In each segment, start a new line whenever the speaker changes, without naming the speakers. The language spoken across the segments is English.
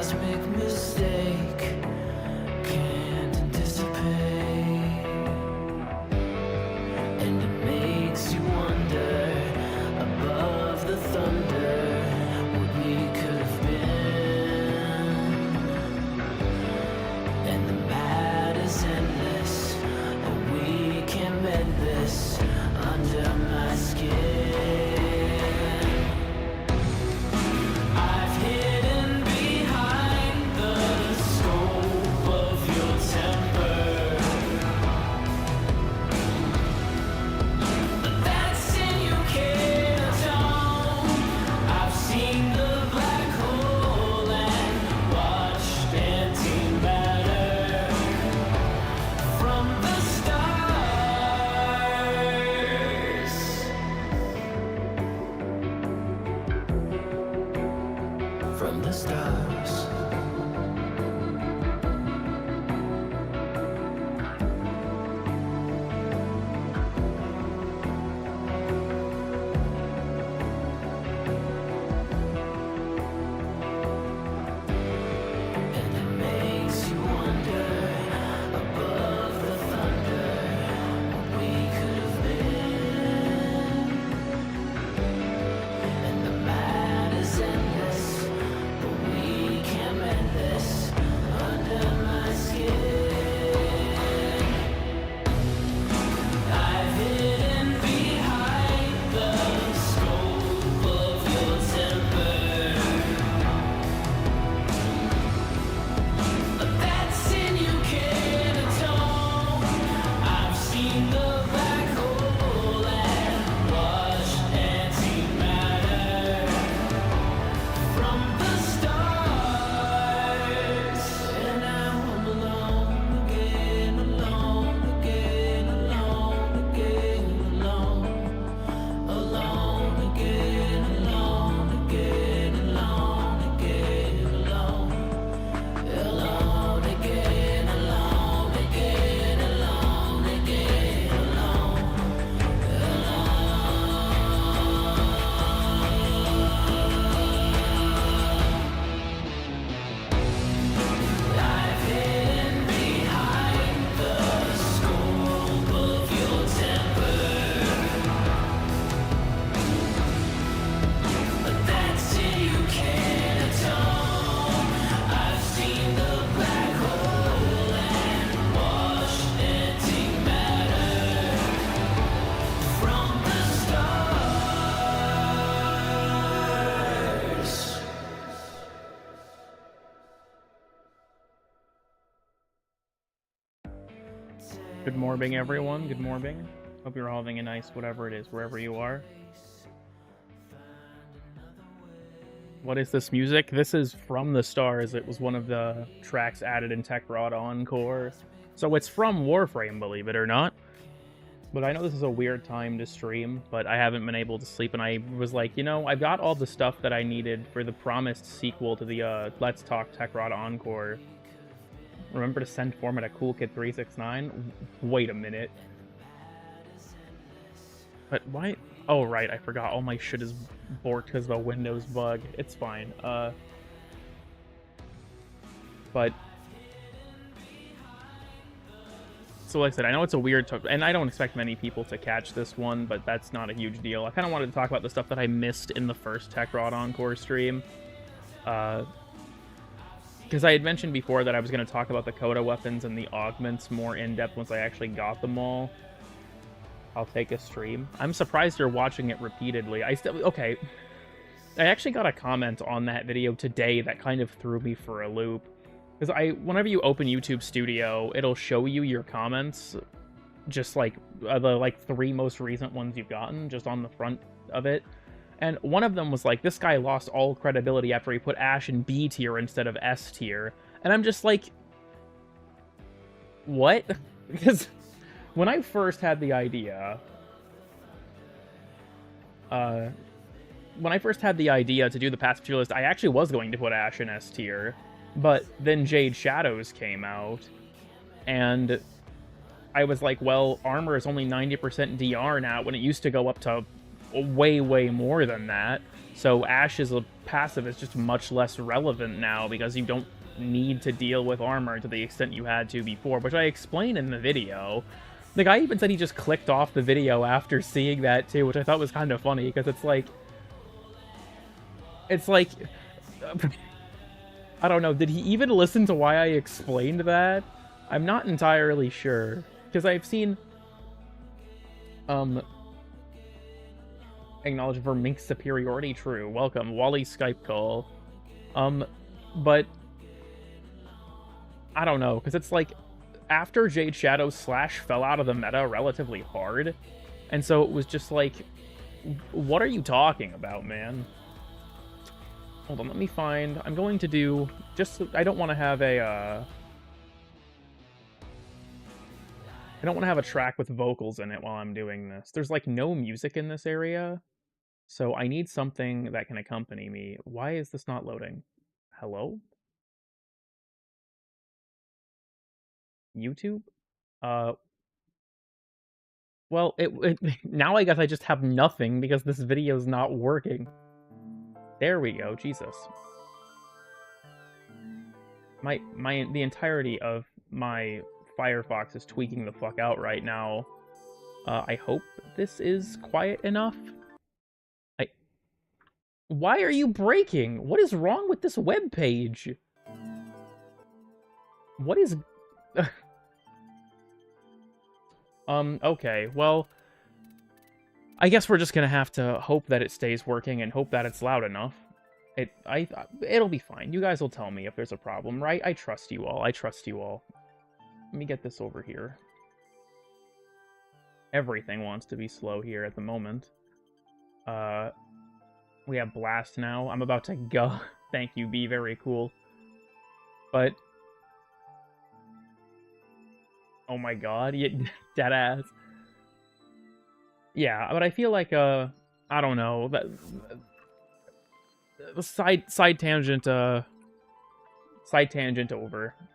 cosmic mistake can't anticipate, and it makes you wonder above the thunder what we could have been. And the mad is endless, and we can't mend this under my skin. From the stars. And it makes you wonder above the thunder what we could have been. And the mad is endless, we can't mend this under my skin. I've hidden behind the scope of your temper. That sin you can't atone. I've seen the black hole and watched antimatter from the stars. And now I'm alone again, alone again, alone again, alone. Alone again, alone again, alone again, alone. Alone again, alone again, alone again, alone. I've hidden behind the scope of your temper. But that's it, you can't atone. I've seen the black hole and watched antimatter from the stars.
Good morning, everyone. Good morning. Hope you're all having a nice whatever it is, wherever you are. What is this music? This is From the Stars. It was one of the tracks added in Techrot Encore. So it's from Warframe, believe it or not. But I know this is a weird time to stream, but I haven't been able to sleep, and I was like, you know, I've got all the stuff that I needed for the promised sequel to the Let's Talk Techrot Encore. Remember to send format at CoolKid369? Wait a minute. But why? Oh, right, I forgot. All my shit is borked because of a Windows bug. It's fine. But... So like I said, I know it's a weird talk, and I don't expect many people to catch this one, but that's not a huge deal. I kind of wanted to talk about the stuff that I missed in the first Techrot Encore stream. Because I had mentioned before that I was going to talk about the Coda weapons and the augments more in-depth once I actually got them all. I'll take a stream. I'm surprised you're watching it repeatedly. Okay. I actually got a comment on that video today that kind of threw me for a loop. Because whenever you open YouTube Studio, it'll show you your comments, just like the 3 most recent ones you've gotten, just on the front of it. And one of them was like, this guy lost all credibility after he put Ash in B tier instead of S tier. And I'm just like, what? Because when I first had the idea, to do the past tier list, I actually was going to put Ash in S tier. But then Jade Shadows came out, and I was like, well, armor is only 90% DR now, when it used to go up to way, way more than that. So Ash's passive is just much less relevant now because you don't need to deal with armor to the extent you had to before, which I explained in the video. The guy even said he just clicked off the video after seeing that too, which I thought was kind of funny because it's like, I don't know, did he even listen to why I explained that? I'm not entirely sure, because I've seen acknowledge for Mink's superiority, true. Welcome, Wally Skype call. But I don't know, because it's like after Jade Shadow Slash fell out of the meta relatively hard, and so it was just like, what are you talking about, man? Hold on, let me find. I'm going to do just. I don't want to have a. I don't want to have a track with vocals in it while I'm doing this. There's like no music in this area. So I need something that can accompany me. Why is this not loading? Hello? YouTube? Well, now I guess I just have nothing because this video's not working. There we go, Jesus. The entirety of my Firefox is tweaking the fuck out right now. I hope this is quiet enough. Why are you breaking? What is wrong with this web page? What is... okay, well... I guess we're just gonna have to hope that it stays working and hope that it's loud enough. It'll be fine. You guys will tell me if there's a problem, right? I trust you all. I trust you all. Let me get this over here. Everything wants to be slow here at the moment. We have Blast now. I'm about to go. Thank you, B. Very cool. But... oh my god. Yeah, deadass. Yeah, but I feel like, I don't know. Side tangent over.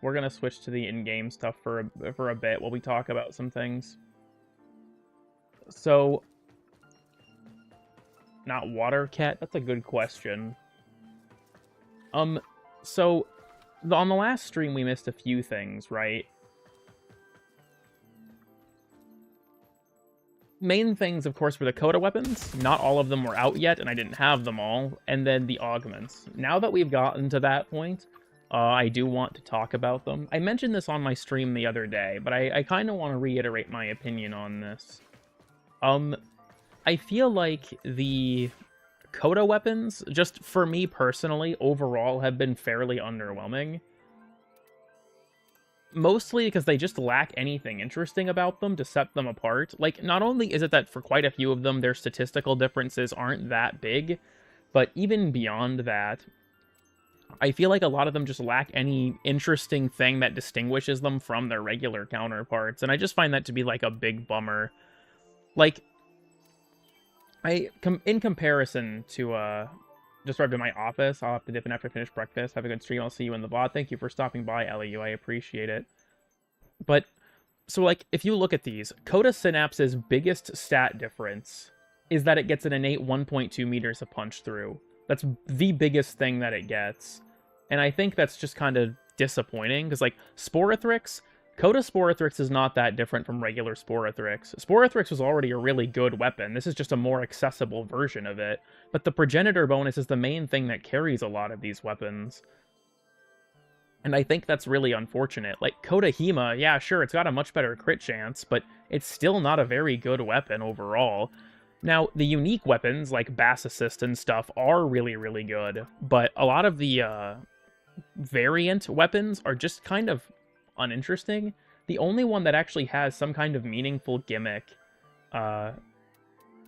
We're gonna switch to the in-game stuff for a bit while we talk about some things. So... not water cat? That's a good question. So, on the last stream we missed a few things, right? Main things, of course, were the Coda weapons. Not all of them were out yet, and I didn't have them all. And then the augments. Now that we've gotten to that point, I do want to talk about them. I mentioned this on my stream the other day, but I kind of want to reiterate my opinion on this. I feel like the Coda weapons, just for me personally, overall, have been fairly underwhelming. Mostly because they just lack anything interesting about them to set them apart. Like, not only is it that for quite a few of them, their statistical differences aren't that big, but even beyond that, I feel like a lot of them just lack any interesting thing that distinguishes them from their regular counterparts, and I just find that to be, like, a big bummer. Like, in comparison to, just arrived at my office. I'll have to dip in after I finish breakfast. Have a good stream. I'll see you in the VOD. Thank you for stopping by, LEU. I appreciate it. But, so, like, if you look at these, Coda Synapse's biggest stat difference is that it gets an innate 1.2 meters of punch through. That's the biggest thing that it gets. And I think that's just kind of disappointing, because, like, Sporothrix... Coda Sporothrix is not that different from regular Sporothrix. Sporothrix was already a really good weapon. This is just a more accessible version of it. But the Progenitor bonus is the main thing that carries a lot of these weapons. And I think that's really unfortunate. Like, Coda Hema, yeah, sure, it's got a much better crit chance, but it's still not a very good weapon overall. Now, the unique weapons, like Bass Assist and stuff, are really, really good. But a lot of the variant weapons are just kind of uninteresting. The only one that actually has some kind of meaningful gimmick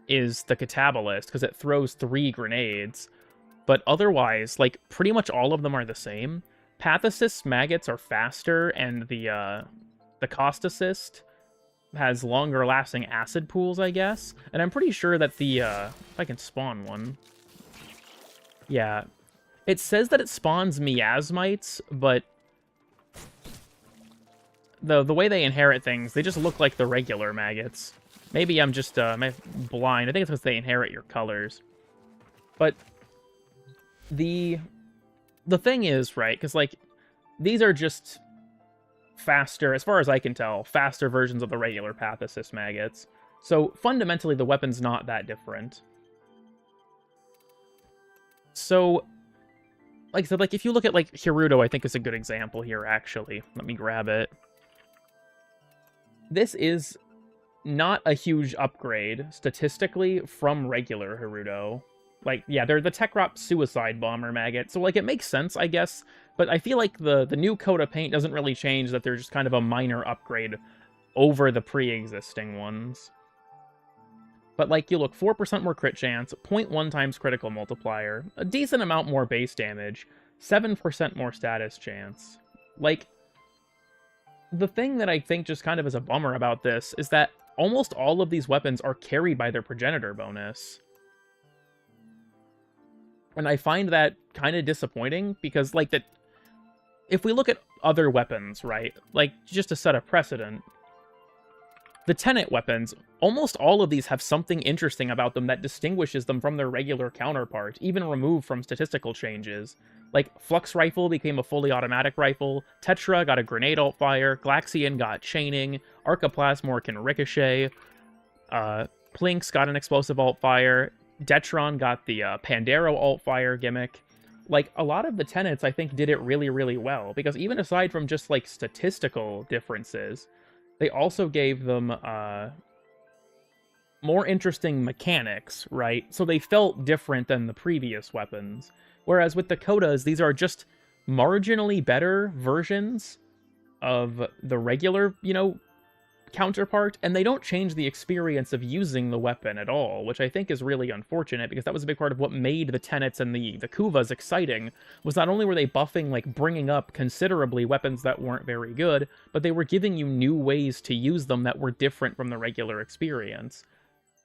is the Catabolist, because it throws 3 grenades. But otherwise, like, pretty much all of them are the same. Path Assist maggots are faster, and the Cost Assist has longer lasting acid pools, I guess. And I'm pretty sure that the if I can spawn one. Yeah. It says that it spawns miasmites, but the way they inherit things, they just look like the regular maggots. Maybe I'm just blind. I think it's because they inherit your colors. But the thing is, right, because, like, these are just faster, as far as I can tell, faster versions of the regular Path Assist maggots. So, fundamentally, the weapon's not that different. So, like I said, like, if you look at, like, Hirudo, I think is a good example here, actually. Let me grab it. This is not a huge upgrade, statistically, from regular Hirudo. Like, yeah, they're the Techrot Suicide Bomber maggot, so, like, it makes sense, I guess, but I feel like the new coat of paint doesn't really change, that they're just kind of a minor upgrade over the pre-existing ones. But, like, you look, 4% more crit chance, 0.1 times critical multiplier, a decent amount more base damage, 7% more status chance. Like, the thing that I think just kind of is a bummer about this is that almost all of these weapons are carried by their progenitor bonus. And I find that kind of disappointing, because, like, that if we look at other weapons, right, like, just to set a precedent, the Tenet weapons, almost all of these have something interesting about them that distinguishes them from their regular counterpart, even removed from statistical changes. Like, Flux Rifle became a fully automatic rifle, Tetra got a grenade alt-fire, Glaxion got chaining, Arcaplasmor can ricochet, Plinks got an explosive alt-fire, Detron got the Pandero alt-fire gimmick. Like, a lot of the Tenets, I think, did it really, really well, because even aside from just, like, statistical differences, they also gave them more interesting mechanics, right? So they felt different than the previous weapons. Whereas with the Kodas, these are just marginally better versions of the regular, you know, counterpart, and they don't change the experience of using the weapon at all, which I think is really unfortunate, because that was a big part of what made the Tenets and the Kuvas exciting, was not only were they buffing, like, bringing up considerably weapons that weren't very good, but they were giving you new ways to use them that were different from the regular experience.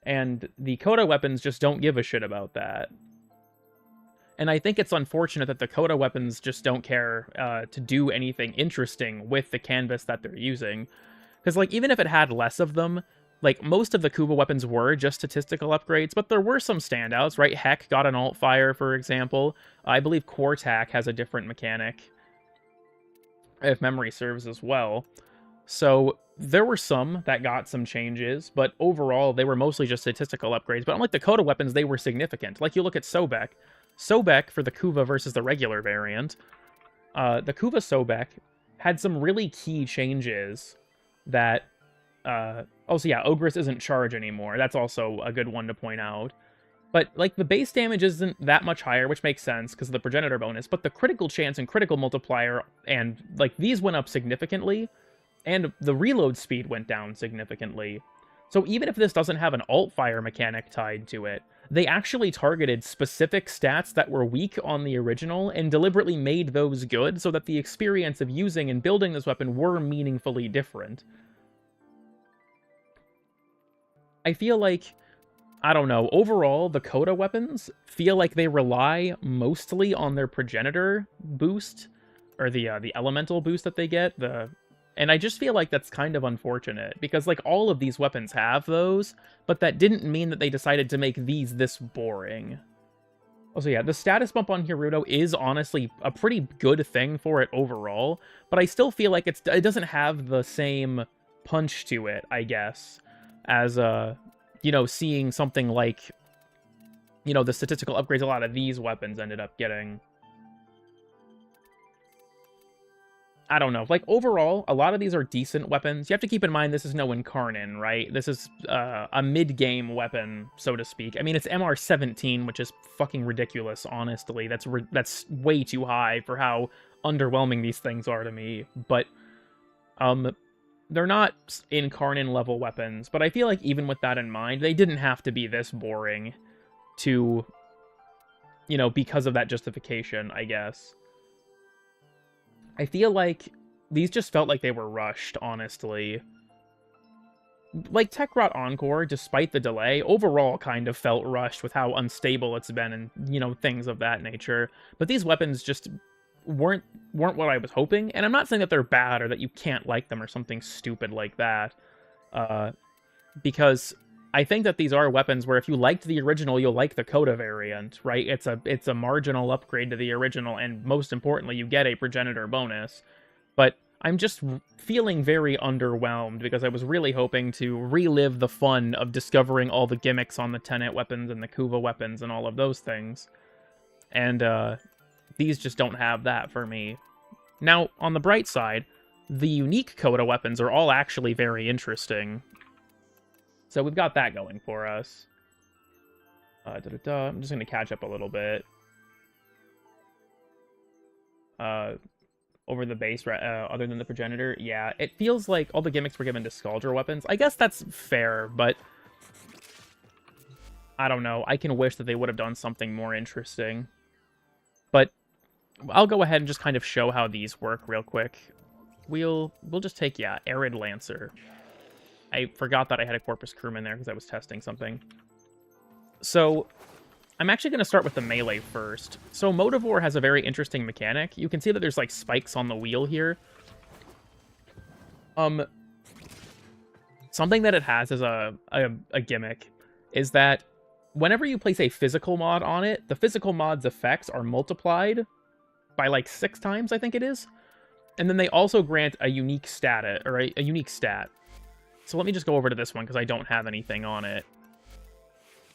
And the Koda weapons just don't give a shit about that. And I think it's unfortunate that the Koda weapons just don't care to do anything interesting with the canvas that they're using. Because, like, even if it had less of them, like, most of the Kuva weapons were just statistical upgrades, but there were some standouts, right? Heck got an alt-fire, for example. I believe Quartak has a different mechanic, if memory serves as well. So there were some that got some changes, but overall, they were mostly just statistical upgrades. But unlike the Koda weapons, they were significant. Like, you look at Sobek. Sobek, for the Kuva versus the regular variant, the Kuva Sobek had some really key changes that, also, yeah, Ogress isn't charge anymore. That's also a good one to point out. But, like, the base damage isn't that much higher, which makes sense because of the progenitor bonus, but the critical chance and critical multiplier, and, like, these went up significantly, and the reload speed went down significantly. So even if this doesn't have an alt-fire mechanic tied to it, they actually targeted specific stats that were weak on the original and deliberately made those good so that the experience of using and building this weapon were meaningfully different. I feel like, I don't know, overall, the Koda weapons feel like they rely mostly on their progenitor boost, or the elemental boost that they get, and I just feel like that's kind of unfortunate, because, like, all of these weapons have those, but that didn't mean that they decided to make these this boring. Also, yeah, the status bump on Hirudo is honestly a pretty good thing for it overall, but I still feel like it doesn't have the same punch to it, I guess, as, you know, seeing something like, you know, the statistical upgrades a lot of these weapons ended up getting. I don't know. Like, overall, a lot of these are decent weapons. You have to keep in mind this is no Incarnin, right? This is a mid-game weapon, so to speak. I mean, it's MR17, which is fucking ridiculous, honestly. That's way too high for how underwhelming these things are to me. But they're not Incarnin-level weapons. But I feel like even with that in mind, they didn't have to be this boring to, you know, because of that justification, I guess. I feel like these just felt like they were rushed, honestly. Like, Techrot Encore, despite the delay, overall kind of felt rushed with how unstable it's been and, you know, things of that nature. But these weapons just weren't what I was hoping. And I'm not saying that they're bad or that you can't like them or something stupid like that. because I think that these are weapons where if you liked the original, you'll like the Coda variant, right? It's a marginal upgrade to the original, and most importantly, you get a progenitor bonus. But I'm just feeling very underwhelmed because I was really hoping to relive the fun of discovering all the gimmicks on the Tenet weapons and the Kuva weapons and all of those things. And these just don't have that for me. Now, on the bright side, the unique Coda weapons are all actually very interesting. So we've got that going for us. I'm just going to catch up a little bit. Over the base, other than the progenitor. Yeah, it feels like all the gimmicks were given to Scaldra weapons. I guess that's fair, but I don't know. I can wish that they would have done something more interesting. But I'll go ahead and just kind of show how these work real quick. We'll just take, yeah, Arid Lancer. I forgot that I had a Corpus Crewman there because I was testing something. So I'm actually going to start with the melee first. So Motivore has a very interesting mechanic. You can see that there's like spikes on the wheel here. Something that it has as a gimmick is that whenever you place a physical mod on it, the physical mod's effects are multiplied by like 6 times, I think it is. And then they also grant a unique stat, or a unique stat. So let me just go over to this one because I don't have anything on it.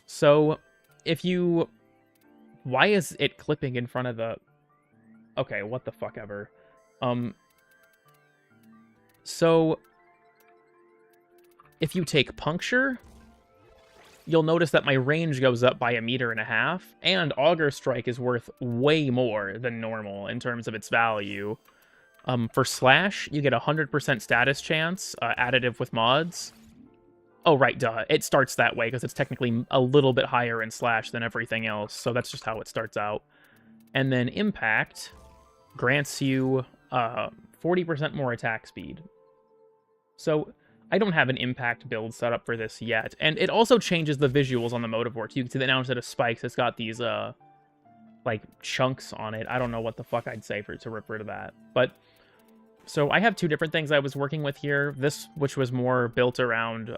So if you... Why is it clipping in front of the... Okay, what the fuck ever. So if you take Puncture, you'll notice that my range goes up by 1.5 meters, and Auger Strike is worth way more than normal in terms of its value. For Slash, you get 100% status chance, additive with mods. Oh, right, duh. It starts that way, because it's technically a little bit higher in Slash than everything else, so that's just how it starts out. And then Impact grants you 40% more attack speed. So I don't have an Impact build set up for this yet. And it also changes the visuals on the Motivore, too. You can see that now instead of spikes, it's got these, like, chunks on it. I don't know what the fuck I'd say to rip rid of that. But... So I have 2 different things I was working with here. This, which was more built around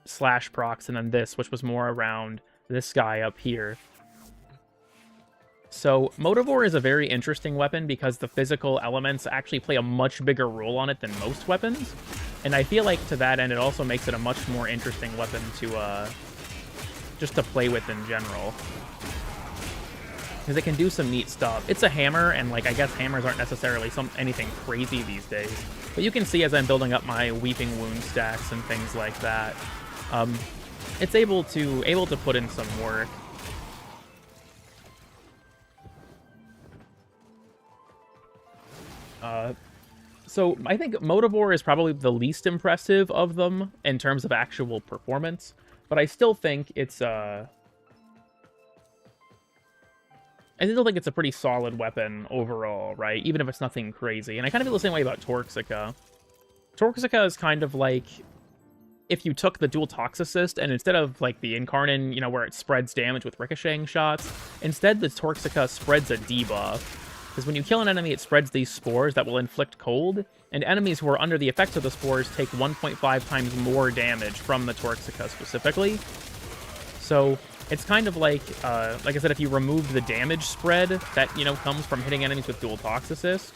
Slash procs, and then this, which was more around this guy up here. So Motivore is a very interesting weapon because the physical elements actually play a much bigger role on it than most weapons. And I feel like to that end, it also makes it a much more interesting weapon to just to play with in general. Because it can do some neat stuff. It's a hammer, and like I guess hammers aren't necessarily anything crazy these days. But you can see as I'm building up my Weeping Wound stacks and things like that, it's able to put in some work. So I think Motivore is probably the least impressive of them in terms of actual performance, but I still think it's I still think it's a pretty solid weapon overall, right? Even if it's nothing crazy. And I kind of feel the same way about Torxica. Torxica is kind of like if you took the dual Toxicist and instead of like the Incarnin, you know, where it spreads damage with ricocheting shots, instead the Torxica spreads a debuff. Because when you kill an enemy, it spreads these spores that will inflict cold, and enemies who are under the effects of the spores take 1.5 times more damage from the Torxica specifically. So it's kind of like I said, if you removed the damage spread that, you know, comes from hitting enemies with dual Toxicist,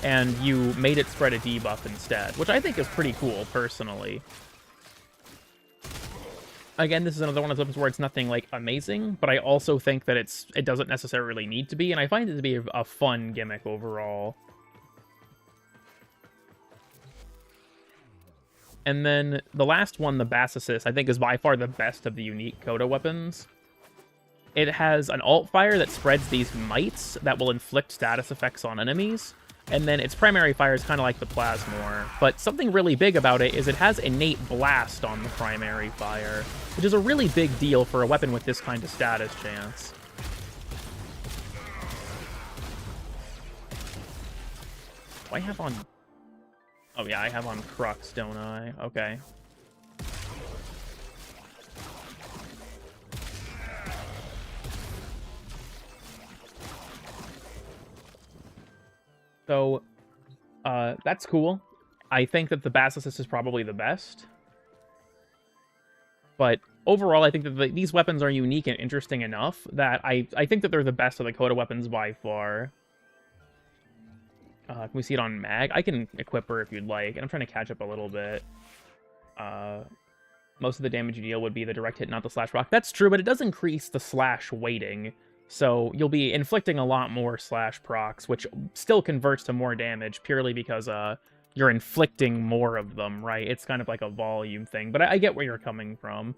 and you made it spread a debuff instead, which I think is pretty cool, personally. Again, this is another one of those weapons where it's nothing, like, amazing, but I also think that it doesn't necessarily need to be, and I find it to be a fun gimmick overall. And then the last one, the Basicist, I think is by far the best of the unique Coda weapons. It has an alt fire that spreads these mites that will inflict status effects on enemies. And then its primary fire is kind of like the Plasmor. But something really big about it is it has innate blast on the primary fire, which is a really big deal for a weapon with this kind of status chance. Do I have on... Oh yeah, I have on Crux, don't I? Okay. So, that's cool. I think that the Basicist is probably the best. But overall, I think that these weapons are unique and interesting enough that I think that they're the best of the Coda weapons by far. Can we see it on Mag? I can equip her if you'd like, and I'm trying to catch up a little bit. Most of the damage you deal would be the direct hit, not the slash proc. That's true, but it does increase the slash weighting, so you'll be inflicting a lot more slash procs, which still converts to more damage purely because you're inflicting more of them, right? It's kind of like a volume thing, but I get where you're coming from.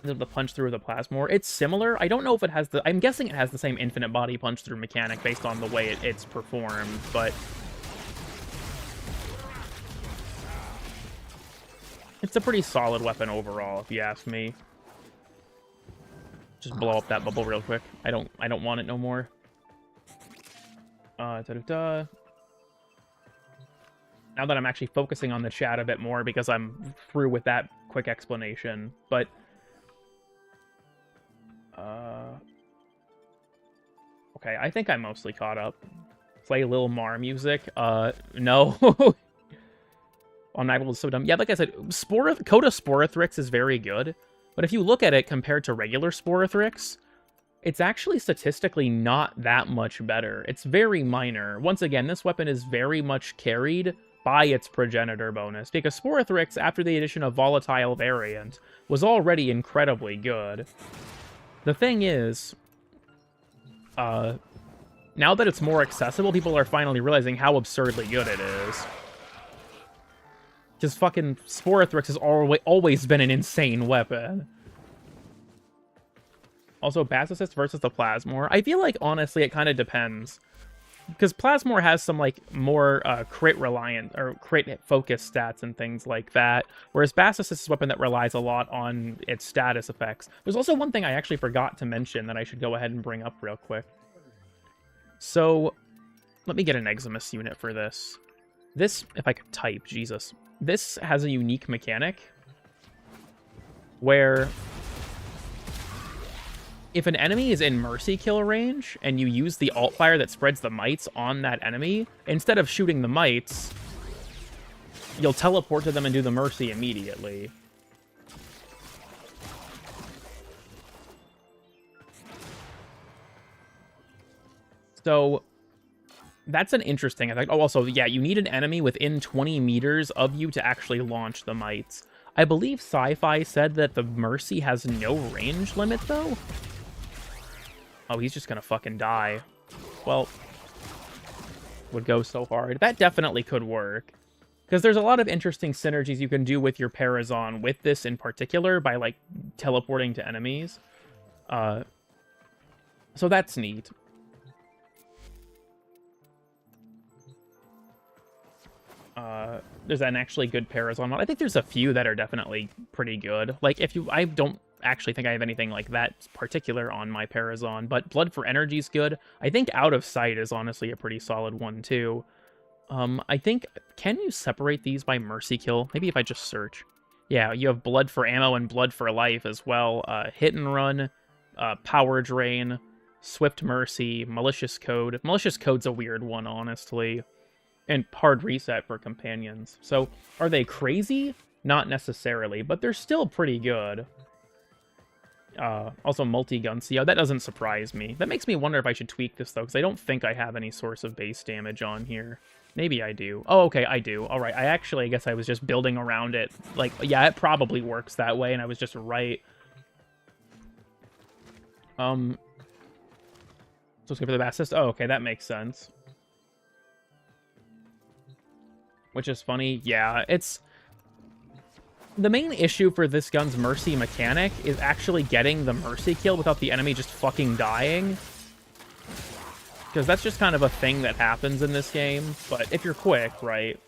The punch through the plasmor, it's similar. I don't know if it has the... I'm guessing it has the same infinite body punch through mechanic based on the way it's performed, but... it's a pretty solid weapon overall, if you ask me. Just blow up that bubble real quick. I don't want it no more. Now that I'm actually focusing on the chat a bit more because I'm through with that quick explanation, but... okay, I think I'm mostly caught up. Play Lil Mar music? No. On Magpul is so dumb. Yeah, like I said, Coda Sporothrix is very good, but if you look at it compared to regular Sporothrix, it's actually statistically not that much better. It's very minor. Once again, this weapon is very much carried by its progenitor bonus, because Sporothrix, after the addition of Volatile Variant, was already incredibly good. The thing is, now that it's more accessible, people are finally realizing how absurdly good it is. Because fucking Sporothrix has always been an insane weapon. Also, Bass Assist versus the Plasmor. I feel like, honestly, it kind of depends. Because Plasmor has some, like, more crit-reliant, or crit-focused stats and things like that. Whereas Bass Assist is a weapon that relies a lot on its status effects. There's also one thing I actually forgot to mention that I should go ahead and bring up real quick. So, let me get an Eximus unit for this. This, if I could type, Jesus. This has a unique mechanic where if an enemy is in Mercy kill range and you use the alt fire that spreads the mites on that enemy, instead of shooting the mites, you'll teleport to them and do the Mercy immediately. So that's an interesting effect. Oh, also, yeah, you need an enemy within 20 meters of you to actually launch the mites. I believe Sci-Fi said that the Mercy has no range limit, though. Oh, he's just gonna fucking die. Well, would go so hard. That definitely could work. Because there's a lot of interesting synergies you can do with your Parazon with this in particular by, like, teleporting to enemies. So that's neat. There's an actually good Parazon mod. I think there's a few that are definitely pretty good. Like, I don't actually think I have anything like that particular on my Parazon, but Blood for Energy is good. I think Out of Sight is honestly a pretty solid one, too. I think, can you separate these by Mercy Kill? Maybe if I just search. Yeah, you have Blood for Ammo and Blood for Life as well. Hit and Run, Power Drain, Swift Mercy, Malicious Code. Malicious Code's a weird one, honestly. And Hard Reset for companions. So, are they crazy? Not necessarily, but they're still pretty good. Also, Multi-Gun CO. That doesn't surprise me. That makes me wonder if I should tweak this, though, because I don't think I have any source of base damage on here. Maybe I do. Oh, okay, I do. All right, I guess I was just building around it. Like, yeah, it probably works that way, and I was just right. So let's go for the bassist. Oh, okay, that makes sense. Which is funny. Yeah, it's... The main issue for this gun's Mercy mechanic is actually getting the Mercy kill without the enemy just fucking dying. Because that's just kind of a thing that happens in this game. But if you're quick, right?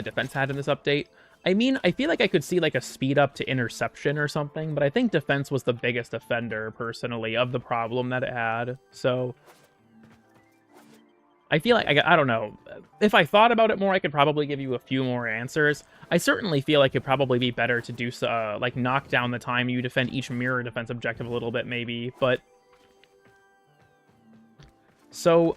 Defense had in this update. I mean, I feel like I could see like a speed up to interception or something, but I think defense was the biggest offender, personally, of the problem that it had. So I feel like, I don't know, if I thought about it more, I could probably give you a few more answers. I certainly feel like it'd probably be better to do, like, knock down the time you defend each mirror defense objective a little bit, maybe, but... So,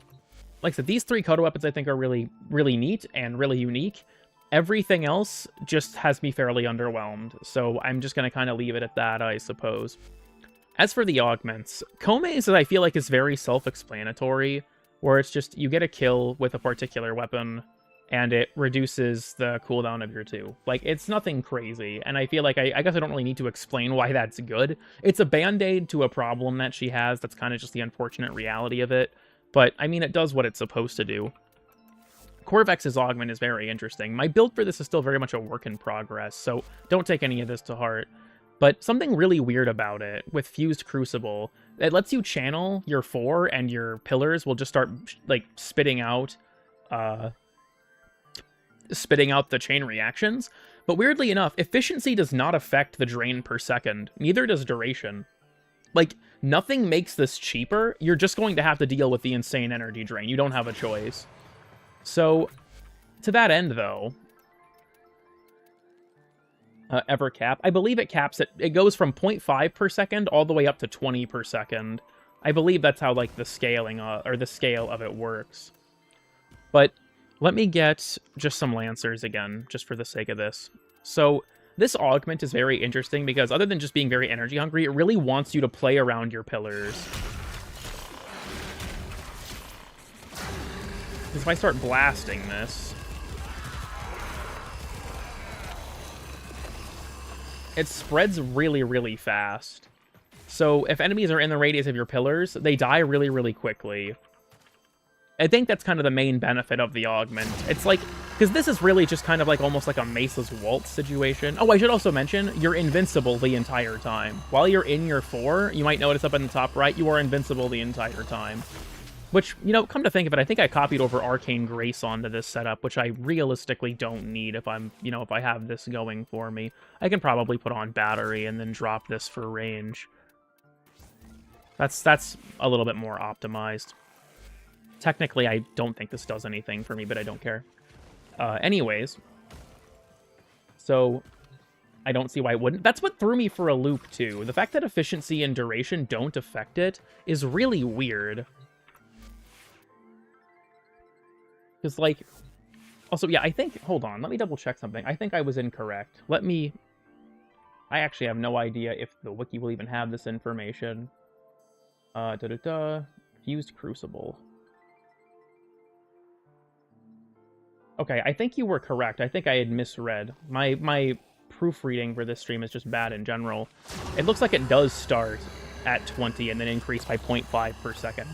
like I said, these three Coda weapons I think are really, really neat and really unique. Everything else just has me fairly underwhelmed, so I'm just going to kind of leave it at that, I suppose. As for the augments, Kome's, I feel like, is very self-explanatory, where it's just you get a kill with a particular weapon, and it reduces the cooldown of your 2. Like, it's nothing crazy, and I feel like I guess I don't really need to explain why that's good. It's a band-aid to a problem that she has, that's kind of just the unfortunate reality of it, but, I mean, it does what it's supposed to do. Corvex's augment is very interesting. My build for this is still very much a work in progress, so don't take any of this to heart. But something really weird about it, with Fused Crucible, it lets you channel your 4 and your pillars will just start, like, spitting out the chain reactions. But weirdly enough, efficiency does not affect the drain per second, neither does duration. Like, nothing makes this cheaper, you're just going to have to deal with the insane energy drain, you don't have a choice. So, to that end, though, ever cap, I believe it caps it goes from 0.5 per second all the way up to 20 per second. I believe that's how, like, the scaling, or the scale of it works. But let me get just some Lancers again, just for the sake of this. So, this augment is very interesting because other than just being very energy hungry, it really wants you to play around your pillars. Because if I start blasting this, it spreads really, really fast. So if enemies are in the radius of your pillars, they die really, really quickly. I think that's kind of the main benefit of the augment. It's like, because this is really just kind of like almost like a Mesa's Waltz situation. Oh, I should also mention, you're invincible the entire time. While you're in your 4, you might notice up in the top right, you are invincible the entire time. Which, you know, come to think of it, I think I copied over Arcane Grace onto this setup, which I realistically don't need if I'm, you know, if I have this going for me. I can probably put on Battery and then drop this for range. That's a little bit more optimized. Technically, I don't think this does anything for me, but I don't care. Anyways. So, I don't see why it wouldn't. That's what threw me for a loop, too. The fact that efficiency and duration don't affect it is really weird. Because, like, also, yeah, I think, hold on, let me double check something. I think I was incorrect. I actually have no idea if the wiki will even have this information. Fused Crucible. Okay, I think you were correct. I think I had misread. My proofreading for this stream is just bad in general. It looks like it does start at 20 and then increase by 0.5 per second.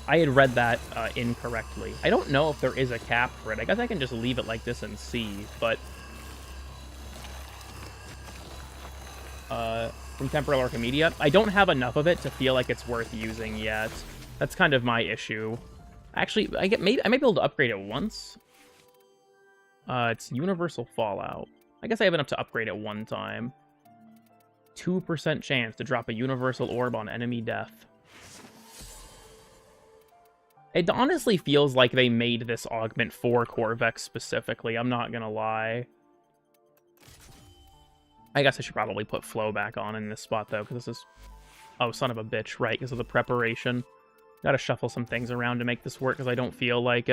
I had read that incorrectly. I don't know if there is a cap for it. I guess I can just leave it like this and see, but... from Temporal Archimedia, I don't have enough of it to feel like it's worth using yet. That's kind of my issue. Actually, I might be able to upgrade it once. It's Universal Fallout. I guess I have enough to upgrade it one time. 2% chance to drop a Universal Orb on enemy death. It honestly feels like they made this augment for Corvex specifically, I'm not gonna lie. I guess I should probably put Flow back on in this spot, though, because this is... Oh, son of a bitch, right, because of the preparation. Gotta shuffle some things around to make this work, because I don't feel like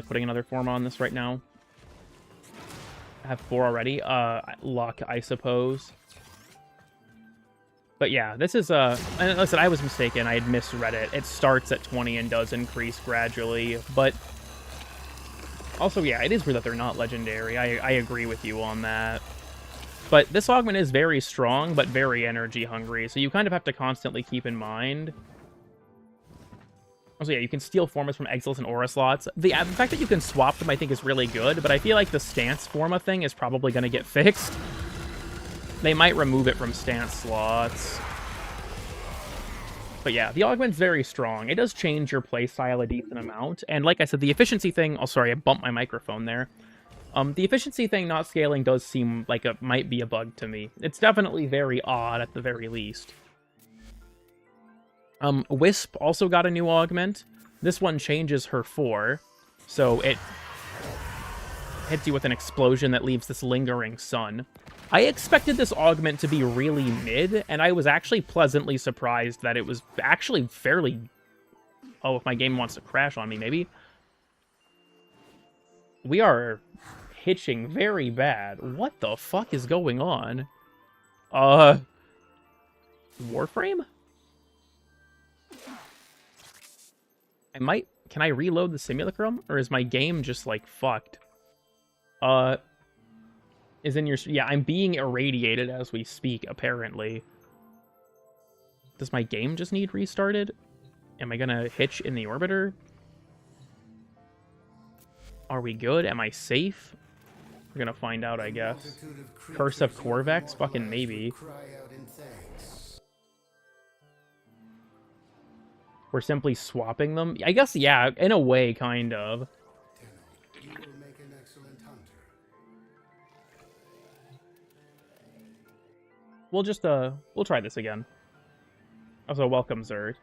putting another form on this right now. I have 4 already. Luck, I suppose. But yeah, this is, and listen, I was mistaken. I had misread it. It starts at 20 and does increase gradually, but also, yeah, it is weird that they're not legendary. I agree with you on that. But this augment is very strong, but very energy hungry, so you kind of have to constantly keep in mind. Also, yeah, you can steal Formas from Exiles and Aura slots. The fact that you can swap them, I think, is really good, but I feel like the Stance Forma thing is probably going to get fixed. They might remove it from stance slots. But yeah, the augment's very strong. It does change your playstyle a decent amount. And like I said, the efficiency thing... Oh, sorry, I bumped my microphone there. The efficiency thing not scaling does seem like it might be a bug to me. It's definitely very odd at the very least. Wisp also got a new augment. This one changes her 4. So it hits you with an explosion that leaves this lingering sun. I expected this augment to be really mid, and I was actually pleasantly surprised that it was actually fairly... Oh, if my game wants to crash on me, maybe? We are hitching very bad. What the fuck is going on? Warframe? Can I reload the simulacrum? Or is my game just, like, fucked? Is in your... Yeah, I'm being irradiated as we speak, apparently. Does my game just need restarted? Am I gonna hitch in the orbiter? Are we good? Am I safe? We're gonna find out, I guess. Curse of Corvex? Fucking maybe. We're simply swapping them? I guess, yeah, in a way, kind of.
You will make an excellent hunter.
We'll just, we'll try this again. Also, welcome, Zerd.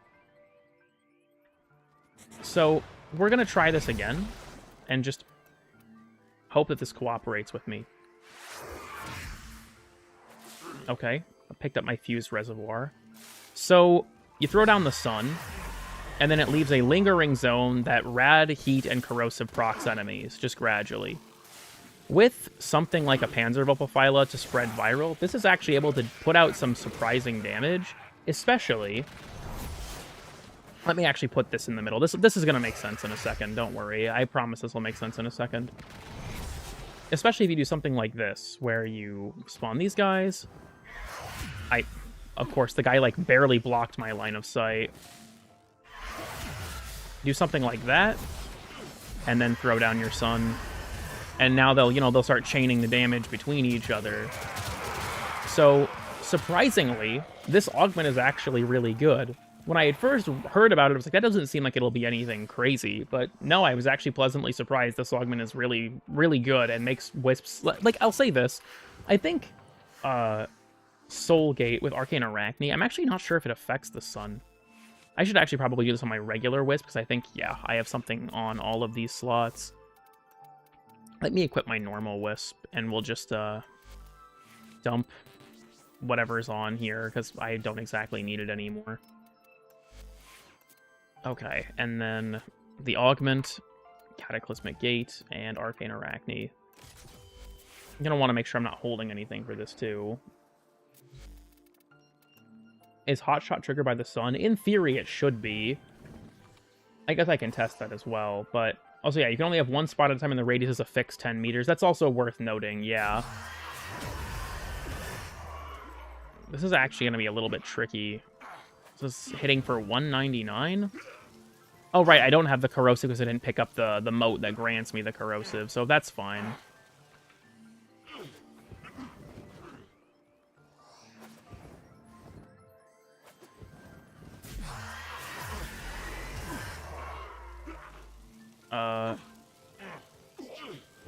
So, we're gonna try this again, and just hope that this cooperates with me. Okay, I picked up my fused reservoir. So, you throw down the sun, and then it leaves a lingering zone that rad, heat, and corrosive procs enemies, just gradually. With something like a Panzerwelpephyla to spread viral, this is actually able to put out some surprising damage, especially... Let me actually put this in the middle. This is going to make sense in a second, don't worry. I promise this will make sense in a second. Especially if you do something like this, where you spawn these guys. Of course, the guy, like, barely blocked my line of sight. Do something like that, and then throw down your sun. And now they'll start chaining the damage between each other. So, surprisingly, this augment is actually really good. When I had first heard about it, I was like, that doesn't seem like it'll be anything crazy. But no, I was actually pleasantly surprised. This augment is really, really good and makes Wisps... Like, I'll say this. I think Soulgate with Arcane Arachne, I'm actually not sure if it affects the sun. I should actually probably do this on my regular Wisp, because I think, yeah, I have something on all of these slots. Let me equip my normal Wisp, and we'll just dump whatever's on here, because I don't exactly need it anymore. Okay, and then the Augment, Cataclysmic Gate, and Arcane Arachne. I'm going to want to make sure I'm not holding anything for this, too. Is Hotshot triggered by the sun? In theory, it should be. I guess I can test that as well, but... Also, yeah, you can only have one spot at a time, and the radius is a fixed 10 meters. That's also worth noting, yeah. This is actually going to be a little bit tricky. This is hitting for 199? Oh, right, I don't have the corrosive because I didn't pick up the moat that grants me the corrosive, so that's fine.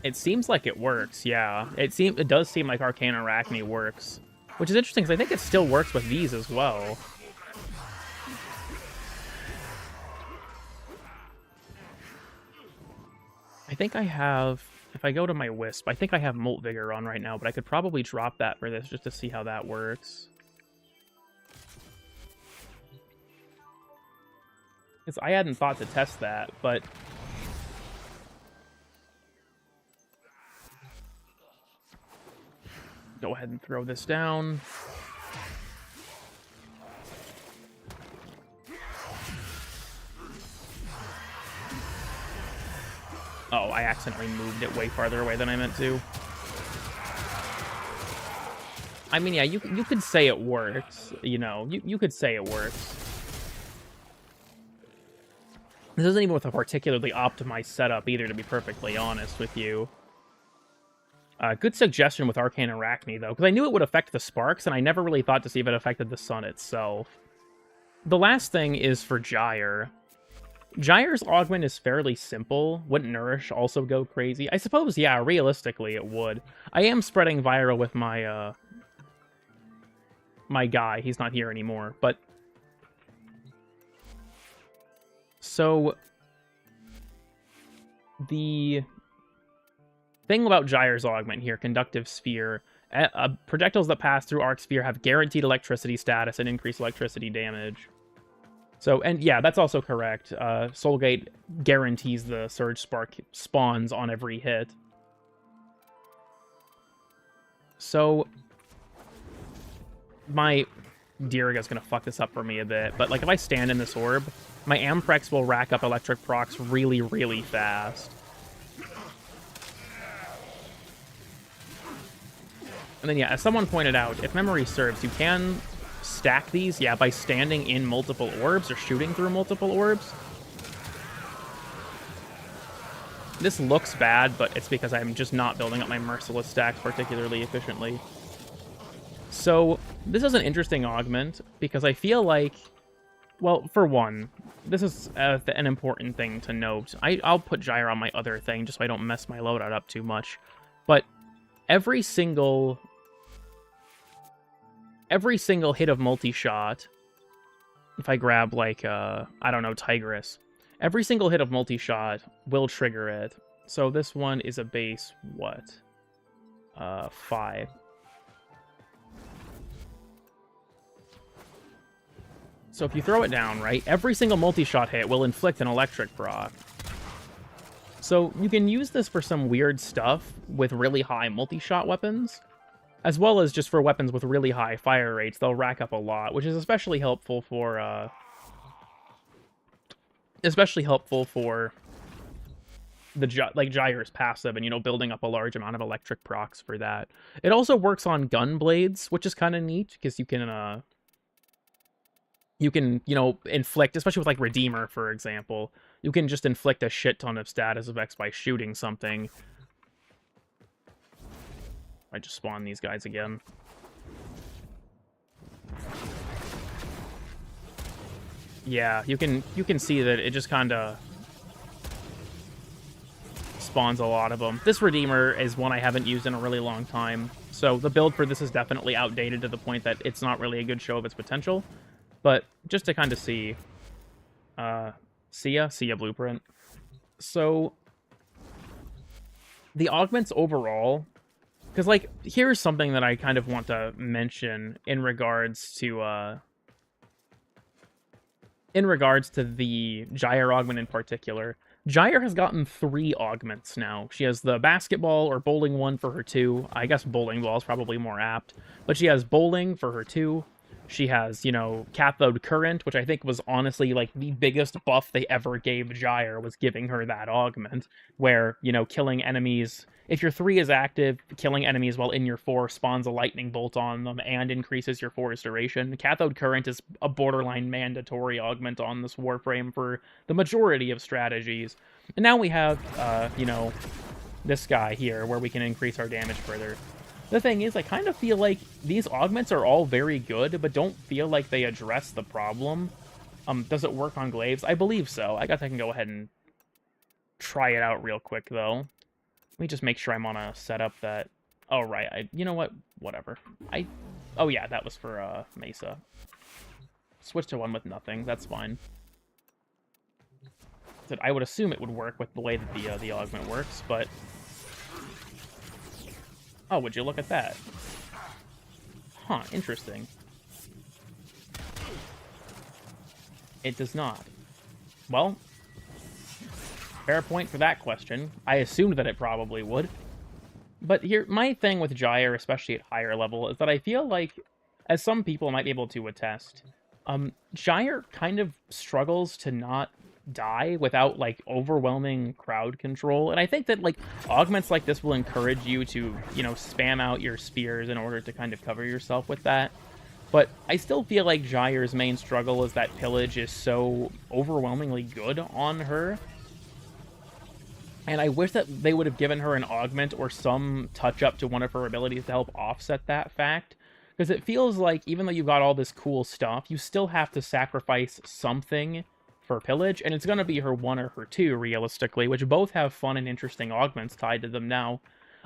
It seems like it works, yeah. It does seem like Arcane Arachne works. Which is interesting, because I think it still works with these as well. I think I have... If I go to my Wisp, I think I have Molt Vigor on right now, but I could probably drop that for this just to see how that works. Because I hadn't thought to test that, but... Go ahead and throw this down. Oh, I accidentally moved it way farther away than I meant to. I mean, yeah, you could say it works. You know, you could say it works. This isn't even with a particularly optimized setup either, to be perfectly honest with you. Good suggestion with Arcane Arachne, though, because I knew it would affect the sparks, and I never really thought to see if it affected the sun itself. The last thing is for Gyre. Gyre's augment is fairly simple. Wouldn't Nourish also go crazy? I suppose, yeah, realistically it would. I am spreading viral with my, my guy. He's not here anymore, but... So... The... thing about Gyre's augment here, Conductive Sphere, projectiles that pass through Arc Sphere have guaranteed electricity status and increased electricity damage. So, and yeah, that's also correct. Soulgate guarantees the Surge Spark spawns on every hit. So, my Diriga's gonna fuck this up for me a bit, but like if I stand in this orb, my Amprex will rack up electric procs really, really fast. And then yeah, as someone pointed out, if memory serves, you can stack these, yeah, by standing in multiple orbs or shooting through multiple orbs. This looks bad, but it's because I'm just not building up my Merciless stacks particularly efficiently. So, this is an interesting augment, because I feel like, well, for one, this is an important thing to note. I'll put Gyre on my other thing, just so I don't mess my loadout up too much. But every single hit of multi-shot, if I grab, like, I don't know, Tigress, every single hit of multi-shot will trigger it. So this one is a base, what? 5. So if you throw it down, right, every single multi-shot hit will inflict an electric proc. So you can use this for some weird stuff with really high multi-shot weapons, as well as just for weapons with really high fire rates. They'll rack up a lot, which is especially helpful for the Gyre's passive and, you know, building up a large amount of electric procs for that. It also works on gun blades, which is kind of neat, because you can, you know, inflict, especially with, like, Redeemer, for example, you can just inflict a shit ton of status effects by shooting something. I just spawn these guys again. Yeah, you can see that it just kind of spawns a lot of them. This Redeemer is one I haven't used in a really long time, so the build for this is definitely outdated to the point that it's not really a good show of its potential. But just to kind of see a blueprint. So the augments overall, because, like, here's something that I kind of want to mention in regards to the Gyre augment in particular. Gyre has gotten 3 augments now. She has the basketball or bowling one for her 2. I guess bowling ball is probably more apt. But she has bowling for her 2. She has, you know, cathode current, which I think was honestly, like, the biggest buff they ever gave Gyre, was giving her that augment, where, you know, killing enemies, if your 3 is active, killing enemies while in your 4 spawns a lightning bolt on them and increases your 4's duration. Cathode current is a borderline mandatory augment on this Warframe for the majority of strategies. And now we have, you know, this guy here, where we can increase our damage further. The thing is, I kind of feel like these augments are all very good, but don't feel like they address the problem. Does it work on glaives? I believe so. I guess I can go ahead and try it out real quick, though. Let me just make sure I'm on a setup that... Oh, right. You know what? Whatever. Oh, yeah, that was for Mesa. Switch to one with nothing. That's fine. I would assume it would work with the way that the augment works, but... Oh, would you look at that? Huh, interesting. It does not. Well, fair point for that question. I assumed that it probably would. But here, my thing with Gyre, especially at higher level, is that I feel like, as some people might be able to attest, Gyre kind of struggles to not die without, like, overwhelming crowd control. And I think that, like, augments like this will encourage you to, you know, spam out your spears in order to kind of cover yourself with that. But I still feel like Gyre's main struggle is that pillage is so overwhelmingly good on her. And I wish that they would have given her an augment or some touch-up to one of her abilities to help offset that fact. Because it feels like, even though you got all this cool stuff, you still have to sacrifice something for pillage, and it's going to be her 1 or her 2, realistically, which both have fun and interesting augments tied to them now.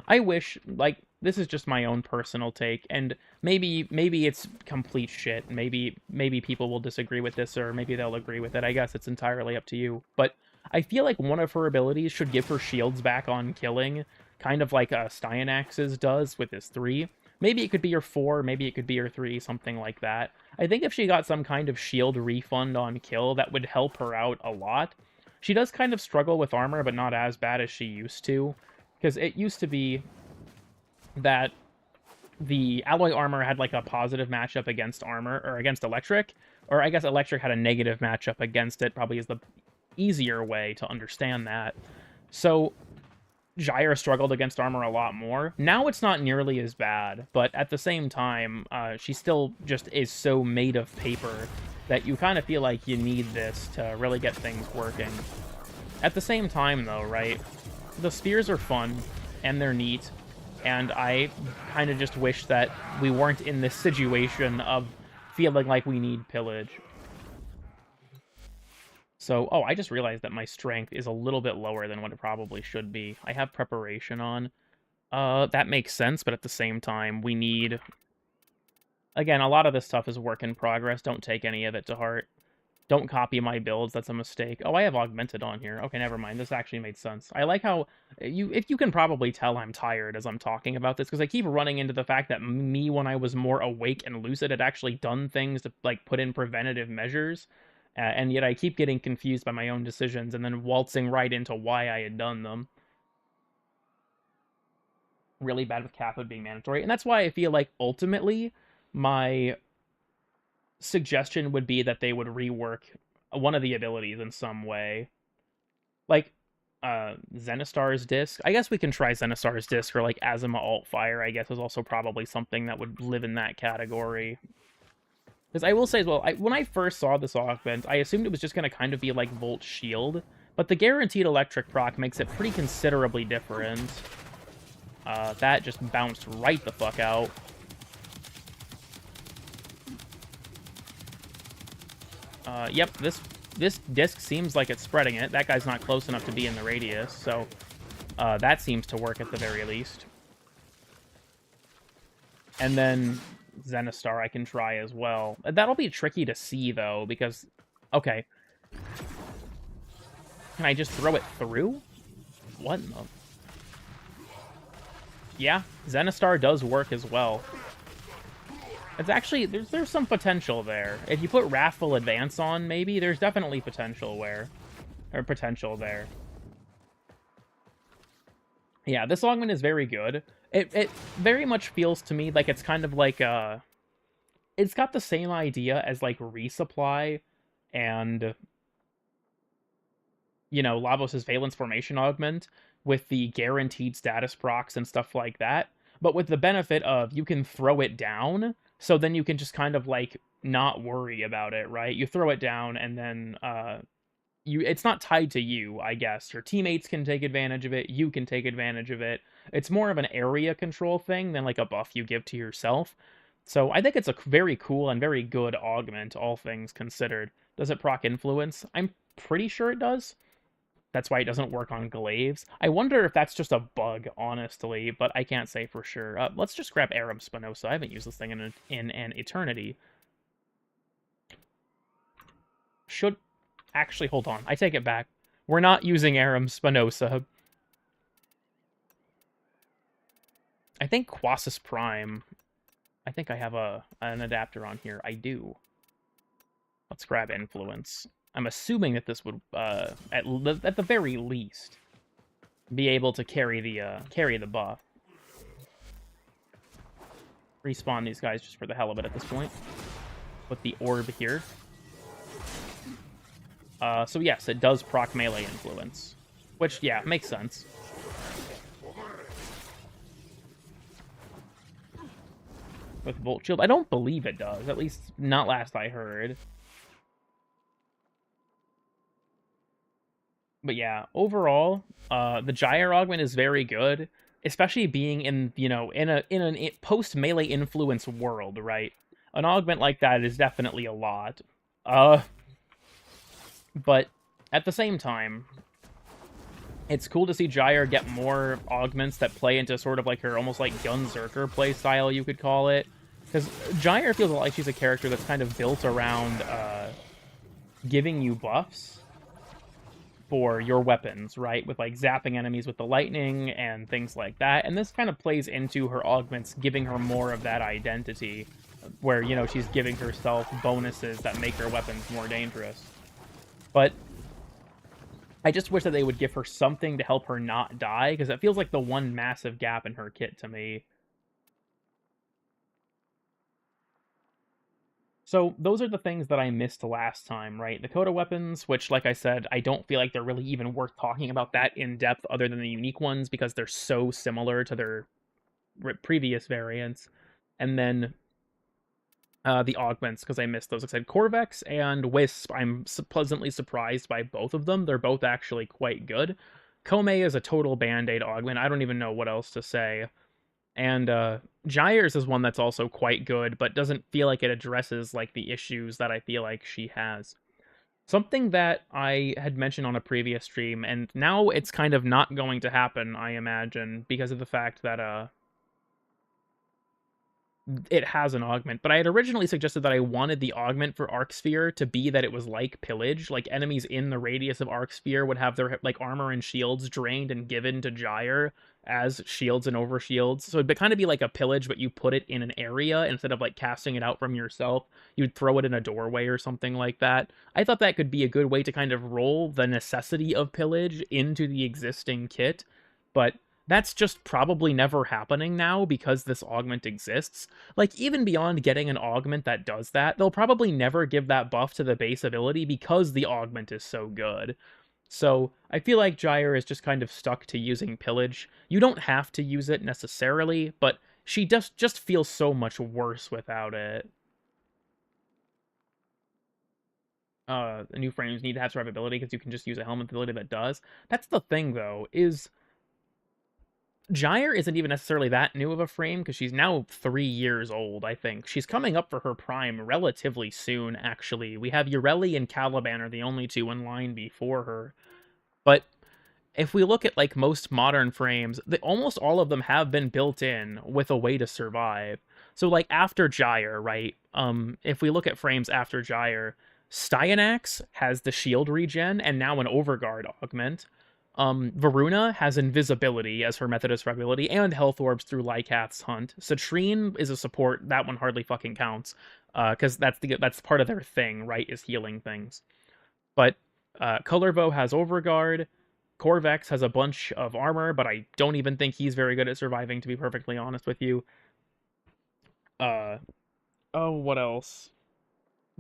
I wish, like, this is just my own personal take, and maybe it's complete shit. Maybe people will disagree with this, or maybe they'll agree with it. I guess it's entirely up to you. But I feel like one of her abilities should give her shields back on killing, kind of like Styanax's does with his 3, Maybe it could be your 4, maybe it could be your 3, something like that. I think if she got some kind of shield refund on kill, that would help her out a lot. She does kind of struggle with armor, but not as bad as she used to. Because it used to be that the alloy armor had like a positive matchup against armor, or against electric. Or I guess electric had a negative matchup against it, probably is the easier way to understand that. So Gyre struggled against armor a lot more. Now it's not nearly as bad, but at the same time, she still just is so made of paper that you kind of feel like you need this to really get things working. At the same time, though, right, the spears are fun, and they're neat, and I kind of just wish that we weren't in this situation of feeling like we need pillage. So, oh, I just realized that my strength is a little bit lower than what it probably should be. I have preparation on. That makes sense, but at the same time, we need... Again, a lot of this stuff is work in progress. Don't take any of it to heart. Don't copy my builds. That's a mistake. Oh, I have augmented on here. Okay, never mind. This actually made sense. I like how... If you can probably tell I'm tired as I'm talking about this, because I keep running into the fact that me, when I was more awake and lucid, had actually done things to, like, put in preventative measures. And yet I keep getting confused by my own decisions and then waltzing right into why I had done them. Really bad with cathode being mandatory. And that's why I feel like, ultimately, my suggestion would be that they would rework one of the abilities in some way. Like, Zenistar's Disc. I guess we can try Zenistar's Disc, or, like, Azima Alt Fire, I guess, is also probably something that would live in that category. Because I will say as well, when I first saw this augment, I assumed it was just going to kind of be like Volt Shield, but the guaranteed electric proc makes it pretty considerably different. That just bounced right the fuck out. Yep, this disc seems like it's spreading it. That guy's not close enough to be in the radius, so that seems to work at the very least. And then Zenistar I can try as well. That'll be tricky to see, though, because... Okay. Can I just throw it through? What in the... Yeah, Zenistar does work as well. It's actually... There's some potential there. If you put Wrathful Advance on, maybe, there's definitely potential there. Yeah, this augment is very good. It very much feels to me like it's kind of like it's got the same idea as like Resupply and, you know, Lavos' Valence Formation Augment with the guaranteed status procs and stuff like that, but with the benefit of you can throw it down, so then you can just kind of like not worry about it, right? You throw it down and then it's not tied to you, I guess. Your teammates can take advantage of it, you can take advantage of it. It's more of an area control thing than like a buff you give to yourself. So I think it's a very cool and very good augment, all things considered. Does it proc Influence? I'm pretty sure it does. That's why it doesn't work on Glaives. I wonder if that's just a bug, honestly, but I can't say for sure. Let's just grab Aram Spinoza. I haven't used this thing in an eternity. Should... Actually, hold on. I take it back. We're not using Aram Spinoza. I think Quasis Prime... I think I have an adapter on here. I do. Let's grab Influence. I'm assuming that this would, at the very least, be able to carry the buff. Respawn these guys just for the hell of it at this point. With the orb here. So yes, it does proc melee influence. Which, yeah, makes sense. With Volt Shield. I don't believe it does. At least not last I heard. But yeah, overall, the Gyre augment is very good, especially being in, you know, in a post melee influence world, right? An augment like that is definitely a lot. But at the same time, it's cool to see Gyre get more augments that play into sort of like her almost like Gunzerker playstyle, you could call it. Because Gyre feels like she's a character that's kind of built around giving you buffs. for your weapons, right? With like zapping enemies with the lightning and things like that. And this kind of plays into her augments, giving her more of that identity, where, you know, she's giving herself bonuses that make her weapons more dangerous. But I just wish that they would give her something to help her not die, because it feels like the one massive gap in her kit to me. So those are the things that I missed last time, right? The Coda weapons, which, like I said, I don't feel like they're really even worth talking about that in depth other than the unique ones, because they're so similar to their previous variants. And then the augments, because I missed those. Like I said, Corvex and Wisp, I'm pleasantly surprised by both of them. They're both actually quite good. Kome is a total Band-Aid augment. I don't even know what else to say. And Gyres is one that's also quite good, but doesn't feel like it addresses like the issues that I feel like she has. Something that I had mentioned on a previous stream, and now it's kind of not going to happen, I imagine, because of the fact that it has an augment, but I had originally suggested that I wanted the augment for Arcsphere to be that it was like Pillage, like enemies in the radius of Arcsphere would have their like armor and shields drained and given to Gyre as shields and overshields. So it'd kind of be like a Pillage, but you put it in an area instead of like casting it out from yourself. You'd throw it in a doorway or something like that. I thought that could be a good way to kind of roll the necessity of Pillage into the existing kit, but that's just probably never happening now because this augment exists. Like, even beyond getting an augment that does that, they'll probably never give that buff to the base ability because the augment is so good. So, I feel like Gyre is just kind of stuck to using Pillage. You don't have to use it necessarily, but she just feels so much worse without it. The new frames need to have survivability because you can just use a helmet ability that does. That's the thing, though, is Gyre isn't even necessarily that new of a frame, because she's now 3 years old, I think. She's coming up for her prime relatively soon, actually. We have Ureli and Caliban are the only two in line before her. But if we look at, like, most modern frames, almost all of them have been built in with a way to survive. So, like, after Gyre, right? If we look at frames after Gyre, Styanax has the shield regen and now an Overguard augment. Varuna has invisibility as her method of survivability and health orbs through Lycath's Hunt. Citrine is a support. That one hardly fucking counts, because that's part of their thing, right? Is healing things. But Colorvo has Overguard. Corvex has a bunch of armor, but I don't even think he's very good at surviving, to be perfectly honest with you. Oh, what else?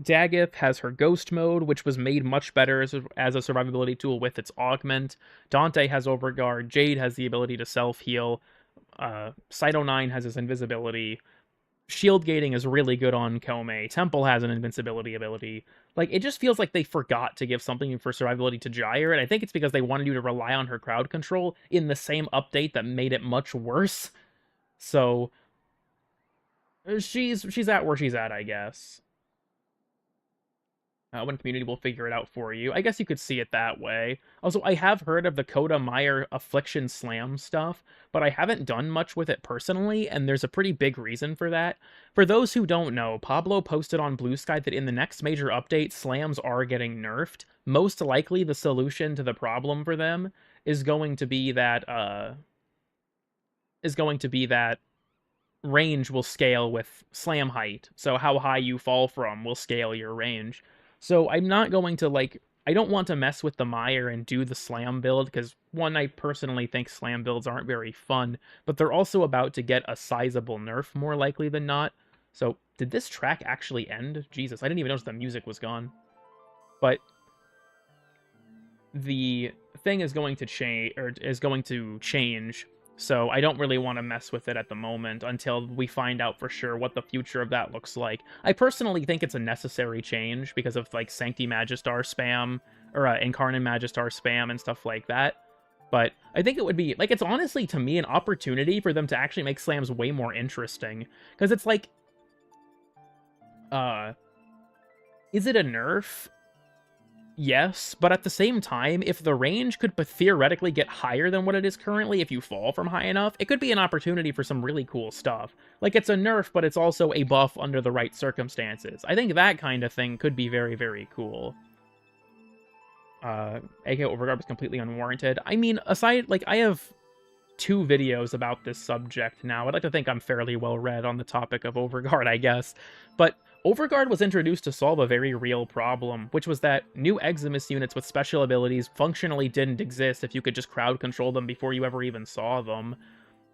Daggith has her Ghost Mode, which was made much better as a survivability tool with its augment. Dante has Overguard. Jade has the ability to self-heal. Cyto9 has his invisibility. Shield gating is really good on Kome. Temple has an invincibility ability. Like, it just feels like they forgot to give something for survivability to Gyre, and I think it's because they wanted you to rely on her crowd control in the same update that made it much worse. So, she's at where she's at, I guess. When community will figure it out for you. I guess you could see it that way. Also, I have heard of the Coda Meyer Affliction Slam stuff, but I haven't done much with it personally, and there's a pretty big reason for that. For those who don't know, Pablo posted on Blue Sky that in the next major update, slams are getting nerfed. Most likely, the solution to the problem for them is going to be that range will scale with slam height. So how high you fall from will scale your range. So I'm not going to, like, I don't want to mess with the Meyer and do the slam build, because one, I personally think slam builds aren't very fun, but they're also about to get a sizable nerf more likely than not. So did this track actually end? Jesus, I didn't even notice the music was gone. But the thing is going to change, so I don't really want to mess with it at the moment until we find out for sure what the future of that looks like. I personally think it's a necessary change because of, like, Sancti Magistar spam, or Incarnate Magistar spam and stuff like that. But I think it would be, like, it's honestly, to me, an opportunity for them to actually make slams way more interesting. Because it's like, is it a nerf? Yes, but at the same time, if the range could theoretically get higher than what it is currently if you fall from high enough, it could be an opportunity for some really cool stuff. Like, it's a nerf, but it's also a buff under the right circumstances. I think that kind of thing could be very, very cool. AK Overguard was completely unwarranted. I mean, aside, like, I have 2 videos about this subject now. I'd like to think I'm fairly well read on the topic of Overguard, I guess. But Overguard was introduced to solve a very real problem, which was that new Eximus units with special abilities functionally didn't exist if you could just crowd control them before you ever even saw them.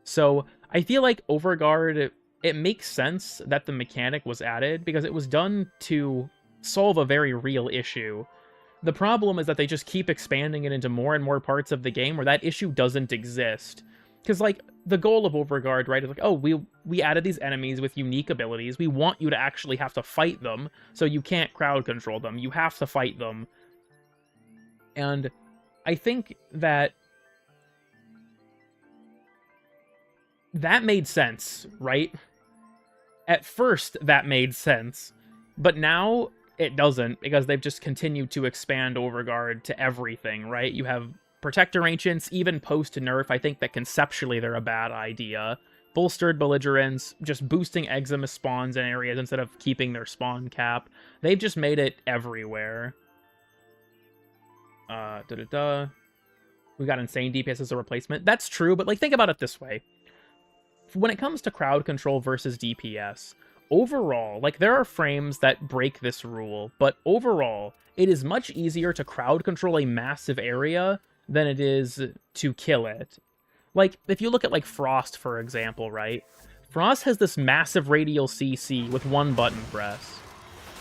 So I feel like Overguard, it makes sense that the mechanic was added because it was done to solve a very real issue. The problem is that they just keep expanding it into more and more parts of the game where that issue doesn't exist. Because, like, the goal of Overguard, right, is like, oh, we added these enemies with unique abilities. We want you to actually have to fight them, so you can't crowd control them. You have to fight them. And I think that made sense, right? At first, that made sense. But now, it doesn't, because they've just continued to expand Overguard to everything, right? You have Protector Ancients, even post-nerf, I think that conceptually they're a bad idea. Bolstered Belligerents, just boosting Eximus spawns in areas instead of keeping their spawn cap. They've just made it everywhere. We got Insane DPS as a replacement. That's true, but, like, think about it this way. When it comes to crowd control versus DPS, overall, like, there are frames that break this rule, but overall, it is much easier to crowd control a massive area than it is to kill it. Like, if you look at, like, Frost, for example, right? Frost has this massive radial CC with one button press.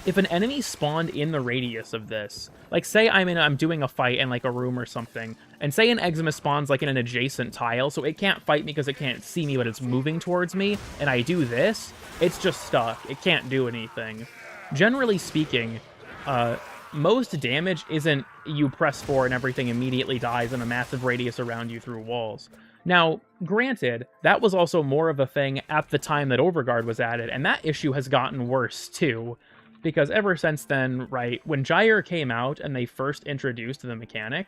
If an enemy spawned in the radius of this, like, say I'm doing a fight in, like, a room or something, and say an Eximus spawns, like, in an adjacent tile, so it can't fight me because it can't see me, but it's moving towards me, and I do this, it's just stuck. It can't do anything. Generally speaking, most damage isn't you press 4 and everything immediately dies in a massive radius around you through walls. Now, granted, that was also more of a thing at the time that Overguard was added, and that issue has gotten worse, too. Because ever since then, right, when Gyre came out and they first introduced the mechanic,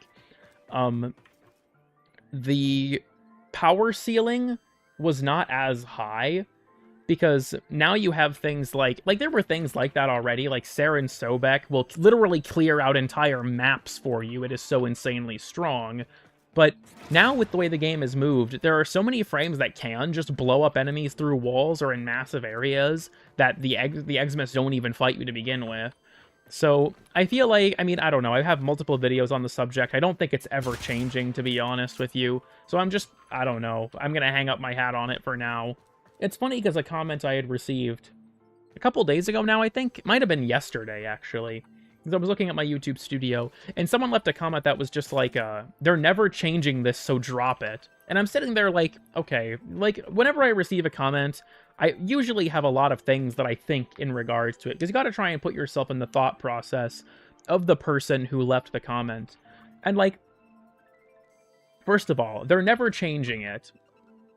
the power ceiling was not as high, because now you have things like there were things like that already, like Saren Sobek will literally clear out entire maps for you, it is so insanely strong. But now with the way the game has moved, there are so many frames that can just blow up enemies through walls or in massive areas that the Eximus don't even fight you to begin with. So I feel like, I mean, I don't know, I have multiple videos on the subject. I don't think it's ever changing, to be honest with you. So I don't know, I'm gonna hang up my hat on it for now. It's funny because a comment I had received a couple days ago now, I think, it might have been yesterday, actually. Because I was looking at my YouTube studio, and someone left a comment that was just like, they're never changing this, so drop it. And I'm sitting there like, okay, like, whenever I receive a comment, I usually have a lot of things that I think in regards to it, because you gotta try and put yourself in the thought process of the person who left the comment. And, like, first of all, they're never changing it.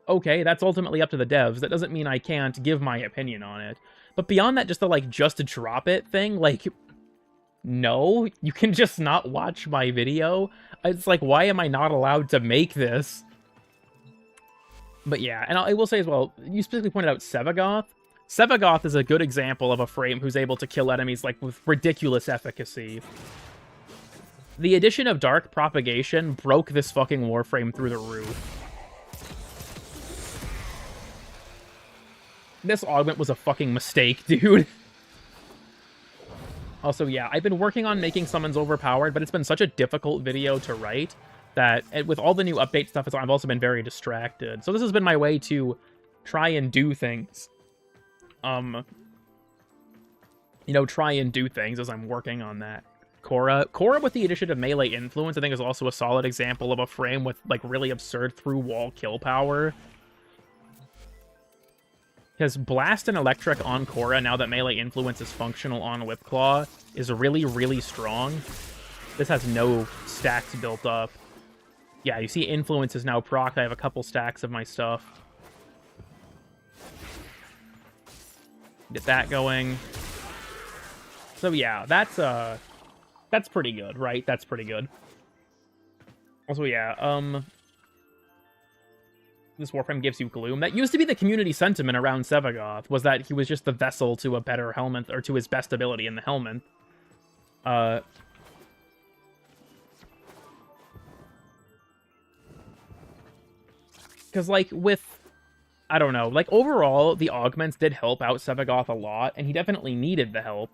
Okay, that's ultimately up to the devs. That doesn't mean I can't give my opinion on it. But beyond that, just the, like, just drop it thing, like, no, you can just not watch my video. It's like, why am I not allowed to make this? But yeah, and I will say as well, you specifically pointed out Sevagoth. Sevagoth is a good example of a frame who's able to kill enemies, like, with ridiculous efficacy. The addition of Dark Propagation broke this fucking Warframe through the roof. This augment was a fucking mistake, dude. Also, yeah, I've been working on making summons overpowered, but it's been such a difficult video to write that with all the new update stuff, I've also been very distracted. So this has been my way to try and do things. You know, try and do things as I'm working on that. Korra with the addition of melee influence, I think, is also a solid example of a frame with, like, really absurd through-wall kill power. Because Blast and Electric on Korra, now that melee influence is functional on Whipclaw, is really, really strong. This has no stacks built up. Yeah, you see influence is now procced. I have a couple stacks of my stuff. Get that going. So yeah, that's pretty good, right? That's pretty good. Also, yeah, this Warframe gives you gloom. That used to be the community sentiment around Sevagoth, was that he was just the vessel to a better helmet, or to his best ability in the helmet. Because, like, with... I don't know. Like, overall, the augments did help out Sevagoth a lot, and he definitely needed the help.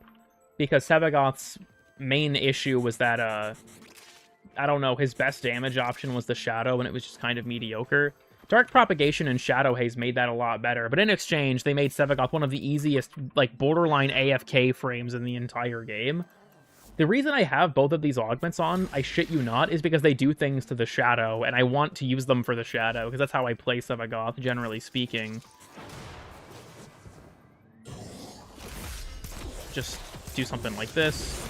Because Sevagoth's main issue was that, I don't know, his best damage option was the Shadow, and it was just kind of mediocre. Dark Propagation and Shadow Haze made that a lot better, but in exchange, they made Sevagoth one of the easiest, like, borderline AFK frames in the entire game. The reason I have both of these augments on, I shit you not, is because they do things to the Shadow, and I want to use them for the Shadow, because that's how I play Sevagoth, generally speaking. Just do something like this.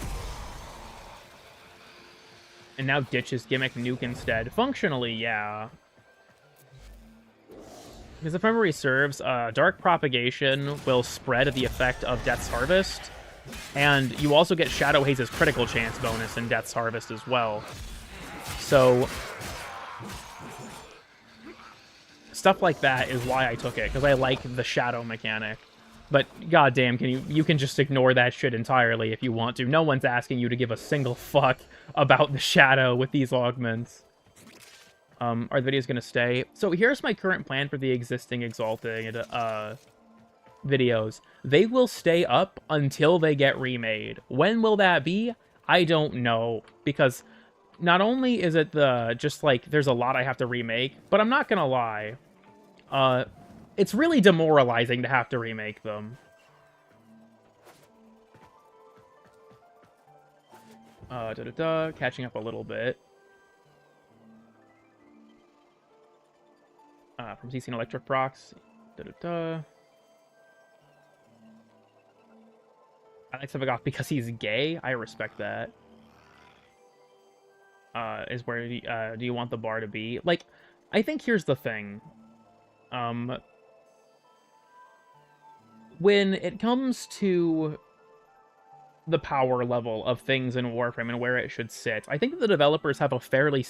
And now ditch his gimmick nuke instead. Functionally, yeah. Because if memory serves, Dark Propagation will spread the effect of Death's Harvest, and you also get Shadow Haze's critical chance bonus in Death's Harvest as well. So, stuff like that is why I took it, because I like the Shadow mechanic. But goddamn, you can just ignore that shit entirely if you want to. No one's asking you to give a single fuck about the Shadow with these augments. Are the videos going to stay? So here's my current plan for the existing Exalted videos. They will stay up until they get remade. When will that be? I don't know. Because not only is it just like, there's a lot I have to remake, but I'm not going to lie. It's really demoralizing to have to remake them. Catching up a little bit. From CC and Electric Procs. I like Sevagoth because he's gay. I respect that. Is where do you want the bar to be? Like, I think here's the thing. When it comes to the power level of things in Warframe and where it should sit, I think that the developers have a fairly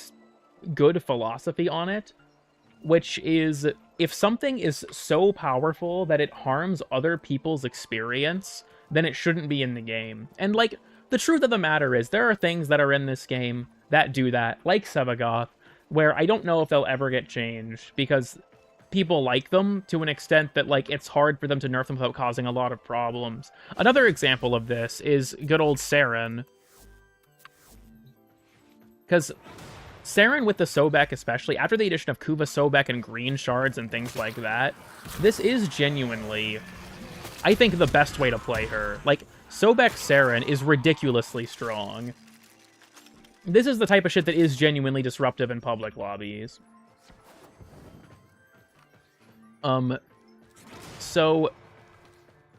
good philosophy on it. Which is, if something is so powerful that it harms other people's experience, then it shouldn't be in the game. And, like, the truth of the matter is, there are things that are in this game that do that, like Sevagoth, where I don't know if they'll ever get changed, because people like them to an extent that, like, it's hard for them to nerf them without causing a lot of problems. Another example of this is good old Saren. Because Saren with the Sobek especially, after the addition of Kuva Sobek and green shards and things like that, this is genuinely, I think, the best way to play her. Like, Sobek Saren is ridiculously strong. This is the type of shit that is genuinely disruptive in public lobbies. So,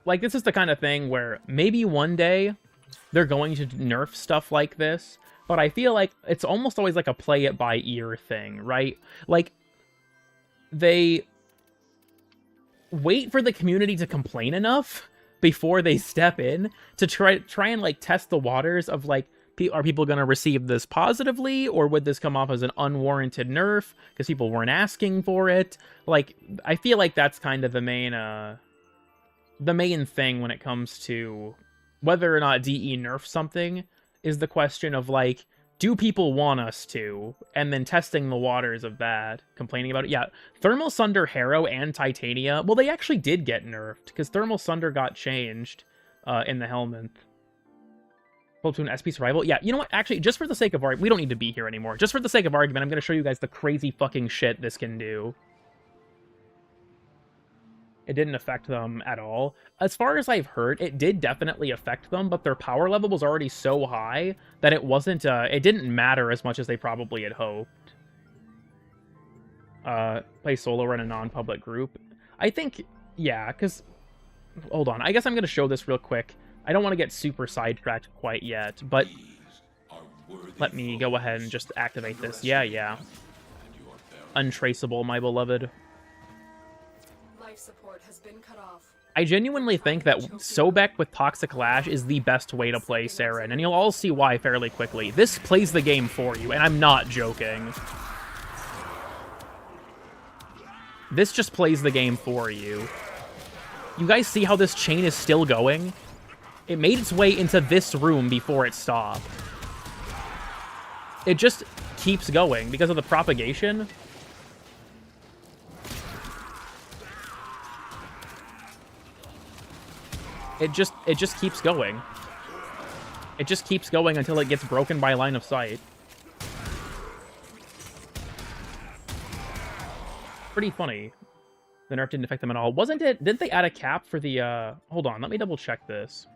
like, this is the kind of thing where maybe one day they're going to nerf stuff like this, but I feel like it's almost always like a play it by ear thing, right? Like, they wait for the community to complain enough before they step in to try and, like, test the waters of, like, are people going to receive this positively, or would this come off as an unwarranted nerf because people weren't asking for it? Like, I feel like that's kind of the main thing when it comes to whether or not DE nerfs something, is the question of, like, do people want us to? And then testing the waters of that, complaining about it. Yeah, Thermal Sunder Harrow and Titania, well, they actually did get nerfed, because Thermal Sunder got changed in the Helminth. Platoon SP Survival. Yeah, you know what? Actually, just for the sake of argument, we don't need to be here anymore. Just for the sake of argument, I'm going to show you guys the crazy fucking shit this can do. It didn't affect them at all. As far as I've heard, it did definitely affect them, but their power level was already so high that it wasn't, it didn't matter as much as they probably had hoped. Play solo or in a non-public group. I think, yeah, because, hold on, I guess I'm going to show this real quick. I don't want to get super sidetracked quite yet, but let me go ahead and just activate this. Yeah. Untraceable, my beloved.
Life support has been cut off.
I genuinely think that Sobek with Toxic Lash is the best way to play Saren, and you'll all see why fairly quickly. This plays the game for you, and I'm not joking. This just plays the game for you. You guys see how this chain is still going? It made its way into this room before it stopped. It just keeps going because of the propagation. It just keeps going. It just keeps going until it gets broken by line of sight. Pretty funny. The nerf didn't affect them at all. Wasn't it? Didn't they add a cap for the, Hold on, let me double check this.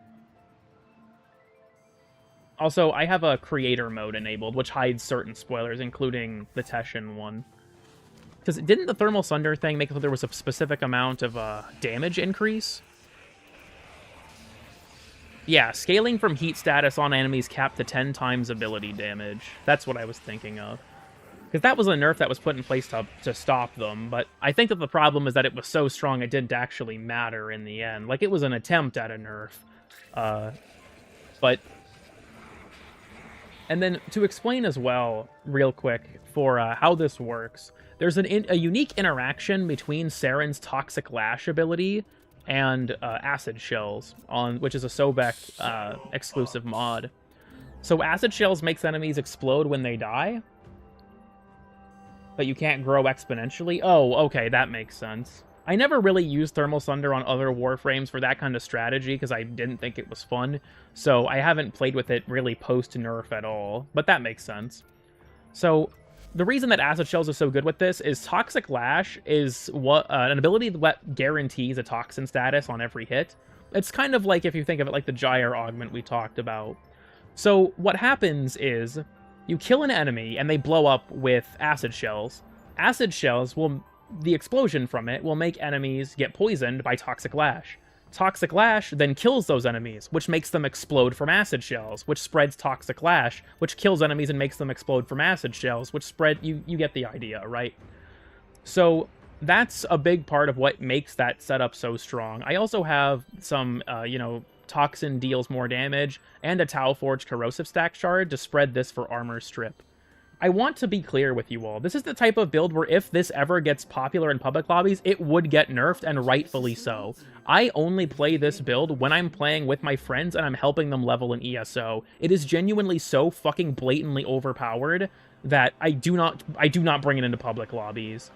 Also, I have a creator mode enabled, which hides certain spoilers, including the Teshin one. Because didn't the Thermal Sunder thing make it so there was a specific amount of damage increase? Yeah, scaling from heat status on enemies capped to 10 times ability damage. That's what I was thinking of. Because that was a nerf that was put in place to stop them, but I think that the problem is that it was so strong it didn't actually matter in the end. Like, it was an attempt at a nerf. But... And then, to explain as well, real quick, for how this works, there's a unique interaction between Saren's Toxic Lash ability and Acid Shells, which is a Sobek exclusive mod. So Acid Shells makes enemies explode when they die, but you can't grow exponentially. Oh, okay, that makes sense. I never really used Thermal Sunder on other Warframes for that kind of strategy because I didn't think it was fun, so I haven't played with it really post-nerf at all, but that makes sense. So, the reason that Acid Shells are so good with this is Toxic Lash is what an ability that guarantees a toxin status on every hit. It's kind of like, if you think of it like the Gyre augment we talked about. So, what happens is, you kill an enemy and they blow up with Acid Shells. Acid Shells will... The explosion from it will make enemies get poisoned by Toxic Lash. Toxic Lash then kills those enemies, which makes them explode from Acid Shells, which spreads Toxic Lash, which kills enemies and makes them explode from Acid Shells, which spread... You get the idea, right? So, that's a big part of what makes that setup so strong. I also have some, Toxin deals more damage, and a Tau Forge Corrosive Stack Shard to spread this for Armor Strip. I want to be clear with you all. This is the type of build where if this ever gets popular in public lobbies, it would get nerfed, and rightfully so. I only play this build when I'm playing with my friends and I'm helping them level in ESO. It is genuinely so fucking blatantly overpowered that I do not bring it into public lobbies.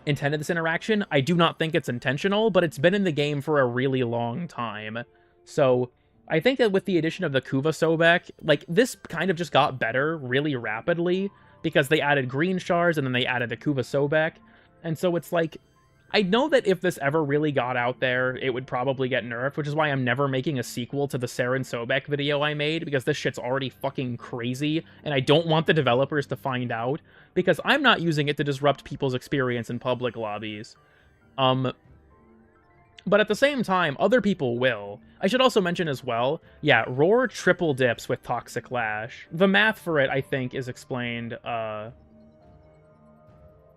Intended this interaction? I do not think it's intentional, but it's been in the game for a really long time. So... I think that with the addition of the Kuva Sobek, like, this kind of just got better really rapidly, because they added green shards, and then they added the Kuva Sobek, and so it's like, I know that if this ever really got out there, it would probably get nerfed, which is why I'm never making a sequel to the Saren Sobek video I made, because this shit's already fucking crazy, and I don't want the developers to find out, because I'm not using it to disrupt people's experience in public lobbies. But at the same time, other people will. I should also mention as well, yeah, Roar triple dips with Toxic Lash. The math for it, I think, is explained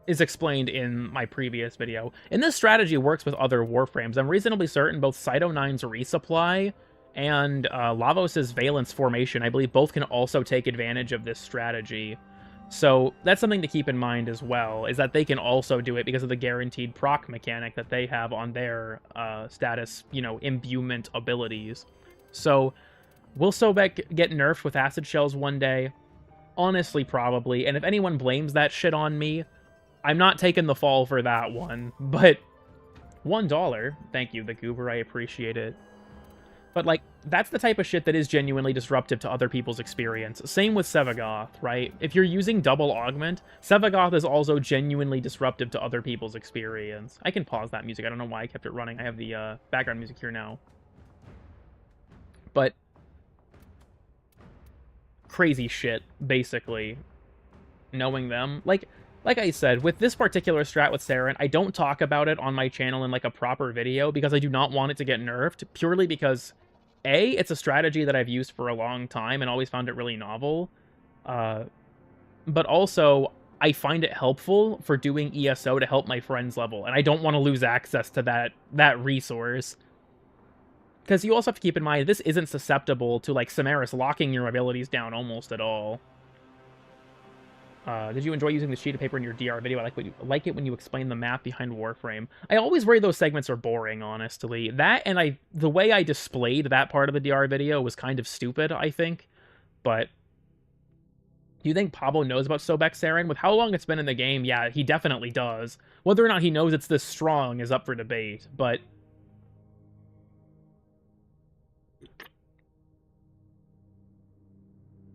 in my previous video. And this strategy works with other Warframes. I'm reasonably certain both Cyto 9's Resupply and Lavos' Valence Formation, I believe both can also take advantage of this strategy. So that's something to keep in mind as well, is that they can also do it because of the guaranteed proc mechanic that they have on their status, imbuement abilities. So, will Sobek get nerfed with Acid Shells one day? Honestly, probably. And if anyone blames that shit on me, I'm not taking the fall for that one. But, $1. Thank you, the Goober. I appreciate it. But, like, that's the type of shit that is genuinely disruptive to other people's experience. Same with Sevagoth, right? If you're using double augment, Sevagoth is also genuinely disruptive to other people's experience. I can pause that music. I don't know why I kept it running. I have the background music here now. But crazy shit, basically. Knowing them. Like I said, with this particular strat with Saren, I don't talk about it on my channel in, like, a proper video because I do not want it to get nerfed, purely because, A, it's a strategy that I've used for a long time and always found it really novel, but also, I find it helpful for doing ESO to help my friends level, and I don't want to lose access to that resource. Because you also have to keep in mind, this isn't susceptible to, like, Samaris locking your abilities down almost at all. Did you enjoy using the sheet of paper in your DR video? I like it when you explain the math behind Warframe. I always worry those segments are boring, honestly. That, and the way I displayed that part of the DR video was kind of stupid, I think. But, do you think Pablo knows about Sobek Saren? With how long it's been in the game, yeah, he definitely does. Whether or not he knows it's this strong is up for debate, but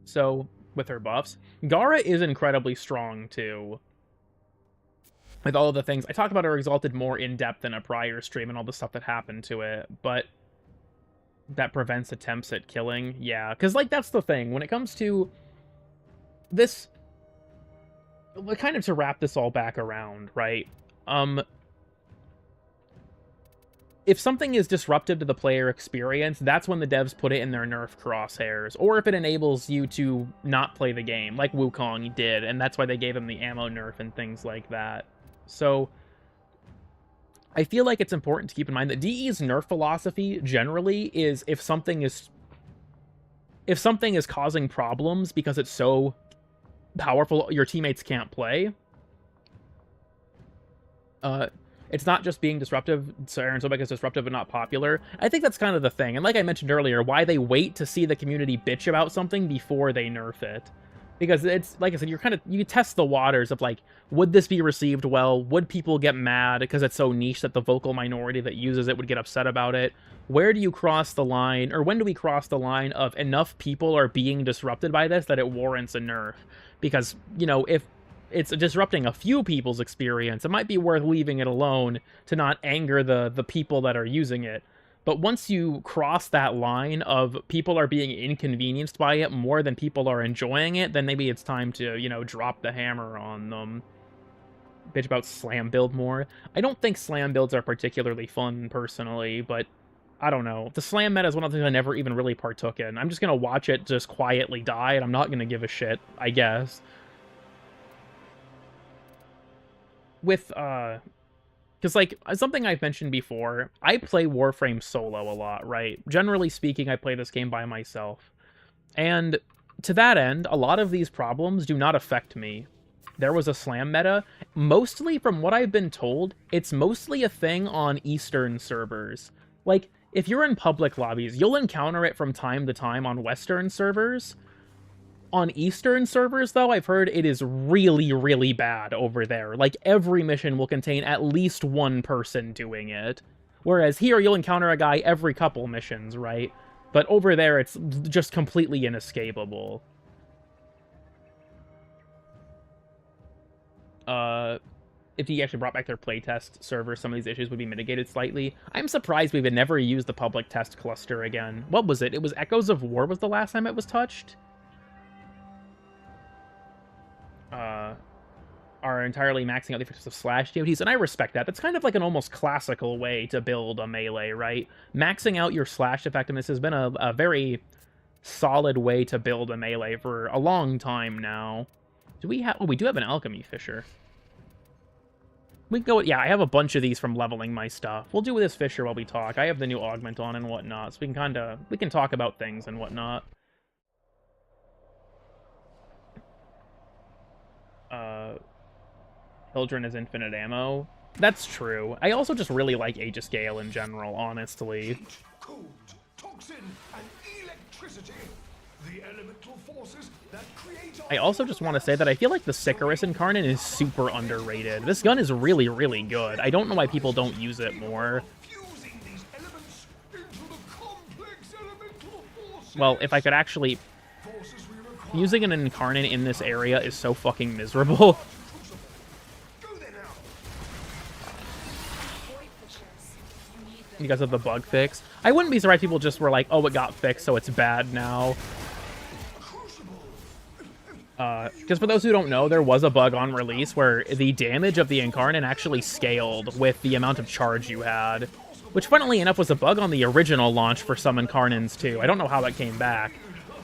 So, with her buffs, Gara is incredibly strong, too. With all of the things. I talked about her Exalted more in-depth in a prior stream and all the stuff that happened to it, but that prevents attempts at killing. Yeah, because, like, that's the thing. When it comes to this... kind of to wrap this all back around, right? If something is disruptive to the player experience, that's when the devs put it in their nerf crosshairs. Or if it enables you to not play the game, like Wukong did, and that's why they gave him the ammo nerf and things like that. So, I feel like it's important to keep in mind that DE's nerf philosophy, generally, is if something is causing problems because it's so powerful your teammates can't play, it's not just being disruptive, so Aaron Sobek is disruptive but not popular. I think that's kind of the thing. And like I mentioned earlier, why they wait to see the community bitch about something before they nerf it. Because it's, like I said, you test the waters of, like, would this be received well? Would people get mad because it's so niche that the vocal minority that uses it would get upset about it? Where do you cross the line, or when do we cross the line of enough people are being disrupted by this that it warrants a nerf? Because, you know, if it's disrupting a few people's experience, it might be worth leaving it alone to not anger the people that are using it. But once you cross that line of people are being inconvenienced by it more than people are enjoying it, then maybe it's time to, you know, drop the hammer on them. Bitch about slam build more. I don't think slam builds are particularly fun, personally, but I don't know. The slam meta is one of the things I never even really partook in. I'm just going to watch it just quietly die, and I'm not going to give a shit, I guess. With, because, like, something I've mentioned before, I play Warframe solo a lot, right? Generally speaking, I play this game by myself. And to that end, a lot of these problems do not affect me. There was a slam meta. Mostly, from what I've been told, it's mostly a thing on Eastern servers. Like, if you're in public lobbies, you'll encounter it from time to time on Western servers. On Eastern servers, though, I've heard it is really, really bad over there. Like, every mission will contain at least one person doing it. Whereas here, you'll encounter a guy every couple missions, right? But over there, it's just completely inescapable. If you actually brought back their playtest server, some of these issues would be mitigated slightly. I'm surprised we've never used the public test cluster again. What was it? It was Echoes of War was the last time it was touched? Are entirely maxing out the effects of slash DOTs, and I respect that. That's kind of like an almost classical way to build a melee, right? Maxing out your slash effectiveness has been a very solid way to build a melee for a long time now. Do we have... Oh, we do have an alchemy fisher. We can go... Yeah, I have a bunch of these from leveling my stuff. We'll do this fisher while we talk. I have the new augment on and whatnot, so we can talk about things and whatnot. Hildren has infinite ammo. That's true. I also just really like Aegis Gale in general, honestly.
Heat, cold, toxin, and electricity. The elemental forces that create...
I also just want to say that I feel like the Sicarus Incarnate is super underrated. This gun is really, really good. I don't know why people don't use it more.
Fusing these elements into the complex elemental forces.
Well, if I could actually... Using an Incarnate in this area is so fucking miserable. Because of the bug fix. I wouldn't be surprised if people just were like, oh, it got fixed, so it's bad now. Because for those who don't know, there was a bug on release where the damage of the Incarnate actually scaled with the amount of charge you had. Which, funnily enough, was a bug on the original launch for some Incarnates, too. I don't know how that came back.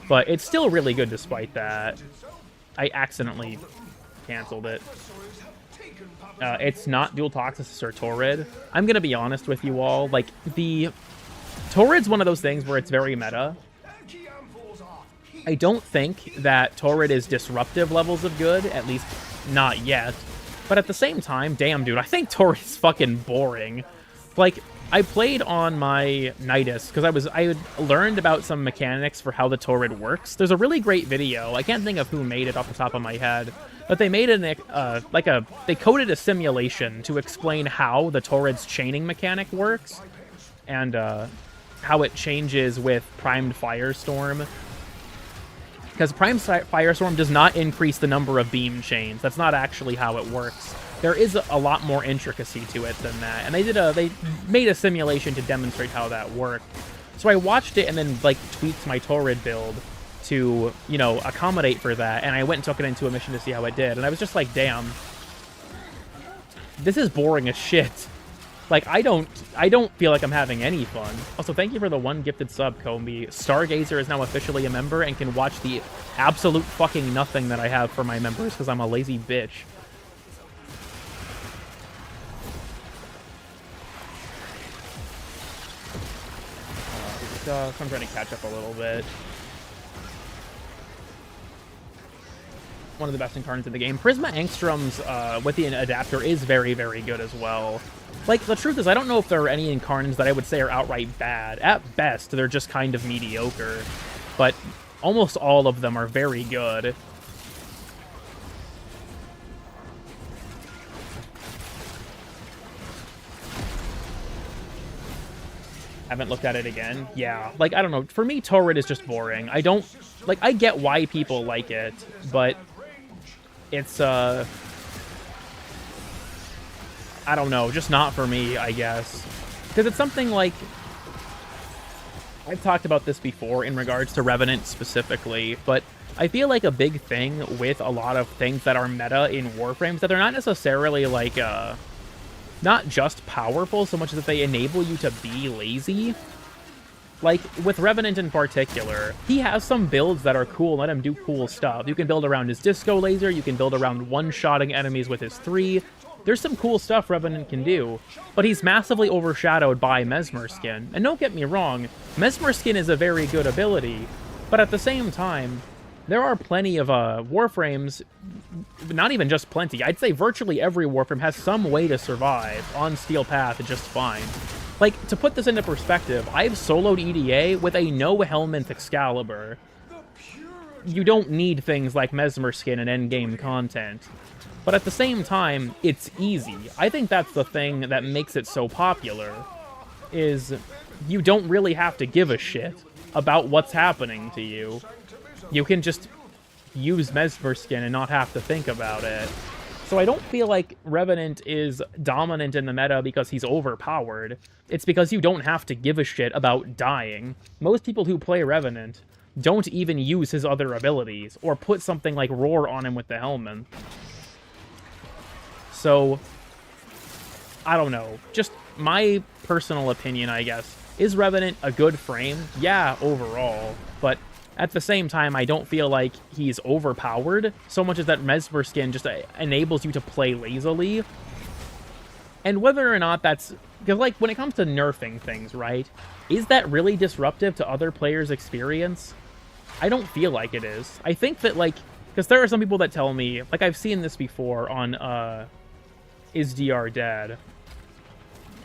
But it's still really good despite that. I accidentally canceled it. It's not dual Toxis or Torrid. I'm gonna be honest with you all. Like, the Torrid's one of those things where it's very meta. I don't think that Torrid is disruptive levels of good, at least not yet. But at the same time, damn, dude, I think Torrid is fucking boring. Like, I played on my Nidus because I had learned about some mechanics for how the Torrid works. There's a really great video. I can't think of who made it off the top of my head, but they made they coded a simulation to explain how the Torrid's chaining mechanic works and how it changes with primed Firestorm. because Prime Firestorm does not increase the number of beam chains. That's not actually how it works. There is a lot more intricacy to it than that, and they made a simulation to demonstrate how that worked. So I watched it and then like tweaked my Torrid build to, you know, accommodate for that, and I went and took it into a mission to see how it did, and I was just like, damn, this is boring as shit. Like, I don't feel like I'm having any fun. Also, thank you for the 1 gifted sub, Combi. Stargazer is now officially a member and can watch the absolute fucking nothing that I have for my members because I'm a lazy bitch. So I'm trying to catch up a little bit. One of the best incarnates in the game. Prisma Angstrom's with the adapter is very, very good as well. Like, the truth is, I don't know if there are any incarnates that I would say are outright bad. At best, they're just kind of mediocre. But almost all of them are very good. Haven't looked at it again. Yeah, like, I don't know. For me, Torrid is just boring. I don't... Like, I get why people like it, but it's, I don't know, just not for me, I guess. Because it's something like... I've talked about this before in regards to Revenant specifically, but I feel like a big thing with a lot of things that are meta in Warframes that they're not necessarily, like, not just powerful so much as that they enable you to be lazy. Like, with Revenant in particular, he has some builds that are cool, let him do cool stuff. You can build around his disco laser, you can build around one-shotting enemies with his 3. There's some cool stuff Revenant can do, but he's massively overshadowed by Mesmer Skin. And don't get me wrong, Mesmer Skin is a very good ability, but at the same time, there are plenty of Warframes, not even just plenty, I'd say virtually every Warframe has some way to survive on Steel Path just fine. Like, to put this into perspective, I've soloed EDA with a no-helmet Excalibur. You don't need things like Mesmer Skin and endgame content. But at the same time, it's easy. I think that's the thing that makes it so popular, is you don't really have to give a shit about what's happening to you. You can just use Mesmer Skin and not have to think about it. So I don't feel like Revenant is dominant in the meta because he's overpowered. It's because you don't have to give a shit about dying. Most people who play Revenant don't even use his other abilities, or put something like Roar on him with the helmet. So, I don't know. Just my personal opinion, I guess. Is Revenant a good frame? Yeah, overall. But at the same time, I don't feel like he's overpowered, so much as that Mesmer Skin just enables you to play lazily. And whether or not that's... Because, like, when it comes to nerfing things, right? Is that really disruptive to other players' experience? I don't feel like it is. I think that, like... Because there are some people that tell me... Like, I've seen this before on, Is DR Dead?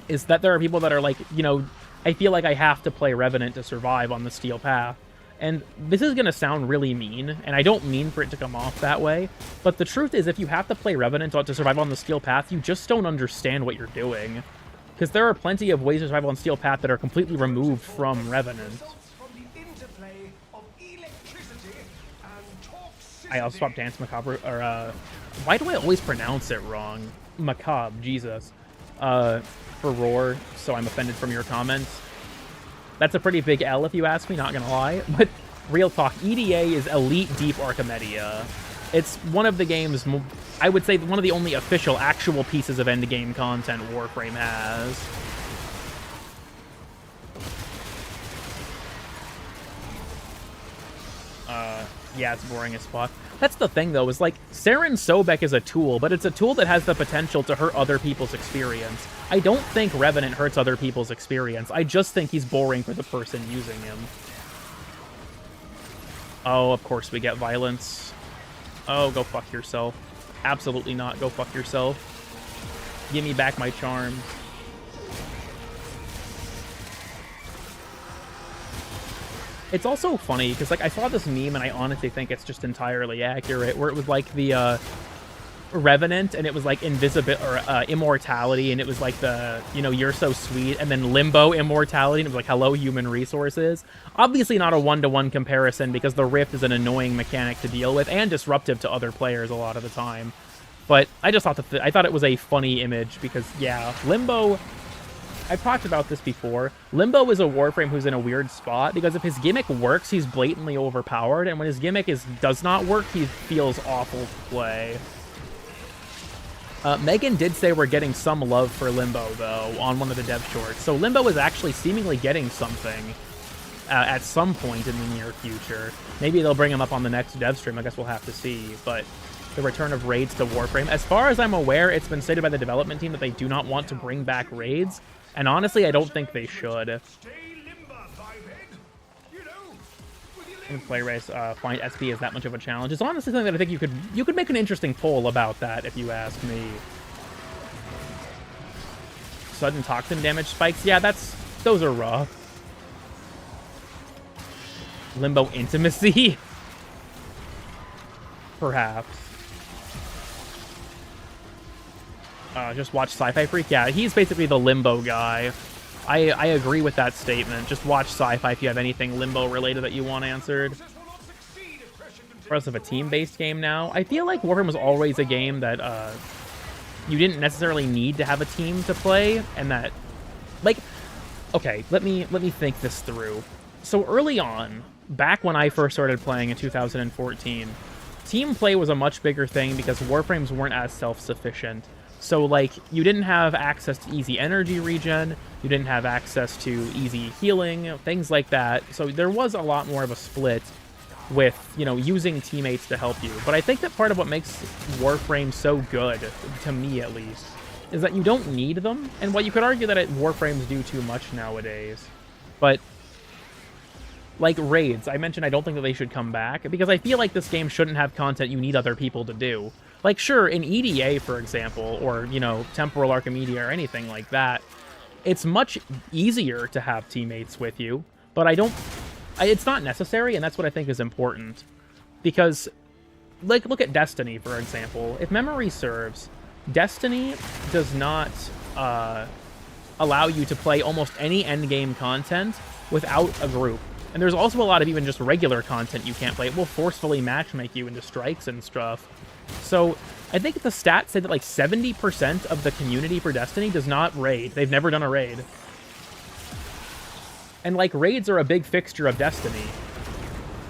Is that there are people that are like, you know, I feel like I have to play Revenant to survive on the Steel Path. And this is going to sound really mean, and I don't mean for it to come off that way, but the truth is if you have to play Revenant to survive on the Steel Path, you just don't understand what you're doing. Because there are plenty of ways to survive on Steel Path that are completely removed from Revenant. I also swapped Dance Macabre, or, why do I always pronounce it wrong? Macabre, Jesus. For Roar, so I'm offended from your comments. That's a pretty big L if you ask me, not gonna lie. But real talk, EDA is elite deep Archimedia. It's one of the game's, I would say, one of the only official, actual pieces of endgame content Warframe has. Yeah, it's boring as fuck. That's the thing, though, is like, Saren Sobek is a tool, but it's a tool that has the potential to hurt other people's experience. I don't think Revenant hurts other people's experience. I just think he's boring for the person using him. Oh, of course we get violence. Oh, go fuck yourself. Absolutely not. Go fuck yourself. Give me back my charms. It's also funny, because, like, I saw this meme, and I honestly think it's just entirely accurate, where it was, like, the Revenant, and it was like invisibility or immortality, and it was like the, you know, you're so sweet, and then Limbo immortality, and it was like hello human resources. Obviously not a one-to-one comparison because the Rift is an annoying mechanic to deal with and disruptive to other players a lot of the time. But I just thought I thought it was a funny image because, yeah, Limbo, I've talked about this before. Limbo is a Warframe who's in a weird spot because if his gimmick works, he's blatantly overpowered, and when his gimmick does not work, he feels awful to play. Megan did say we're getting some love for Limbo, though, on one of the dev shorts. So Limbo is actually seemingly getting something at some point in the near future. Maybe they'll bring him up on the next dev stream. I guess we'll have to see. But the return of raids to Warframe. As far as I'm aware, it's been stated by the development team that they do not want to bring back raids. And honestly, I don't think they should. And play race, find SP is that much of a challenge. It's honestly something that I think you could make an interesting poll about that if you ask me. Sudden toxin damage spikes, yeah, those are rough. Limbo intimacy, perhaps. Just watch Sci-Fi Freak. Yeah, he's basically the Limbo guy. I agree with that statement. Just watch Sci-Fi if you have anything Limbo-related that you want answered. For us of a team-based game now, I feel like Warframe was always a game that you didn't necessarily need to have a team to play, and that, like, okay, let me think this through. So early on, back when I first started playing in 2014, team play was a much bigger thing because Warframes weren't as self-sufficient. So, like, you didn't have access to easy energy regen, you didn't have access to easy healing, things like that. So there was a lot more of a split with, you know, using teammates to help you. But I think that part of what makes Warframe so good, to me at least, is that you don't need them. And what you could argue that Warframes do too much nowadays. But, like raids, I mentioned I don't think that they should come back, because I feel like this game shouldn't have content you need other people to do. Like, sure, in EDA, for example, or, you know, Temporal Archimedia or anything like that, it's much easier to have teammates with you, but it's not necessary, and that's what I think is important. Because, like, look at Destiny, for example. If memory serves, Destiny does not allow you to play almost any endgame content without a group. And there's also a lot of even just regular content you can't play. It will forcefully matchmake you into strikes and stuff. So I think the stats say that like 70% of the community for Destiny does not raid. They've never done a raid. And like raids are a big fixture of Destiny.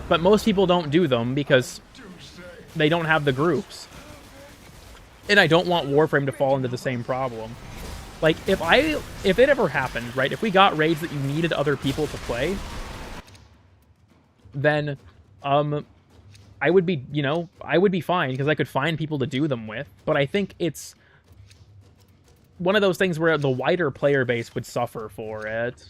But most people don't do them because they don't have the groups. And I don't want Warframe to fall into the same problem. Like if it ever happened, right? If we got raids that you needed other people to play, then I would be, you know, I would be fine because I could find people to do them with. But I think it's one of those things where the wider player base would suffer for it.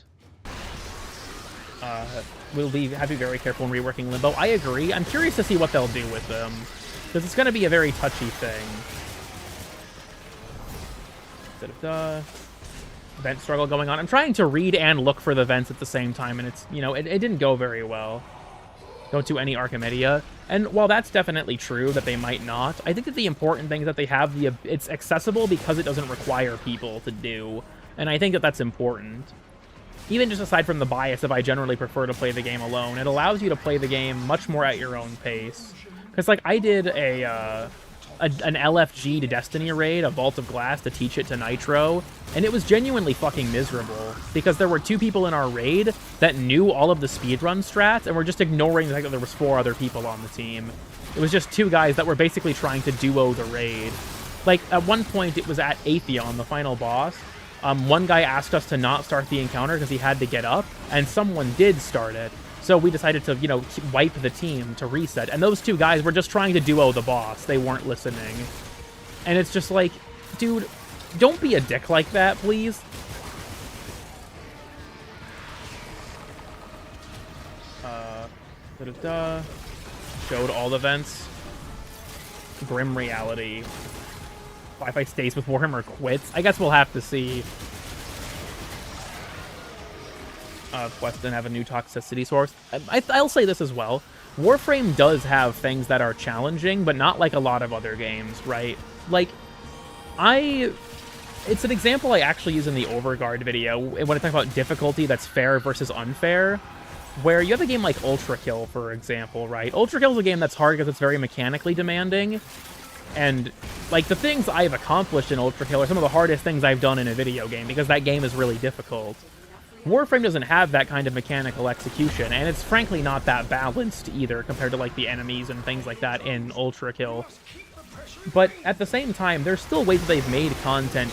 We'll have to be very careful when reworking Limbo. I agree. I'm curious to see what they'll do with them, because it's going to be a very touchy thing. Vent struggle going on. I'm trying to read and look for the vents at the same time, and it's, you know, it didn't go very well. Don't do any Archimedia. And while that's definitely true that they might not, I think that the important thing is that they have it's accessible because it doesn't require people to do. And I think that that's important. Even just aside from the bias of I generally prefer to play the game alone, it allows you to play the game much more at your own pace. Because, like, I did an LFG to Destiny raid, a Vault of Glass, to teach it to Nitro, and it was genuinely fucking miserable, because there were 2 people in our raid that knew all of the speedrun strats, and were just ignoring the fact that there was 4 other people on the team. It was just 2 guys that were basically trying to duo the raid. Like, at one point, it was at Atheon, the final boss. One guy asked us to not start the encounter because he had to get up, and someone did start it. So we decided to, you know, wipe the team to reset. And those 2 guys were just trying to duo the boss. They weren't listening. And it's just like, dude, don't be a dick like that, please. Showed all the vents. Grim reality. Wi-Fi stays with Warhammer quits. I guess we'll have to see. Quest didn't have a new toxicity source. I'll say this as well. Warframe does have things that are challenging, but not like a lot of other games, right? Like, it's an example I actually use in the Overguard video when I talk about difficulty that's fair versus unfair, where you have a game like Ultra Kill, for example, right? Ultra Kill is a game that's hard because it's very mechanically demanding, and, like, the things I've accomplished in Ultra Kill are some of the hardest things I've done in a video game, because that game is really difficult. Warframe doesn't have that kind of mechanical execution, and it's frankly not that balanced either compared to, like, the enemies and things like that in Ultra Kill. But at the same time, there's still ways that they've made content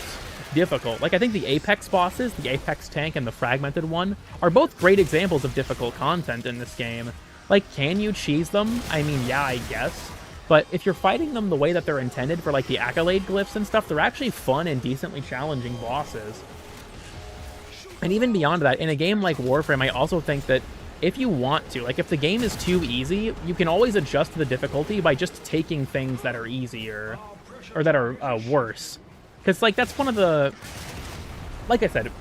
difficult. Like, I think the Apex bosses, the Apex tank and the Fragmented one, are both great examples of difficult content in this game. Like, can you cheese them? I mean, yeah, I guess. But if you're fighting them the way that they're intended for, like, the accolade glyphs and stuff, they're actually fun and decently challenging bosses. And even beyond that, in a game like Warframe, I also think that if you want to, like, if the game is too easy, you can always adjust the difficulty by just taking things that are easier, or that are worse. Because, like, that's one of the... Like I said,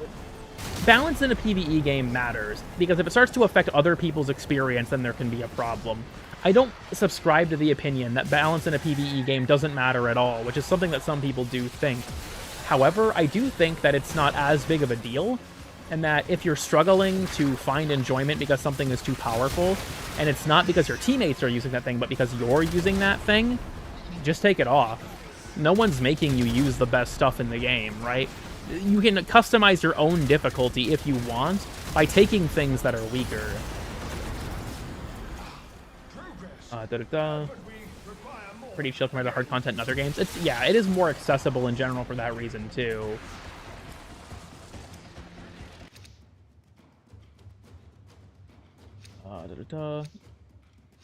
balance in a PvE game matters, because if it starts to affect other people's experience, then there can be a problem. I don't subscribe to the opinion that balance in a PvE game doesn't matter at all, which is something that some people do think. However, I do think that it's not as big of a deal, and that if you're struggling to find enjoyment because something is too powerful, and it's not because your teammates are using that thing, but because you're using that thing, just take it off. No one's making you use the best stuff in the game, right? You can customize your own difficulty if you want by taking things that are weaker. Pretty chill compared to hard content in other games. Yeah, it is more accessible in general for that reason, too.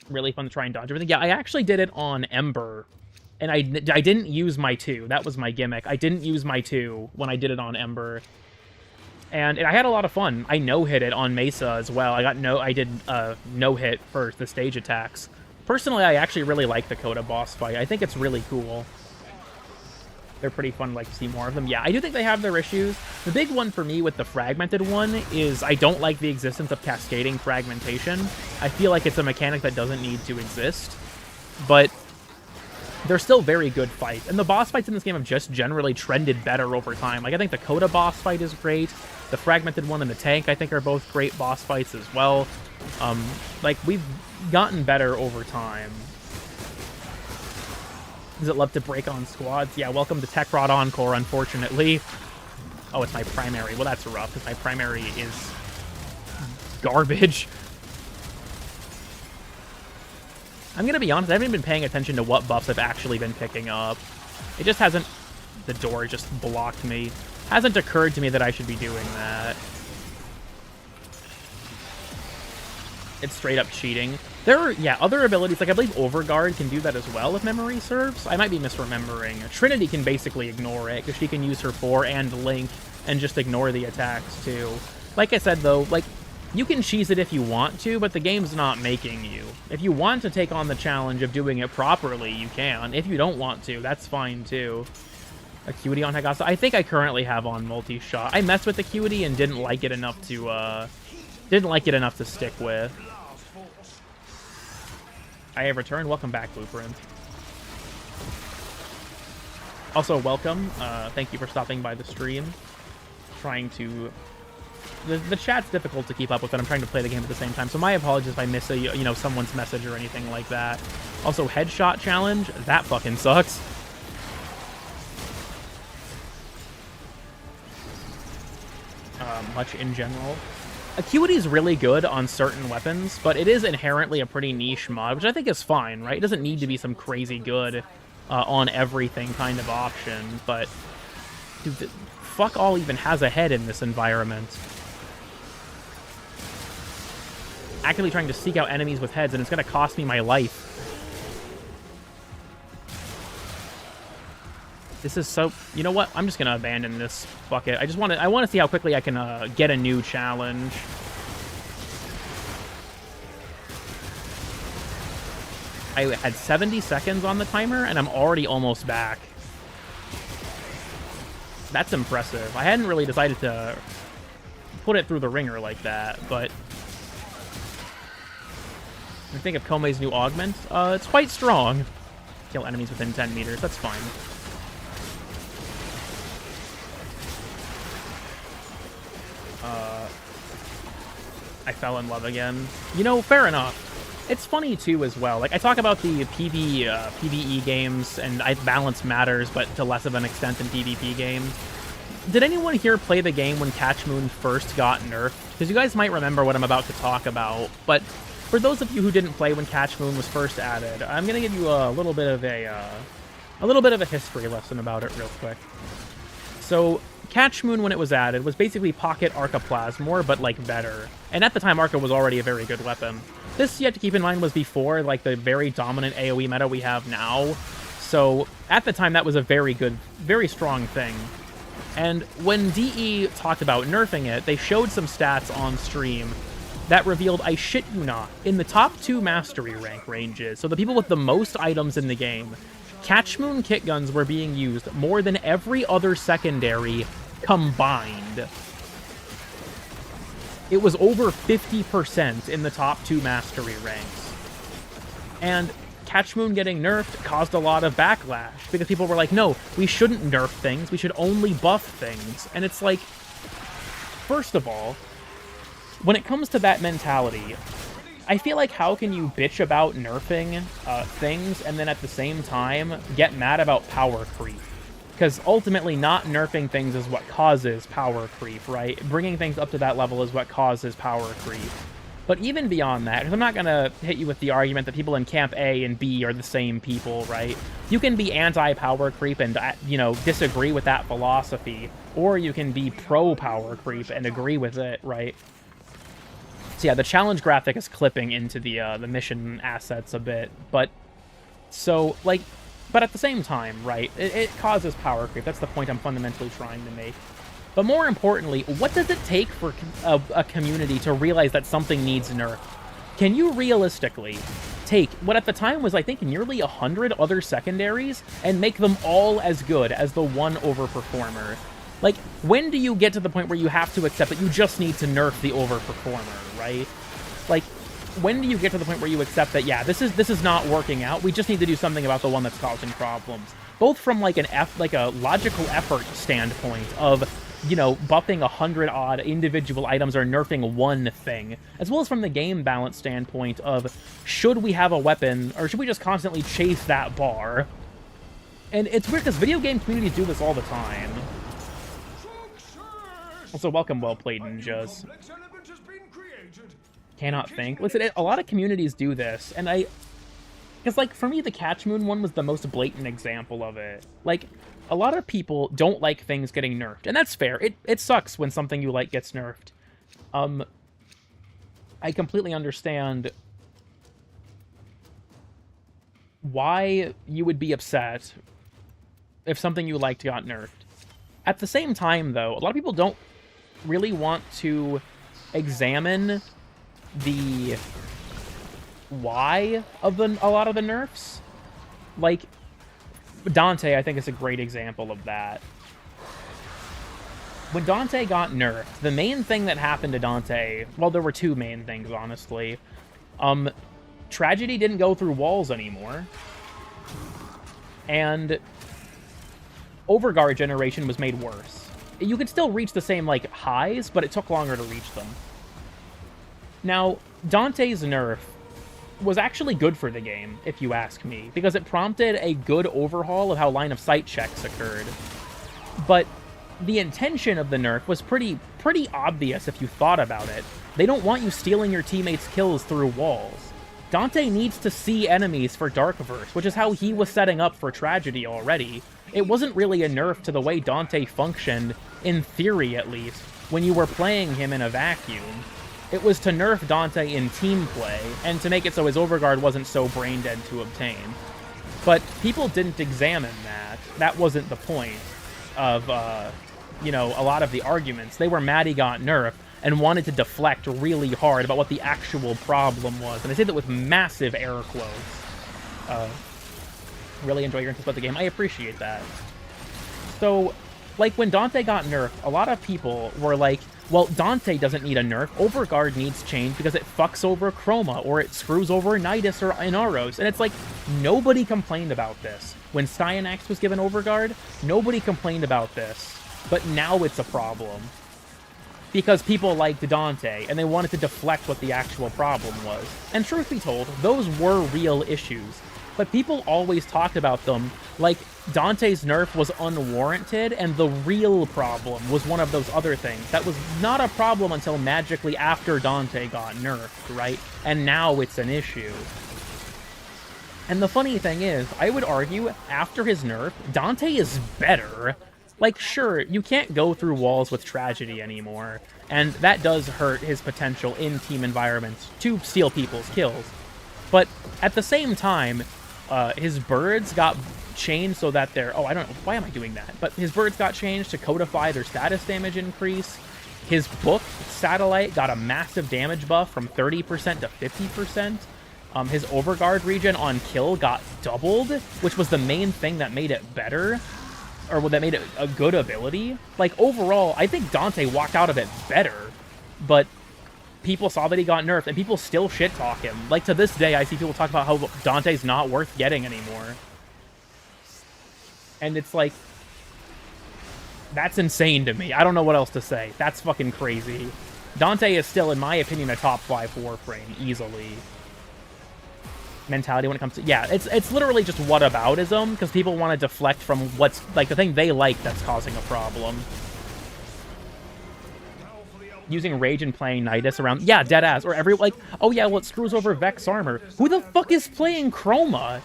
Really fun to try and dodge everything. Yeah, I actually did it on Ember, and I didn't use my 2. That was my gimmick. I didn't use my 2 when I did it on Ember, and I had a lot of fun. I no-hit it on Mesa as well. I did no-hit for the stage attacks. Personally, I actually really like the Coda boss fight. I think it's really cool. They're pretty fun, like, to see more of them. Yeah, I do think they have their issues. The big one for me with the Fragmented one is I don't like the existence of cascading fragmentation. I feel like it's a mechanic that doesn't need to exist. But they're still very good fights. And the boss fights in this game have just generally trended better over time. Like, I think the Coda boss fight is great. The Fragmented one and the tank, I think, are both great boss fights as well. Like, we've gotten better over time. Does it love to break on squads? Yeah, welcome to Techrot Encore, unfortunately. Oh, it's my primary. Well, that's rough, because my primary is garbage. I'm going to be honest, I haven't been paying attention to what buffs I've actually been picking up. It just hasn't... The door just blocked me. Hasn't occurred to me that I should be doing that. It's straight up cheating. There are, yeah, other abilities, like I believe Overguard can do that as well, if memory serves. I might be misremembering. Trinity can basically ignore it, because she can use her 4 and Link, and just ignore the attacks, too. Like I said, though, like, you can cheese it if you want to, but the game's not making you. If you want to take on the challenge of doing it properly, you can. If you don't want to, that's fine, too. Acuity on Hagasa. I think I currently have on multi-shot. I messed with Acuity and didn't like it enough to stick with. I have returned. Welcome back, Blueprint. Also, welcome. Thank you for stopping by the stream. Trying to... The chat's difficult to keep up with, and I'm trying to play the game at the same time, so my apologies if I miss someone's message or anything like that. Also, headshot challenge. That fucking sucks. Much in general. Acuity is really good on certain weapons, but it is inherently a pretty niche mod, which I think is fine, right? It doesn't need to be some crazy good on everything kind of option, but dude, fuck all even has a head in this environment. Actively trying to seek out enemies with heads, and it's going to cost me my life. This is so... You know what? I'm just going to abandon this bucket. I want to see how quickly I can get a new challenge. I had 70 seconds on the timer, and I'm already almost back. That's impressive. I hadn't really decided to put it through the ringer like that, but... I think of Komei's new augment. It's quite strong. Kill enemies within 10 meters. That's fine. I fell in love again. You know, fair enough. It's funny, too, as well. Like, I talk about the PvE games, and balance matters, but to less of an extent than PvP games. Did anyone here play the game when Catch Moon first got nerfed? Because you guys might remember what I'm about to talk about, but for those of you who didn't play when Catch Moon was first added, I'm going to give you a little bit of a history lesson about it real quick. So, Catch Moon, when it was added, was basically Pocket Arcaplasmor, but, like, better. And at the time, Arca was already a very good weapon. This, you have to keep in mind, was before, like, the very dominant AoE meta we have now. So, at the time, that was a very good, very strong thing. And when DE talked about nerfing it, they showed some stats on stream that revealed, I shit you not, in the top 2 mastery rank ranges, so the people with the most items in the game, Catch Moon kit guns were being used more than every other secondary combined. It was over 50% in the top 2 mastery ranks. And Catch Moon getting nerfed caused a lot of backlash, because people were like, no, we shouldn't nerf things, we should only buff things. And it's like, first of all, when it comes to that mentality, I feel like how can you bitch about nerfing things and then at the same time get mad about power creep? Because ultimately not nerfing things is what causes power creep, right? Bringing things up to that level is what causes power creep. But even beyond that, because I'm not going to hit you with the argument that people in Camp A and B are the same people, right? You can be anti-power creep and, you know, disagree with that philosophy, or you can be pro-power creep and agree with it, right? So yeah, the challenge graphic is clipping into the mission assets a bit, but so, like, but at the same time, right, it causes power creep. That's the point I'm fundamentally trying to make. But more importantly, what does it take for a community to realize that something needs nerf? Can you realistically take what at the time was, I think, nearly 100 other secondaries and make them all as good as the one overperformer? Like, when do you get to the point where you have to accept that you just need to nerf the overperformer, right? Like, when do you get to the point where you accept that, yeah, this is not working out, we just need to do something about the one that's causing problems? Both from, like, a logical effort standpoint of, you know, buffing 100-odd individual items or nerfing one thing, as well as from the game balance standpoint of, should we have a weapon, or should we just constantly chase that bar? And it's weird, because video game communities do this all the time. Also, welcome, well-played ninjas. Cannot think. Listen, a lot of communities do this, and because, like, for me, the Catch Moon one was the most blatant example of it. Like, a lot of people don't like things getting nerfed, and that's fair. It sucks when something you like gets nerfed. I completely understand why you would be upset if something you liked got nerfed. At the same time, though, a lot of people don't really want to examine the why of a lot of the nerfs. Like, Dante, I think, is a great example of that. When Dante got nerfed, the main thing that happened to Dante, well, there were two main things, honestly. Tragedy didn't go through walls anymore, and Overguard generation was made worse. You could still reach the same, like, highs, but it took longer to reach them. Now, Dante's nerf was actually good for the game, if you ask me, because it prompted a good overhaul of how line of sight checks occurred. But the intention of the nerf was pretty obvious if you thought about it. They don't want you stealing your teammates' kills through walls. Dante needs to see enemies for Darkverse, which is how he was setting up for Tragedy already. It wasn't really a nerf to the way Dante functioned, in theory at least, when you were playing him in a vacuum. It was to nerf Dante in team play, and to make it so his Overguard wasn't so brain-dead to obtain. But people didn't examine that. That wasn't the point of, you know, a lot of the arguments. They were mad he got nerfed, and wanted to deflect really hard about what the actual problem was. And I say that with massive air quotes. Really enjoy your interest about the game. I appreciate that. So, like, when Dante got nerfed, a lot of people were like, Well, Dante doesn't need a nerf. Overguard needs change because it fucks over Chroma, or it screws over Nidus or Inaros. And it's like, nobody complained about this. When Cyanax was given Overguard, nobody complained about this. But now it's a problem. Because people liked Dante, and they wanted to deflect what the actual problem was. And truth be told, those were real issues. But people always talked about them like Dante's nerf was unwarranted, and the real problem was one of those other things. That was not a problem until magically after Dante got nerfed, right? And now it's an issue. And the funny thing is, I would argue, after his nerf, Dante is better. Like, sure, you can't go through walls with tragedy anymore, and that does hurt his potential in team environments to steal people's kills. But at the same time, his birds got changed so that they're... Oh, I don't know. Why am I doing that? But his birds got changed to codify their status damage increase. His book, Satellite, got a massive damage buff from 30% to 50%. His Overguard regen on kill got doubled, which was the main thing that made it better. Or that made it a good ability. Like, overall, I think Dante walked out of it better. But people saw that he got nerfed, and people still shit-talk him. Like, to this day, I see people talk about how Dante's not worth getting anymore. And it's like, that's insane to me. I don't know what else to say. That's fucking crazy. Dante is still, in my opinion, a top 5 Warframe, easily. Mentality when it comes to... Yeah, it's literally just whataboutism, because people want to deflect from what's, like, the thing they like that's causing a problem. Using Rage and playing Nidus around... Yeah, deadass. Or every... Like, oh yeah, well, it screws over Vex armor. Who the fuck is playing Chroma?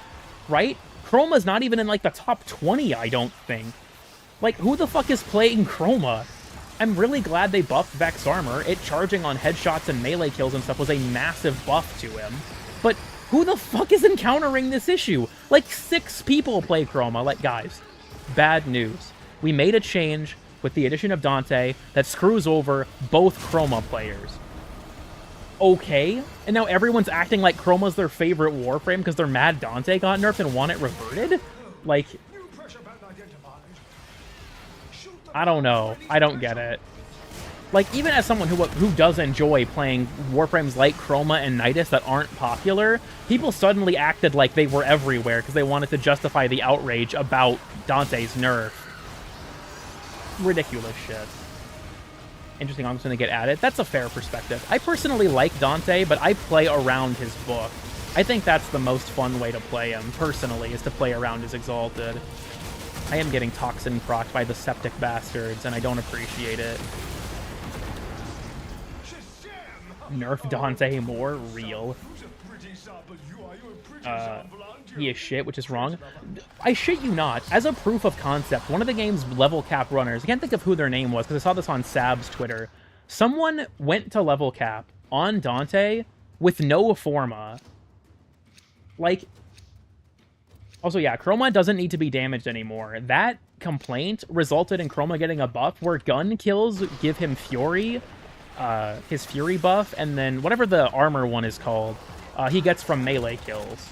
Right? Chroma's not even in, like, the top 20, I don't think. Like, who the fuck is playing Chroma? I'm really glad they buffed Vex armor. It charging on headshots and melee kills and stuff was a massive buff to him. But who the fuck is encountering this issue? Like, 6 people play Chroma. Like, guys, bad news. We made a change with the addition of Dante that screws over both Chroma players. Okay, and now everyone's acting like Chroma's their favorite Warframe because they're mad Dante got nerfed and want it reverted? Like, I don't know. I don't get it. Like, even as someone who does enjoy playing Warframes like Chroma and Nidus that aren't popular, people suddenly acted like they were everywhere because they wanted to justify the outrage about Dante's nerf. Ridiculous shit. Interesting, I'm just going to get added. That's a fair perspective. I personally like Dante, but I play around his book. I think that's the most fun way to play him, personally, is to play around his Exalted. I am getting toxin procced by the septic bastards, and I don't appreciate it. Nerf Dante more? Real. He is shit, which is wrong. I shit you not. As a proof of concept, one of the game's level cap runners, I can't think of who their name was, because I saw this on Sab's Twitter. Someone went to level cap on Dante with no Forma. Like... Also, yeah, Chroma doesn't need to be damaged anymore. That complaint resulted in Chroma getting a buff where gun kills give him Fury, his Fury buff, and then whatever the armor one is called, he gets from melee kills.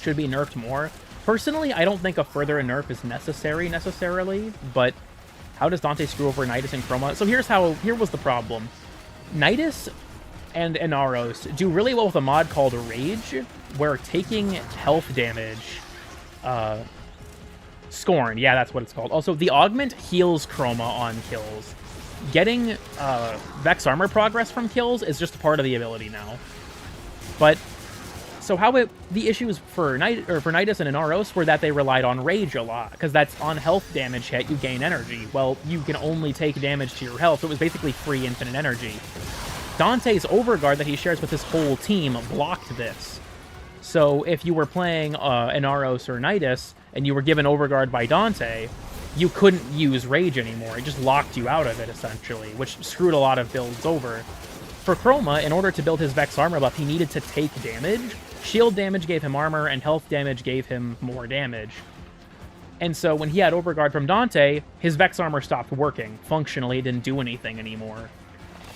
Should be nerfed more. Personally, I don't think a further nerf is necessary, necessarily, but how does Dante screw over Nidus and Chroma? So here was the problem. Nidus and Inaros do really well with a mod called Rage, where taking health damage... Scorn, yeah, that's what it's called. Also, the augment heals Chroma on kills. Getting Vex armor progress from kills is just a part of the ability now. But... So the issues for Nidus and Inaros were that they relied on Rage a lot, because that's on health damage hit, you gain energy. Well, you can only take damage to your health, so it was basically free infinite energy. Dante's Overguard that he shares with his whole team blocked this. So if you were playing Inaros or Nidus, and you were given Overguard by Dante, you couldn't use Rage anymore. It just locked you out of it, essentially, which screwed a lot of builds over. For Chroma, in order to build his Vex armor buff, he needed to take damage. Shield damage gave him armor, and health damage gave him more damage. And so when he had Overguard from Dante, his Vex armor stopped working. Functionally, it didn't do anything anymore.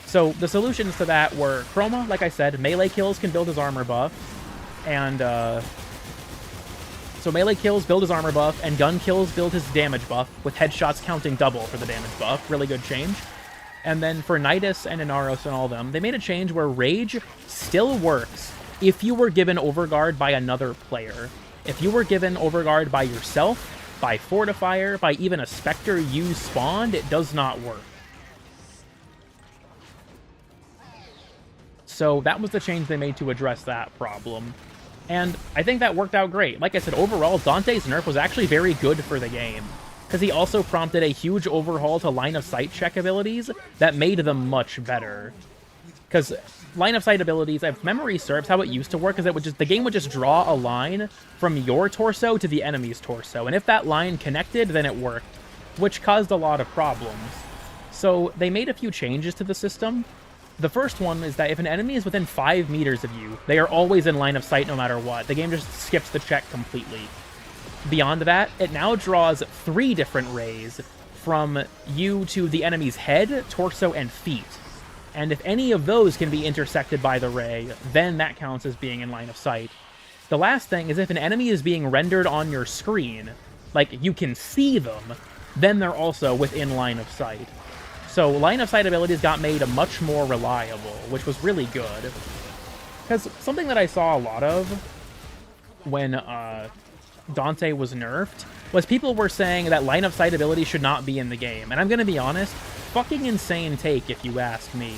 So the solutions to that were Chroma, like I said, melee kills can build his armor buff, and so melee kills build his armor buff, and gun kills build his damage buff, with headshots counting double for the damage buff. Really good change. And then for Nidus and Inaros and all of them, they made a change where Rage still works if you were given Overguard by another player. If you were given Overguard by yourself, by Fortifier, by even a Spectre you spawned, it does not work. So that was the change they made to address that problem. And I think that worked out great. Like I said, overall, Dante's nerf was actually very good for the game, because he also prompted a huge overhaul to line-of-sight check abilities that made them much better. Because line-of-sight abilities, if memory serves, how it used to work is that the game would just draw a line from your torso to the enemy's torso, and if that line connected, then it worked, which caused a lot of problems. So they made a few changes to the system. The first one is that if an enemy is within 5 meters of you, they are always in line of sight no matter what. The game just skips the check completely. Beyond that, it now draws 3 different rays from you to the enemy's head, torso, and feet. And if any of those can be intersected by the ray, then that counts as being in line of sight. The last thing is if an enemy is being rendered on your screen, like you can see them, then they're also within line of sight. So line of sight abilities got made much more reliable, which was really good. Because something that I saw a lot of when Dante was nerfed was people were saying that line of sight abilities should not be in the game. And I'm going to be honest, fucking insane take if you ask me.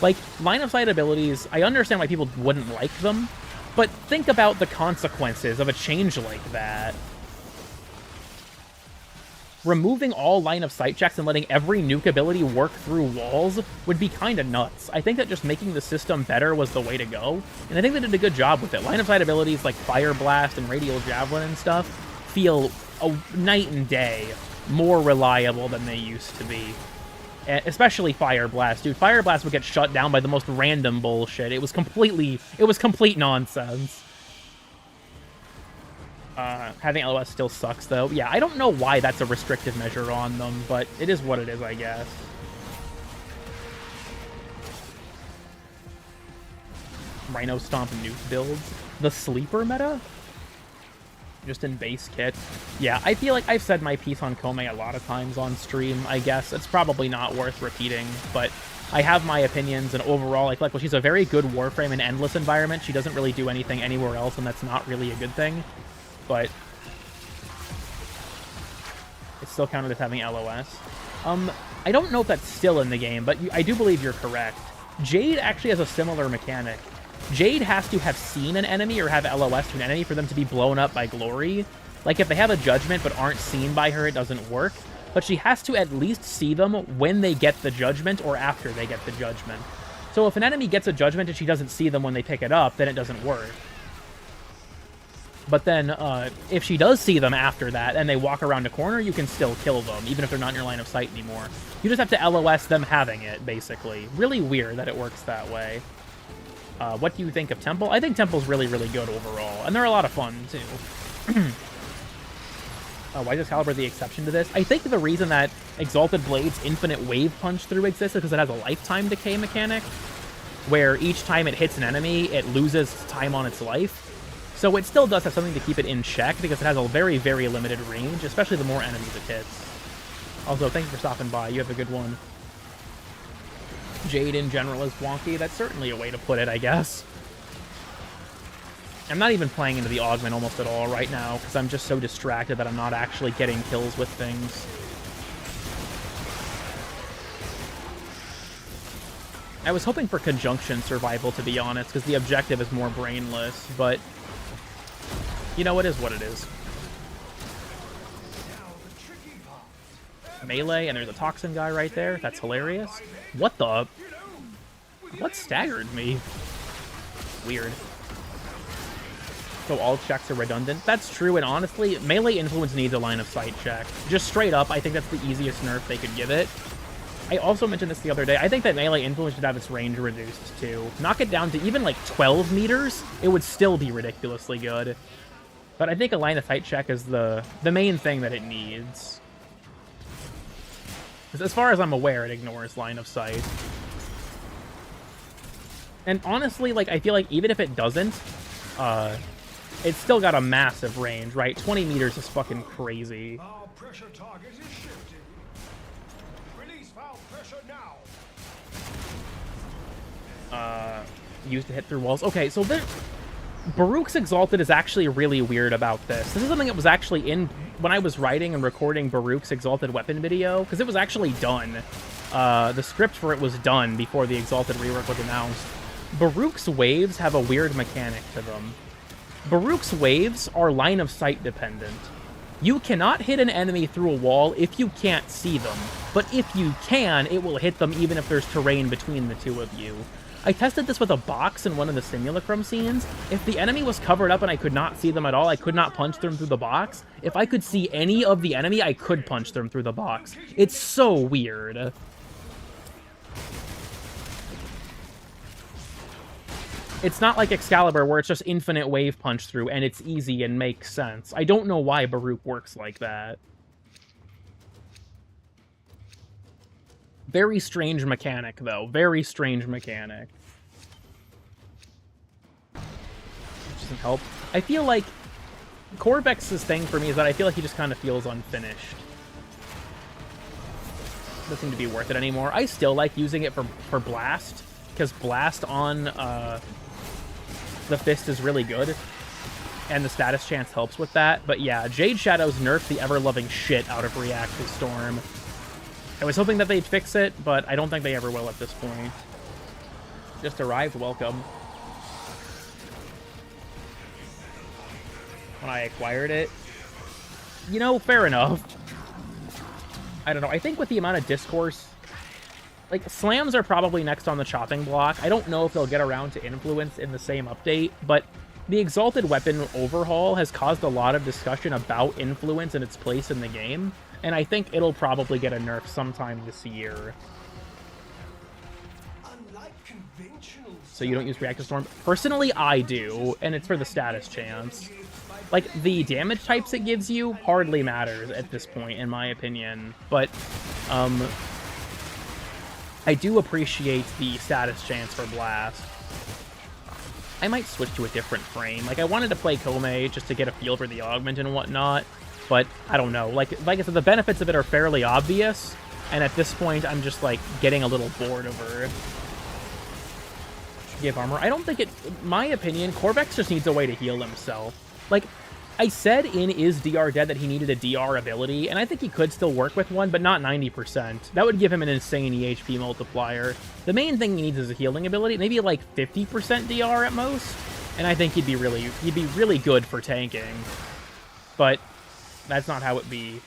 Like, line of sight abilities, I understand why people wouldn't like them, but think about the consequences of a change like that. Removing all line of sight checks and letting every nuke ability work through walls would be kind of nuts. I think that just making the system better was the way to go, and I think they did a good job with it. Line of sight abilities like Fire Blast and Radial Javelin and stuff feel night and day more reliable than they used to be. Especially Fire Blast, dude. Fire Blast would get shut down by the most random bullshit. It was complete nonsense. Having LOS still sucks, though. Yeah, I don't know why that's a restrictive measure on them, but it is what it is, I guess. Rhino Stomp nuke builds. The sleeper meta? Just in base kit. Yeah, I feel like I've said my piece on Komei a lot of times on stream, I guess. It's probably not worth repeating, but I have my opinions, and overall, well, she's a very good Warframe in Endless environment. She doesn't really do anything anywhere else, and that's not really a good thing. But it's still counted as having LOS. I don't know if that's still in the game, but I do believe you're correct. Jade actually has a similar mechanic. Jade has to have seen an enemy or have LOS to an enemy for them to be blown up by glory. Like, if they have a judgment but aren't seen by her, it doesn't work. But she has to at least see them when they get the judgment or after they get the judgment. So if an enemy gets a judgment and she doesn't see them when they pick it up, then it doesn't work. But then, if she does see them after that, and they walk around a corner, you can still kill them, even if they're not in your line of sight anymore. You just have to LOS them having it, basically. Really weird that it works that way. What do you think of Temple? I think Temple's really, really good overall, and they're a lot of fun, too. Why is Excalibur the exception to this? I think the reason that Exalted Blade's Infinite Wave Punch Through exists is because it has a lifetime decay mechanic, where each time it hits an enemy, it loses time on its life. So it still does have something to keep it in check, because it has a very, very limited range, especially the more enemies it hits. Also, thank you for stopping by. You have a good one. Jade in general is wonky. That's certainly a way to put it, I guess. I'm not even playing into the Augment almost at all right now, because I'm just so distracted that I'm not actually getting kills with things. I was hoping for Conjunction Survival, to be honest, because the objective is more brainless, but you know, it is what it is. Melee, and there's a Toxin guy right there. That's hilarious. What the? What staggered me? Weird. So all checks are redundant. That's true, and honestly, Melee Influence needs a line of sight check. Just straight up, I think that's the easiest nerf they could give it. I also mentioned this the other day. I think that Melee Influence should have its range reduced, too. Knock it down to even, like, 12 meters, it would still be ridiculously good. But I think a line of sight check is the main thing that it needs. As far as I'm aware, it ignores line of sight. And honestly, like, I feel like even if it doesn't, it's still got a massive range, right? 20 meters is fucking crazy.
Our pressure target is shifting. Release valve pressure now.
used to hit through walls. Okay, so Baruch's Exalted is actually really weird about this. This is something that was actually in when I was writing and recording Baruch's Exalted Weapon video, because it was actually done. The script for it was done before the Exalted rework was announced. Baruch's waves have a weird mechanic to them. Baruch's waves are line of sight dependent. You cannot hit an enemy through a wall if you can't see them, but if you can, it will hit them even if there's terrain between the two of you. I tested this with a box in one of the Simulacrum scenes. If the enemy was covered up and I could not see them at all, I could not punch them through the box. If I could see any of the enemy, I could punch them through the box. It's so weird. It's not like Excalibur, where it's just infinite wave punch through, and it's easy and makes sense. I don't know why Baruch works like that. Very strange mechanic, though. Very strange mechanic. Which doesn't help. I feel like Corvex's thing for me is that I feel like he just kind of feels unfinished. Doesn't seem to be worth it anymore. I still like using it for Blast, because Blast on the Fist is really good, and the status chance helps with that. But yeah, Jade Shadows nerfed the ever-loving shit out of Reactive Storm. I was hoping that they'd fix it, but I don't think they ever will at this point. Just arrived, welcome. When I acquired it, you know, fair enough. I don't know, I think with the amount of discourse, like, slams are probably next on the chopping block. I don't know if they'll get around to influence in the same update, but the Exalted Weapon overhaul has caused a lot of discussion about influence and its place in the game, and I think it'll probably get a nerf sometime this year. So you don't use Reactive Storm? Personally, I do, and it's for the status chance. Like, the damage types it gives you hardly matters at this point, in my opinion, but, I do appreciate the status chance for Blast. I might switch to a different frame. Like, I wanted to play Kome just to get a feel for the augment and whatnot, but I don't know. Like I said, the benefits of it are fairly obvious, and at this point, I'm just, like, getting a little bored over it. Give armor. I don't think it... In my opinion, Corvex just needs a way to heal himself. Like, I said in Is DR Dead that he needed a DR ability, and I think he could still work with one, but not 90%. That would give him an insane EHP multiplier. The main thing he needs is a healing ability, maybe like 50% DR at most, and I think he'd be really good for tanking. But that's not how it be.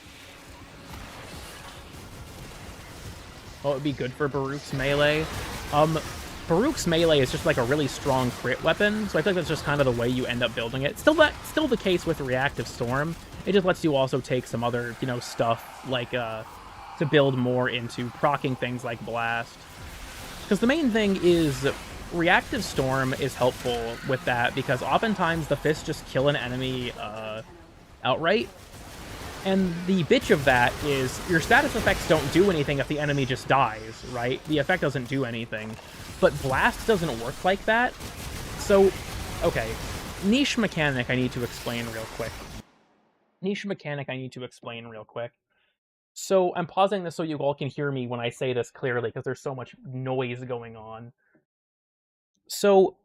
Well, it would be good for Baruch's melee. Baruch's melee is just like a really strong crit weapon, so I think that's just kind of the way you end up building it. Still the case with Reactive Storm. It just lets you also take some other, you know, stuff like to build more into proccing things like Blast. Because the main thing is Reactive Storm is helpful with that, because oftentimes the fists just kill an enemy outright. And the bitch of that is your status effects don't do anything if the enemy just dies, right? The effect doesn't do anything. But Blast doesn't work like that. So, okay. Niche mechanic I need to explain real quick. So, I'm pausing this so you all can hear me when I say this clearly, because there's so much noise going on. So,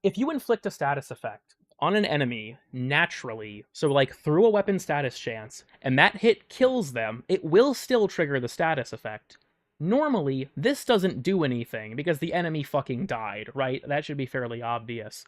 if you inflict a status effect on an enemy naturally, so like through a weapon status chance, and that hit kills them, it will still trigger the status effect. Normally, this doesn't do anything because the enemy fucking died, right? That should be fairly obvious.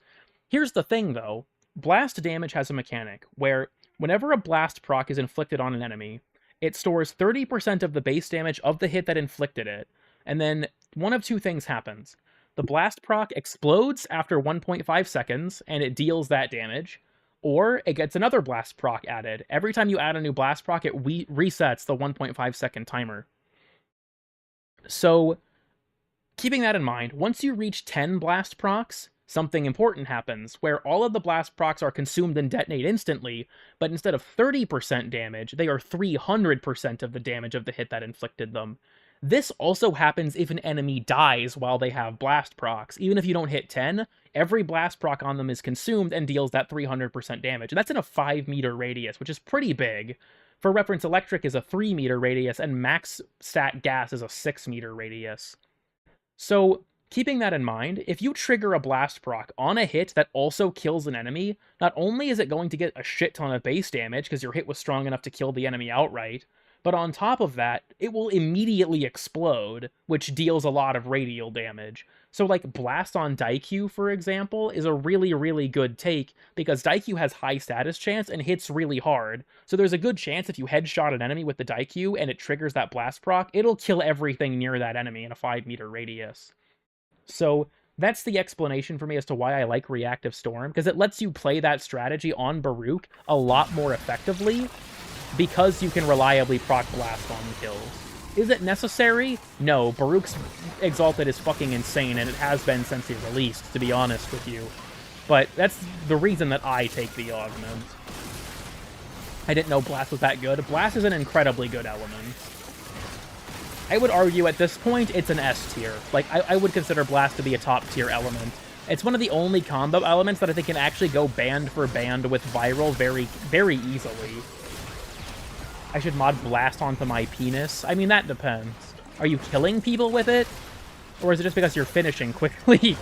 Here's the thing, though. Blast damage has a mechanic where whenever a blast proc is inflicted on an enemy, it stores 30% of the base damage of the hit that inflicted it, and then one of two things happens. The blast proc explodes after 1.5 seconds, and it deals that damage, or it gets another blast proc added. Every time you add a new blast proc, it resets the 1.5 second timer. So, keeping that in mind, once you reach 10 blast procs, something important happens, where all of the blast procs are consumed and detonate instantly, but instead of 30% damage, they are 300% of the damage of the hit that inflicted them. This also happens if an enemy dies while they have blast procs. Even if you don't hit 10, every blast proc on them is consumed and deals that 300% damage. And that's in a 5-meter radius, which is pretty big. For reference, electric is a 3-meter radius, and max stat gas is a 6-meter radius. So, keeping that in mind, if you trigger a blast proc on a hit that also kills an enemy, not only is it going to get a shit ton of base damage because your hit was strong enough to kill the enemy outright, but on top of that, it will immediately explode, which deals a lot of radial damage. So like Blast on Daikyu, for example, is a really, really good take because Daikyu has high status chance and hits really hard. So there's a good chance if you headshot an enemy with the Daikyu and it triggers that blast proc, it'll kill everything near that enemy in a 5-meter radius. So that's the explanation for me as to why I like Reactive Storm, because it lets you play that strategy on Baruch a lot more effectively because you can reliably proc blast on kills. Is it necessary? No, Baruch's Exalted is fucking insane, and it has been since he released, to be honest with you. But that's the reason that I take the augment. I didn't know Blast was that good. Blast is an incredibly good element. I would argue at this point it's an S tier. Like, I would consider Blast to be a top tier element. It's one of the only combo elements that I think can actually go band for band with Viral very, very easily. I should mod Blast onto my penis. I mean, that depends. Are you killing people with it? Or is it just because you're finishing quickly?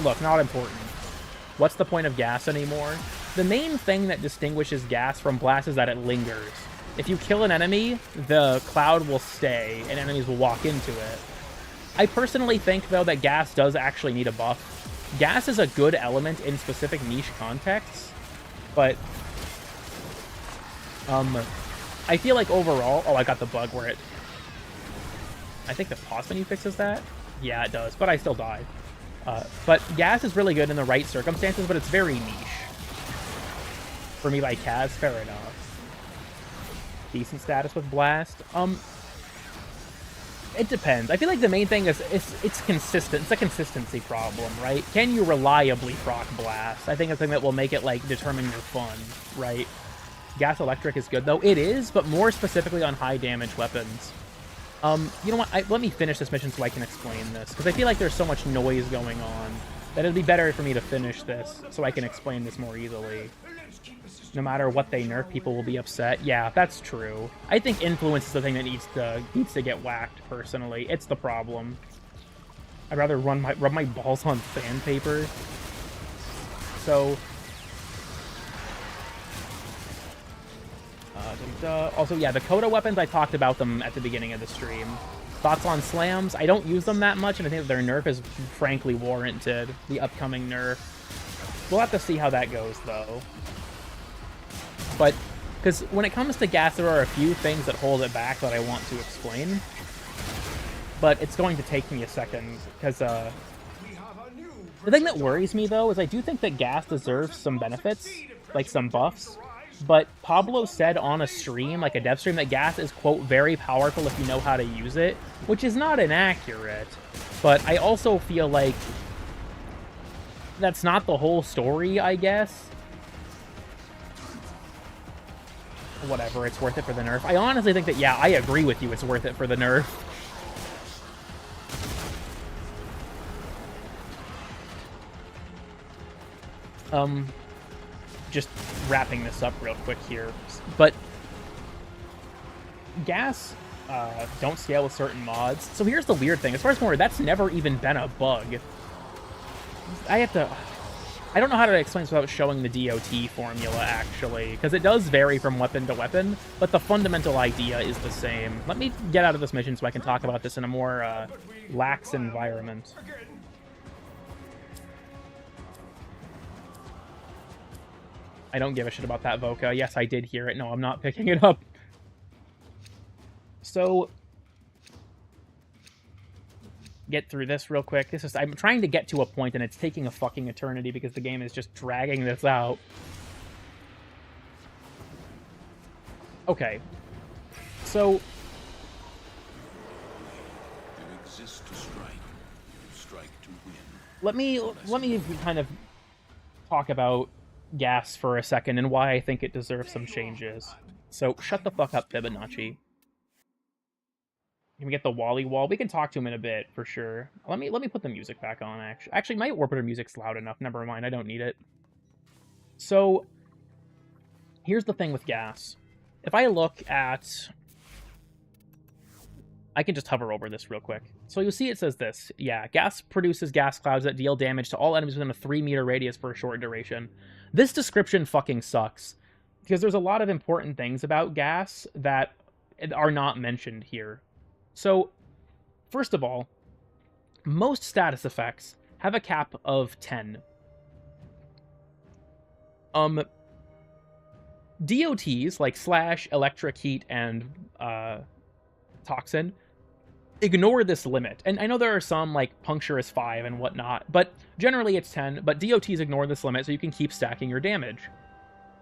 Look, not important. What's the point of gas anymore? The main thing that distinguishes gas from Blast is that it lingers. If you kill an enemy, the cloud will stay, and enemies will walk into it. I personally think, though, that gas does actually need a buff. Gas is a good element in specific niche contexts, but I feel like overall... Oh, I got the bug where it... I think the pause menu fixes that? Yeah, it does, but I still die. But gas is really good in the right circumstances, but it's very niche. For me, like Kaz, fair enough. Decent status with Blast. It depends. I feel like the main thing is it's consistent. It's a consistency problem, right? Can you reliably proc Blast? I think it's the thing that will make it, like, determine your fun, right? Gas Electric is good, though. It is, but more specifically on high damage weapons. You know what? Let me finish this mission so I can explain this, because I feel like there's so much noise going on that it'd be better for me to finish this so I can explain this more easily. No matter what they nerf, people will be upset. Yeah, that's true. I think influence is the thing that needs to get whacked, personally. It's the problem. I'd rather rub my balls on sandpaper. So... Also, yeah, the Coda weapons, I talked about them at the beginning of the stream. Thoughts on slams? I don't use them that much, and I think that their nerf is frankly warranted. The upcoming nerf. We'll have to see how that goes, though. But, because when it comes to gas, there are a few things that hold it back that I want to explain. But it's going to take me a second, because, the thing that worries me, though, is I do think that gas deserves some benefits, like some buffs. But Pablo said on a stream, like a dev stream, that gas is, quote, very powerful if you know how to use it, which is not inaccurate. But I also feel like that's not the whole story, I guess. Whatever, it's worth it for the nerf. I honestly think that, yeah, I agree with you, it's worth it for the nerf. Just wrapping this up real quick here, but gas don't scale with certain mods. So here's the weird thing. As far as more, that's never even been a bug. I don't know how to explain this without showing the DOT formula, actually, because it does vary from weapon to weapon, but the fundamental idea is the same. Let me get out of this mission so I can talk about this in a more lax environment. I don't give a shit about that Voca. Yes, I did hear it. No, I'm not picking it up. So, get through this real quick. I'm trying to get to a point, and it's taking a fucking eternity because the game is just dragging this out. Okay. So,
You exist to strike. You strike to win.
let me kind of talk about gas for a second and why I think it deserves some changes. So shut the fuck up, Fibonacci. Can we get the Wally wall? We can talk to him in a bit for sure. Let me put the music back on. Actually, my Orbiter music's loud enough. Never mind, I don't need it. So here's the thing with gas. If I look at I can just hover over this real quick. So you'll see it says this. Yeah, gas produces gas clouds that deal damage to all enemies within a 3-meter radius for a short duration. This description fucking sucks, because there's a lot of important things about gas that are not mentioned here. So, first of all, most status effects have a cap of 10. DOTs, like Slash, Electric, Heat, and Toxin, ignore this limit. And I know there are some, like Puncture is 5 and whatnot, but generally it's 10, but DOTs ignore this limit so you can keep stacking your damage.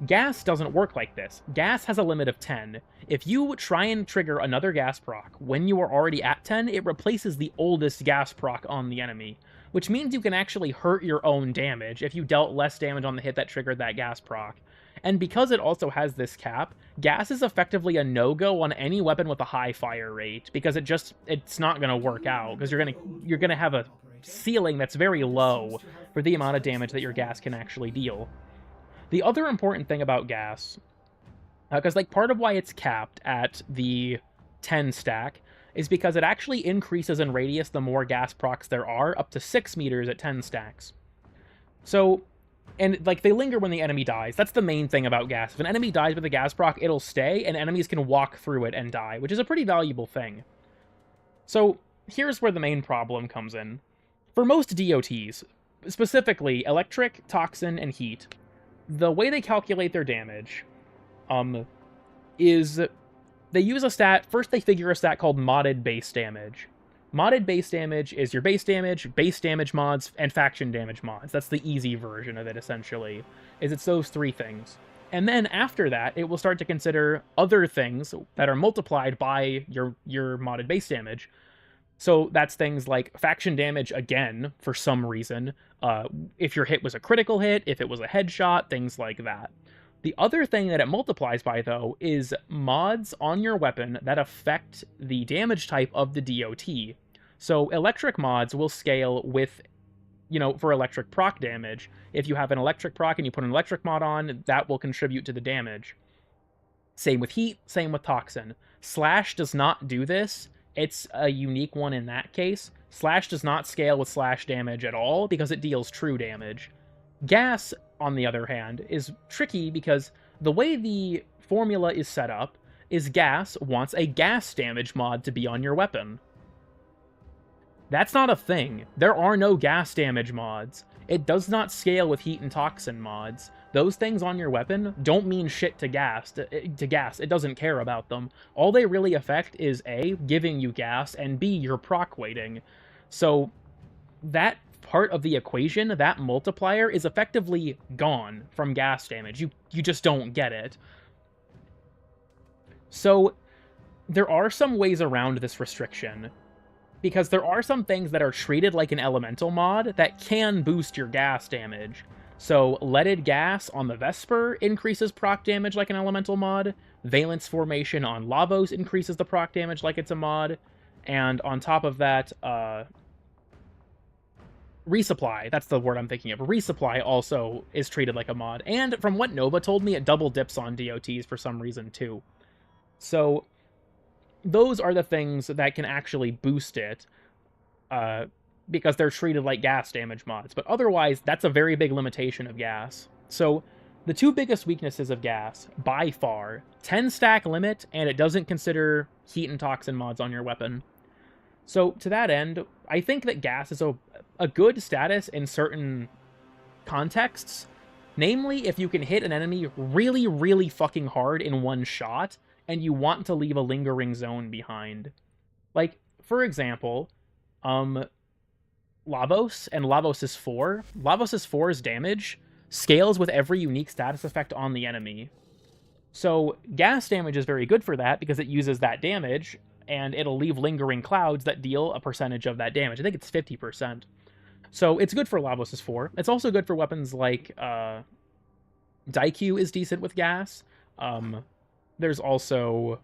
Gas doesn't work like this. Gas has a limit of 10. If you try and trigger another gas proc when you are already at 10, it replaces the oldest gas proc on the enemy, which means you can actually hurt your own damage if you dealt less damage on the hit that triggered that gas proc. And because it also has this cap, gas is effectively a no-go on any weapon with a high fire rate, because it's not going to work out, because you're gonna have a ceiling that's very low for the amount of damage that your gas can actually deal. The other important thing about gas, because like part of why it's capped at the 10 stack, is because it actually increases in radius the more gas procs there are, up to 6 meters at 10 stacks. So, and like they linger when the enemy dies. That's the main thing about gas. If an enemy dies with a gas proc, it'll stay, and enemies can walk through it and die, which is a pretty valuable thing. So here's where the main problem comes in. For most DOTs, specifically Electric, Toxin, and Heat, the way they calculate their damage is they use a stat. First, they figure a stat called modded base damage. Modded base damage is your base damage mods, and faction damage mods. That's the easy version of it, essentially. It's those 3 things. And then after that, it will start to consider other things that are multiplied by your modded base damage. So that's things like faction damage, again, for some reason. If your hit was a critical hit, if it was a headshot, things like that. The other thing that it multiplies by, though, is mods on your weapon that affect the damage type of the DOT. So electric mods will scale with, for electric proc damage. If you have an electric proc and you put an electric mod on, that will contribute to the damage. Same with Heat, same with Toxin. Slash does not do this. It's a unique one in that case. Slash does not scale with slash damage at all because it deals true damage. Gas, on the other hand, is tricky because the way the formula is set up is Gas wants a gas damage mod to be on your weapon. That's not a thing. There are no gas damage mods. It does not scale with Heat and Toxin mods. Those things on your weapon don't mean shit to gas. It doesn't care about them. All they really affect is A, giving you gas, and B, your proc weighting. So that part of the equation, that multiplier, is effectively gone from gas damage. You just don't get it. So there are some ways around this restriction, because there are some things that are treated like an elemental mod that can boost your gas damage. So leaded gas on the Vesper increases proc damage like an elemental mod. Valence formation on Lavos increases the proc damage like it's a mod. And on top of that, Resupply, that's the word I'm thinking of. Resupply also is treated like a mod. And from what Nova told me, it double dips on DOTs for some reason too. So those are the things that can actually boost it, because they're treated like gas damage mods. But otherwise, that's a very big limitation of gas. So the 2 biggest weaknesses of gas, by far, 10 stack limit, and it doesn't consider Heat and Toxin mods on your weapon. So to that end, I think that gas is a good status in certain contexts. Namely, if you can hit an enemy really, really fucking hard in one shot, and you want to leave a lingering zone behind. Like, for example, Lavos and Lavos' 4. Lavos' 4's damage scales with every unique status effect on the enemy. So gas damage is very good for that because it uses that damage, and it'll leave lingering clouds that deal a percentage of that damage. I think it's 50%. So it's good for Lavos' 4. It's also good for weapons like Daikyu is decent with gas. There's also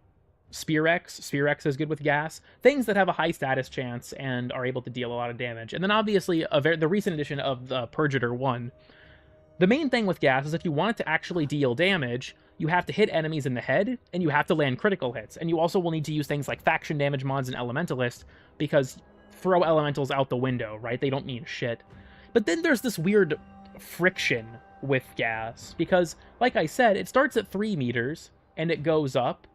Spear-X. Spear-X is good with gas. Things that have a high status chance and are able to deal a lot of damage. And then obviously the recent edition of the Purgator 1. The main thing with gas is if you want it to actually deal damage, you have to hit enemies in the head, and you have to land critical hits. And you also will need to use things like faction damage mods and Elementalist, because throw elementals out the window, right? They don't mean shit. But then there's this weird friction with gas, because, like I said, it starts at 3 meters, and it goes up.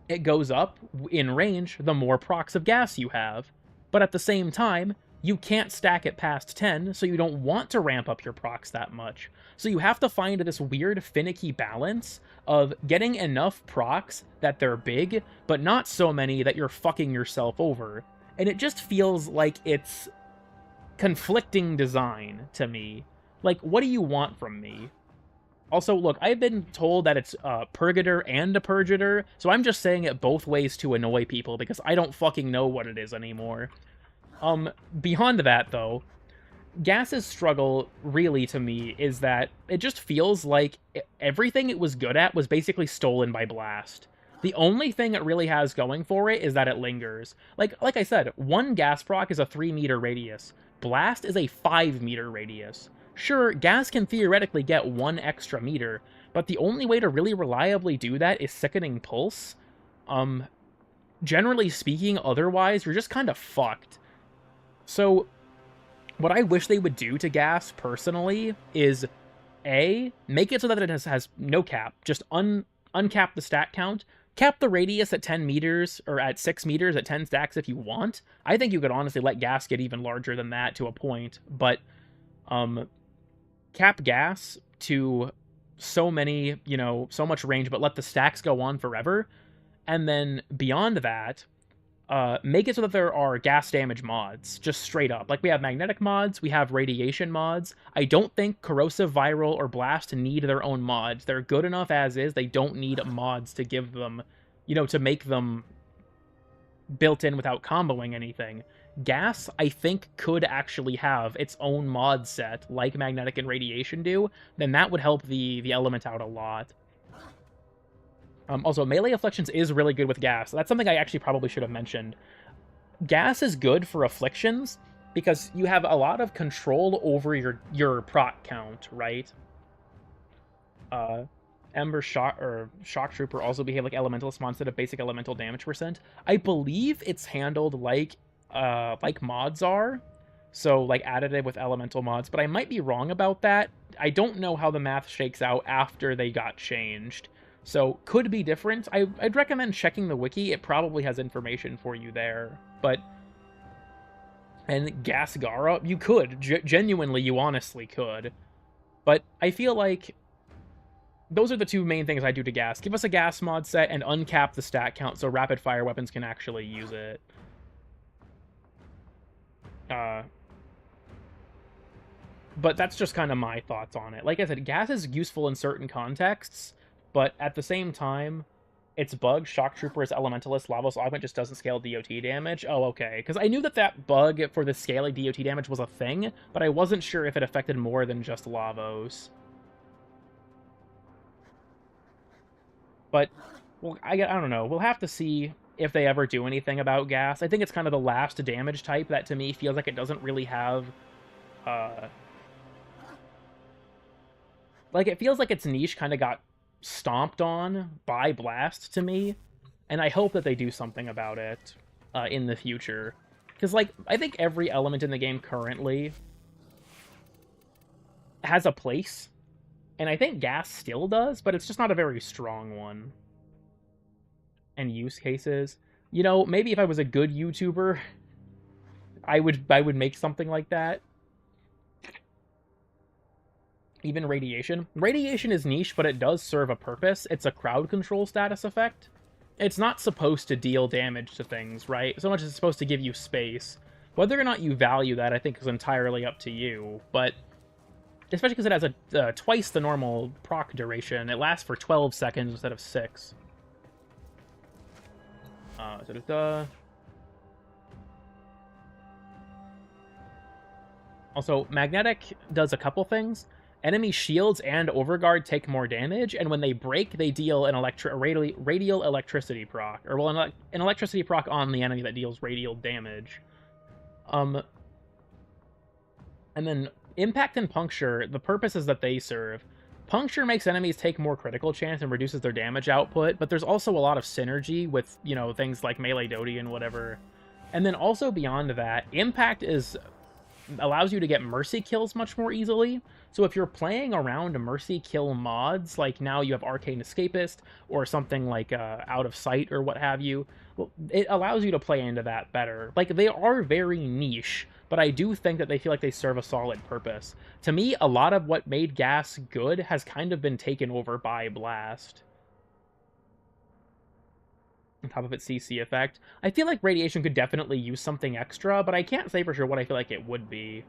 It goes up in range the more procs of gas you have. But at the same time, you can't stack it past 10, so you don't want to ramp up your procs that much. So you have to find this weird, finicky balance of getting enough procs that they're big, but not so many that you're fucking yourself over. And it just feels like it's conflicting design to me. Like, what do you want from me? Also, look, I've been told that it's a Purgator and a Purgator, so I'm just saying it both ways to annoy people, because I don't fucking know what it is anymore. Beyond that, though, Gas's struggle, really, to me, is that it just feels like everything it was good at was basically stolen by Blast. The only thing it really has going for it is that it lingers. Like I said, one gas proc is a 3-meter radius. Blast is a 5-meter radius. Sure, gas can theoretically get 1 extra meter, but the only way to really reliably do that is Sickening Pulse. Generally speaking, otherwise, you're just kind of fucked. So, what I wish they would do to gas, personally, is A, make it so that it has no cap. Just uncap the stat count. Cap the radius at 10 meters, or at 6 meters at 10 stacks if you want. I think you could honestly let gas get even larger than that to a point, but cap gas to so many, so much range, but let the stacks go on forever. And then beyond that, make it so that there are gas damage mods, just straight up. Like, we have magnetic mods, we have radiation mods. I don't think corrosive, viral, or blast need their own mods. They're good enough as is. They don't need mods to give them, to make them built in without comboing anything. Gas, I think, could actually have its own mod set, like magnetic and radiation do. Then that would help the element out a lot. Also, melee afflictions is really good with gas. That's something I actually probably should have mentioned. Gas is good for afflictions because you have a lot of control over your proc count, right? Ember Shock or Shock Trooper also behave like Elementalist mods instead of basic elemental damage percent. I believe it's handled like mods are, so like additive with elemental mods, but I might be wrong about that. I don't know how the math shakes out after they got changed. So, could be different. I'd recommend checking the wiki. It probably has information for you there. But, and Gas Gara, you could. Genuinely, you honestly could. But I feel like those are the two main things I do to Gas. Give us a Gas mod set and uncap the stat count so rapid fire weapons can actually use it. But that's just kind of my thoughts on it. Like I said, Gas is useful in certain contexts, but at the same time, its bug, Shock Trooper's Elementalist Lavos Augment, just doesn't scale DOT damage. Oh, okay. Because I knew that bug for the scaling DOT damage was a thing, but I wasn't sure if it affected more than just Lavos. But, well, I don't know. We'll have to see if they ever do anything about Gas. I think it's kind of the last damage type that, to me, feels like it doesn't really have... like, it feels like its niche kind of got stomped on by Blast to me, and I hope that they do something about it in the future. Because, like, I think every element in the game currently has a place, and I think Gas still does, but it's just not a very strong one. And use cases. Maybe if I was a good YouTuber, I would make something like that. Even Radiation. Radiation is niche, but it does serve a purpose. It's a crowd control status effect. It's not supposed to deal damage to things, right? So much as it's supposed to give you space. Whether or not you value that, I think, is entirely up to you. But, especially because it has a twice the normal proc duration. It lasts for 12 seconds instead of 6. Also, Magnetic does a couple things. Enemy shields and Overguard take more damage, and when they break, they deal an radial electricity proc. Or, well, an electricity proc on the enemy that deals radial damage. And then Impact and Puncture, the purposes that they serve. Puncture makes enemies take more critical chance and reduces their damage output, but there's also a lot of synergy with, you know, things like melee Dodie and whatever. And then also beyond that, Impact allows you to get mercy kills much more easily. So if you're playing around mercy kill mods, like now you have Arcane Escapist or something like Out of Sight or what have you, well, it allows you to play into that better. Like, they are very niche, but I do think that they feel like they serve a solid purpose. To me, a lot of what made Gas good has kind of been taken over by Blast. On top of its CC effect. I feel like Radiation could definitely use something extra, but I can't say for sure what I feel like it would be.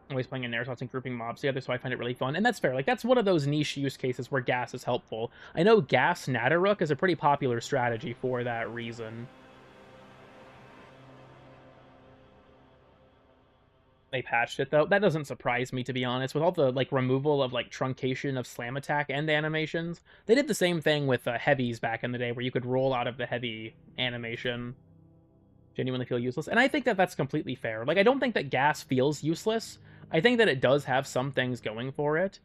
Always playing in airshots and grouping mobs together, so I find it really fun. And that's fair. Like, that's one of those niche use cases where Gas is helpful. I know Gas Nadaruk is a pretty popular strategy for that reason. They patched it, though. That doesn't surprise me, to be honest. With all the, like, removal of, like, truncation of slam attack and animations, they did the same thing with heavies back in the day, where you could roll out of the heavy animation. Genuinely feel useless. And I think that that's completely fair. Like, I don't think that Gas feels useless. I think that it does have some things going for it.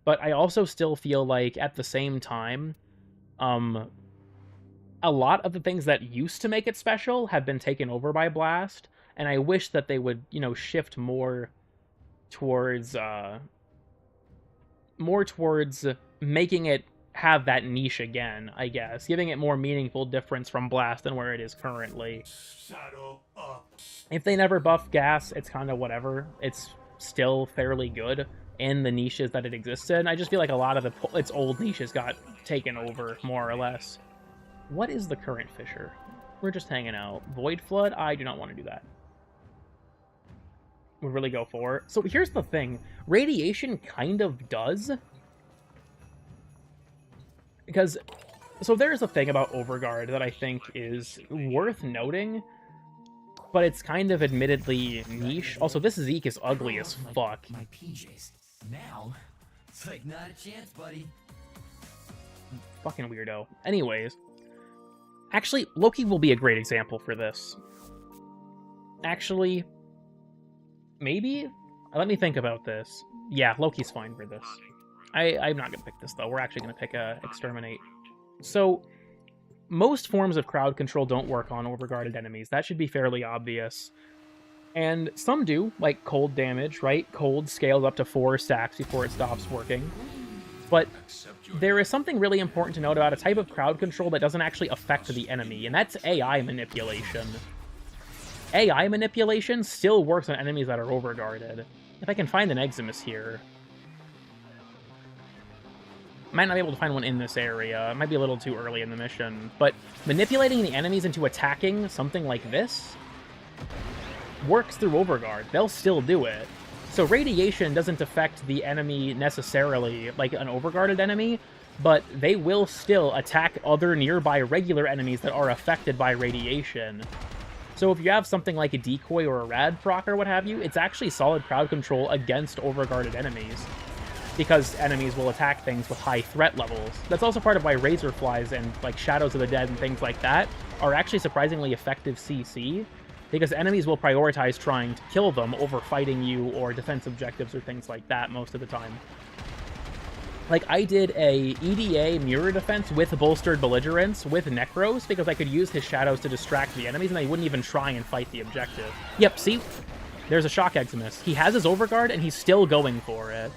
But I also still feel like, at the same time, a lot of the things that used to make it special have been taken over by Blast. And I wish that they would, you know, shift more towards making it have that niche again, I guess. Giving it more meaningful difference from Blast than where it is currently.
Saddle up.
If they never buff Gas, it's kind of whatever. It's still fairly good in the niches that it exists in. I just feel like a lot of its old niches got taken over, more or less. What is the current Fissure? We're just hanging out. Void Flood? I do not want to do that. Would really go for. So here's the thing. Radiation kind of does. Because, so there's a thing about Overguard that I think is worth noting, but it's kind of admittedly niche. Also, this Zeke is ugly as fuck.
My PJs. Now, it's like not a chance, buddy.
Fucking weirdo. Anyways. Actually, Loki will be a great example for this. Actually... maybe? Let me think about this. Yeah, Loki's fine for this. I'm not going to pick this, though. We're actually going to pick Exterminate. So, most forms of crowd control don't work on overguarded enemies. That should be fairly obvious. And some do, like cold damage, right? Cold scales up to 4 stacks before it stops working. But there is something really important to note about a type of crowd control that doesn't actually affect the enemy, and that's AI manipulation. AI manipulation still works on enemies that are overguarded. If I can find an Eximus here. Might not be able to find one in this area. It might be a little too early in the mission. But manipulating the enemies into attacking something like this works through Overguard. They'll still do it. So radiation doesn't affect the enemy necessarily like an overguarded enemy, but they will still attack other nearby regular enemies that are affected by radiation. So if you have something like a decoy or a rad proc or what have you, it's actually solid crowd control against overguarded enemies, because enemies will attack things with high threat levels. That's also part of why Razorflies and like Shadows of the Dead and things like that are actually surprisingly effective CC, because enemies will prioritize trying to kill them over fighting you or defense objectives or things like that most of the time. Like, I did a EDA mirror defense with bolstered belligerence with Necros because I could use his shadows to distract the enemies and they wouldn't even try and fight the objective. Yep, see? There's a Shock Eximus. He has his overguard and he's still going for it.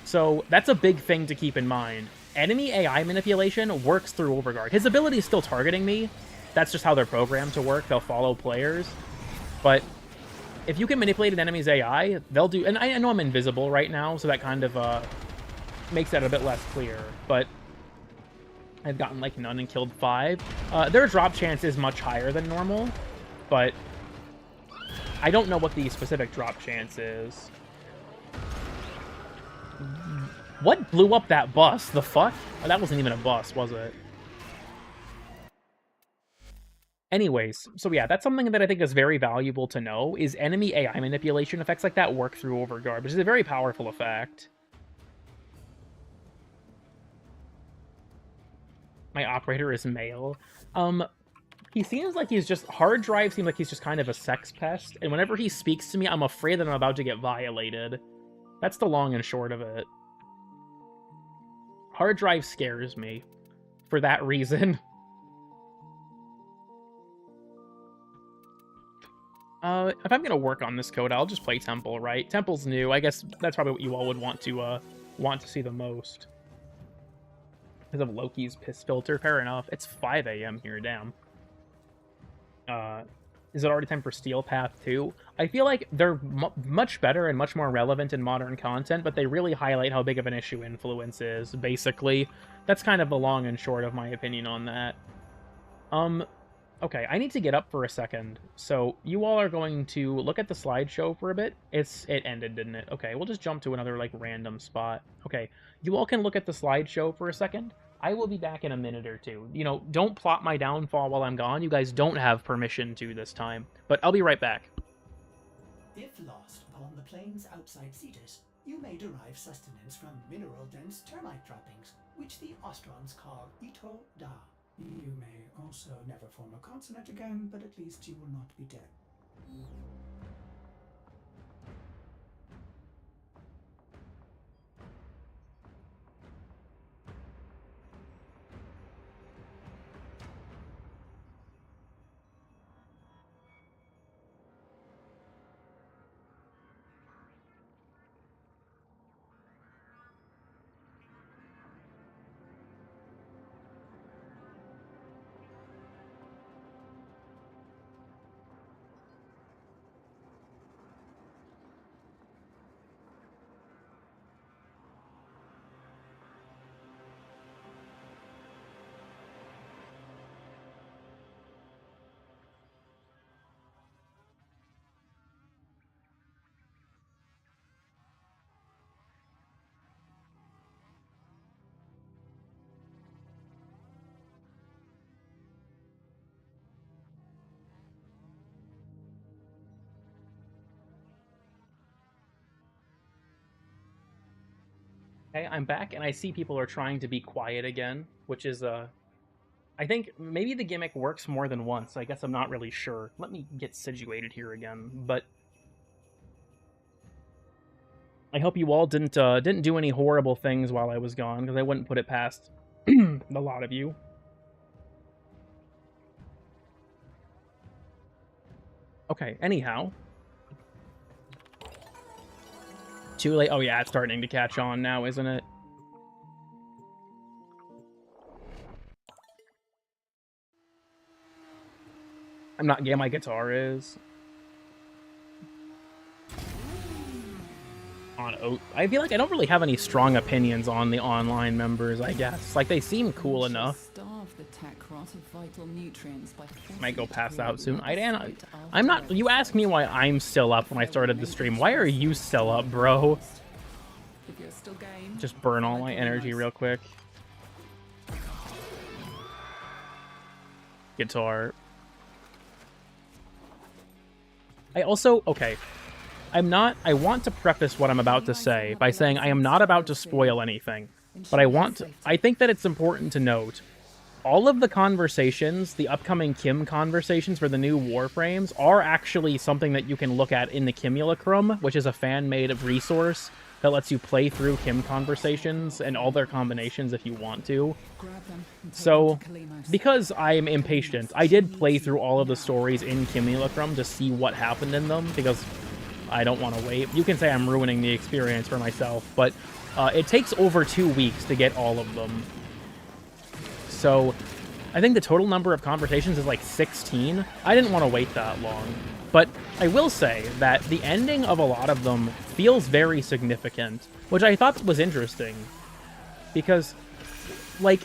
So that's a big thing to keep in mind. Enemy AI manipulation works through overguard. His ability is still targeting me. That's just how they're programmed to work. They'll follow players. But if you can manipulate an enemy's AI, they'll do... And I know I'm invisible right now, so that kind of makes that a bit less clear. But I've gotten, like, none and killed 5. Their drop chance is much higher than normal, but I don't know what the specific drop chance is. What blew up that bus? The fuck? Oh, that wasn't even a bus, was it? Anyways, so yeah, that's something that I think is very valuable to know, is enemy AI manipulation effects like that work through Overguard, which is a very powerful effect. My operator is male. He seems like he's just... Hard Drive seems like he's just kind of a sex pest, and whenever he speaks to me, I'm afraid that I'm about to get violated. That's the long and short of it. Hard Drive scares me. For that reason. If I'm gonna work on this code, I'll just play Temple, right? Temple's new. I guess that's probably what you all would want to see the most. Because of Loki's piss filter. Fair enough. It's 5 a.m. here, damn. Is it already time for Steel Path 2? I feel like they're much better and much more relevant in modern content, but they really highlight how big of an issue influence is, basically. That's kind of the long and short of my opinion on that. Okay, I need to get up for a second, so you all are going to look at the slideshow for a bit. It ended, didn't it? Okay, we'll just jump to another, like, random spot. Okay, you all can look at the slideshow for a second. I will be back in a minute or two. You know, don't plot my downfall while I'm gone. You guys don't have permission to this time. But I'll be right back.
If lost upon the plains outside Cetus, you may derive sustenance from mineral-dense termite droppings, which the Ostrons call Ito Da. You may also never form a consonant again, but at least you will not be dead.
Okay, I'm back, and I see people are trying to be quiet again, which is, I think maybe the gimmick works more than once. I guess I'm not really sure. Let me get situated here again, but... I hope you all didn't do any horrible things while I was gone, because I wouldn't put it past a lot of you. Okay, anyhow. Too late. Oh yeah, it's starting to catch on now, isn't it? I'm not getting my guitar is. I feel like I don't really have any strong opinions on the online members, I guess. Like, they seem cool enough.
Starve the Techrot of vital nutrients by
might go pass out soon. I'm not... You asked me why I'm still up when I started the stream. Why are you still up, bro?
If you're still game,
just burn all my energy real quick. Guitar. I also... Okay. I want to preface what I'm about to say by saying I am not about to spoil anything, but I think that it's important to note, all of the conversations, the upcoming Kim conversations for the new Warframes, are actually something that you can look at in the Kimulacrum, which is a fan-made resource that lets you play through Kim conversations and all their combinations if you want to. So, because I'm impatient, I did play through all of the stories in Kimulacrum to see what happened in them, because I don't want to wait. You can say I'm ruining the experience for myself, but it takes over 2 weeks to get all of them. So, I think the total number of conversations is like 16. I didn't want to wait that long. But I will say that the ending of a lot of them feels very significant, which I thought was interesting. Because, like,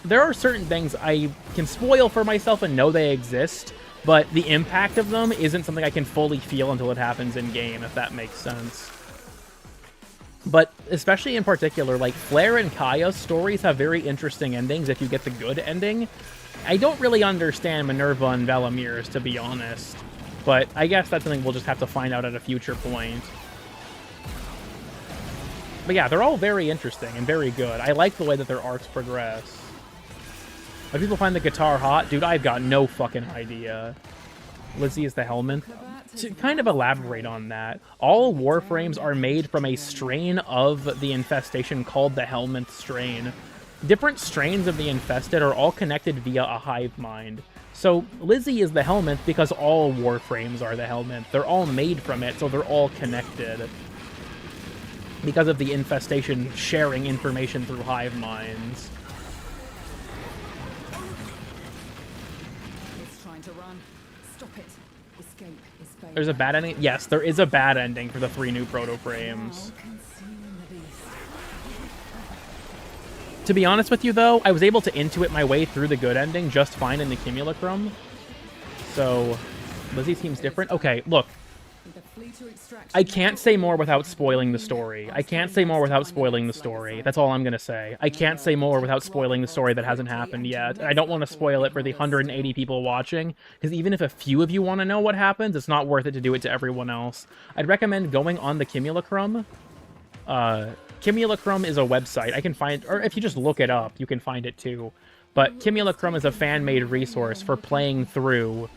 there are certain things I can spoil for myself and know they exist, but the impact of them isn't something I can fully feel until it happens in-game, if that makes sense. But especially in particular, like, Flare and Kaya's stories have very interesting endings if you get the good ending. I don't really understand Minerva and Velamir's, to be honest. But I guess that's something we'll just have to find out at a future point. But yeah, they're all very interesting and very good. I like the way that their arcs progress. Why people find the guitar hot? Dude, I've got no fucking idea. Lizzie is the helmet. To kind of elaborate on that, all Warframes are made from a strain of the infestation called the Helminth strain. Different strains of the infested are all connected via a hive mind. So Lizzie is the Helminth because all Warframes are the Helminth. They're all made from it, so they're all connected. Because of the infestation sharing information through hive minds.
It's trying to run. Stop it. Escape is failure.
There's a bad ending? Yes, there is a bad ending for the 3 new proto-frames. To be honest with you, though, I was able to intuit my way through the good ending just fine in the Cumulacrum. So, Lizzie seems different. Okay, look. I can't say more without spoiling the story. I can't say more without spoiling the story. That's all I'm going to say. I can't say more without spoiling the story that hasn't happened yet. And I don't want to spoil it for the 180 people watching, because even if a few of you want to know what happens, it's not worth it to do it to everyone else. I'd recommend going on the Cumulacrum. Cumulacrum is a website. I can find, or if you just look it up, you can find it too. But Cumulacrum is a fan-made resource for playing through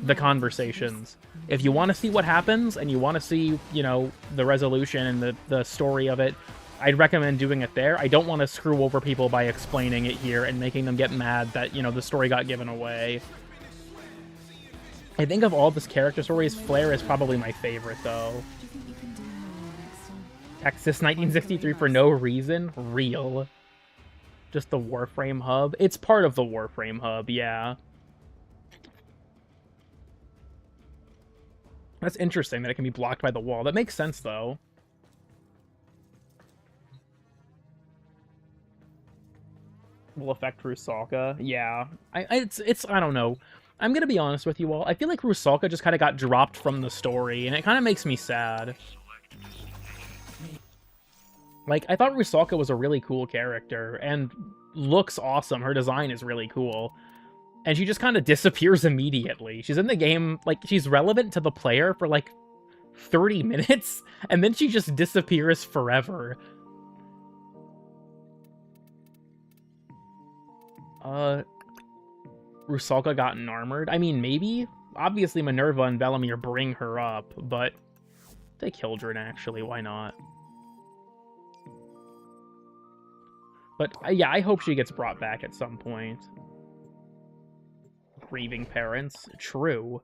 the conversations. If you want to see what happens, and you want to see, you know, the resolution and the story of it, I'd recommend doing it there. I don't want to screw over people by explaining it here and making them get mad that, you know, the story got given away. I think of all this character stories, Flare is probably my favorite, though. Texas 1963 for no reason? Real. Just the Warframe hub? It's part of the Warframe hub, yeah. That's interesting that it can be blocked by the wall. That makes sense, though. Will affect Rusalka. Yeah. It's I don't know. I'm gonna be honest with you all. I feel like Rusalka just kind of got dropped from the story, and it kind of makes me sad. Like, I thought Rusalka was a really cool character, and looks awesome. Her design is really cool. And she just kind of disappears immediately. She's in the game, like, she's relevant to the player for, like, 30 minutes, and then she just disappears forever. Rusalka gotten armored? I mean, maybe? Obviously, Minerva and Velemir bring her up, but take Hildred, actually. Why not? But, yeah, I hope she gets brought back at some point. Grieving parents. True.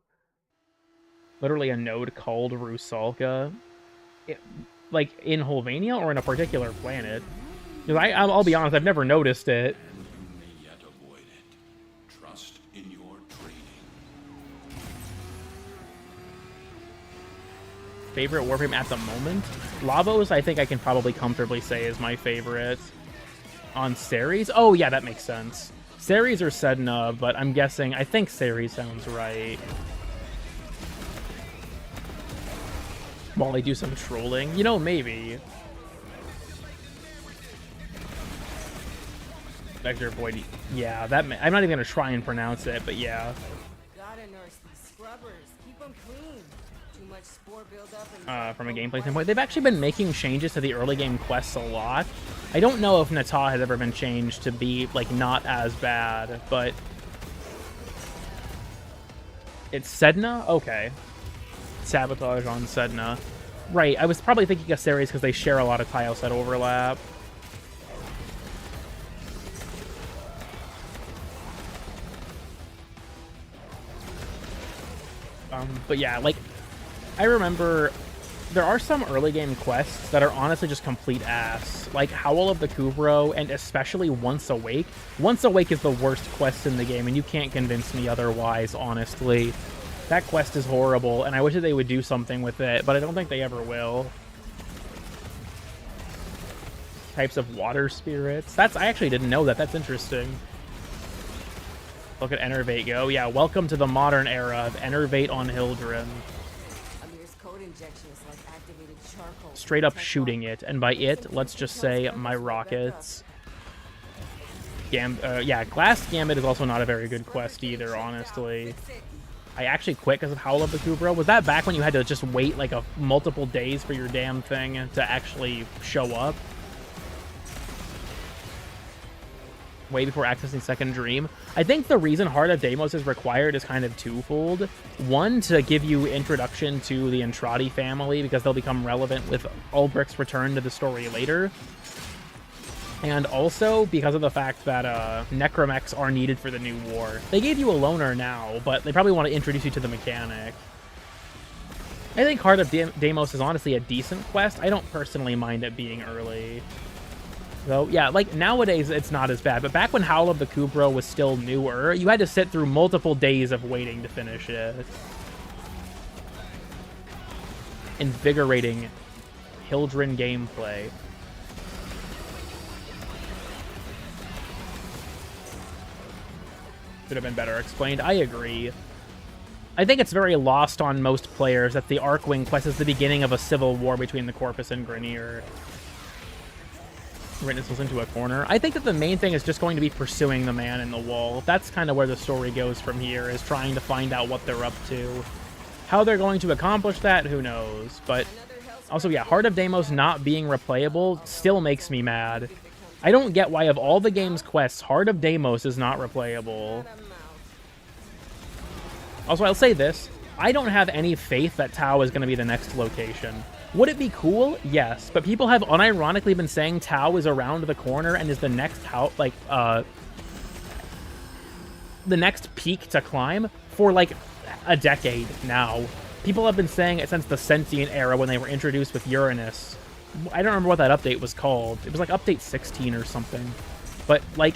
Literally a node called Rusalka. Like, in Holvania or in a particular planet? Because I'll be honest, I've never noticed it.
You may yet avoid it. Trust in your training.
Favorite Warframe at the moment? Lavos, I think I can probably comfortably say is my favorite. On Ceres? Oh, yeah, that makes sense. Ceres or Sedna, but I'm guessing... I think Ceres sounds right. While they do some trolling. You know, maybe. Vector Void... Yeah, that... I'm not even going to try and pronounce it, but yeah.
Gotta nurse these scrubbers. Keep them clean. Too much spore buildup and...
From a gameplay standpoint, they've actually been making changes to the early game quests a lot. I don't know if Nata has ever been changed to be, like, not as bad, but... It's Sedna? Okay. Sabotage on Sedna. Right, I was probably thinking of Ceres because they share a lot of tile set overlap. But yeah, like, I remember there are some early game quests that are honestly just complete ass. Like Howl of the Kubro and especially Once Awake. Once Awake is the worst quest in the game and you can't convince me otherwise, honestly. That quest is horrible and I wish that they would do something with it, but I don't think they ever will. Types of water spirits. I actually didn't know that. That's interesting. Look at Enervate go. Yeah, welcome to the modern era of Enervate on Hildren.
Amir's code injection is like activated charcoal.
Straight up shooting it, and by it, let's just say my rockets. Yeah, Glass Gambit is also not a very good quest either, honestly. I actually quit because of Howl of the Kubro. Was that back when you had to just wait like multiple days for your damn thing to actually show up? way before accessing Second Dream. I think the reason Heart of Deimos is required is kind of twofold. One, to give you introduction to the Entrati family, because they'll become relevant with Ulbricht's return to the story later. And also because of the fact that Necromechs are needed for the new war. They gave you a loner now, but they probably want to introduce you to the mechanic. I think Heart of Deimos is honestly a decent quest. I don't personally mind it being early. Though, yeah, like, nowadays it's not as bad. But back when Howl of the Kubro was still newer, you had to sit through multiple days of waiting to finish it. Invigorating Hildren gameplay. Should have been better explained. I agree. I think it's very lost on most players that the Arcwing quest is the beginning of a civil war between the Corpus and Grineer. Written themselves into a corner. I think that the main thing is just going to be pursuing the man in the wall. That's kind of where the story goes from here, is trying to find out what they're up to. How they're going to accomplish that, who knows. But also, yeah, Heart of Deimos not being replayable still makes me mad. I don't get why, of all the game's quests, Heart of Deimos is not replayable. Also, I'll say this. I don't have any faith that Tau is going to be the next location. Would it be cool? Yes. But people have unironically been saying Tau is around the corner and is the next the next peak to climb for, like, a decade now. People have been saying it since the Sentient era when they were introduced with Uranus. I don't remember what that update was called. It was, like, update 16 or something. But, like,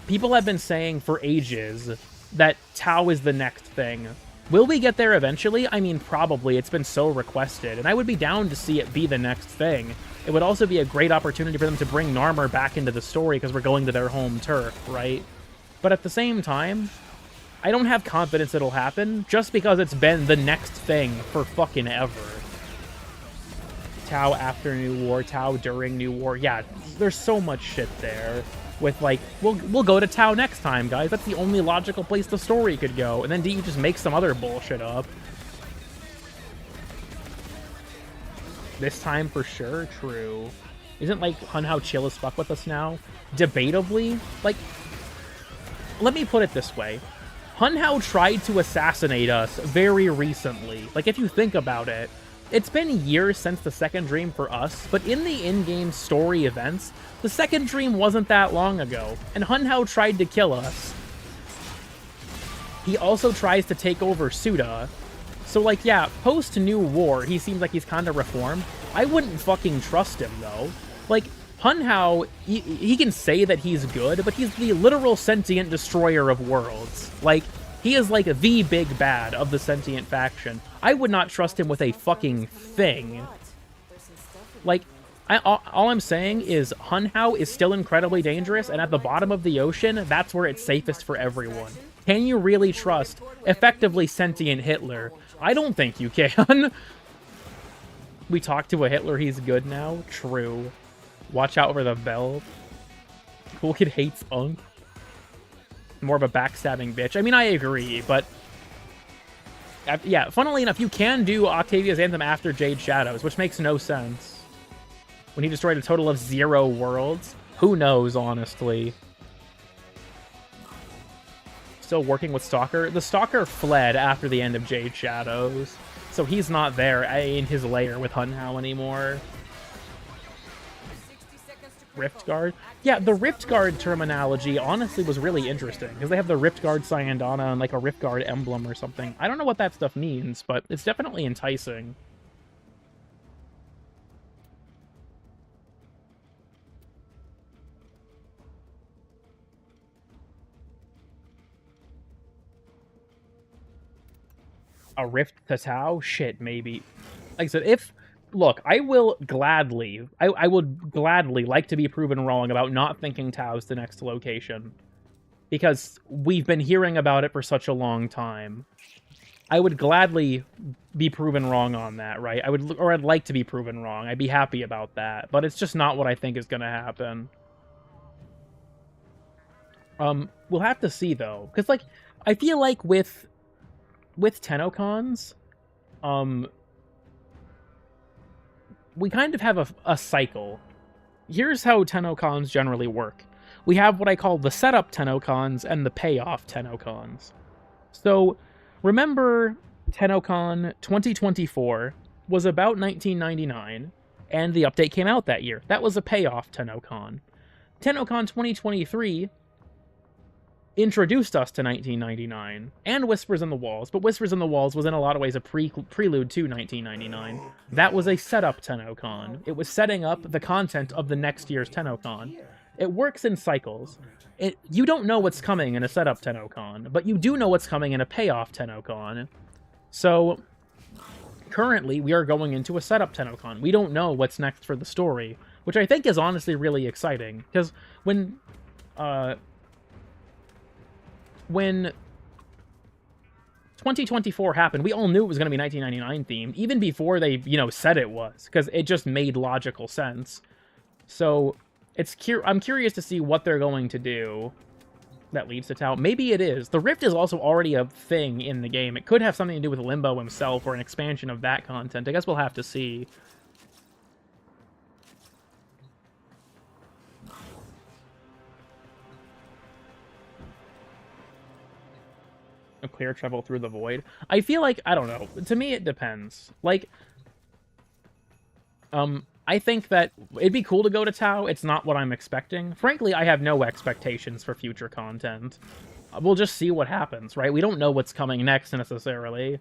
people have been saying for ages that Tau is the next thing. Will we get there eventually? I mean, probably. It's been so requested, and I would be down to see it be the next thing. It would also be a great opportunity for them to bring Narmer back into the story because we're going to their home turf, right? But at the same time, I don't have confidence it'll happen just because it's been the next thing for fucking ever. Tau after New War, Tau during New War. Yeah, there's so much shit there. With, like, we'll go to Tau next time, guys. That's the only logical place the story could go. And then you just make some other bullshit up. This time for sure, true. Isn't, like, Hunhow chill as fuck with us now? Debatably? Like, let me put it this way. Hunhow tried to assassinate us very recently. Like, if you think about it, it's been years since the Second Dream for us, but in the in-game story events, the Second Dream wasn't that long ago, and Hunhow tried to kill us. He also tries to take over Suda. So, like, yeah, post-New War, he seems like he's kind of reformed. I wouldn't fucking trust him, though. Like, Hunhow, he can say that he's good, but he's the literal sentient destroyer of worlds. Like, he is, like, the big bad of the sentient faction. I would not trust him with a fucking thing. Like, all I'm saying is Hunhow is still incredibly dangerous, and at the bottom of the ocean, that's where it's safest for everyone. Can you really trust effectively sentient Hitler? I don't think you can. We talked to a Hitler, he's good now. True. Watch out for the belt. Cool Kid hates Unk. More of a backstabbing bitch. I mean, I agree, but yeah, funnily enough, you can do Octavia's Anthem after Jade Shadows, which makes no sense. When he destroyed a total of 0 worlds? Who knows, honestly. Still working with Stalker? The Stalker fled after the end of Jade Shadows, so he's not there in his lair with Hunhow anymore. Rift Guard? Yeah, the Rift Guard terminology honestly was really interesting, because they have the Rift Guard Syandana and like a Rift Guard emblem or something. I don't know what that stuff means, but it's definitely enticing. A Rift to Tau? Shit, maybe. Like I said, if... Look, I will gladly... I would gladly like to be proven wrong about not thinking Tau's the next location. Because we've been hearing about it for such a long time. I would gladly be proven wrong on that, right? I'd like to be proven wrong. I'd be happy about that. But it's just not what I think is going to happen. We'll have to see, though. Because, like, I feel like with Tennocons, we kind of have a cycle. Here's how Tennocons generally work. we have what I call the setup Tennocons and the payoff Tennocons. So, remember Tennocon 2024 was about 1999, and the update came out that year. That was a payoff Tennocon. Tennocon 2023 introduced us to 1999 and Whispers in the Walls, but Whispers in the Walls was in a lot of ways a prelude to 1999. That was a setup Tennocon. It was setting up the content of the next year's Tennocon. It works in cycles. You don't know what's coming in a setup Tennocon, but you do know what's coming in a payoff Tennocon. So, currently, we are going into a setup Tennocon. We don't know what's next for the story, which I think is honestly really exciting, because when 2024 happened, we all knew it was going to be 1999 themed, even before they, said it was, because it just made logical sense. So, I'm curious to see what they're going to do that leads to Tau. Maybe it is. The Rift is also already a thing in the game. It could have something to do with Limbo himself or an expansion of that content. I guess we'll have to see. A clear travel through the void. I feel like, I don't know. To me, it depends. Like, I think that it'd be cool to go to Tau. It's not what I'm expecting. Frankly, I have no expectations for future content. We'll just see what happens, right? We don't know what's coming next, necessarily.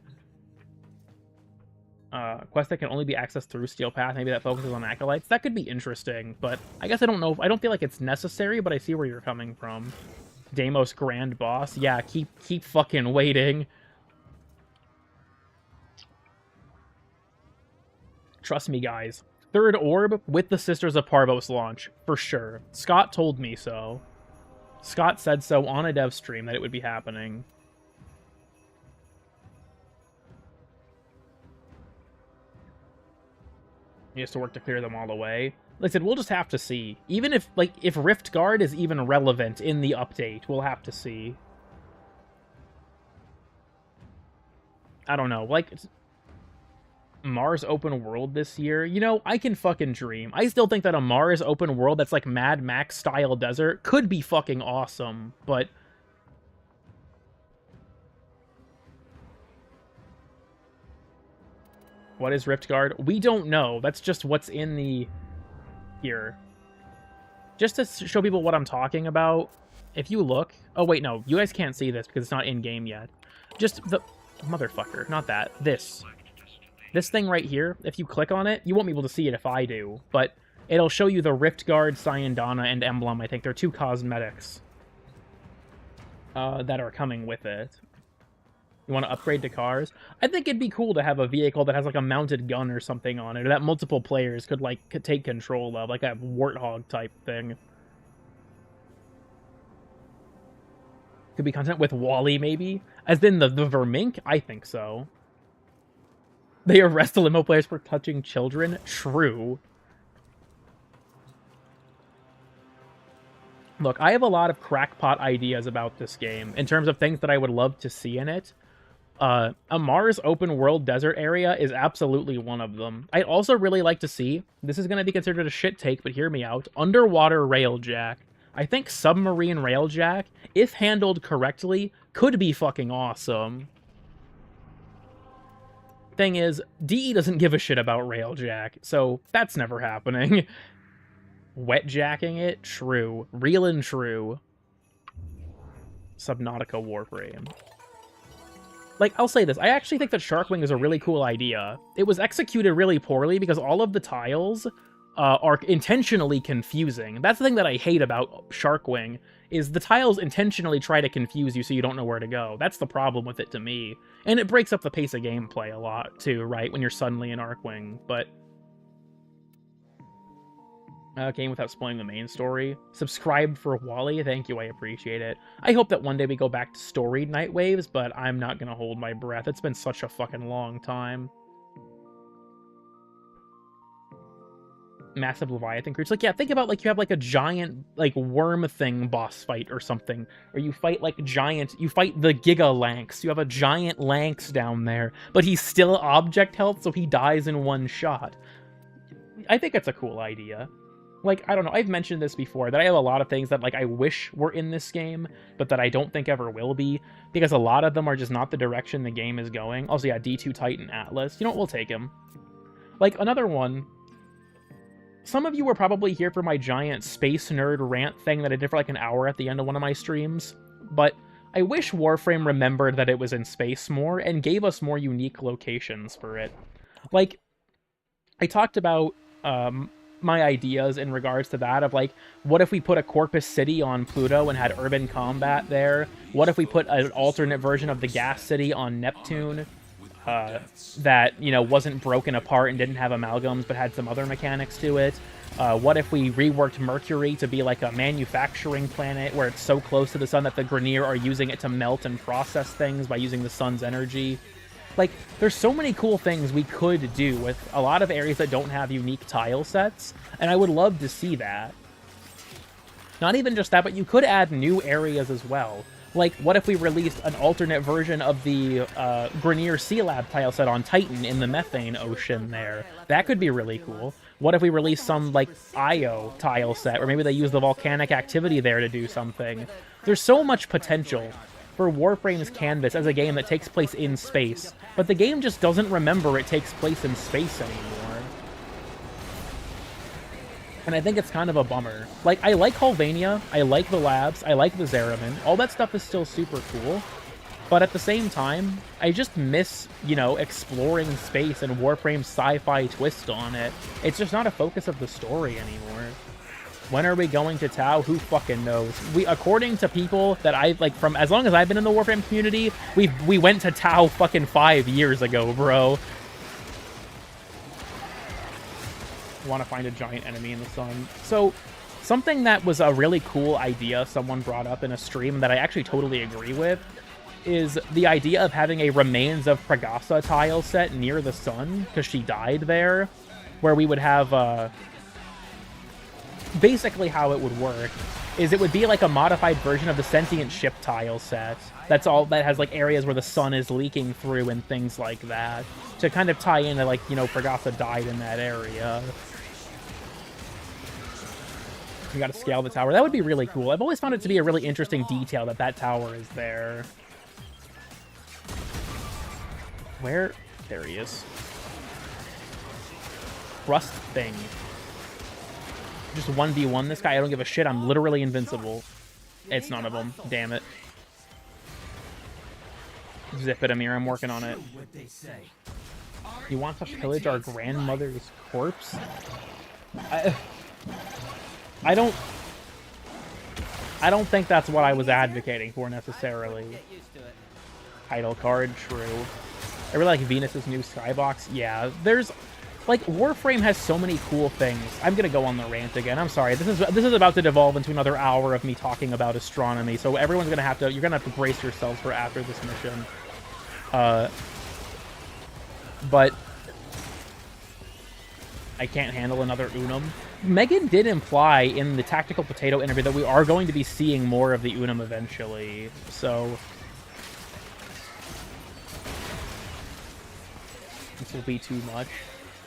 Quest that can only be accessed through Steel Path. Maybe that focuses on Acolytes. That could be interesting, but I guess I don't know. I don't feel like it's necessary, but I see where you're coming from. Deimos Grand Boss. Yeah, keep fucking waiting. Trust me, guys. Third Orb with the Sisters of Parvos launch, for sure. Scott told me so. Scott said so on a dev stream that it would be happening. He has to work to clear them all away. Like I said, we'll just have to see. Even if Rift Guard is even relevant in the update, we'll have to see. I don't know, like, Mars open world this year, I can fucking dream. I still think that a Mars open world that's like Mad Max style desert could be fucking awesome, but what is Rift Guard? We don't know. That's just what's in the here. Just to show people what I'm talking about, if you look... Oh, wait, no. You guys can't see this because it's not in-game yet. Just the... Motherfucker. Not that. This. This thing right here, if you click on it, you won't be able to see it if I do, but it'll show you the Rift Guard, Syandana, and Emblem. I think they're 2 cosmetics that are coming with it. You want to upgrade to cars? I think it'd be cool to have a vehicle that has, like, a mounted gun or something on it, or that multiple players could, like, take control of, like a Warthog-type thing. Could be content with Wally, maybe? As in the Vermink? I think so. They arrest the limo players for touching children? True. Look, I have a lot of crackpot ideas about this game, in terms of things that I would love to see in it. A Mars open world desert area is absolutely one of them. I'd also really like to see, this is going to be considered a shit take, but hear me out, underwater railjack. I think submarine railjack, if handled correctly, could be fucking awesome. Thing is, DE doesn't give a shit about railjack, so that's never happening. Wetjacking it? True. Real and true. Subnautica Warframe. Like, I'll say this, I actually think that Sharkwing is a really cool idea. It was executed really poorly because all of the tiles are intentionally confusing. That's the thing that I hate about Sharkwing, is the tiles intentionally try to confuse you so you don't know where to go. That's the problem with it to me. And it breaks up the pace of gameplay a lot, too, right, when you're suddenly in Arcwing, but... game without spoiling the main story. Subscribe for Wally, thank you, I appreciate it. I hope that one day we go back to storied Night Waves, but I'm not gonna hold my breath. It's been such a fucking long time. Massive Leviathan creatures. Like, yeah, think about, like, you have, like, a giant, like, worm thing boss fight or something. Or you fight, like, you fight the Giga Lanx. You have a giant Lanx down there, but he's still object health, so he dies in one shot. I think it's a cool idea. like, I don't know, I've mentioned this before, that I have a lot of things that, like, I wish were in this game, but that I don't think ever will be, because a lot of them are just not the direction the game is going. Also, yeah, D2 Titan Atlas. You know what? We'll take him. Like, another one, some of you were probably here for my giant space nerd rant thing that I did for, like, an hour at the end of one of my streams, but I wish Warframe remembered that it was in space more and gave us more unique locations for it. Like, I talked about, my ideas in regards to that of, like, what if we put a Corpus City on Pluto and had urban combat there? What if we put an alternate version of the Gas City on Neptune that, you know, wasn't broken apart and didn't have amalgams but had some other mechanics to it? What if we reworked Mercury to be like a manufacturing planet where it's so close to the sun that the Grineer are using it to melt and process things by using the sun's energy? Like, there's so many cool things we could do with a lot of areas that don't have unique tile sets, and I would love to see that. Not even just that, but you could add new areas as well. Like, what if we released an alternate version of the Grineer Sea Lab tile set on Titan in the methane ocean there? That could be really cool. What if we released some, like, Io tile set, or maybe they use the volcanic activity there to do something? There's so much potential for Warframe's canvas as a game that takes place in space, but the game just doesn't remember it takes place in space anymore. And I think it's kind of a bummer. Like, I like Hulvania, I like the labs, I like the Zeramin, all that stuff is still super cool, but at the same time, I just miss, you know, exploring space and Warframe's sci-fi twist on it. It's just not a focus of the story anymore. When are we going to Tau? Who fucking knows? According to people that I've, like, from as long as I've been in the Warframe community, we went to Tau fucking 5 years ago, bro. Want to find a giant enemy in the sun. So, something that was a really cool idea someone brought up in a stream that I actually totally agree with is the idea of having a Remains of Pragasa tile set near the sun, because she died there, where we would have, basically how it would work is it would be like a modified version of the sentient ship tile set. That's all that has, like, areas where the sun is leaking through and things like that to kind of tie into, like, you know, Pragasa died in that area. You gotta scale the tower. That would be really cool. I've always found it to be a really interesting detail that that tower is there. Where? There he is. Rust thing. Just 1v1 this guy. I don't give a shit. I'm literally invincible. It's none of them. Damn it. Zip it, Amir. I'm working on it. You want to pillage our grandmother's corpse? I don't think that's what I was advocating for necessarily. Title card, true. I really like Venus's new skybox. Yeah, there's, like, Warframe has so many cool things. I'm gonna go on the rant again. I'm sorry. This is about to devolve into another hour of me talking about astronomy. So everyone's gonna have to. You're gonna have to brace yourselves for after this mission. But I can't handle another Unum. Megan did imply in the Tactical Potato interview that we are going to be seeing more of the Unum eventually. So this will be too much.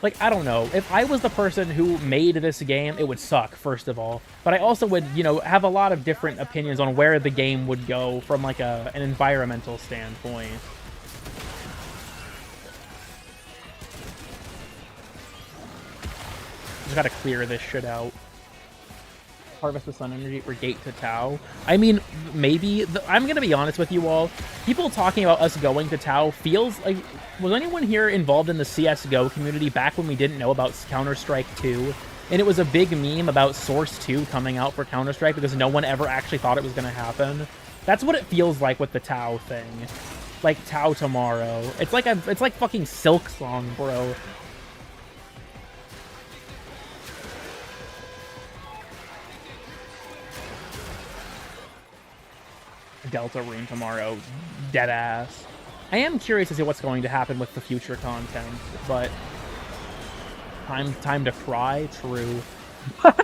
Like, I don't know. If I was the person who made this game, it would suck, first of all. But I also would, you know, have a lot of different opinions on where the game would go from, like, an environmental standpoint. Just gotta clear this shit out. Harvest the sun energy for Gate to Tau. I mean, maybe. I'm gonna be honest with you all. People talking about us going to Tau feels like... Was anyone here involved in the CSGO community back when we didn't know about Counter-Strike 2? And it was a big meme about Source 2 coming out for Counter-Strike because no one ever actually thought it was gonna happen. That's what it feels like with the Tau thing. Like, Tau tomorrow. It's like fucking Silk Song, bro. Delta Rune tomorrow. Deadass. I am curious to see what's going to happen with the future content, but time to cry, true. Oh,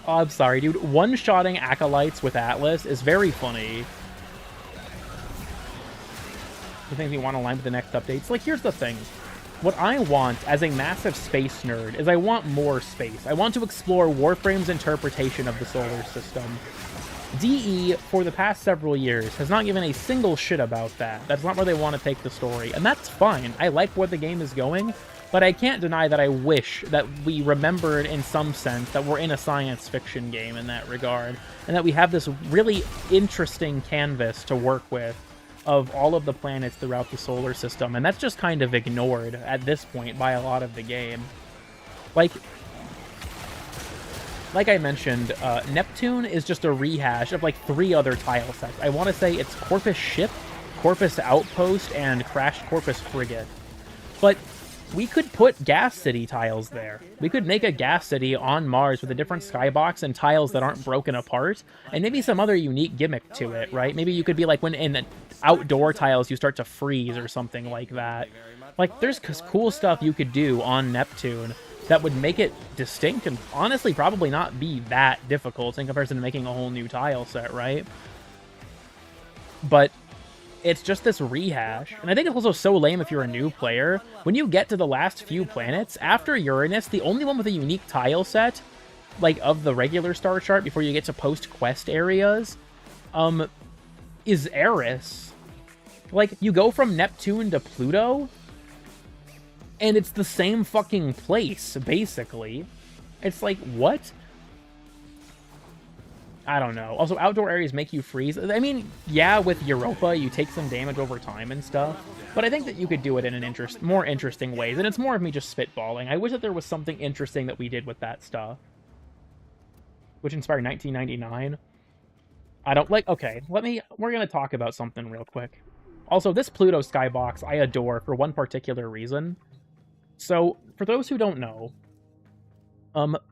I'm sorry, dude. One-shotting Acolytes with Atlas is very funny. The things we want to align with the next updates. Like, here's the thing. what I want as a massive space nerd is I want more space. I want to explore Warframe's interpretation of the solar system. DE, for the past several years, has not given a single shit about that. That's not where they want to take the story, and that's fine. I like where the game is going, but I can't deny that I wish that we remembered in some sense that we're in a science fiction game in that regard, and that we have this really interesting canvas to work with of all of the planets throughout the solar system, and that's just kind of ignored at this point by a lot of the game. Like I mentioned, Neptune is just a rehash of like 3 other tile sets. I want to say it's Corpus Ship, Corpus Outpost, and Crashed Corpus Frigate. But we could put Gas City tiles there. We could make a Gas City on Mars with a different skybox and tiles that aren't broken apart, and maybe some other unique gimmick to it, right? Maybe you could be like when in the outdoor tiles you start to freeze or something like that. Like, there's cool stuff you could do on Neptune that would make it distinct and honestly probably not be that difficult in comparison to making a whole new tile set, right? But it's just this rehash, and I think it's also so lame if you're a new player. When you get to the last few planets, after Uranus, the only one with a unique tile set, like, of the regular star chart before you get to post-quest areas, is Eris. Like, you go from Neptune to Pluto, and it's the same fucking place, basically. It's like, what? I don't know. Also, outdoor areas make you freeze. I mean, yeah, with Europa, you take some damage over time and stuff, but I think that you could do it in an more interesting ways, and it's more of me just spitballing. I wish that there was something interesting that we did with that stuff. Which inspired 1999. I don't like... Okay, we're gonna talk about something real quick. Also, this Pluto skybox I adore for one particular reason. So, for those who don't know,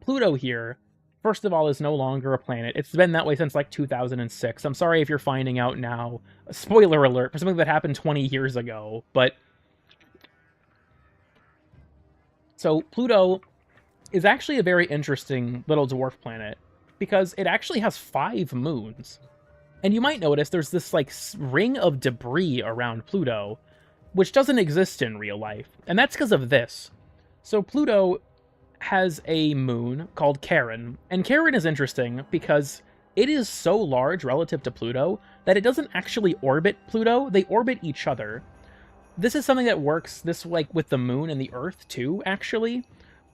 Pluto here, first of all, is no longer a planet. It's been that way since, like, 2006. I'm sorry if you're finding out now. Spoiler alert for something that happened 20 years ago, but... So, Pluto is actually a very interesting little dwarf planet, because it actually has 5 moons. And you might notice there's this, like, ring of debris around Pluto, which doesn't exist in real life. And that's because of this. So Pluto has a moon called Charon, and Charon is interesting because it is so large relative to Pluto that it doesn't actually orbit Pluto, they orbit each other. This is something that works with the moon and the Earth too, actually,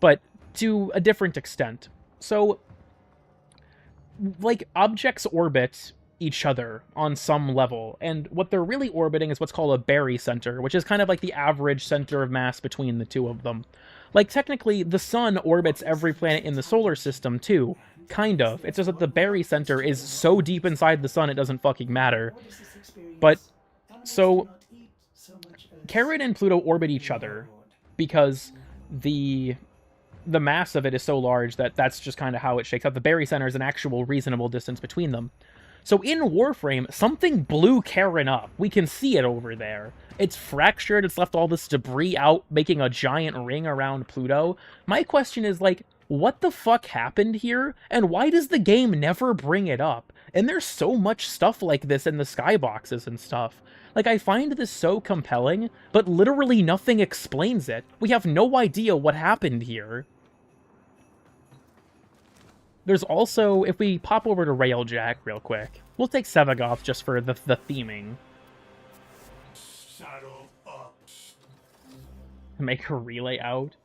but to a different extent. So, like, objects orbit each other on some level, and what they're really orbiting is what's called a barycenter, which is kind of like the average center of mass between the two of them. Like, technically, the sun orbits every planet in the solar system too, kind of. It's just that the barycenter is so deep inside the sun it doesn't fucking matter. But, so, Charon and Pluto orbit each other because the mass of it is so large that that's just kind of how it shakes out. The barycenter is an actual reasonable distance between them. So in Warframe, something blew Charon up. We can see it over there. It's fractured, it's left all this debris out, making a giant ring around Pluto. My question is, like, what the fuck happened here? And why does the game never bring it up? And there's so much stuff like this in the skyboxes and stuff. Like, I find this so compelling, but literally nothing explains it. We have no idea what happened here. There's also, if we pop over to Railjack real quick, we'll take Sevagoth just for the theming.
Saddle up.
Make her relay out.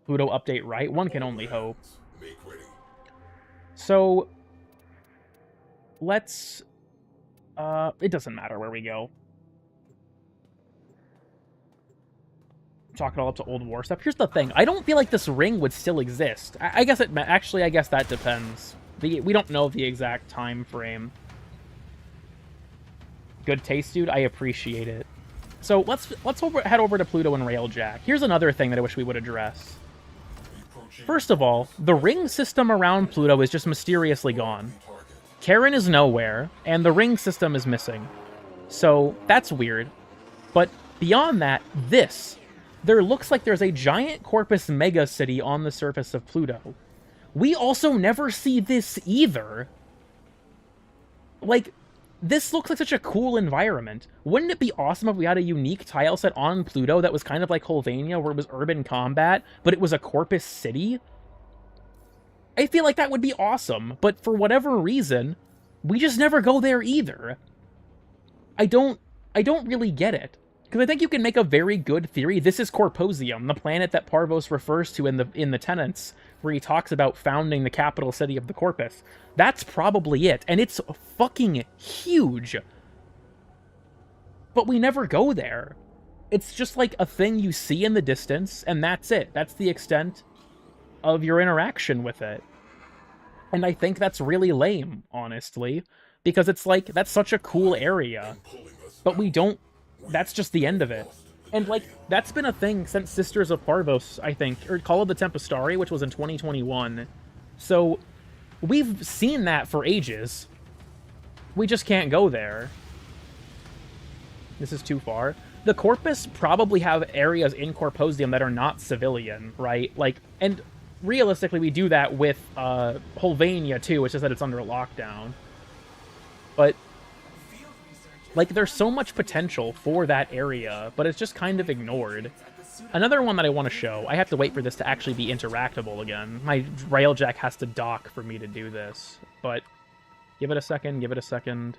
Pluto update right? One can only hope.
Make ready.
So, let's... it doesn't matter where we go. Chalk it all up to Old War stuff. Here's the thing. I don't feel like this ring would still exist. I guess actually, I guess that depends. We don't know the exact time frame. Good taste, dude. I appreciate it. So let's head over to Pluto and Railjack. Here's another thing that I wish we would address. First of all, the ring system around Pluto is just mysteriously gone. Charon is nowhere, and the ring system is missing. So that's weird. But beyond that, there looks like there's a giant Corpus mega city on the surface of Pluto. We also never see this either. Like, this looks like such a cool environment. Wouldn't it be awesome if we had a unique tile set on Pluto that was kind of like Holvania, where it was urban combat, but it was a Corpus city? I feel like that would be awesome, but for whatever reason, we just never go there either. I don't really get it. Because I think you can make a very good theory. This is Corposium, the planet that Parvos refers to in the Tenets, where he talks about founding the capital city of the Corpus. That's probably it, and it's fucking huge. But we never go there. It's just like a thing you see in the distance, and that's it. That's the extent of your interaction with it. And I think that's really lame, honestly, because it's like, that's such a cool area, but we don't, that's just the end of it. And like, that's been a thing since Sisters of Parvos, I think, or Call of the Tempestari, which was in 2021. So we've seen that for ages. We just can't go there. This is too far. The Corpus probably have areas in Corposium that are not civilian, right? Like, and realistically, we do that with Holvania too. It's just that it's under lockdown. But like, there's so much potential for that area, but it's just kind of ignored. Another one that I want to show, I have to wait for this to actually be interactable again. My railjack has to dock for me to do this, but give it a second, give it a second.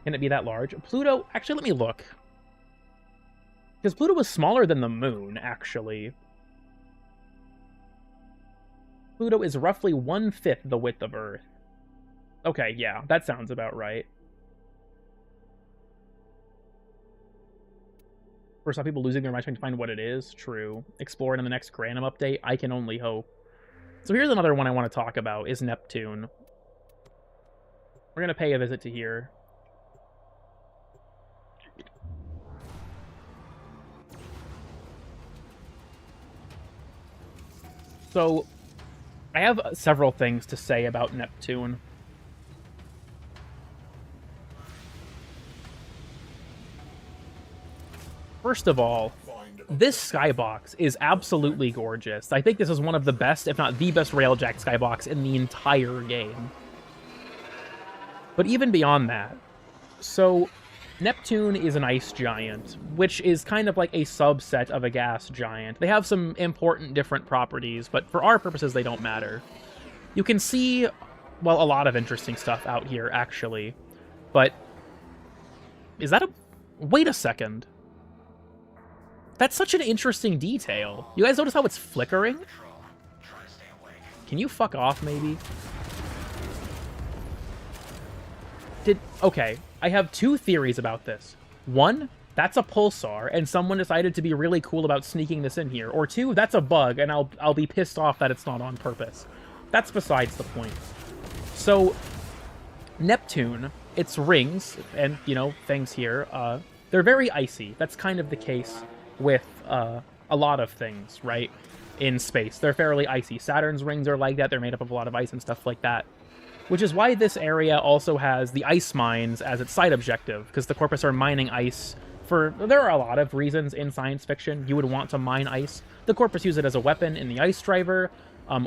Can it be that large? Pluto, actually, let me look. Because Pluto was smaller than the moon, actually. Pluto is roughly 1/5 the width of Earth. Okay, yeah, that sounds about right. For some people losing their mind trying to find what it is, true. Explore it in the next Granum update, I can only hope. So here's another one I want to talk about, is Neptune. We're going to pay a visit to here. So, I have several things to say about Neptune. First of all, this skybox is absolutely gorgeous. I think this is one of the best, if not the best, railjack skybox in the entire game. But even beyond that, so Neptune is an ice giant, which is kind of like a subset of a gas giant. They have some important different properties, but for our purposes, they don't matter. You can see, well, a lot of interesting stuff out here, actually. But is that a... Wait a second. That's such an interesting detail. You guys notice how it's flickering? Can you fuck off, maybe? Okay, I have two theories about this. One, that's a pulsar, and someone decided to be really cool about sneaking this in here. Or two, that's a bug, and I'll be pissed off that it's not on purpose. That's besides the point. So, Neptune, its rings, and, you know, things here, they're very icy. That's kind of the case with a lot of things, right, in space. They're fairly icy. Saturn's rings are like that. They're made up of a lot of ice and stuff like that. Which is why this area also has the ice mines as its side objective, because the Corpus are mining ice for... There are a lot of reasons in science fiction you would want to mine ice. The Corpus use it as a weapon in the Ice Driver.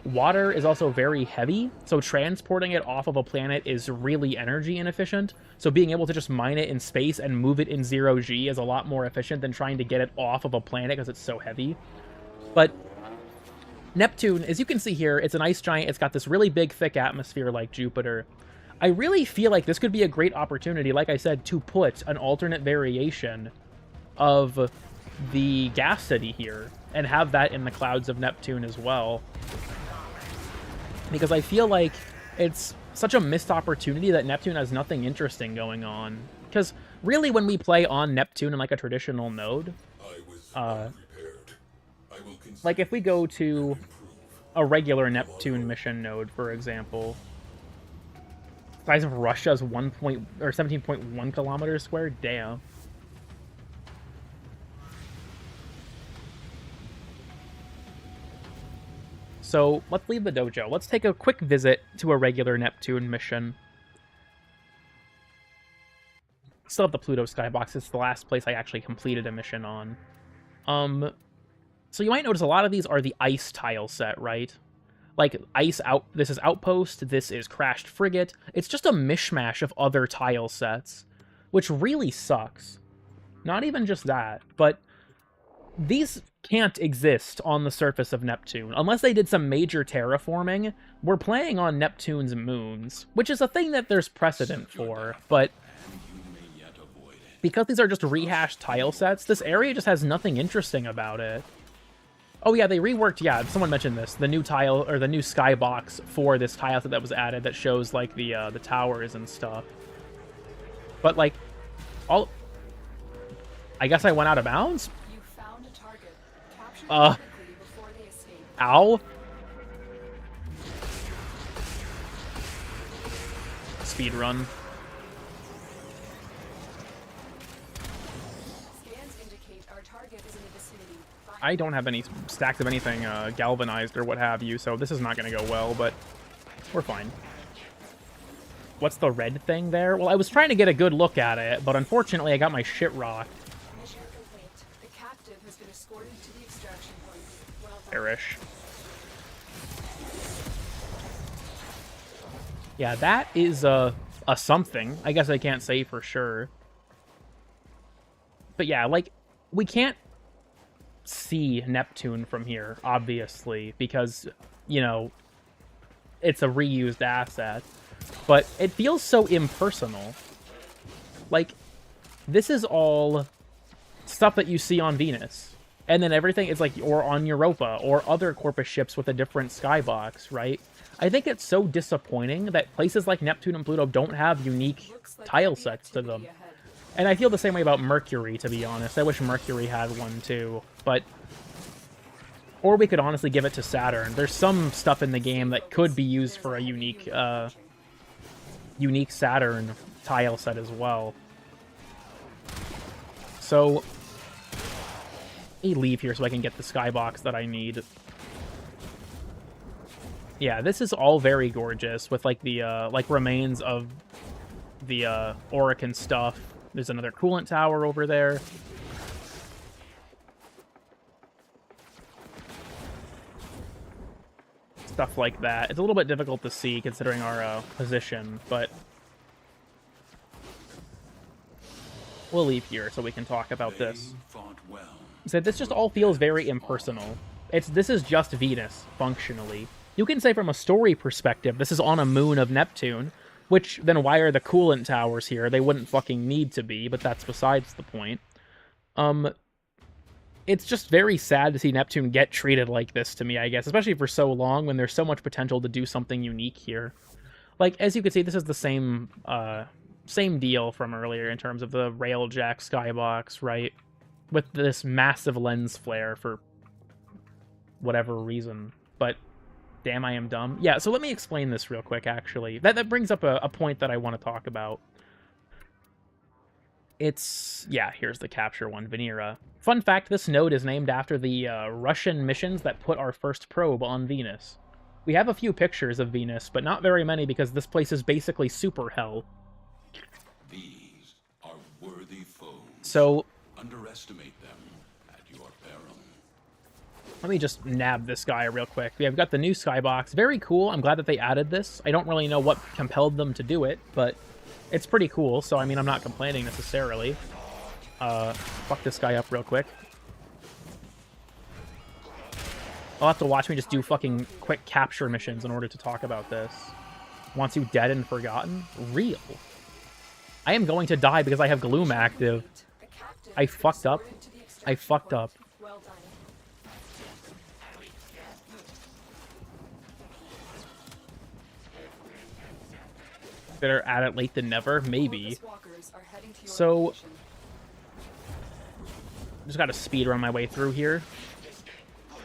Water is also very heavy, so transporting it off of a planet is really energy inefficient. So being able to just mine it in space and move it in 0G is a lot more efficient than trying to get it off of a planet because it's so heavy. But Neptune, as you can see here, it's an ice giant. It's got this really big, thick atmosphere like Jupiter. I really feel like this could be a great opportunity, like I said, to put an alternate variation of the gas city here and have that in the clouds of Neptune as well. Because I feel like it's such a missed opportunity that Neptune has nothing interesting going on. Because really, when we play on Neptune in like a traditional node, like if we go to a regular Neptune mission node, for example, size of Russia's 17.1 kilometers squared. Damn. So let's leave the dojo. Let's take a quick visit to a regular Neptune mission. Still have the Pluto skybox. It's the last place I actually completed a mission on. So you might notice a lot of these are the ice tile set, right? Like, this is Outpost, this is Crashed Frigate. It's just a mishmash of other tile sets, which really sucks. Not even just that, but these can't exist on the surface of Neptune. Unless they did some major terraforming, we're playing on Neptune's moons, which is a thing that there's precedent for, but because these are just rehashed tile sets, this area just has nothing interesting about it. Oh yeah, they reworked, yeah, someone mentioned this, the new tile, or the new skybox for this tile set that was added that shows, like, the towers and stuff. But, like, I guess I went out of bounds?
You found a target. Capture them quickly before they escape.
Ow. Speed run.
Scans indicate our target is in the vicinity.
I don't have any stacks of anything galvanized or what have you, so this is not going to go well, but we're fine. What's the red thing there? Well, I was trying to get a good look at it, but unfortunately I got my shit rocked.
Mission complete. The captive has been escorted to the extraction point. Well done.
Perish. Yeah, that is a something. I guess I can't say for sure. But yeah, like, we can't see Neptune from here, obviously, because, you know, it's a reused asset. But it feels so impersonal. Like, this is all stuff that you see on Venus. And then everything is like, or on Europa, or other Corpus ships with a different skybox, right? I think it's so disappointing that places like Neptune and Pluto don't have unique tile sets to them. And I feel the same way about Mercury, to be honest. I wish Mercury had one too, but... Or we could honestly give it to Saturn. There's some stuff in the game that could be used for a unique Saturn tile set as well. So, let me leave here so I can get the skybox that I need. Yeah, this is all very gorgeous with like the like remains of the Orican stuff. There's another coolant tower over there. Stuff like that. It's a little bit difficult to see considering our position, but we'll leave here so we can talk about this. So this just all feels very impersonal. This is just Venus, functionally. You can say from a story perspective, this is on a moon of Neptune, which, then why are the coolant towers here? They wouldn't fucking need to be, but that's besides the point. It's just very sad to see Neptune get treated like this to me, I guess, especially for so long when there's so much potential to do something unique here. Like, as you can see, this is the same deal from earlier in terms of the Railjack skybox, right? With this massive lens flare for whatever reason. But, damn, I am dumb. Yeah, so let me explain this real quick, actually. That brings up a point that I want to talk about. Yeah, here's the capture one, Venera. Fun fact, this node is named after the Russian missions that put our first probe on Venus. We have a few pictures of Venus, but not very many because this place is basically super hell.
These are worthy foes.
So,
underestimate them at your peril.
Let me just nab this guy real quick. We have got the new skybox. Very cool. I'm glad that they added this. I don't really know what compelled them to do it, but it's pretty cool, so I mean, I'm not complaining necessarily. Fuck this guy up real quick. I'll have to watch me just do fucking quick capture missions in order to talk about this. Wants you dead and forgotten? Real. I am going to die because I have Gloom active. I fucked up. I fucked up.
Well done.
Better add it late than never? Maybe. So, just gotta speed run my way through here.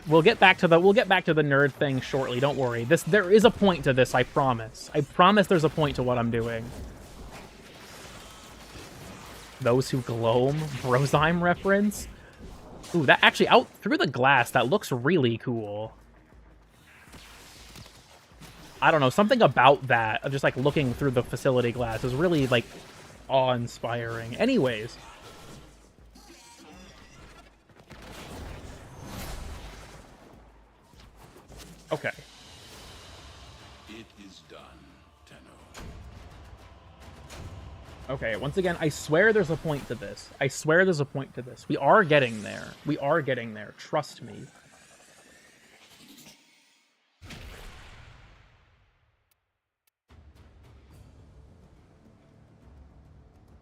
We'll get back to the nerd thing shortly. Don't worry. There is a point to this. I promise. I promise. There's a point to what I'm doing. Those who gloam, Brosheim reference. Ooh, that actually out through the glass. That looks really cool. I don't know, something about that, of just like looking through the facility glass is really like awe-inspiring. Anyways. Okay.
It is done, Tenno.
Okay, once again, I swear there's a point to this. I swear there's a point to this. We are getting there. We are getting there. Trust me.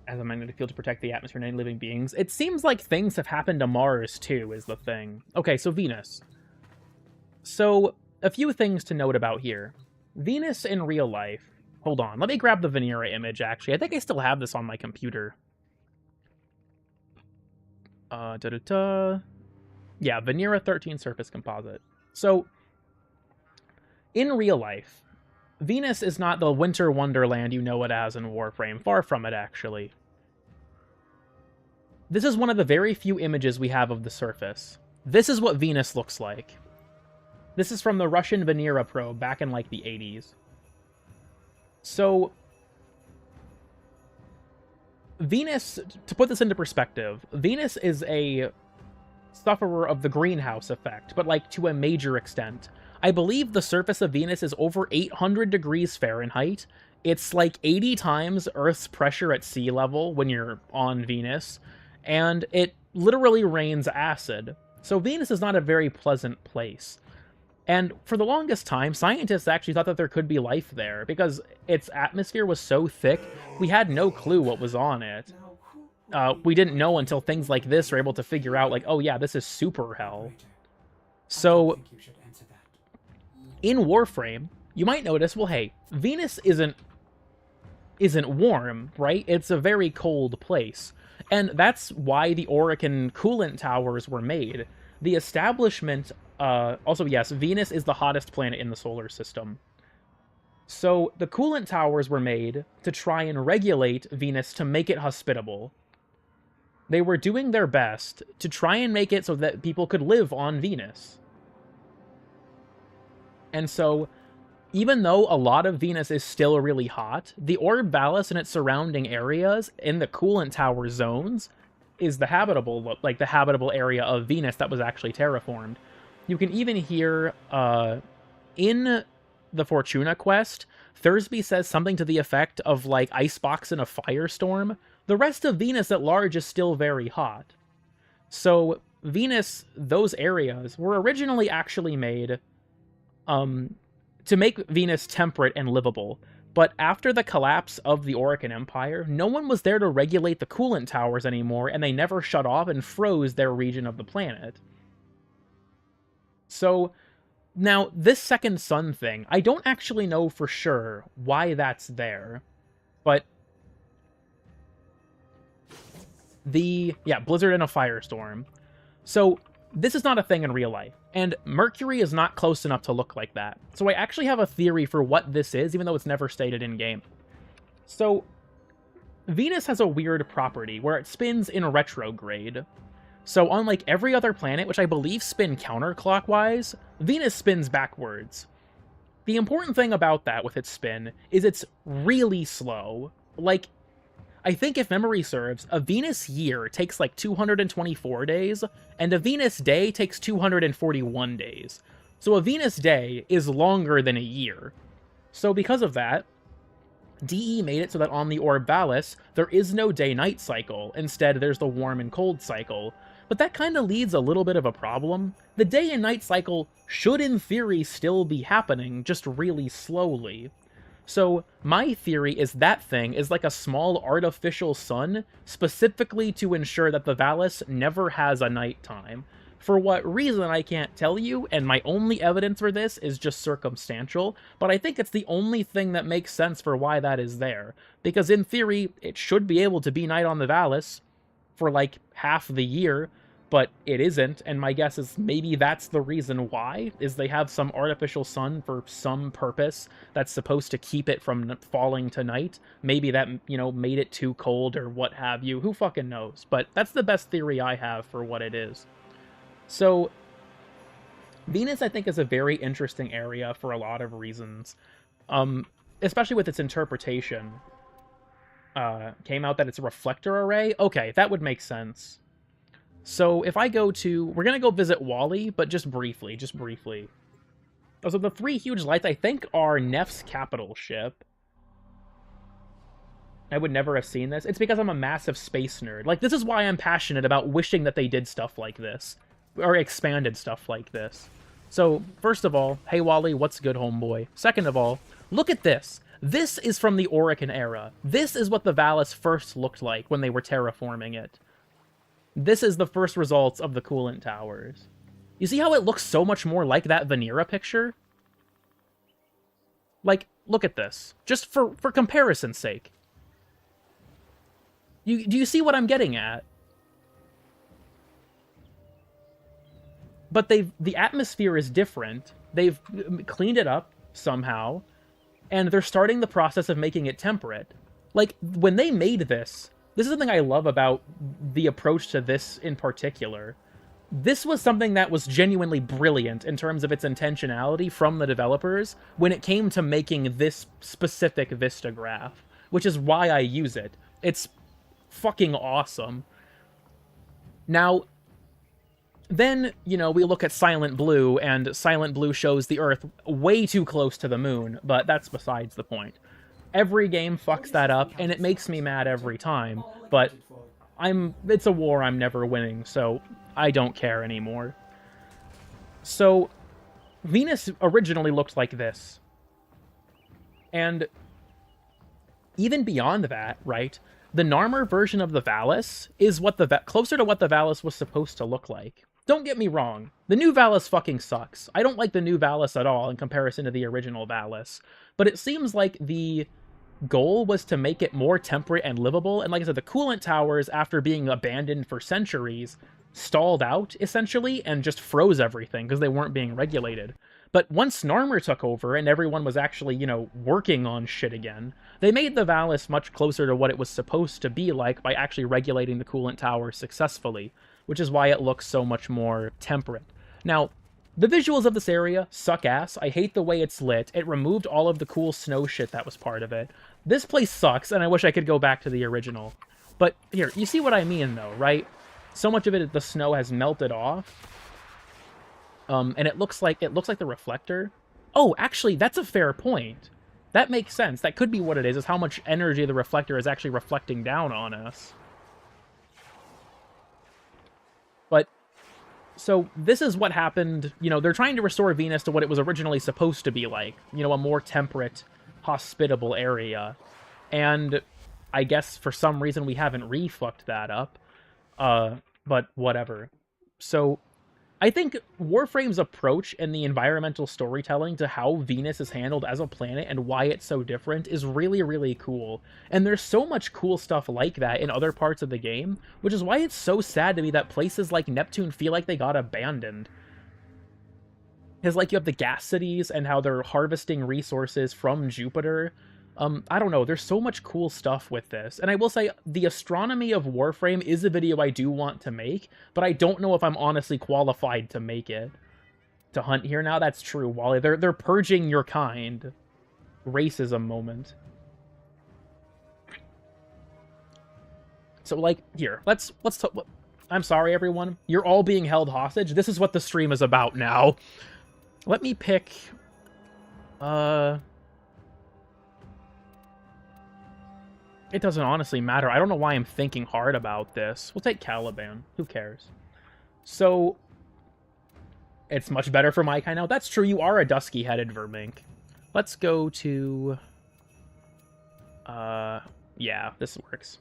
As a magnetic field to protect the atmosphere and any living beings. It seems like things have happened to Mars, too, is the thing. Okay, so Venus. So, a few things to note about here. Venus in real life. Hold on, let me grab the Venera image, actually. I think I still have this on my computer. Yeah, Venera 13 surface composite. So, in real life, Venus is not the winter wonderland you know it as in Warframe. Far from it, actually. This is one of the very few images we have of the surface. This is what Venus looks like. This is from the Russian Venera probe back in, like, the 80s. So, Venus, to put this into perspective, Venus is a sufferer of the greenhouse effect, but, like, to a major extent. I believe the surface of Venus is over 800 degrees Fahrenheit. It's like 80 times Earth's pressure at sea level when you're on Venus, and it literally rains acid. So Venus is not a very pleasant place. And for the longest time, scientists actually thought that there could be life there, because its atmosphere was so thick, we had no clue what was on it. We didn't know until things like this were able to figure out, like, oh yeah, this is super hell. So, in Warframe, you might notice, well, hey, Venus isn't warm, right? It's a very cold place. And that's why the Orokin coolant towers were made. The establishment... also, yes, Venus is the hottest planet in the solar system. So, the coolant towers were made to try and regulate Venus to make it hospitable. They were doing their best to try and make it so that people could live on Venus. And so, even though a lot of Venus is still really hot, the orb ballast and its surrounding areas in the coolant tower zones is the habitable, like the habitable area of Venus that was actually terraformed. You can even hear, in the Fortuna quest, Thursby says something to the effect of, like, icebox in a firestorm. The rest of Venus at large is still very hot. So, Venus, those areas, were originally actually made, to make Venus temperate and livable. But after the collapse of the Orokin Empire, no one was there to regulate the coolant towers anymore, and they never shut off and froze their region of the planet. So, now, this second sun thing, I don't actually know for sure why that's there, but blizzard and a firestorm. So, this is not a thing in real life, and Mercury is not close enough to look like that. So I actually have a theory for what this is, even though it's never stated in-game. So, Venus has a weird property where it spins in retrograde. So unlike every other planet, which I believe spin counterclockwise, Venus spins backwards. The important thing about that with its spin is it's really slow. Like, I think if memory serves, a Venus year takes like 224 days, and a Venus day takes 241 days. So a Venus day is longer than a year. So because of that, DE made it so that on the Orb Valis, there is no day-night cycle. Instead, there's the warm and cold cycle. But that kind of leads a little bit of a problem. The day and night cycle should, in theory, still be happening, just really slowly. So, my theory is that thing is like a small artificial sun, specifically to ensure that the Valis never has a nighttime. For what reason, I can't tell you, and my only evidence for this is just circumstantial, but I think it's the only thing that makes sense for why that is there. Because in theory, it should be able to be night on the Valis for like half the year, but it isn't, and my guess is maybe that's the reason why, is they have some artificial sun for some purpose that's supposed to keep it from falling to night. Maybe that, you know, made it too cold or what have you. Who fucking knows? But that's the best theory I have for what it is. So, Venus, I think, is a very interesting area for a lot of reasons, especially with its interpretation. Came out that it's a reflector array? Okay, that would make sense. So if I go to... We're going to go visit Wally, but just briefly. So the three huge lights, I think, are Neff's capital ship. I would never have seen this. It's because I'm a massive space nerd. Like, this is why I'm passionate about wishing that they did stuff like this. Or expanded stuff like this. So, first of all, hey Wally, what's good, homeboy? Second of all, look at this. This is from the Orokin era. This is what the Valis first looked like when they were terraforming it. This is the first results of the coolant towers. You see how it looks so much more like that Vanera picture? Like, look at this. Just for comparison's sake. Do you see what I'm getting at? But the atmosphere is different. They've cleaned it up somehow, and they're starting the process of making it temperate. Like, when they made this is something I love about the approach to this in particular. This was something that was genuinely brilliant in terms of its intentionality from the developers when it came to making this specific Vista graph, which is why I use it. It's fucking awesome. Now, then, you know, we look at Silent Blue, and Silent Blue shows the Earth way too close to the moon, but that's besides the point. Every game fucks that up, and it makes me mad every time, but it's a war I'm never winning, so I don't care anymore. So, Venus originally looked like this. And even beyond that, right, the Narmer version of the Valis is what closer to what the Valis was supposed to look like. Don't get me wrong, the new Valis fucking sucks. I don't like the new Valis at all in comparison to the original Valis, but it seems like the goal was to make it more temperate and livable, and like I said, the coolant towers, after being abandoned for centuries, stalled out, essentially, and just froze everything because they weren't being regulated. But once Narmer took over and everyone was actually, you know, working on shit again, they made the Valis much closer to what it was supposed to be like by actually regulating the coolant towers successfully, which is why it looks so much more temperate. Now, the visuals of this area suck ass. I hate the way it's lit. It removed all of the cool snow shit that was part of it. This place sucks, and I wish I could go back to the original. But here, you see what I mean, though, right? So much of it, the snow has melted off. And it looks like the reflector. Oh, actually, that's a fair point. That makes sense. That could be what it is how much energy the reflector is actually reflecting down on us. But, so this is what happened. You know, they're trying to restore Venus to what it was originally supposed to be like. You know, a more temperate, hospitable area. And I guess for some reason we haven't re-fucked that up. But whatever. So, I think Warframe's approach and the environmental storytelling to how Venus is handled as a planet and why it's so different is really, really cool. And there's so much cool stuff like that in other parts of the game, which is why it's so sad to me that places like Neptune feel like they got abandoned. Because, like, you have the gas cities and how they're harvesting resources from Jupiter. I don't know, there's so much cool stuff with this. And I will say, the astronomy of Warframe is a video I do want to make, but I don't know if I'm honestly qualified to make it. To hunt here now, that's true, Wally. They're purging your kind. Racism moment. So, like, here, let's talk. I'm sorry, everyone. You're all being held hostage. This is what the stream is about now. Let me pick... It doesn't honestly matter. I don't know why I'm thinking hard about this. We'll take Caliban. Who cares? So, it's much better for my kind now. That's true, you are a dusky-headed Vermink. Let's go to... yeah, this works.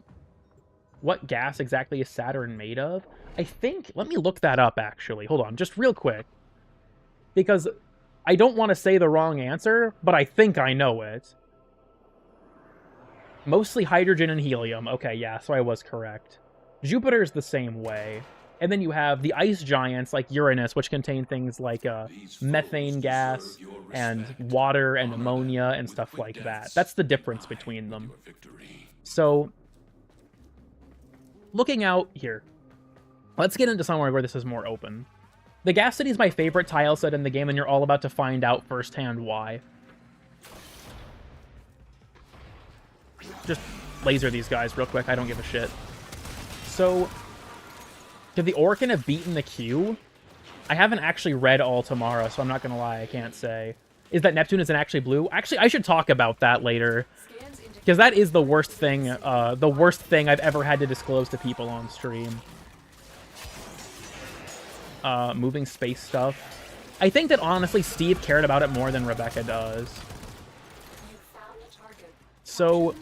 What gas exactly is Saturn made of? I think... Let me look that up, actually. Hold on, just real quick. Because I don't want to say the wrong answer, but I think I know it. Mostly hydrogen and helium. Okay, yeah, so I was correct. Jupiter's the same way. And then you have the ice giants like Uranus, which contain things like methane gas and water and ammonia and stuff like that. That's the difference between them. So, looking out here, let's get into somewhere where this is more open. The gas city is my favorite tile set in the game, and you're all about to find out firsthand why. Just laser these guys real quick. I don't give a shit. So, could the Orokin have beaten the queue? I haven't actually read all Tomorrow, so I'm not gonna lie, I can't say. Is that Neptune isn't actually blue? Actually, I should talk about that later. Because that is the worst thing I've ever had to disclose to people on stream. Moving space stuff. I think that, honestly, Steve cared about it more than Rebecca does. So...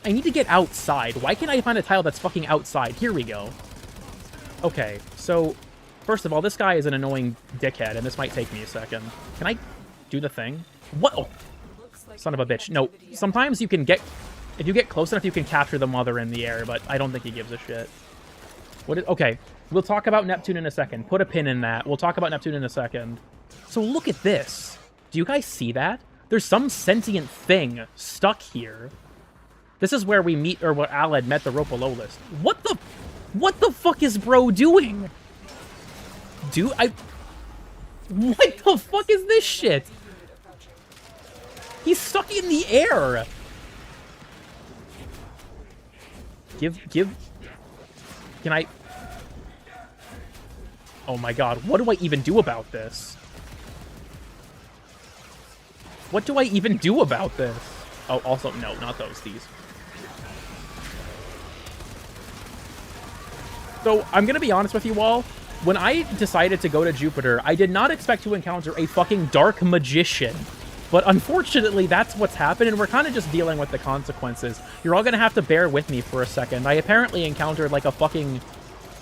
I need to get outside. Why can't I find a tile that's fucking outside? Here we go. Okay, so... First of all, this guy is an annoying dickhead, and this might take me a second. Can I do the thing? What? Oh. Son of a bitch. No, sometimes you can get... If you get close enough, you can capture them while they're in the air, but I don't think he gives a shit. What is... Okay, we'll talk about Neptune in a second. Put a pin in that. We'll talk about Neptune in a second. So look at this. Do you guys see that? There's some sentient thing stuck here. This is where we meet, or where Aled met the Ropalolist. What the fuck is bro doing? What the fuck is this shit? He's stuck in the air. Can I? Oh my god, what do I even do about this? What do I even do about this? Oh, also, no, not those, these. So, I'm gonna be honest with you all. When I decided to go to Jupiter, I did not expect to encounter a fucking dark magician. But unfortunately, that's what's happened, and we're kind of just dealing with the consequences. You're all gonna have to bear with me for a second. I apparently encountered, like, a fucking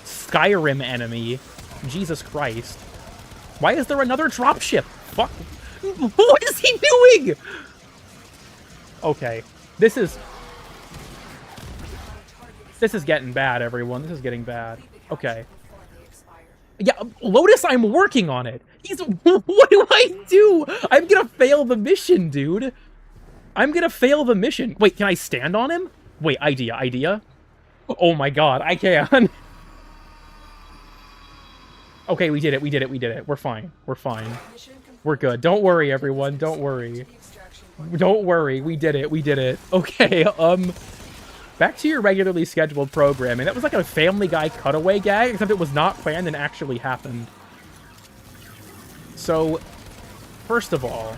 Skyrim enemy. Jesus Christ. Why is there another dropship? Fuck. What is he doing? Okay. This is getting bad, everyone. This is getting bad. Okay. Yeah, Lotus, I'm working on it. What do I do? I'm gonna fail the mission, dude. I'm gonna fail the mission. Wait, can I stand on him? Wait, idea. Oh my god, I can. Okay, we did it. We're fine. We're good. Don't worry, everyone. Don't worry. We did it. Okay, back to your regularly scheduled programming. That was like a Family Guy cutaway gag, except it was not planned and actually happened. So, first of all,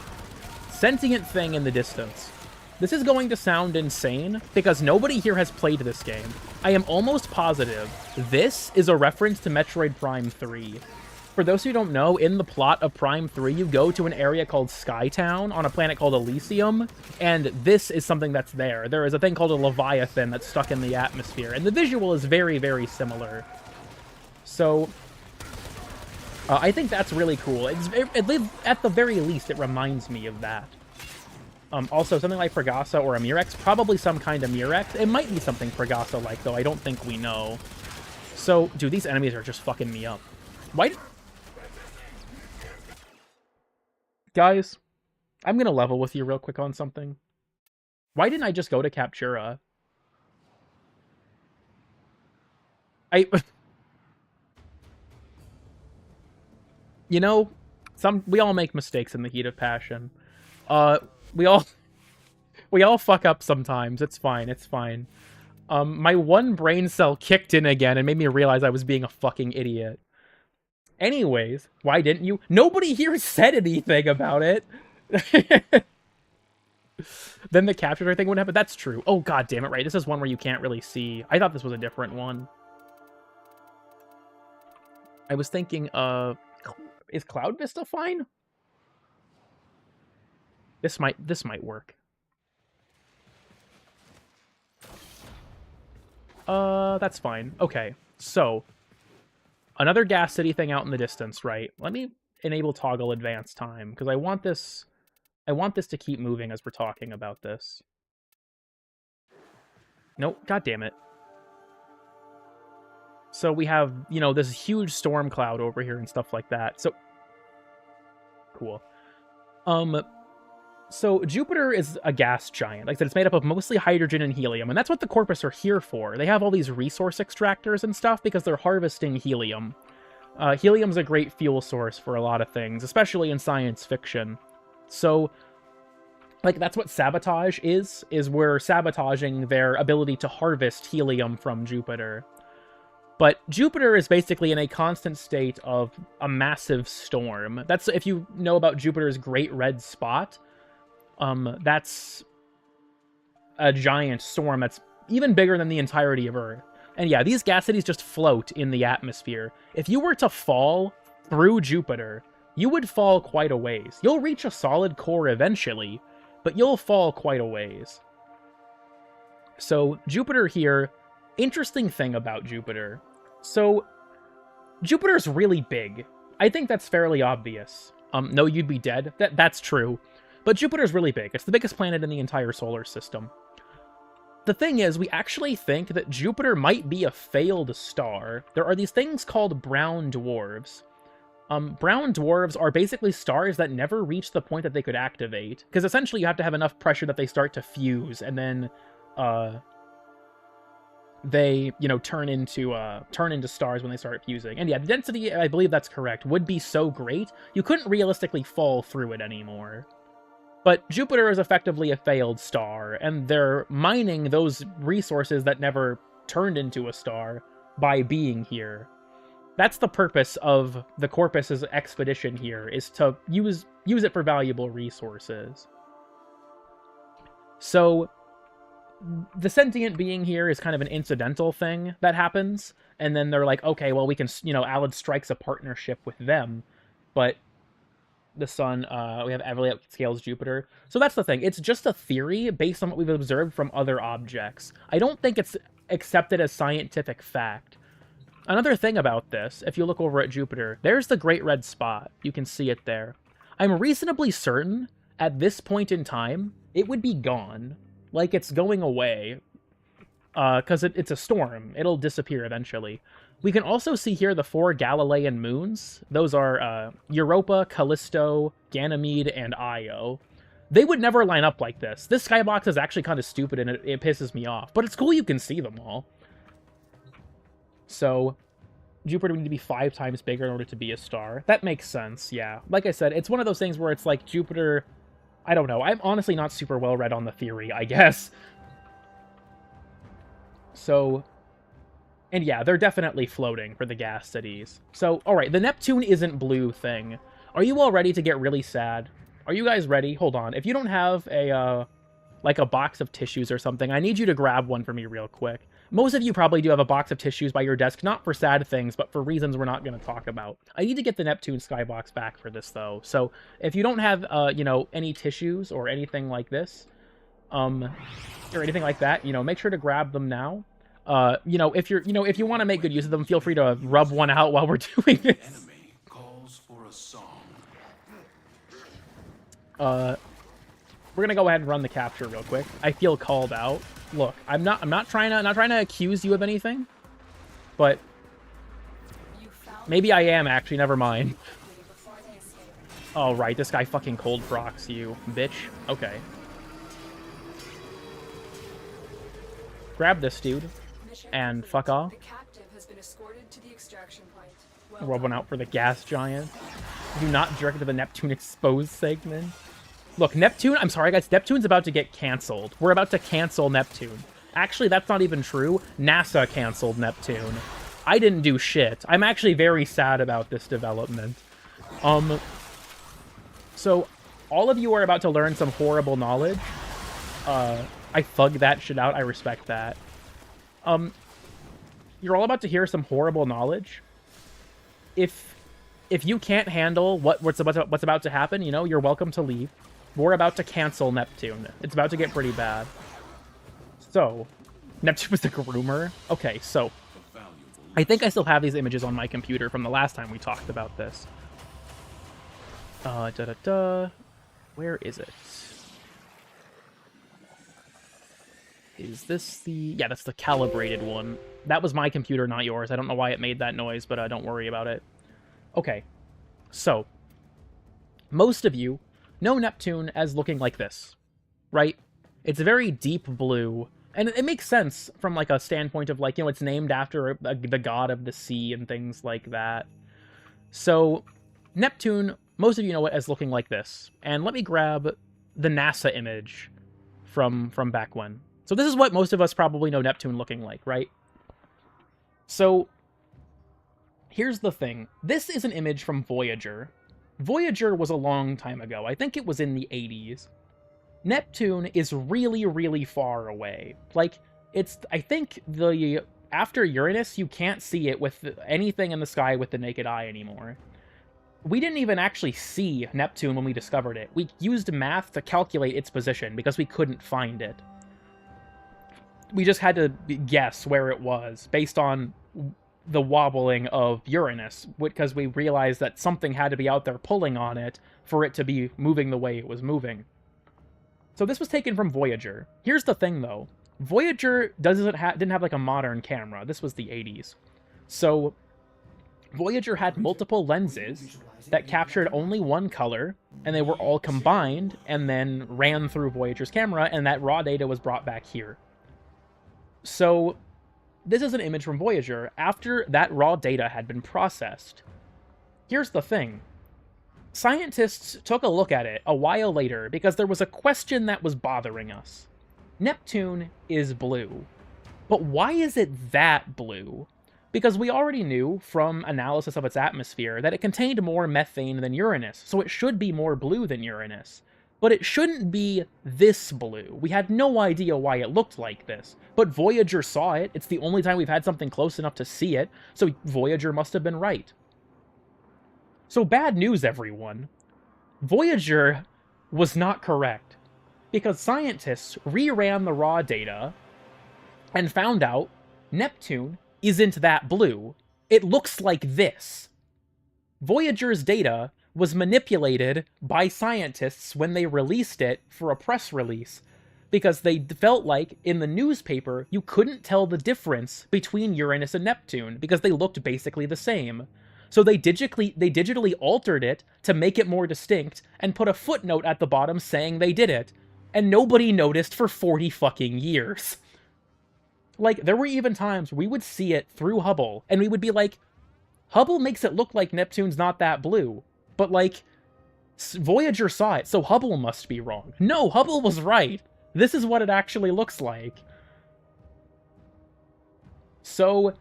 sentient thing in the distance. This is going to sound insane, because nobody here has played this game. I am almost positive this is a reference to Metroid Prime 3. For those who don't know, in the plot of Prime 3, you go to an area called Skytown on a planet called Elysium, and this is something that's there. There is a thing called a Leviathan that's stuck in the atmosphere, and the visual is very, very similar. So, I think that's really cool. At the very least, it reminds me of that. Also, something like Pregasa or a Murex, probably some kind of Murex. It might be something Pregasa-like, though I don't think we know. So, dude, these enemies are just fucking me up. Why? Guys, I'm gonna level with you real quick on something. Why didn't I just go to Captura? You know, we all make mistakes in the heat of passion. We all fuck up sometimes. It's fine. My one brain cell kicked in again and made me realize I was being a fucking idiot. Anyways, why didn't you? Nobody here said anything about it. Then the capture thing wouldn't happen. That's true. Oh, god damn it, right. This is one where you can't really see. I thought this was a different one. I was thinking, is Cloud Vista fine? This might work. That's fine. Okay, so another gas city thing out in the distance, right? Let me enable toggle advance time because I want this to keep moving as we're talking about this. Nope, god damn it. So we have, you know, this huge storm cloud over here and stuff like that. So cool. So Jupiter is a gas giant. Like I said, it's made up of mostly hydrogen and helium, and that's what the Corpus are here for. They have all these resource extractors and stuff because they're harvesting helium. Helium's a great fuel source for a lot of things, especially in science fiction. So, like, that's what sabotage is we're sabotaging their ability to harvest helium from Jupiter. But Jupiter is basically in a constant state of a massive storm. That's, if you know about Jupiter's Great Red Spot, that's a giant storm that's even bigger than the entirety of Earth. And yeah, these gas cities just float in the atmosphere. If you were to fall through Jupiter, you would fall quite a ways. You'll reach a solid core eventually, but you'll fall quite a ways. So Jupiter here, interesting thing about Jupiter. So Jupiter's really big. I think that's fairly obvious. No, you'd be dead. That's true. But Jupiter's really big. It's the biggest planet in the entire solar system. The thing is, we actually think that Jupiter might be a failed star. There are these things called brown dwarves. Brown dwarves are basically stars that never reach the point that they could activate. Because essentially you have to have enough pressure that they start to fuse, and then they, you know, turn into stars when they start fusing. And yeah, the density, I believe that's correct, would be so great, you couldn't realistically fall through it anymore. But Jupiter is effectively a failed star, and they're mining those resources that never turned into a star by being here. That's the purpose of the Corpus's expedition here, is to use it for valuable resources. So the sentient being here is kind of an incidental thing that happens, and then they're like, okay, well, we can, you know, Alad strikes a partnership with them, but the sun, we have Everly outscales Jupiter. So that's the thing. It's just a theory based on what we've observed from other objects. I don't think it's accepted as scientific fact. Another thing about this, if you look over at Jupiter, there's the Great Red Spot. You can see it there. I'm reasonably certain, at this point in time, it would be gone. Like, it's going away. Because it's a storm. It'll disappear eventually. We can also see here the 4 Galilean moons. Those are Europa, Callisto, Ganymede, and Io. They would never line up like this. This skybox is actually kind of stupid and it pisses me off. But it's cool you can see them all. So, Jupiter would need to be 5 times bigger in order to be a star. That makes sense, yeah. Like I said, it's one of those things where it's like Jupiter... I don't know. I'm honestly not super well read on the theory, I guess. So... And yeah, they're definitely floating for the gas cities. So, alright, the Neptune isn't blue thing. Are you all ready to get really sad? Are you guys ready? Hold on. If you don't have a, like a box of tissues or something, I need you to grab one for me real quick. Most of you probably do have a box of tissues by your desk, not for sad things, but for reasons we're not going to talk about. I need to get the Neptune skybox back for this, though. So, if you don't have, you know, any tissues or anything like this, or anything like that, you know, make sure to grab them now. You know, if you want to make good use of them, feel free to rub one out while we're doing this.
Enemy calls for a song.
We're gonna go ahead and run the capture real quick. I feel called out. Look, I'm not trying to accuse you of anything, but maybe I am actually. Never mind. Oh right, this guy fucking cold procs you, bitch. Okay. Grab this dude. And fuck off.
The captive has been escorted to the extraction point.
Rub one out for the gas giant. Do not jerk to the Neptune exposed segment. Look, Neptune, I'm sorry guys, Neptune's about to get canceled. We're about to cancel Neptune. Actually, that's not even true. NASA canceled Neptune. I didn't do shit. I'm actually very sad about this development. So, all of you are about to learn some horrible knowledge. I thugged that shit out. I respect that. You're all about to hear some horrible knowledge. If you can't handle what's about to happen, you know, you're welcome to leave. We're about to cancel Neptune. It's about to get pretty bad. So, Neptune was the groomer. Okay, so I think I still have these images on my computer from the last time we talked about this. Where is it? Is this the... Yeah, that's the calibrated one. That was my computer, not yours. I don't know why it made that noise, but don't worry about it. Okay. So, most of you know Neptune as looking like this, right? It's very deep blue, and it makes sense from, like, a standpoint of, like, you know, it's named after the god of the sea and things like that. So, Neptune, most of you know it as looking like this. And let me grab the NASA image from back when. So this is what most of us probably know Neptune looking like, right? So here's the thing. This is an image from Voyager. Voyager was a long time ago. I think it was in the 80s. Neptune is really, really far away. Like, I think after Uranus, you can't see it with anything in the sky with the naked eye anymore. We didn't even actually see Neptune when we discovered it. We used math to calculate its position because we couldn't find it. We just had to guess where it was based on the wobbling of Uranus, because we realized that something had to be out there pulling on it for it to be moving the way it was moving. So this was taken from Voyager. Here's the thing, though. Voyager didn't have like a modern camera. This was the 80s. So Voyager had multiple lenses that captured only one color, and they were all combined and then ran through Voyager's camera, and that raw data was brought back here. So this is an image from Voyager after that raw data had been processed. Here's the thing. Scientists took a look at it a while later because there was a question that was bothering us. Neptune is blue, but why is it that blue? Because we already knew from analysis of its atmosphere that it contained more methane than Uranus, so it should be more blue than Uranus. But it shouldn't be this blue. We had no idea why it looked like this, but Voyager saw it. It's the only time we've had something close enough to see it, so Voyager must have been right. So bad news, everyone. Voyager was not correct, because scientists reran the raw data and found out Neptune isn't that blue. It looks like this. Voyager's data was manipulated by scientists when they released it for a press release, because they felt like in the newspaper you couldn't tell the difference between Uranus and Neptune because they looked basically the same. So they digitally altered it to make it more distinct and put a footnote at the bottom saying they did it. And nobody noticed for 40 fucking years. Like, there were even times we would see it through Hubble, and we would be like, Hubble makes it look like Neptune's not that blue. But, like, Voyager saw it, so Hubble must be wrong. No, Hubble was right. This is what it actually looks like. So,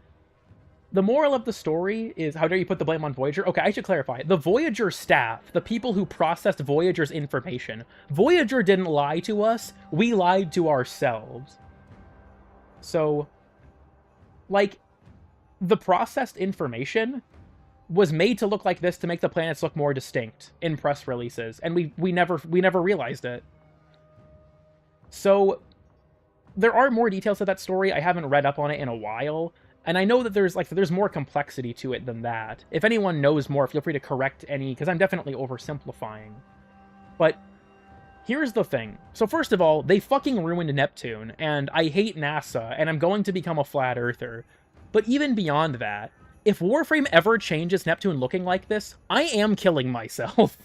the moral of the story is, how dare you put the blame on Voyager? Okay, I should clarify. The Voyager staff, the people who processed Voyager's information, Voyager didn't lie to us, we lied to ourselves. So, like, the processed information was made to look like this to make the planets look more distinct in press releases, and we never realized it. So, there are more details to that story. I haven't read up on it in a while, and I know that there's more complexity to it than that. If anyone knows more, feel free to correct any, because I'm definitely oversimplifying. But here's the thing. So first of all, they fucking ruined Neptune, and I hate NASA, and I'm going to become a flat earther. But even beyond that, if Warframe ever changes Neptune looking like this, I am killing myself.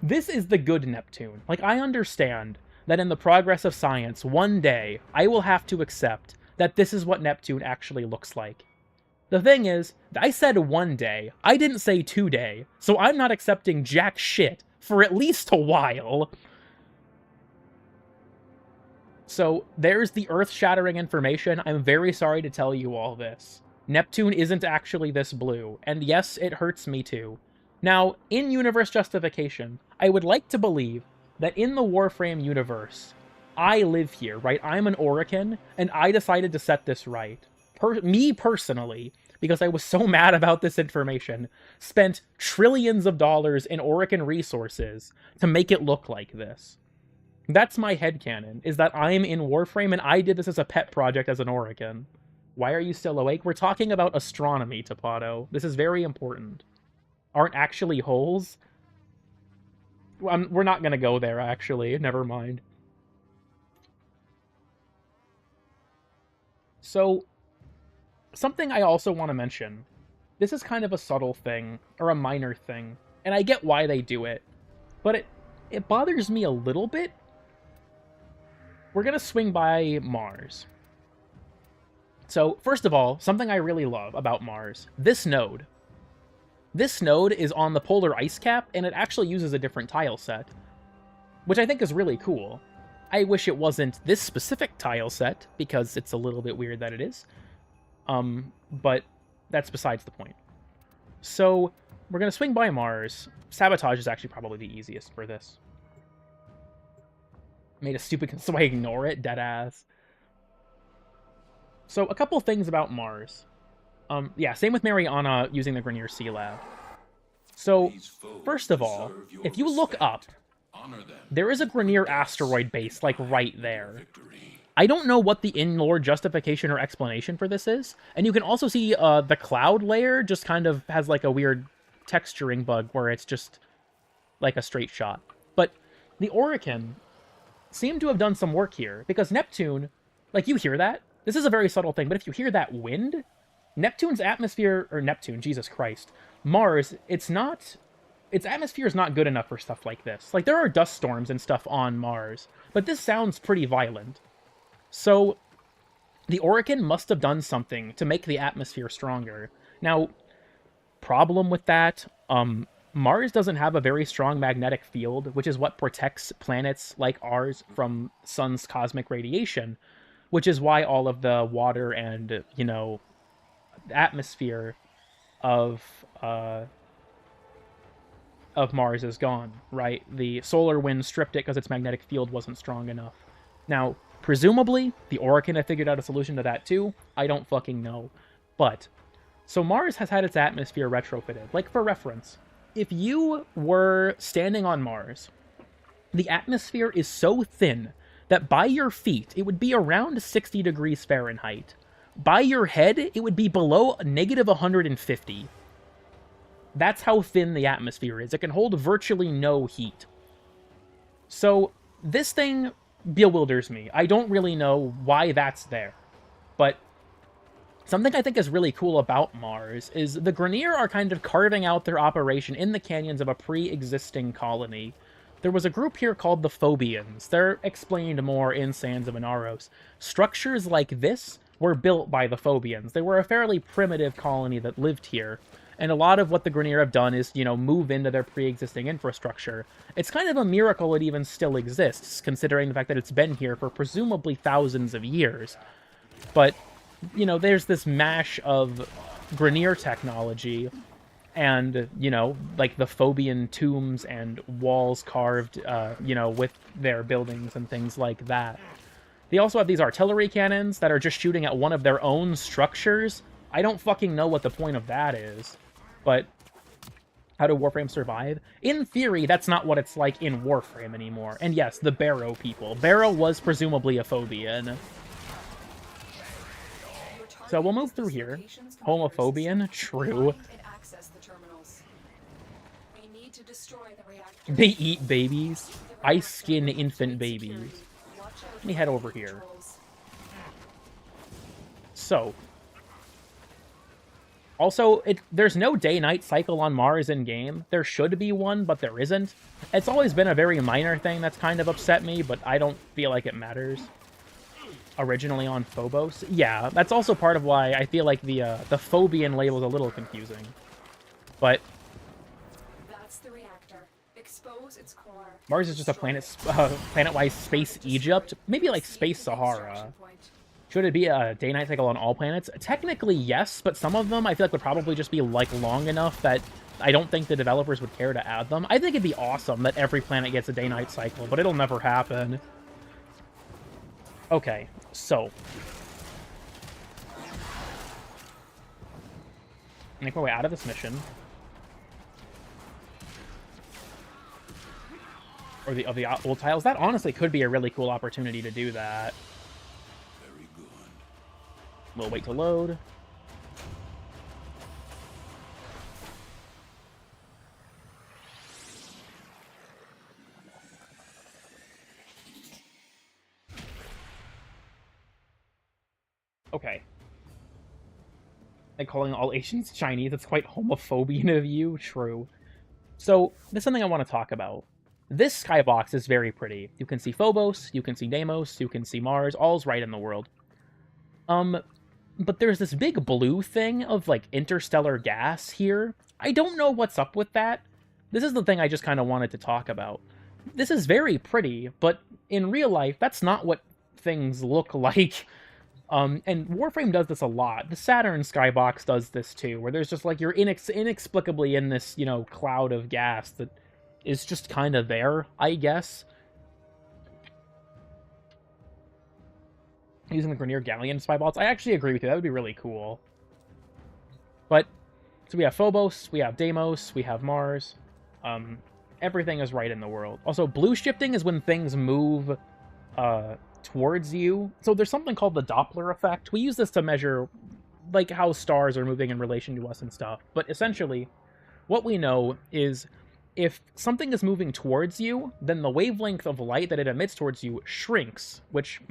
This is the good Neptune. Like, I understand that in the progress of science, one day, I will have to accept that this is what Neptune actually looks like. The thing is, I said one day, I didn't say 2 day, so I'm not accepting jack shit for at least a while. So, there's the earth-shattering information. I'm very sorry to tell you all this. Neptune isn't actually this blue, and yes, it hurts me too. Now, in universe justification, I would like to believe that in the Warframe universe, I live here, right? I'm an Orican, and I decided to set this right. Me personally, because I was so mad about this information, spent trillions of dollars in Orican resources to make it look like this. That's my headcanon, is that I'm in Warframe and I did this as a pet project as an Orican. Why are you still awake? We're talking about astronomy, Tapato. This is very important. Aren't actually holes? We're not gonna go there, actually. Never mind. So, something I also want to mention. This is kind of a subtle thing, or a minor thing, and I get why they do it, but it bothers me a little bit. We're gonna swing by Mars. So, first of all, something I really love about Mars, this node. This node is on the polar ice cap, and it actually uses a different tile set, which I think is really cool. I wish it wasn't this specific tile set, because it's a little bit weird that it is. But that's besides the point. So we're going to swing by Mars. Sabotage is actually probably the easiest for this. Made a stupid, so I ignore it, deadass. So a couple things about Mars. Yeah, same with Mariana using the Grenier Sea Lab. So, first of all, if you look up, there is a Grenier asteroid base, like, right there. I don't know what the in-lore justification or explanation for this is, and you can also see the cloud layer just kind of has, like, a weird texturing bug where it's just, like, a straight shot. But the Orokin seem to have done some work here, because Neptune, like, you hear that? This is a very subtle thing, but if you hear that wind, Neptune's atmosphere, or Neptune, Jesus Christ, Mars, its atmosphere is not good enough for stuff like this. Like, there are dust storms and stuff on Mars, but this sounds pretty violent. So, the Orokin must have done something to make the atmosphere stronger. Now, problem with that, Mars doesn't have a very strong magnetic field, which is what protects planets like ours from sun's cosmic radiation, which is why all of the water and, you know, atmosphere of Mars is gone, right? The solar wind stripped it because its magnetic field wasn't strong enough. Now, presumably, the Orokin have figured out a solution to that too. I don't fucking know. But, so Mars has had its atmosphere retrofitted. Like, for reference, if you were standing on Mars, the atmosphere is so thin that by your feet, it would be around 60 degrees Fahrenheit. By your head, it would be below negative 150. That's how thin the atmosphere is. It can hold virtually no heat. So, this thing bewilders me. I don't really know why that's there. But something I think is really cool about Mars is the Grenier are kind of carving out their operation in the canyons of a pre-existing colony. There was a group here called the Phobians. They're explained more in Sands of Inaros. Structures like this were built by the Phobians. They were a fairly primitive colony that lived here, and a lot of what the Grenier have done is, you know, move into their pre-existing infrastructure. It's kind of a miracle it even still exists, considering the fact that it's been here for presumably thousands of years. But, you know, there's this mash of Grenier technology and, you know, like the Phobian tombs and walls carved, you know, with their buildings and things like that. They also have these artillery cannons that are just shooting at one of their own structures. I don't fucking know what the point of that is. But how do Warframe survive? In theory, that's not what it's like in Warframe anymore. And yes, the Barrow people. Barrow was presumably a Phobian. So we'll move through here. Homophobian? True. They eat babies. Ice skin infant babies. Let me head over here. So, also, there's no day-night cycle on Mars in-game. There should be one, but there isn't. It's always been a very minor thing that's kind of upset me, but I don't feel like it matters. Originally on Phobos. Yeah, that's also part of why I feel like the Phobian label is a little confusing. But
That's the reactor. Expose its core.
Mars is just a planet-wise space Egypt. Maybe like space Sahara. Should it be a day-night cycle on all planets? Technically, yes, but some of them I feel like would probably just be like long enough that I don't think the developers would care to add them. I think it'd be awesome that every planet gets a day-night cycle, but it'll never happen. Okay, so make my way out of this mission. Or of the old tiles. That honestly could be a really cool opportunity to do that.
Very good.
We'll wait to load. Okay. And calling all Asians Chinese, it's quite homophobian of you. True. So, there's something I want to talk about. This skybox is very pretty. You can see Phobos, you can see Deimos, you can see Mars, all's right in the world. But there's this big blue thing of, like, interstellar gas here. I don't know what's up with that. This is the thing I just kind of wanted to talk about. This is very pretty, but in real life, that's not what things look like And Warframe does this a lot. The Saturn skybox does this too, where there's just like you're inexplicably in this, you know, cloud of gas that is just kind of there, I guess. Using the Grenier Galleon spy bots, I actually agree with you. That would be really cool. But so we have Phobos, we have Deimos, we have Mars. Everything is right in the world. Also, blue shifting is when things move towards you. So there's something called the Doppler effect. We use this to measure like how stars are moving in relation to us and stuff. But essentially, what we know is if something is moving towards you, then the wavelength of light that it emits towards you shrinks, which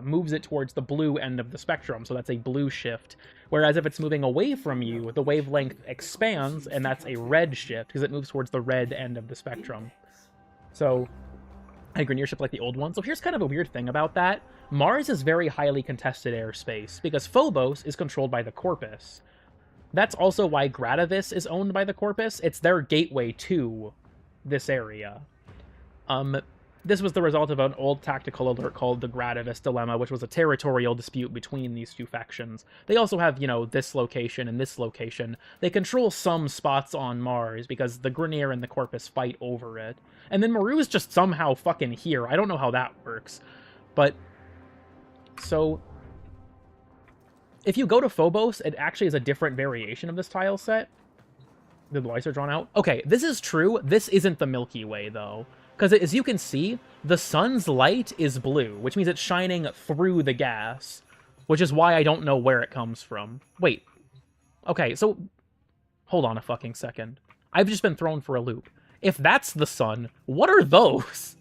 moves it towards the blue end of the spectrum. So that's a blue shift. Whereas if it's moving away from you, the wavelength expands, and that's a red shift, because it moves towards the red end of the spectrum. So, a Grenier ship like the old one. So here's kind of a weird thing about that. Mars is very highly contested airspace, because Phobos is controlled by the Corpus. That's also why Gradavis is owned by the Corpus. It's their gateway to this area. This was the result of an old tactical alert called the Gradavis Dilemma, which was a territorial dispute between these two factions. They also have, you know, this location and this location. They control some spots on Mars because the Grenier and the Corpus fight over it. And then Maru is just somehow fucking here. I don't know how that works. But, so, if you go to Phobos, it actually is a different variation of this tile set. The lights are drawn out. Okay, this is true. This isn't the Milky Way, though. Because as you can see, the sun's light is blue, which means it's shining through the gas, which is why I don't know where it comes from. Wait. Okay, so hold on a fucking second. I've just been thrown for a loop. If that's the sun, what are those?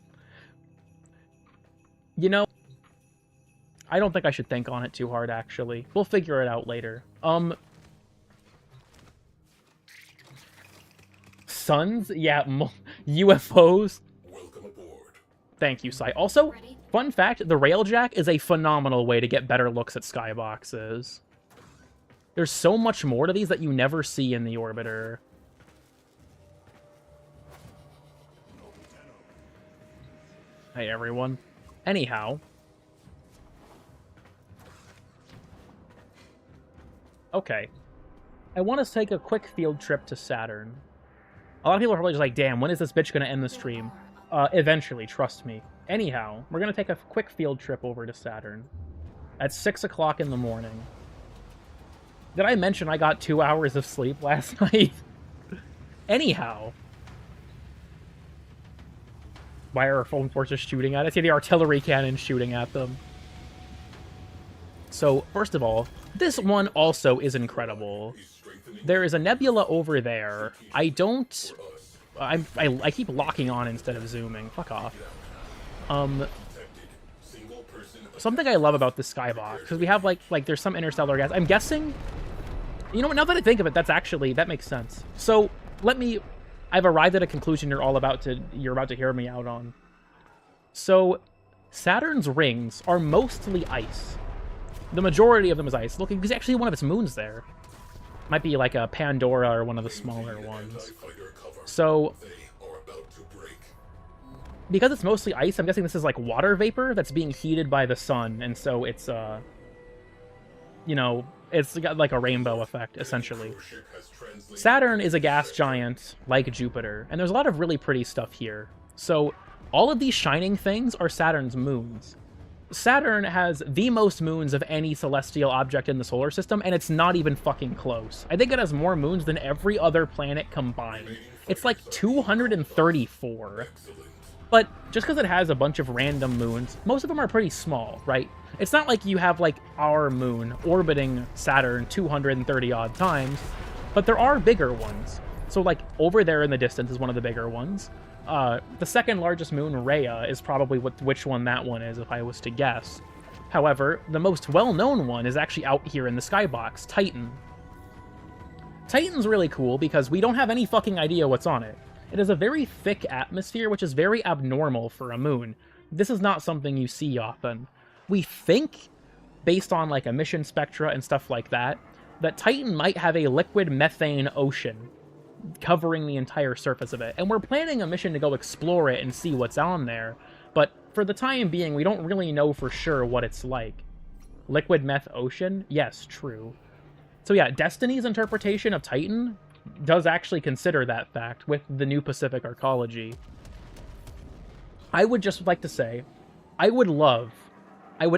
You know, I don't think I should think on it too hard, actually. We'll figure it out later. Suns? Yeah, UFOs? Thank you, Sai. Also, fun fact, the Railjack is a phenomenal way to get better looks at skyboxes. There's so much more to these that you never see in the Orbiter. Hey, everyone. Anyhow. Okay. I want to take a quick field trip to Saturn. A lot of people are probably just like, damn, when is this bitch going to end the stream? Eventually, trust me. Anyhow, we're going to take a quick field trip over to Saturn. At 6 o'clock in the morning. Did I mention I got 2 hours of sleep last night? Anyhow. Why are our phone forces shooting at us? Yeah, the artillery cannon shooting at them. So, first of all, this one also is incredible. There is a nebula over there. I keep locking on instead of zooming. Fuck off. Something I love about this skybox, because we have like there's some interstellar gas. I'm guessing, you know what, now that I think of it, that makes sense. So I've arrived at a conclusion you're about to hear me out on. So Saturn's rings are mostly ice. The majority of them is ice. Look, there's actually one of its moons there. Might be like a Pandora or one of the smaller ones. So, because it's mostly ice, I'm guessing this is like water vapor that's being heated by the sun, and so it's, you know, it's got like a rainbow effect, essentially. Saturn is a gas giant like Jupiter, and there's a lot of really pretty stuff here. So, all of these shining things are Saturn's moons. Saturn has the most moons of any celestial object in the solar system, and it's not even fucking close. I think it has more moons than every other planet combined. It's like 234. But just because it has a bunch of random moons, most of them are pretty small, right? It's not like you have like our moon orbiting Saturn 230 odd times, but there are bigger ones. So like over there in the distance is one of the bigger ones. The second largest moon, Rhea, is probably which one that one is, if I was to guess. However, the most well-known one is actually out here in the skybox, Titan. Titan's really cool because we don't have any fucking idea what's on it. It has a very thick atmosphere, which is very abnormal for a moon. This is not something you see often. We think, based on like emission spectra and stuff like that Titan might have a liquid methane ocean covering the entire surface of it. And we're planning a mission to go explore it and see what's on there. But for the time being, we don't really know for sure what it's like. Liquid Meth Ocean? Yes, true. So yeah, Destiny's interpretation of Titan does actually consider that fact with the new Pacific Arcology. I would just like to say, I would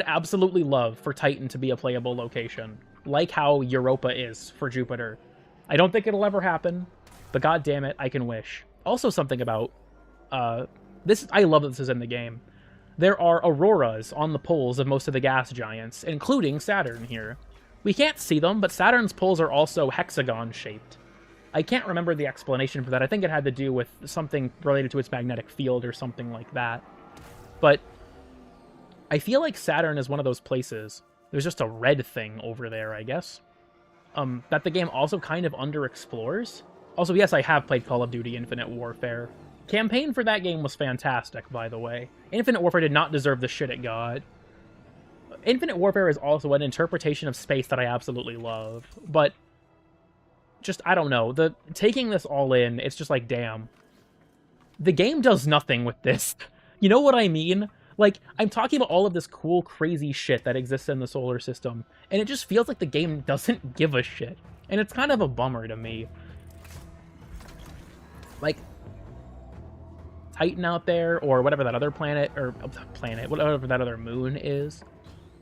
absolutely love for Titan to be a playable location, like how Europa is for Jupiter. I don't think it'll ever happen, but god damn it, I can wish. Also something about, this, I love that this is in the game. There are auroras on the poles of most of the gas giants, including Saturn here. We can't see them, but Saturn's poles are also hexagon-shaped. I can't remember the explanation for that. I think it had to do with something related to its magnetic field or something like that. But I feel like Saturn is one of those places. There's just a red thing over there, I guess. That the game also kind of underexplores. Also, yes, I have played Call of Duty Infinite Warfare. Campaign for that game was fantastic, by the way. Infinite Warfare did not deserve the shit it got. Infinite Warfare is also an interpretation of space that I absolutely love. But just, I don't know. Taking this all in, it's just like, damn. The game does nothing with this. You know what I mean? Like, I'm talking about all of this cool, crazy shit that exists in the solar system, and it just feels like the game doesn't give a shit. And it's kind of a bummer to me. Like, Titan out there, or whatever that other whatever that other moon is.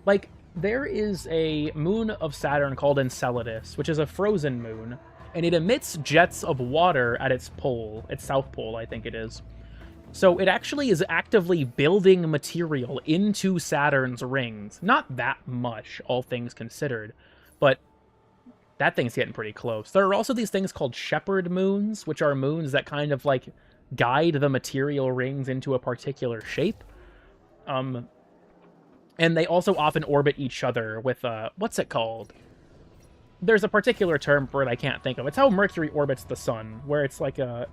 Like, there is a moon of Saturn called Enceladus, which is a frozen moon, and it emits jets of water at its pole, its south pole, I think it is. So it actually is actively building material into Saturn's rings. Not that much, all things considered, but that thing's getting pretty close. There are also these things called shepherd moons, which are moons that kind of, like, guide the material rings into a particular shape. And they also often orbit each other with, what's it called? There's a particular term for it I can't think of. It's how Mercury orbits the sun, where it's like a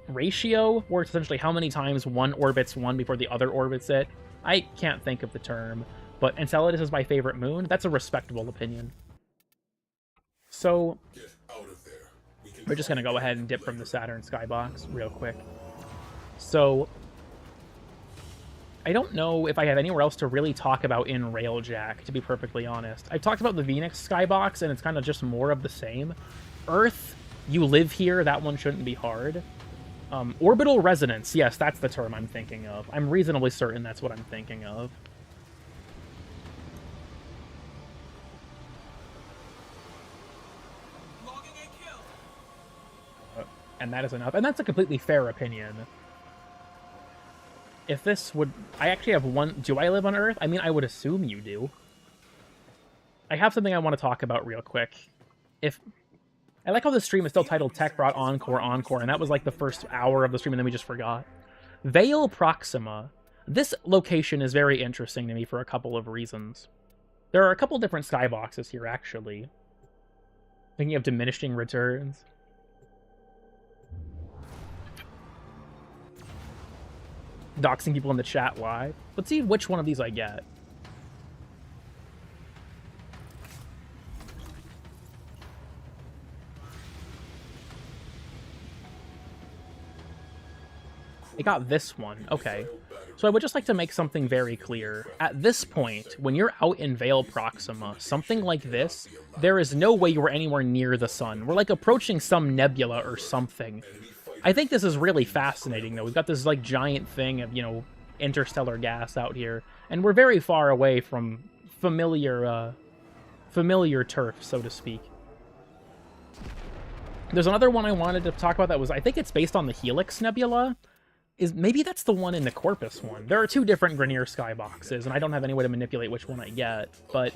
ratio, where it's essentially how many times one orbits one before the other orbits it. I can't think of the term, but Enceladus is my favorite moon. That's a respectable opinion. So, we're just going to go ahead and dip from the Saturn skybox real quick. So, I don't know if I have anywhere else to really talk about in Railjack, to be perfectly honest. I've talked about the Phoenix skybox, and it's kind of just more of the same. Earth, you live here, that one shouldn't be hard. Orbital resonance, yes, that's the term I'm thinking of. I'm reasonably certain that's what I'm thinking of. And that is enough. And that's a completely fair opinion. If this would... I actually have one... Do I live on Earth? I mean, I would assume you do. I have something I want to talk about real quick. I like how the stream is still titled Techrot Encore, and that was like the first hour of the stream, and then we just forgot. Vale Proxima. This location is very interesting to me for a couple of reasons. There are a couple different skyboxes here, actually. Thinking of diminishing returns. Doxing people in the chat live. Let's see which one of these I get. I got this one. Okay. So I would just like to make something very clear. At this point, when you're out in Vale Proxima, something like this, there is no way you were anywhere near the sun. We're like approaching some nebula or something. I think this is really fascinating, though. We've got this, like, giant thing of, you know, interstellar gas out here, and we're very far away from familiar turf, so to speak. There's another one I wanted to talk about that was, I think it's based on the Helix Nebula. Maybe that's the one in the Corpus one. There are two different Grineer skyboxes, and I don't have any way to manipulate which one I get, but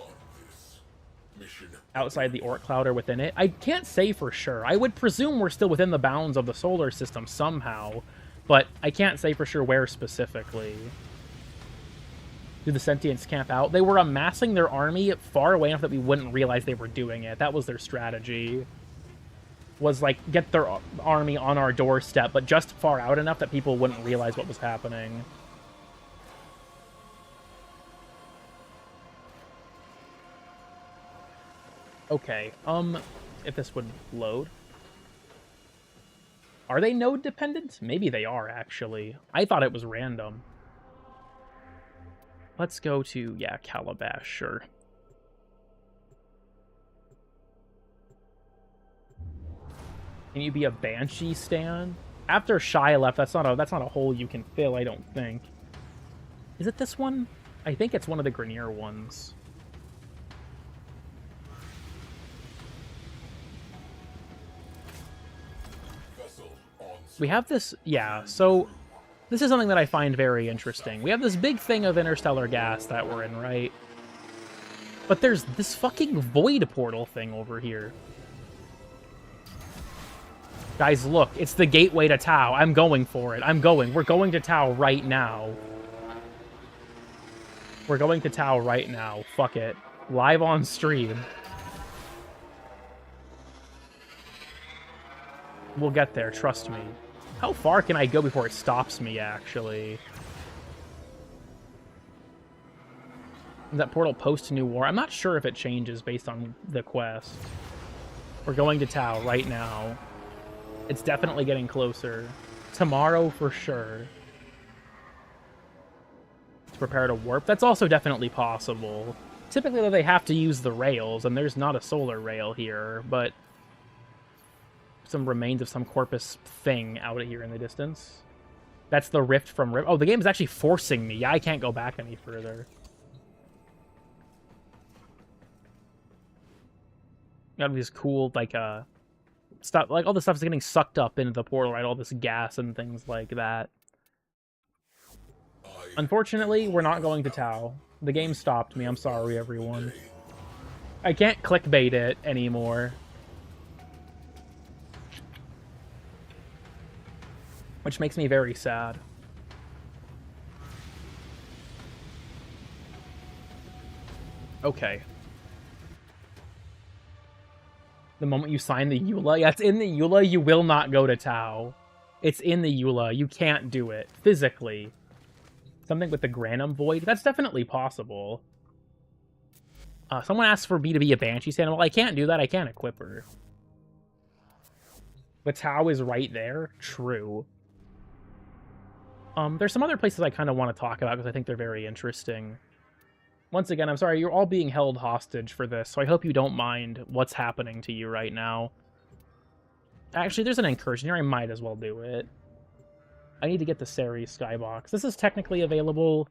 outside the Oort Cloud or within it, I can't say for sure. I would presume we're still within the bounds of the solar system somehow, but I can't say for sure where specifically. Do the Sentients camp out? They were amassing their army far away enough that we wouldn't realize they were doing it. That was their strategy. Was, like, get their army on our doorstep, but just far out enough that people wouldn't realize what was happening. Okay, if this would load. Are they node dependent? Maybe they are, actually. I thought it was random. Let's go to, yeah, Calabash, sure. Can you be a Banshee stan? After Shy left, that's not a hole you can fill, I don't think. Is it this one? I think it's one of the Grenier ones. We have this, yeah, so this is something that I find very interesting. We have this big thing of interstellar gas that we're in, right? But there's this fucking void portal thing over here. Guys, look, it's the gateway to Tau. I'm going for it. We're going to Tau right now. We're going to Tau right now. Fuck it. Live on stream. We'll get there, trust me. How far can I go before it stops me, actually? Is that portal post-New War? I'm not sure if it changes based on the quest. We're going to Tau right now. It's definitely getting closer. Tomorrow, for sure. To prepare to warp? That's also definitely possible. Typically, though, they have to use the rails, and there's not a solar rail here, but some remains of some Corpus thing out here in the distance. That's the rift from Rift. Oh, the game is actually forcing me. Yeah, I can't go back any further. Got these cool, like, stuff, like, all the stuff is getting sucked up into the portal, right? All this gas and things like that. Unfortunately, we're not going to Tau. The game stopped me. I'm sorry, everyone. I can't clickbait it anymore. Which makes me very sad. Okay. The moment you sign the EULA, yeah, it's in the EULA, you will not go to Tau. It's in the EULA, you can't do it, physically. Something with the Granum Void, that's definitely possible. Someone asked for me to be a Banshee stand. Well, I can't do that, I can't equip her. But Tau is right there, true. There's some other places I kind of want to talk about because I think they're very interesting. Once again, I'm sorry, you're all being held hostage for this, so I hope you don't mind what's happening to you right now. Actually, there's an incursion here, I might as well do it. I need to get the Ceres Skybox. This is technically available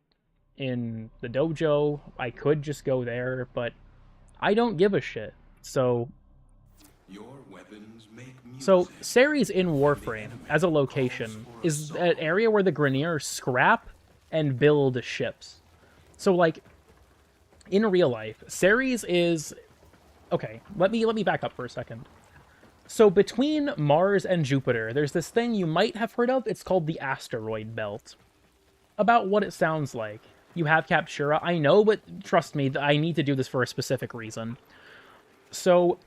in the dojo. I could just go there, but I don't give a shit. So, Ceres in Warframe, as a location, is an area where the Grenier scrap and build ships. So, like, in real life, Ceres is... Okay, let me back up for a second. So between Mars and Jupiter, there's this thing you might have heard of. It's called the Asteroid Belt. About what it sounds like. You have Captura. I know, but trust me, I need to do this for a specific reason. So,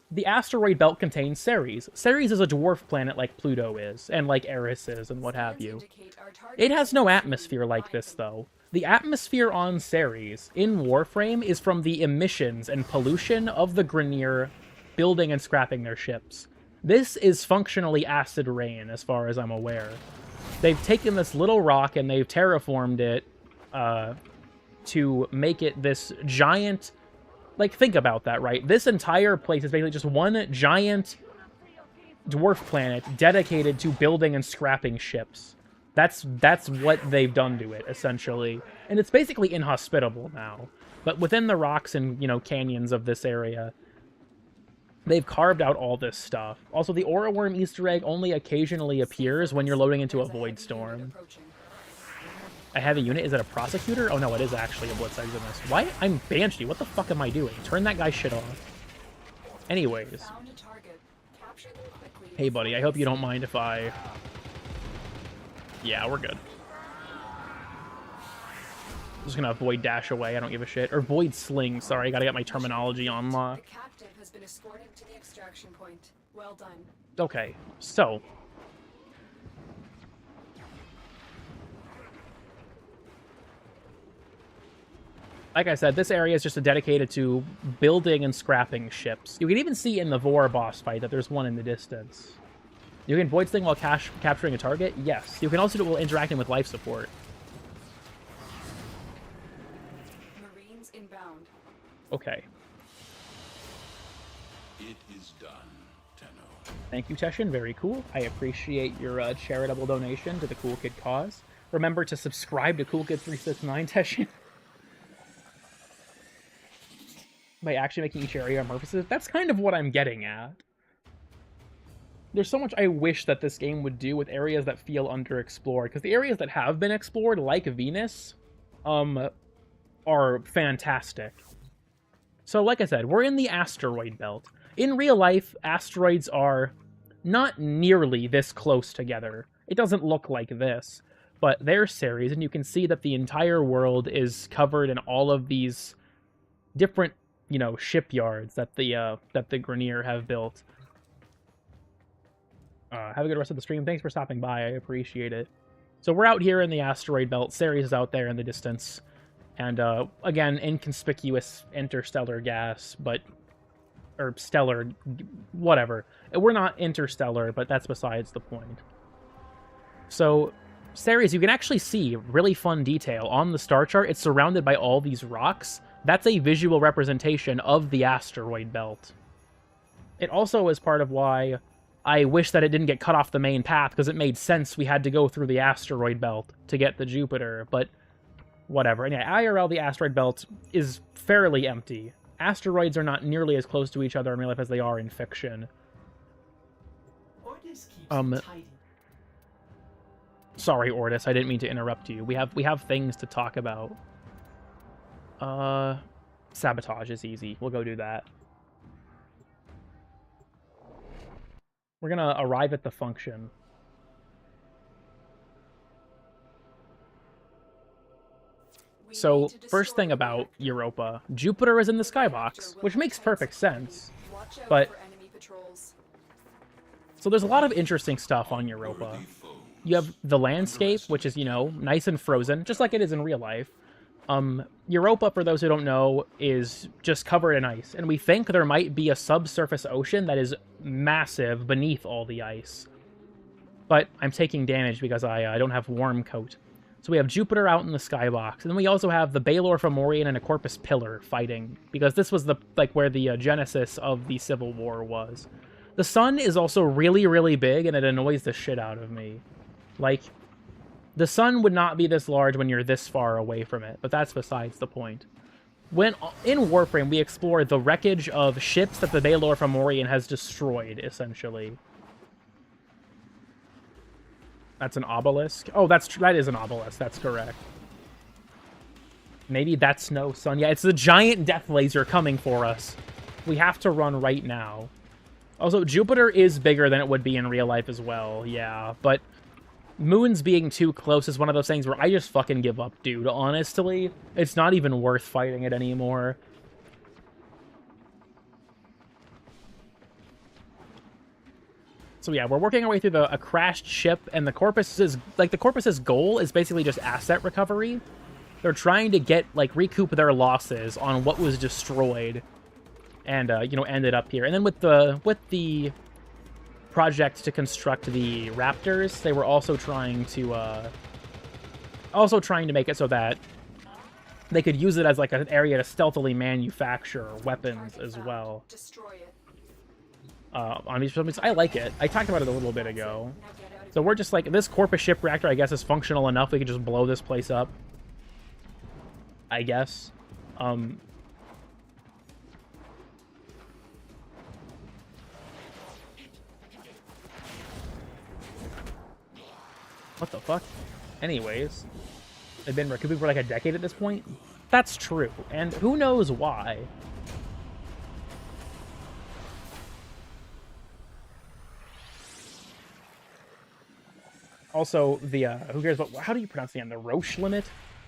the Asteroid Belt contains Ceres. Ceres is a dwarf planet like Pluto is, and like Eris is, and what have you. It has no atmosphere like this, though. The atmosphere on Ceres, in Warframe, is from the emissions and pollution of the Grenier building and scrapping their ships. This is functionally acid rain, as far as I'm aware. They've taken this little rock and they've terraformed it to make it this giant... Like, think about that, right? This entire place is basically just one giant dwarf planet dedicated to building and scrapping ships. That's what they've done to it, essentially. And it's basically inhospitable now. But within the rocks and, you know, canyons of this area, they've carved out all this stuff. Also, the Aura Worm Easter egg only occasionally appears when you're loading into a Void Storm. A heavy unit? Is it a Prosecutor? Oh no, it is actually a Blitz Eximus. Why? I'm Banshee. What the fuck am I doing? Turn that guy shit off. Anyways. Hey buddy, I hope you don't mind if I... Yeah, we're good. I'm just gonna Void Dash away, I don't give a shit. Or Void Sling, sorry, I gotta get my terminology on lock.
The captive has been escorted to the extraction point. Well done.
Okay, so... Like I said, this area is just dedicated to building and scrapping ships. You can even see in the Vor boss fight that there's one in the distance. You can Void Sling while capturing a target? Yes. You can also do it while interacting with life support.
Marines inbound.
Okay.
It is done, Tenno.
Thank you, Teshin. Very cool. I appreciate your charitable donation to the Cool Kid cause. Remember to subscribe to Cool Kid 369, Teshin. By actually making each area immersive. That's kind of what I'm getting at. There's so much I wish that this game would do with areas that feel underexplored, because the areas that have been explored, like Venus, are fantastic. So, like I said, we're in the asteroid belt. In real life, asteroids are not nearly this close together. It doesn't look like this, but they're series, and you can see that the entire world is covered in all of these different, you know, shipyards that the Grenier have built. Have a good rest of the stream. Thanks for stopping by. I appreciate it. So we're out here in the asteroid belt. Ceres is out there in the distance. And, again, inconspicuous interstellar gas, but... or stellar... whatever. We're not interstellar, but that's besides the point. So, Ceres, you can actually see really fun detail. On the star chart, it's surrounded by all these rocks. That's a visual representation of the asteroid belt. It also is part of why... I wish that it didn't get cut off the main path, because it made sense we had to go through the asteroid belt to get the Jupiter, but whatever. Anyway, IRL, the asteroid belt, is fairly empty. Asteroids are not nearly as close to each other in real life as they are in fiction.
Ordis keeps tidy.
Sorry, Ordis, I didn't mean to interrupt you. We have things to talk about. Sabotage is easy. We'll go do that. We're gonna arrive at the function. So, first thing about Europa, Jupiter is in the skybox, which makes perfect sense. But, so there's a lot of interesting stuff on Europa. You have the landscape, which is, you know, nice and frozen, just like it is in real life. Europa, for those who don't know, is just covered in ice, and we think there might be a subsurface ocean that is massive beneath all the ice. But I'm taking damage because I don't have warm coat. So we have Jupiter out in the skybox, and then we also have the Baelor Fomorian and a Corpus Pillar fighting, because this was the where the genesis of the Civil War was. The sun is also really, really big, and it annoys the shit out of me. Like, the sun would not be this large when you're this far away from it, but that's besides the point. When in Warframe, we explore the wreckage of ships that the Baelor Fomorian has destroyed, essentially. That's an obelisk? Oh, that is an obelisk, that's correct. Maybe that's no sun. Yeah, it's the giant death laser coming for us. We have to run right now. Also, Jupiter is bigger than it would be in real life as well, yeah, but... Moons being too close is one of those things where I just fucking give up, dude, honestly. It's not even worth fighting it anymore. So yeah, we're working our way through a crashed ship, and the Corpus's goal is basically just asset recovery. They're trying to get, like, recoup their losses on what was destroyed and, you know, ended up here. And then with the project to construct the Raptors, they were also trying to make it so that they could use it as like an area to stealthily manufacture weapons as well. On these, I like it. I talked about it a little bit ago. So we're just like, this Corpus ship reactor, I guess, is functional enough we could just blow this place up. I guess. What the fuck? Anyways, they've been recouping for like a decade at this point? That's true, and who knows why. Also, the, who cares, but how do you pronounce the end? The Roche limit?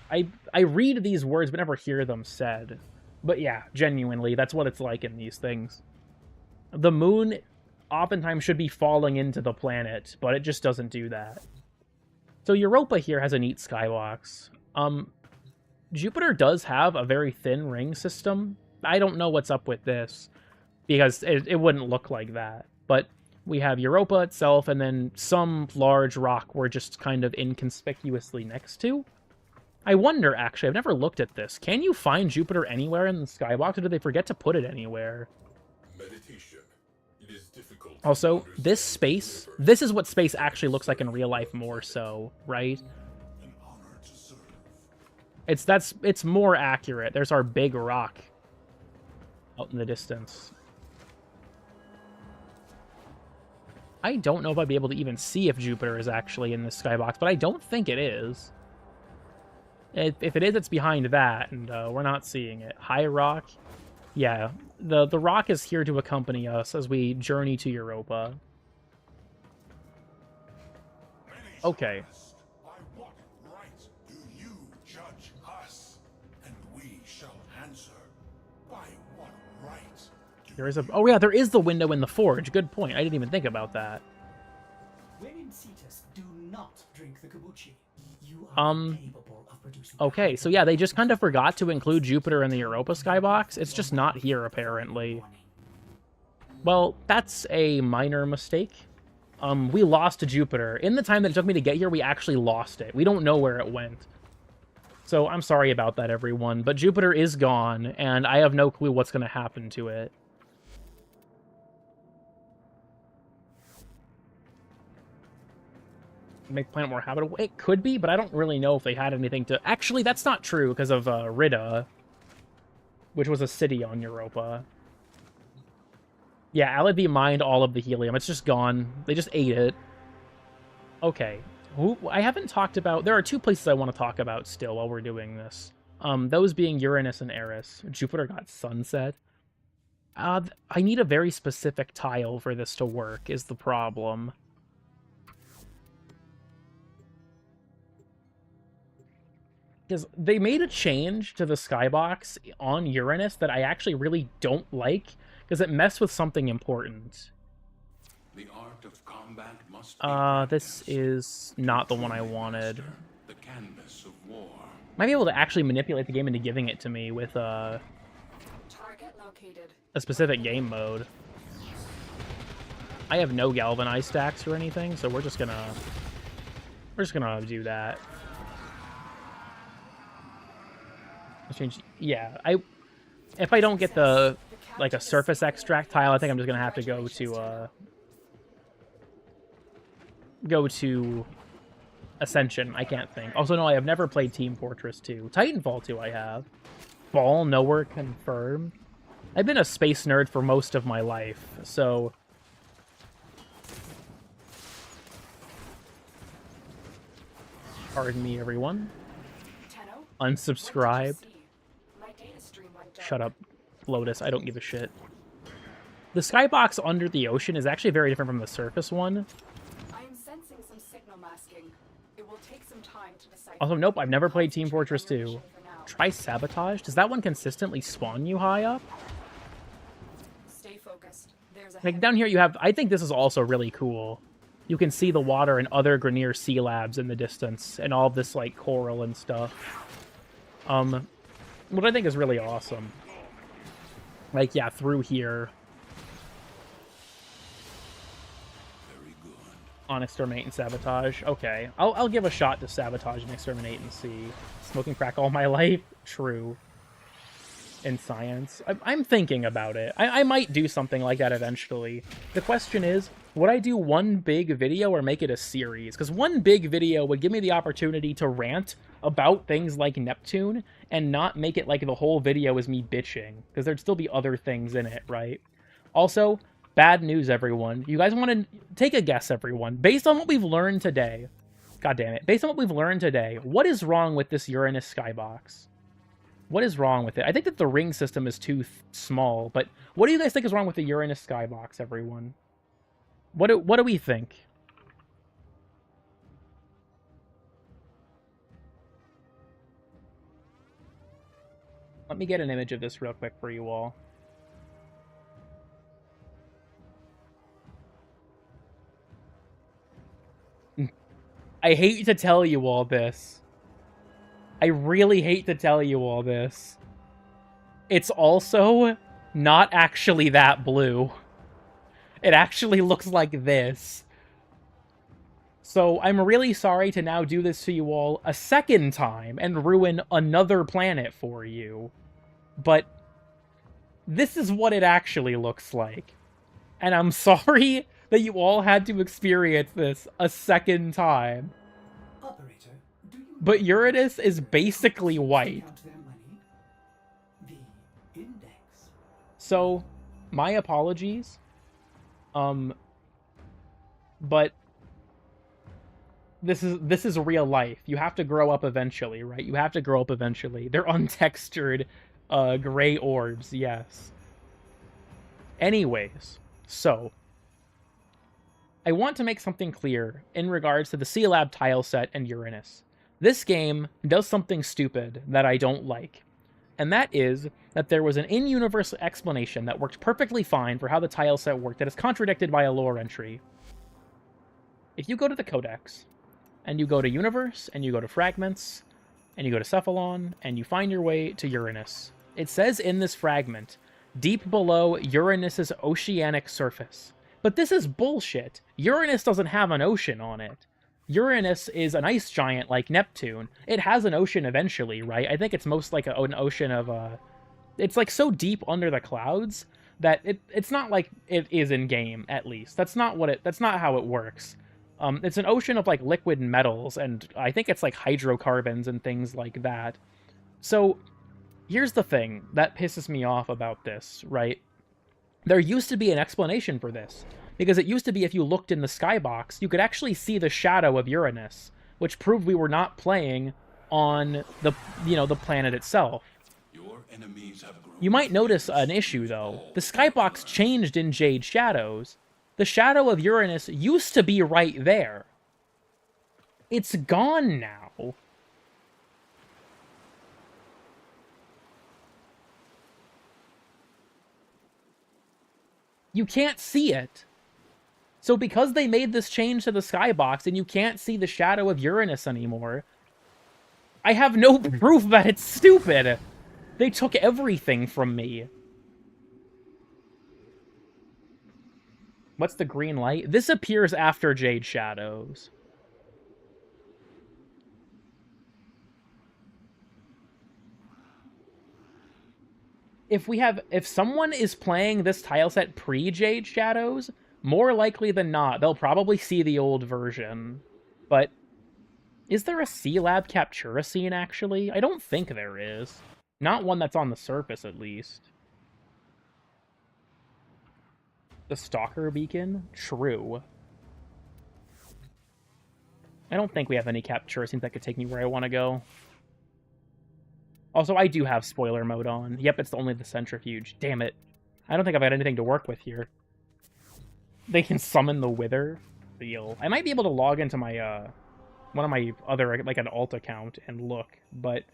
I read these words but never hear them said. But yeah, genuinely, that's what it's like in these things. The moon oftentimes should be falling into the planet, but it just doesn't do that. So Europa here has a neat skybox. Jupiter does have a very thin ring system. I don't know what's up with this, because it wouldn't look like that. But we have Europa itself, and then some large rock we're just kind of inconspicuously next to. I wonder, actually, I've never looked at this. Can you find Jupiter anywhere in the skybox, or did they forget to put it anywhere?
Meditation. It is difficult
Also, this space, this is what space actually looks like in real life more so, right? It's more accurate. There's our big rock out in the distance. I don't know if I'd be able to even see if Jupiter is actually in this skybox, but I don't think it is. If it is, it's behind that, and we're not seeing it. High Rock. Yeah, the rock is here to accompany us as we journey to Europa. Okay.
By what right do you judge us? And we shall answer. By what right?
There is a... Oh, yeah, there is the window in the forge. Good point. I didn't even think about that.
When in Cetus, do not drink the kombucha. You are capable of producing...
Okay, so yeah, they just kind of forgot to include Jupiter in the Europa skybox. It's just not here, apparently. Well, that's a minor mistake. We lost to Jupiter. In the time that it took me to get here, we actually lost it. We don't know where it went. So I'm sorry about that, everyone. But Jupiter is gone, and I have no clue what's going to happen to it. Make planet more habitable? It could be, but I don't really know if they had anything to... Actually, that's not true because of Rida, which was a city on Europa. Yeah, Alidby mined all of the helium. It's just gone. They just ate it. Okay. I haven't talked about... There are two places I want to talk about still while we're doing this. Those being Uranus and Eris. Jupiter got sunset. I need a very specific tile for this to work, is the problem. Because they made a change to the skybox on Uranus that I actually really don't like, because it messed with something important.
The art of combat must be
this is not the one I wanted.
the canvas of war.
Might be able to actually manipulate the game into giving it to me with
Target located.
a specific game mode. I have no galvanized stacks or anything, so we're just gonna do that. Let's change. Yeah, if I don't get the like a surface extract tile, I think I'm just gonna have to go to Ascension. I can't think. Also, no, I have never played Team Fortress 2. Titanfall 2 I have. Fall nowhere confirmed. I've been a space nerd for most of my life, so... Pardon me, everyone. Unsubscribed. Shut up, Lotus. I don't give a shit. The skybox under the ocean is actually very different from the surface one.
I am sensing some signal masking. It will take some time to decide.
Also, nope, I've never played Team Fortress 2. Try Sabotage. Does that one consistently spawn you high up?
Stay focused. There's a
Like, down here you have... I think this is also really cool. You can see the water and other Grenier Sea Labs in the distance, and all this, like, coral and stuff. What I think is really awesome. Like, yeah, through here.
Very good.
On Exterminate and Sabotage. Okay. I'll give a shot to Sabotage and Exterminate and see. Smoking crack all my life? True. In science. I'm thinking about it. I might do something like that eventually. The question is, would I do one big video or make it a series? Because one big video would give me the opportunity to rant about things like Neptune and not make it like the whole video is me bitching. Because there'd still be other things in it, right? Also, bad news, everyone. You guys want to take a guess, everyone. Based on what we've learned today, god damn it, based on what we've learned today, what is wrong with this Uranus skybox? What is wrong with it? I think that the ring system is too small, but what do you guys think is wrong with the Uranus skybox, everyone? What do we think? Let me get an image of this real quick for you all. I hate to tell you all this. I really hate to tell you all this. It's also not actually that blue. It actually looks like this. So I'm really sorry to now do this to you all a second time and ruin another planet for you. But this is what it actually looks like. And I'm sorry that you all had to experience this a second time.
Operator, do you
But Uranus is basically white.
count their money? The index.
So, my apologies. But this is real life. You have to grow up eventually, right? You have to grow up eventually. They're untextured gray orbs, yes. Anyways, so I want to make something clear in regards to the C-Lab tile set and Uranus. This game does something stupid that I don't like. And that is that there was an in-universe explanation that worked perfectly fine for how the tile set worked that is contradicted by a lore entry. If you go to the Codex, and you go to Universe, and you go to Fragments, and you go to Cephalon, and you find your way to Uranus, it says in this fragment, deep below Uranus's oceanic surface. But this is bullshit. Uranus doesn't have an ocean on it. Uranus is an ice giant like Neptune. It has an ocean eventually, right? I think it's most like an ocean of, it's like so deep under the clouds that it's not like it is in game, at least. That's not how it works. It's an ocean of like liquid metals, and I think it's like hydrocarbons and things like that. So here's the thing that pisses me off about this, right? There used to be an explanation for this, because it used to be if you looked in the skybox, you could actually see the shadow of Uranus, which proved we were not playing on the planet itself.
Your enemies have grown.
You might notice an issue, though. The skybox changed in Jade Shadows. The shadow of Uranus used to be right there. It's gone now. You can't see it. So because they made this change to the skybox and you can't see the shadow of Uranus anymore, I have no proof that it's stupid. They took everything from me. What's the green light? This appears after Jade Shadows. If someone is playing this tile set pre-Jade Shadows, more likely than not, they'll probably see the old version. But is there a C-Lab Captura scene, actually? I don't think there is. Not one that's on the surface, at least. The Stalker Beacon? True. I don't think we have any Captura scenes that could take me where I want to go. Also, I do have spoiler mode on. Yep, it's only the centrifuge. Damn it. I don't think I've got anything to work with here. They can summon the Wither. Deal. I might be able to log into my, one of my other, like an alt account and look, but...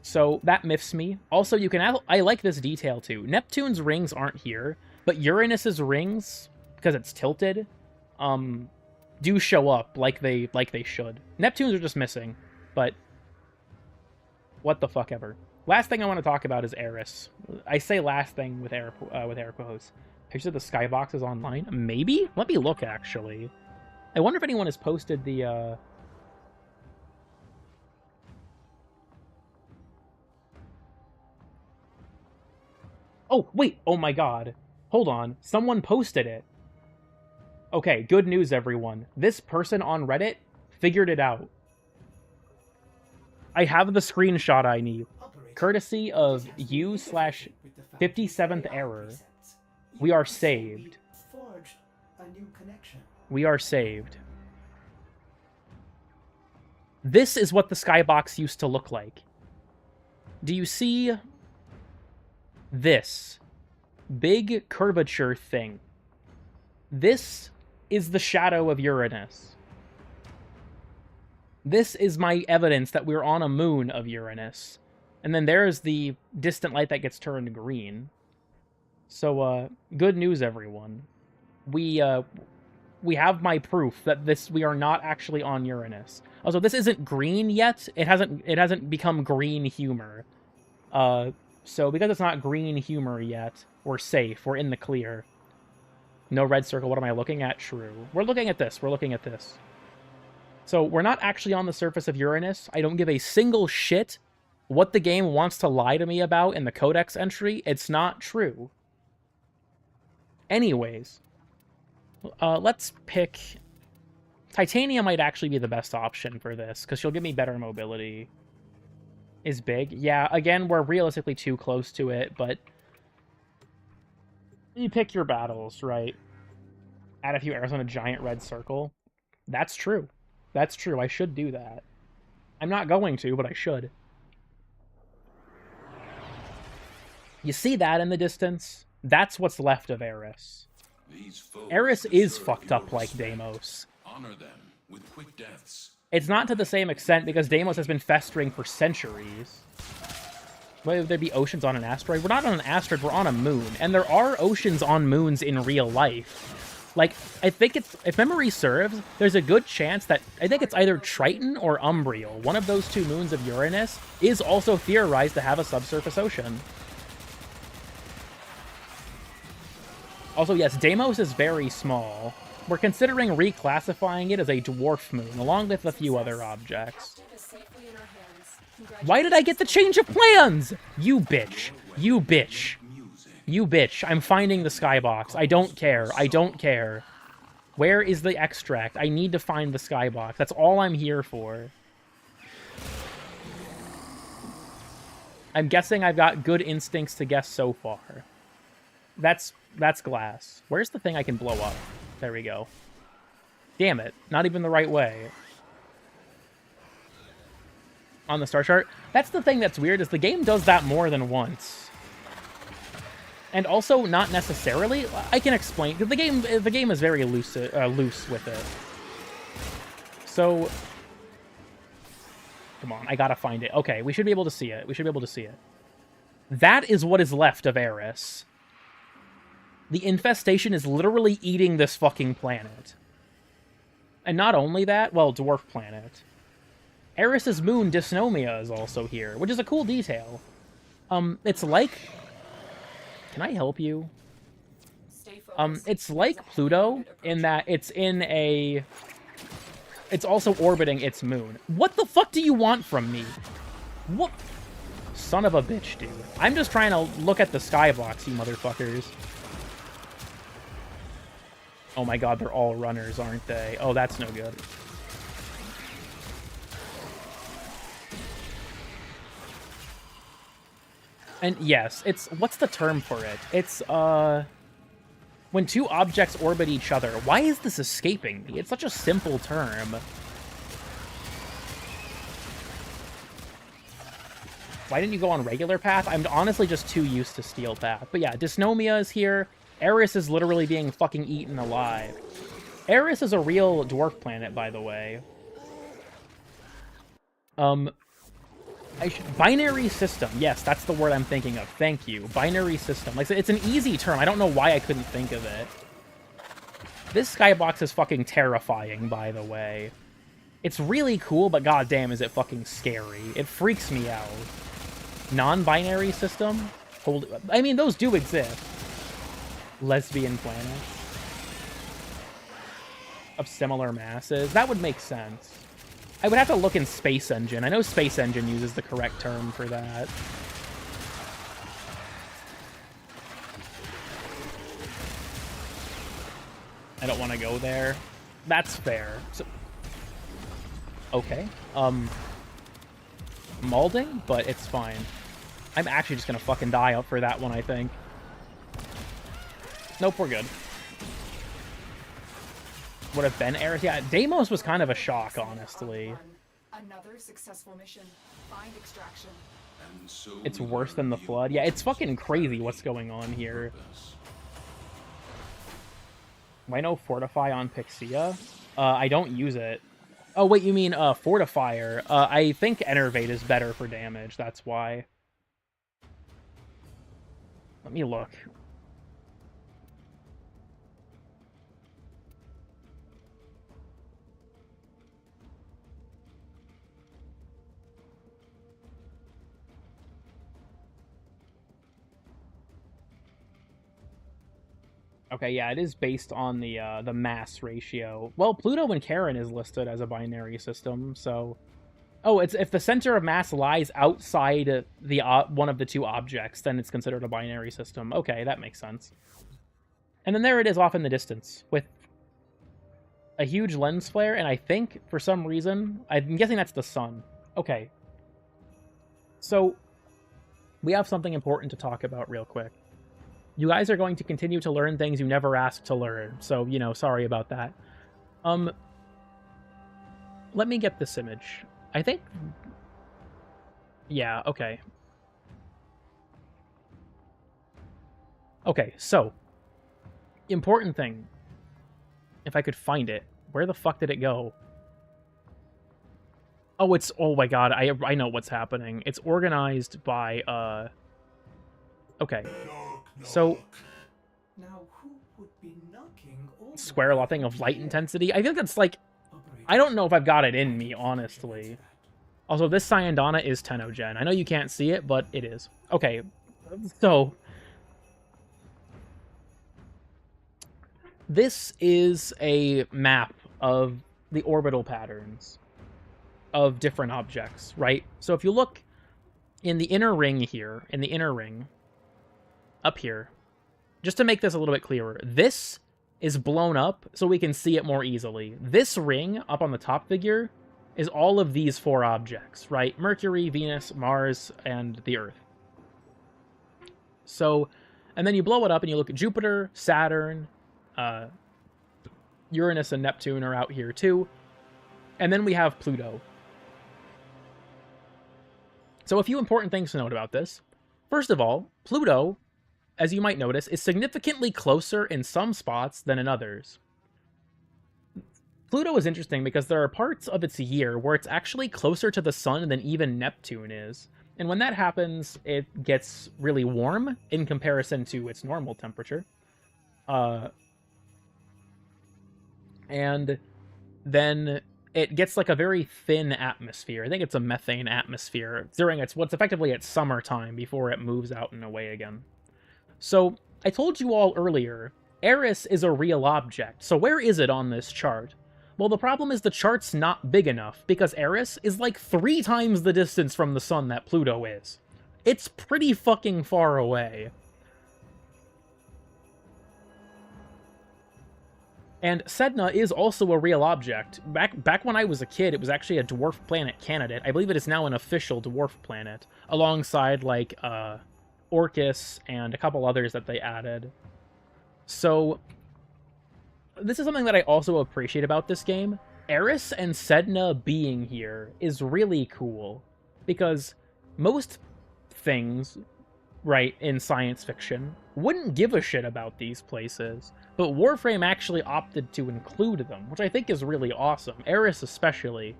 So, that miffs me. Also, you can I like this detail, too. Neptune's rings aren't here, but Uranus's rings, because it's tilted, do show up like they should. Neptune's are just missing, but... What the fuck ever. Last thing I want to talk about is Eris. I say last thing with air quotes. Pictures of the skybox is online? Maybe? Let me look, actually. I wonder if anyone has posted the, Oh, wait! Oh my god. Hold on. Someone posted it. Okay, good news, everyone. This person on Reddit figured it out. I have the screenshot I need. Courtesy of u/57th error. We are saved. We are saved. This is what the skybox used to look like. Do you see this big curvature thing? This is the shadow of Uranus. This is my evidence that we're on a moon of Uranus. And then there's the distant light that gets turned green. So, good news, everyone. We have my proof that we are not actually on Uranus. Also, this isn't green yet. It hasn't become green humor. So because it's not green humor yet, we're safe. We're in the clear. No red circle. What am I looking at? True. We're looking at this. We're looking at this. So we're not actually on the surface of Uranus. I don't give a single shit what the game wants to lie to me about in the Codex entry. It's not true. Anyways, let's pick... Titania might actually be the best option for this, because she'll give me better mobility. Is big? Yeah, again, we're realistically too close to it, but... You pick your battles, right? Add a few arrows on a giant red circle. That's true. That's true. I should do that. I'm not going to, but I should. You see that in the distance? That's what's left of Eris. Eris is fucked up like Deimos.
Honor them with quick deaths.
It's not to the same extent because Deimos has been festering for centuries. Whether there be oceans on an asteroid? We're not on an asteroid, we're on a moon. And there are oceans on moons in real life. Like, I think it's, if memory serves, there's a good chance that, I think it's either Triton or Umbriel, one of those two moons of Uranus, is also theorized to have a subsurface ocean. Also, yes, Deimos is very small. We're considering reclassifying it as a dwarf moon, along with a few other objects. Why did I get the change of plans? You bitch. You bitch. You bitch. I'm finding the skybox. I don't care. I don't care. Where is the extract? I need to find the skybox. That's all I'm here for. I'm guessing I've got good instincts to guess so far. That's glass. Where's the thing I can blow up? There we go. Damn it. Not even the right way. On the star chart. That's the thing that's weird, is the game does that more than once. And also, not necessarily. I can explain, because the game is very loose with it. So, come on, I gotta find it. Okay, we should be able to see it. We should be able to see it. That is what is left of Eris. The infestation is literally eating this fucking planet. And not only that, well, dwarf planet. Eris's moon, Dysnomia, is also here, which is a cool detail. It's like... Can I help you? It's like Pluto, in that it's in a... It's also orbiting its moon. What the fuck do you want from me? What? Son of a bitch, dude. I'm just trying to look at the skybox, you motherfuckers. Oh my god, they're all runners, aren't they? Oh, that's no good. And yes, it's... What's the term for it? It's, when two objects orbit each other. Why is this escaping me? It's such a simple term. Why didn't you go on regular path? I'm honestly just too used to steel path. But yeah, Dysnomia is here. Eris is literally being fucking eaten alive. Eris is a real dwarf planet, by the way. Binary system. Yes, that's the word I'm thinking of. Thank you. Binary system. Like, it's an easy term. I don't know why I couldn't think of it. This skybox is fucking terrifying, by the way. It's really cool, but goddamn is it fucking scary. It freaks me out. Non-binary system? I mean, those do exist. Lesbian planets. Of similar masses. That would make sense. I would have to look in Space Engine. I know Space Engine uses the correct term for that. I don't want to go there. That's fair. So, okay. Malding, but it's fine. I'm actually just gonna fucking die up for that one, I think. Nope, we're good. Would have been Eris. Yeah, Deimos was kind of a shock, honestly.
Another successful mission. Find extraction.
It's worse than the Flood. Yeah, it's fucking crazy what's going on here. Rhino Fortify on Pixia? I don't use it. Oh, wait, you mean Fortifier. I think Enervate is better for damage, that's why. Let me look. Okay, yeah, it is based on the mass ratio. Well, Pluto and Charon is listed as a binary system, so... Oh, it's if the center of mass lies outside the one of the two objects, then it's considered a binary system. Okay, that makes sense. And then there it is off in the distance with a huge lens flare, and I think, for some reason, I'm guessing that's the sun. Okay. So, we have something important to talk about real quick. You guys are going to continue to learn things you never asked to learn, so, you know, sorry about that. Let me get this image. I think... Yeah, okay. Okay, so... Important thing. If I could find it. Where the fuck did it go? Oh, it's... Oh my god, I know what's happening. It's organized by, Okay. So...
Now, who would be knocking all
Square lotting of light intensity? I think that's like... I don't know if I've got it in me, honestly. Also, this Cyandana is Tenogen. I know you can't see it, but it is. Okay, so... This is a map of the orbital patterns of different objects, right? So if you look in the inner ring here, up here, just to make this a little bit clearer, this is blown up so we can see it more easily. This ring up on the top figure is all of these 4 objects, right? Mercury, Venus, Mars, and the Earth. So, and then you blow it up and you look at Jupiter, Saturn, Uranus and Neptune are out here too. And then we have Pluto. So a few important things to note about this. First of all, Pluto, as you might notice, is significantly closer in some spots than in others. Pluto is interesting because there are parts of its year where it's actually closer to the sun than even Neptune is. And when that happens, it gets really warm in comparison to its normal temperature. And then it gets like a very thin atmosphere. I think it's a methane atmosphere during what's effectively its summertime before it moves out and away again. So I told you all earlier, Eris is a real object. So where is it on this chart? Well, the problem is the chart's not big enough because Eris is like 3 times the distance from the sun that Pluto is. It's pretty fucking far away. And Sedna is also a real object. Back when I was a kid, it was actually a dwarf planet candidate. I believe it is now an official dwarf planet, alongside, like, Orcus and a couple others that they added. So, this is something that I also appreciate about this game. Eris and Sedna being here is really cool, because most things, right, in science fiction, wouldn't give a shit about these places. But Warframe actually opted to include them, which I think is really awesome. Eris especially.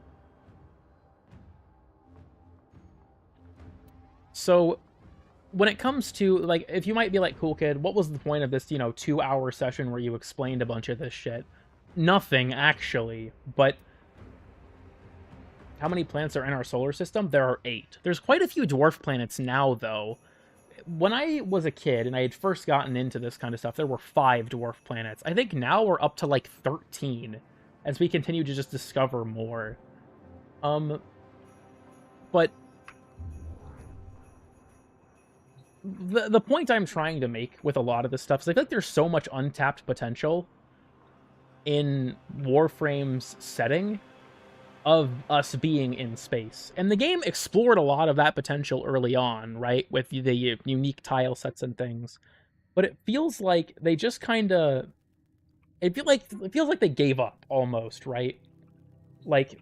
So, when it comes to, like, if you might be like, cool kid, what was the point of this, 2-hour session where you explained a bunch of this shit? Nothing, actually. But how many planets are in our solar system? There are 8. There's quite a few dwarf planets now, though. When I was a kid and I had first gotten into this kind of stuff, there were 5 dwarf planets. I think now we're up to like 13 as we continue to just discover more. But the point I'm trying to make with a lot of this stuff is I feel like there's so much untapped potential in Warframe's setting of us being in space. And the game explored a lot of that potential early on, right? With the unique tile sets and things. But it feels like they just kind of... It feels like they gave up, almost, right? Like...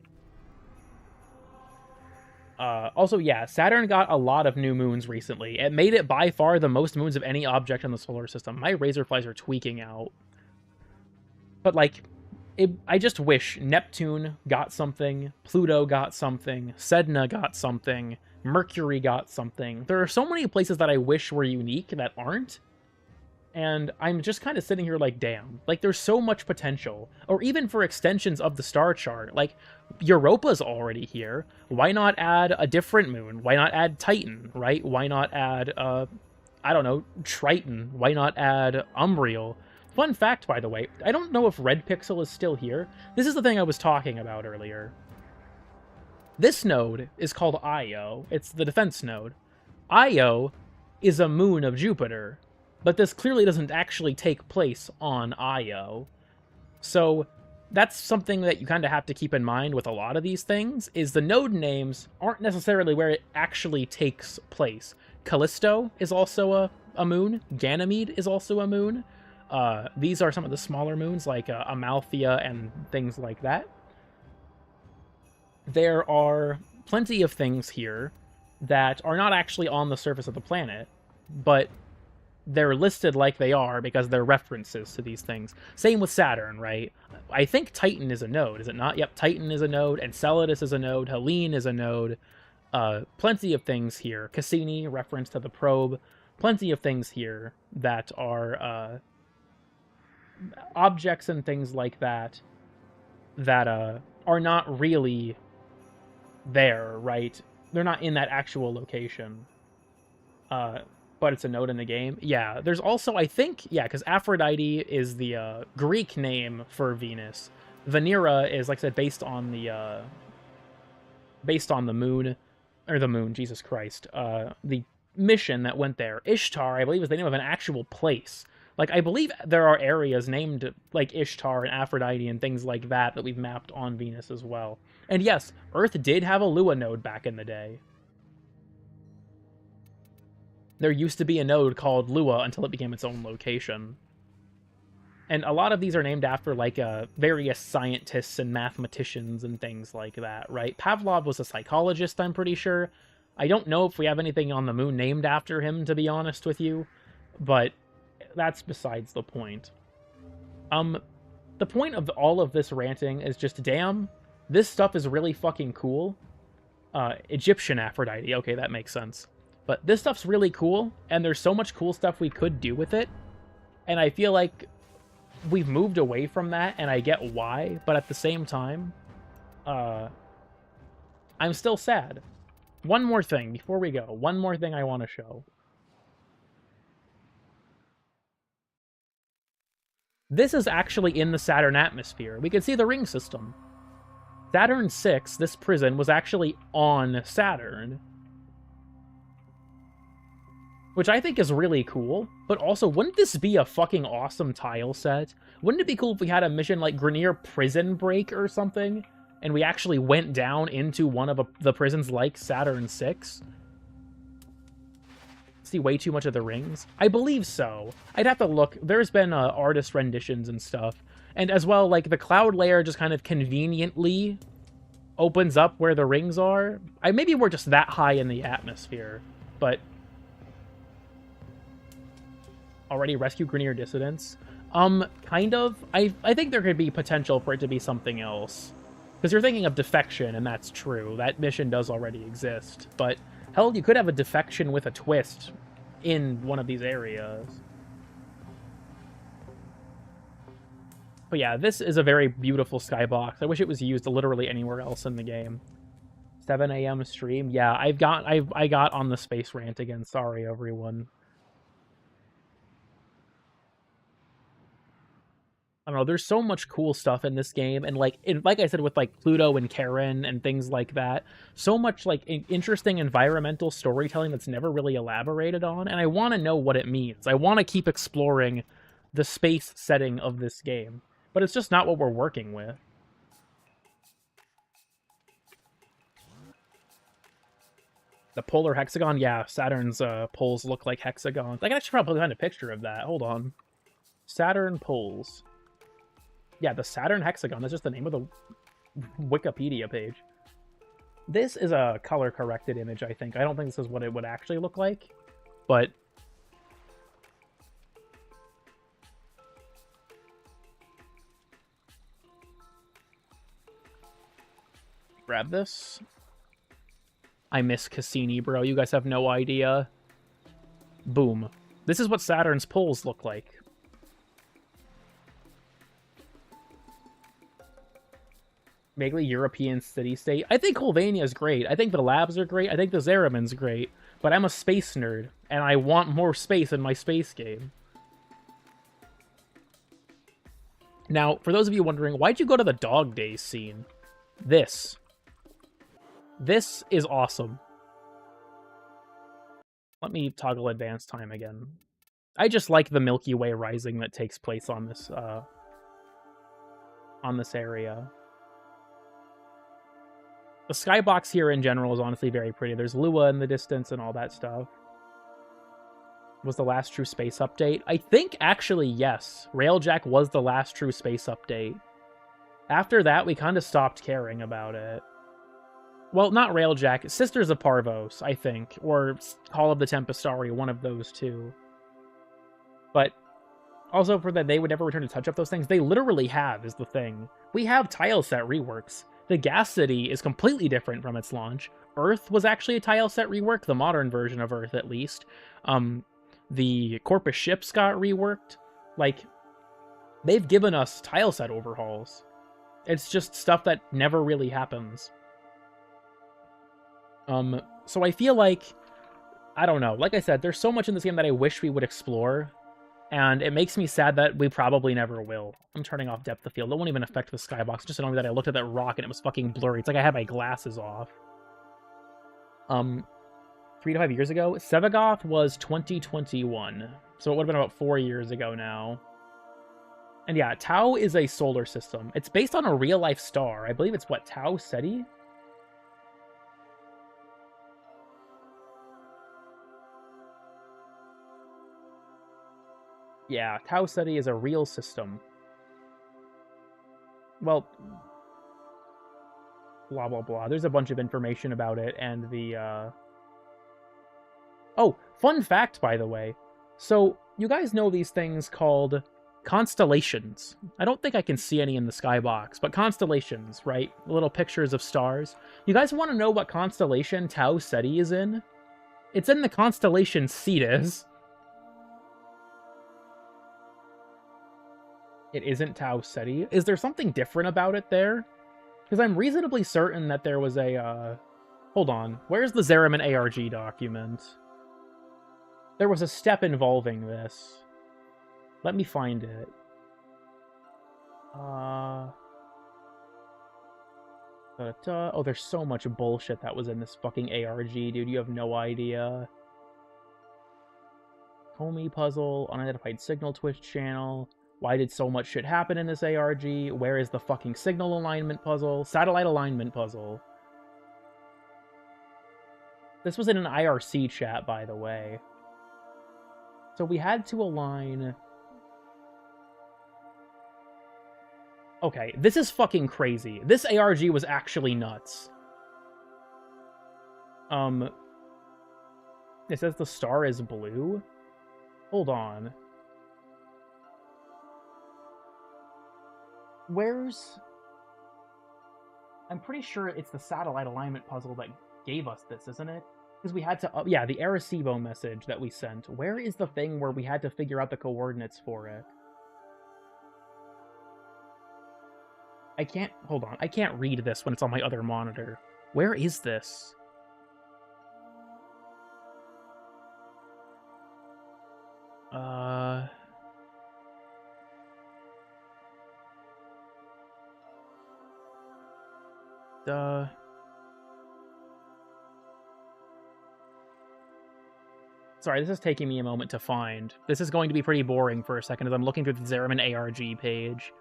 also, yeah, Saturn got a lot of new moons recently. It made it by far the most moons of any object in the solar system. My razorflies are tweaking out. But, like... I just wish Neptune got something, Pluto got something, Sedna got something, Mercury got something. There are so many places that I wish were unique that aren't, and I'm just kind of sitting here like, damn. Like, there's so much potential. Or even for extensions of the star chart. Like, Europa's already here. Why not add a different moon? Why not add Titan, right? Why not add, I don't know, Triton? Why not add Umbriel? Fun fact, by the way, I don't know if Red Pixel is still here. This is the thing I was talking about earlier. This node is called Io. It's the defense node. Io is a moon of Jupiter. but this clearly doesn't actually take place on Io. So that's something that you kind of have to keep in mind with a lot of these things, is the node names aren't necessarily where it actually takes place. Callisto is also a moon. Ganymede is also a moon. These are some of the smaller moons, like Amalthea and things like that. There are plenty of things here that are not actually on the surface of the planet, but they're listed like they are because they're references to these things. Same with Saturn, right? I think Titan is a node, is it not? Yep, Titan is a node, Enceladus is a node, Helene is a node. Plenty of things here. Cassini, reference to the probe. Plenty of things here that are objects and things like that that are not really there, right? They're not in that actual location. But it's a node in the game. Yeah, there's also, I think, yeah, because Aphrodite is the Greek name for Venus. Venera is, like I said, based on the moon, or the moon, Jesus Christ. The mission that went there. Ishtar, I believe, is the name of an actual place. Like, I believe there are areas named, like, Ishtar and Aphrodite and things like that that we've mapped on Venus as well. And yes, Earth did have a Lua node back in the day. There used to be a node called Lua until it became its own location. And a lot of these are named after, like, various scientists and mathematicians and things like that, right? Pavlov was a psychologist, I'm pretty sure. I don't know if we have anything on the moon named after him, to be honest with you. But that's besides the point. The point of all of this ranting is just, damn, this stuff is really fucking cool. Egyptian Aphrodite, okay, that makes sense. But this stuff's really cool, and there's so much cool stuff we could do with it. And I feel like we've moved away from that, and I get why, but at the same time, I'm still sad. One more thing before we go. One more thing I want to show. This is actually in the Saturn atmosphere. We can see the ring system. Saturn 6, this prison, was actually on Saturn. Which I think is really cool, but also, wouldn't this be a fucking awesome tile set? Wouldn't it be cool if we had a mission like Grenier Prison Break or something, and we actually went down into one of the prisons like Saturn 6? See way too much of the rings? I believe so. I'd have to look. There's been artist renditions and stuff, and as well, like, the cloud layer just kind of conveniently opens up where the rings are. Maybe we're just that high in the atmosphere, but... Already rescue Grenier dissidents? Kind of. I think there could be potential for it to be something else. Because you're thinking of defection, and that's true. That mission does already exist. But, hell, you could have a defection with a twist in one of these areas. But yeah, this is a very beautiful skybox. I wish it was used literally anywhere else in the game. 7 a.m. stream? Yeah, I got on the space rant again. Sorry, everyone. I don't know, there's so much cool stuff in this game, and like I said, with like Pluto and Karen and things like that, so much like interesting environmental storytelling that's never really elaborated on, and I want to know what it means. I want to keep exploring the space setting of this game, but it's just not what we're working with. The polar hexagon? Yeah, Saturn's poles look like hexagons. I can actually probably find a picture of that. Hold on. Saturn poles. Yeah, the Saturn hexagon. That's just the name of the Wikipedia page. This is a color-corrected image, I think. I don't think this is what it would actually look like, but... Grab this. I miss Cassini, bro. You guys have no idea. Boom. This is what Saturn's poles look like. Vaguely European city-state. I think Hulvania is great. I think the labs are great. I think the Zeraman's great. But I'm a space nerd, and I want more space in my space game. Now, for those of you wondering, why'd you go to the Dog Days scene? This is awesome. Let me toggle advanced time again. I just like the Milky Way rising that takes place on this area. The skybox here in general is honestly very pretty. There's Lua in the distance and all that stuff. Was the last true space update? I think, actually, yes. Railjack was the last true space update. After that, we kind of stopped caring about it. Well, not Railjack. Sisters of Parvos, I think. Or Call of the Tempestari, one of those two. But also for that, they would never return to touch up those things. They literally have, is the thing. We have tile set reworks. The Gas City is completely different from its launch. Earth was actually a tile set rework, the modern version of Earth, at least. The Corpus ships got reworked. Like, they've given us tile set overhauls. It's just stuff that never really happens. So I feel like, I don't know, like I said, there's so much in this game that I wish we would explore, and it makes me sad that we probably never will. I'm turning off depth of field. It won't even affect the skybox. Just annoying that I looked at that rock and it was fucking blurry. It's like I had my glasses off. 3 to 5 years ago, Sevagoth was 2021. So it would have been about 4 years ago now. And yeah, Tau is a solar system. It's based on a real-life star. I believe it's, what, Tau Ceti? Yeah, Tau Ceti is a real system. Well, blah, blah, blah. There's a bunch of information about it, and the, Oh, fun fact, by the way. So, you guys know these things called constellations. I don't think I can see any in the skybox, but constellations, right? Little pictures of stars. You guys want to know what constellation Tau Ceti is in? It's in the constellation Cetus. It isn't Tau Ceti. Is there something different about it there? Because I'm reasonably certain that there was a, Hold on. Where's the Zeraman ARG document? There was a step involving this. Let me find it. Oh, there's so much bullshit that was in this fucking ARG, dude. You have no idea. Comey puzzle, unidentified signal Twitch channel. Why did so much shit happen in this ARG? Where is the fucking signal alignment puzzle? Satellite alignment puzzle. This was in an IRC chat, by the way. So we had to align... Okay, this is fucking crazy. This ARG was actually nuts. It says the star is blue? Hold on. Where's... I'm pretty sure it's the satellite alignment puzzle that gave us this, isn't it? Because we had to... yeah, the Arecibo message that we sent. Where is the thing where we had to figure out the coordinates for it? I can't... Hold on. I can't read this when it's on my other monitor. Where is this? Sorry, this is taking me a moment to find. This is going to be pretty boring for a second as I'm looking through the Zeraman ARG page.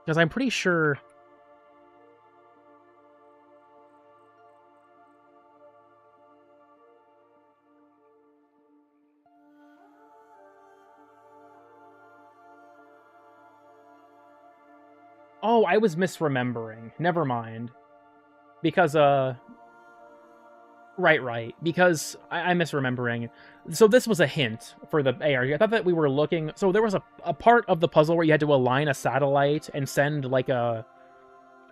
Because I'm pretty sure... Oh, I was misremembering. Never mind. Because, Right. Because I'm misremembering. So this was a hint for the ARG. I thought that we were looking... So there was a part of the puzzle where you had to align a satellite and send, like, an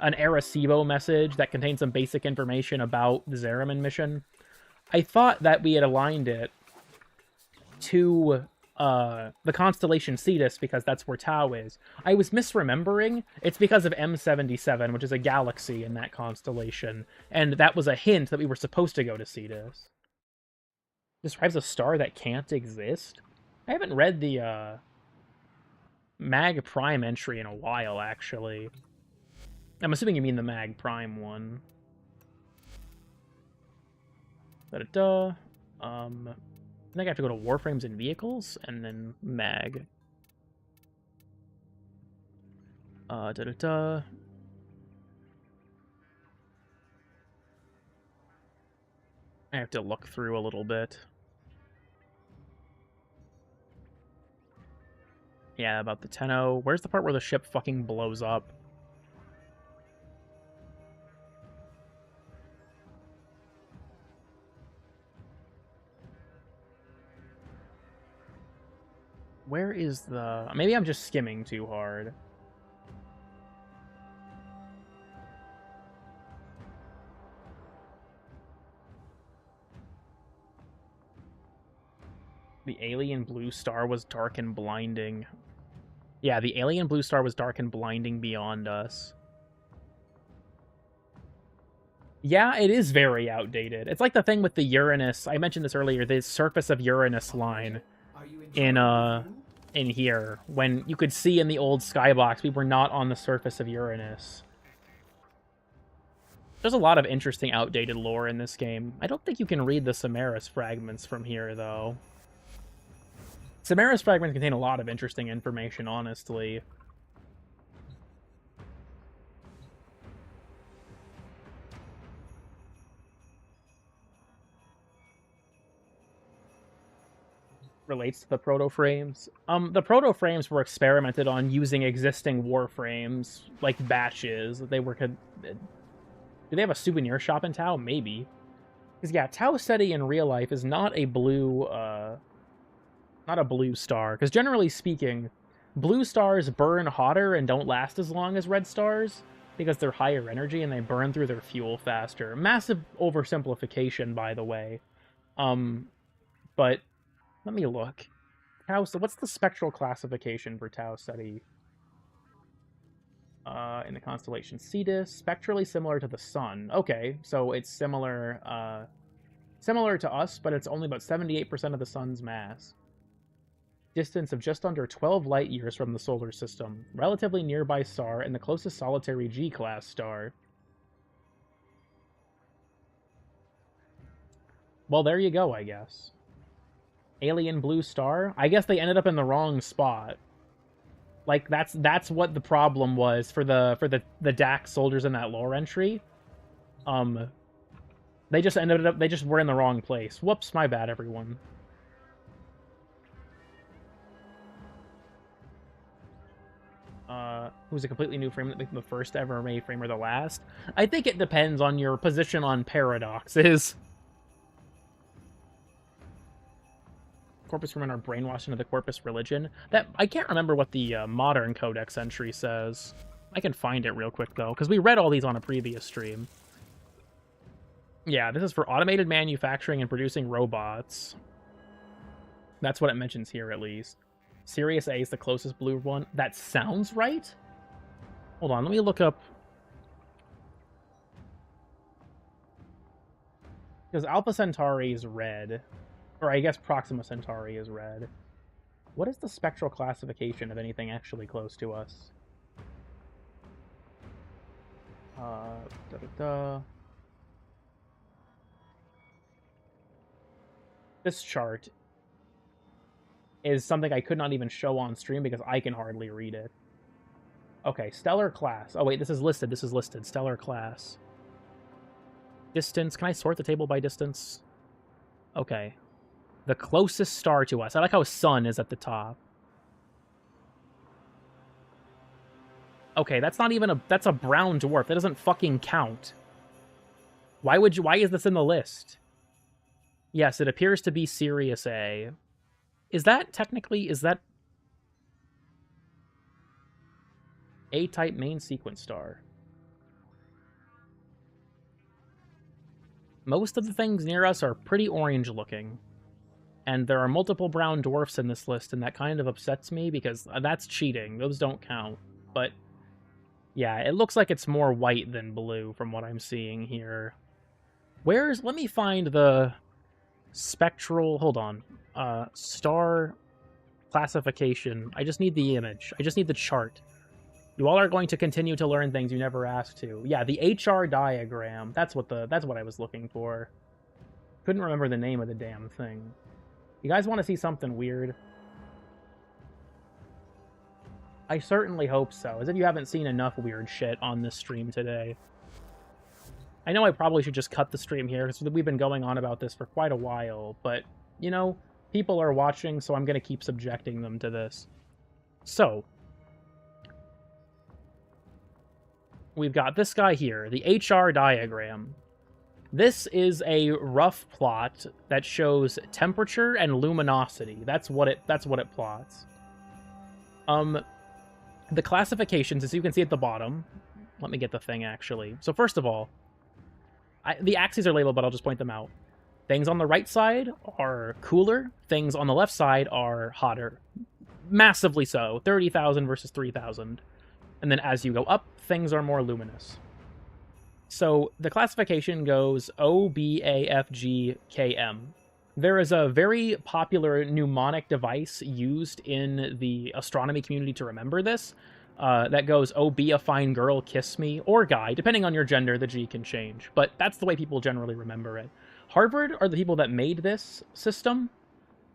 Arecibo message that contained some basic information about the Zeraman mission. I thought that we had aligned it to... the constellation Cetus, because that's where Tau is. I was misremembering. It's because of M77, which is a galaxy in that constellation, and that was a hint that we were supposed to go to Cetus. Describes a star that can't exist? I haven't read the, Mag Prime entry in a while, actually. I'm assuming you mean the Mag Prime one. Da-da-da. I think I have to go to Warframes and Vehicles, and then Mag. Da-da-da. I have to look through a little bit. Yeah, about the Tenno. Where's the part where the ship fucking blows up? Where is the... Maybe I'm just skimming too hard. The alien blue star was dark and blinding. Yeah, the alien blue star was dark and blinding beyond us. Yeah, it is very outdated. It's like the thing with the Uranus. I mentioned this earlier, the surface of Uranus line in here. When you could see in the old skybox, we were not on the surface of Uranus. There's a lot of interesting outdated lore in this game. I don't think you can read the Samaras fragments from here, though. Samaras fragments contain a lot of interesting information, honestly. Relates to the proto-frames. The proto-frames were experimented on using existing warframes, like batches. They were... Do they have a souvenir shop in Tau? Maybe. Because, yeah, Tau Ceti in real life is not a blue, not a blue star. Because, generally speaking, blue stars burn hotter and don't last as long as red stars, because they're higher energy and they burn through their fuel faster. Massive oversimplification, by the way. But... let me look. Tau, so what's the spectral classification for Tau Ceti? In the constellation Cetus, spectrally similar to the Sun. Okay, so it's similar to us, but it's only about 78% of the Sun's mass. Distance of just under 12 light years from the solar system. Relatively nearby star and the closest solitary G-class star. Well, there you go, I guess. Alien blue star? I guess they ended up in the wrong spot. Like, that's what the problem was for the DAX soldiers in that lore entry. They just were in the wrong place. Whoops, my bad, everyone. Who's a completely new frame that makes them the first ever made frame or the last? I think it depends on your position on paradoxes. Corpus women are brainwashed into the Corpus religion. That I can't remember what the modern codex entry says. I can find it real quick, though, because we read all these on a previous stream. Yeah, this is for automated manufacturing and producing robots. That's what it mentions here, at least. Sirius A is the closest blue one. That sounds right? Hold on, let me look up... because Alpha Centauri is red. Or I guess Proxima Centauri is red. What is the spectral classification of anything actually close to us? This chart is something I could not even show on stream because I can hardly read it. Okay, stellar class. Oh wait, this is listed. This is listed. Stellar class. Distance. Can I sort the table by distance? Okay. The closest star to us. I like how Sun is at the top. Okay, that's not even a... that's a brown dwarf. That doesn't fucking count. Why is this in the list? Yes, it appears to be Sirius A. Is that technically... is that... A-type main sequence star? Most of the things near us are pretty orange looking. And there are multiple brown dwarfs in this list, and that kind of upsets me, because that's cheating. Those don't count. But, yeah, it looks like it's more white than blue from what I'm seeing here. Let me find the spectral... hold on. Star classification. I just need the image. I just need the chart. You all are going to continue to learn things you never asked to. Yeah, the HR diagram. That's what I was looking for. Couldn't remember the name of the damn thing. You guys want to see something weird? I certainly hope so, as if you haven't seen enough weird shit on this stream today. I know I probably should just cut the stream here, because we've been going on about this for quite a while, but, you know, people are watching, so I'm going to keep subjecting them to this. So, we've got this guy here, the HR diagram. This is a rough plot that shows temperature and luminosity. That's what it plots. The classifications, as you can see at the bottom. Let me get the thing, actually. So first of all, the axes are labeled, but I'll just point them out. Things on the right side are cooler. Things on the left side are hotter. Massively so. 30,000 versus 3,000. And then as you go up, things are more luminous. So the classification goes O, B, A, F, G, K, M. There is a very popular mnemonic device used in the astronomy community to remember this, that goes, oh, be a fine girl, kiss me, or guy. Depending on your gender, the G can change, but that's the way people generally remember it. Harvard are the people that made this system,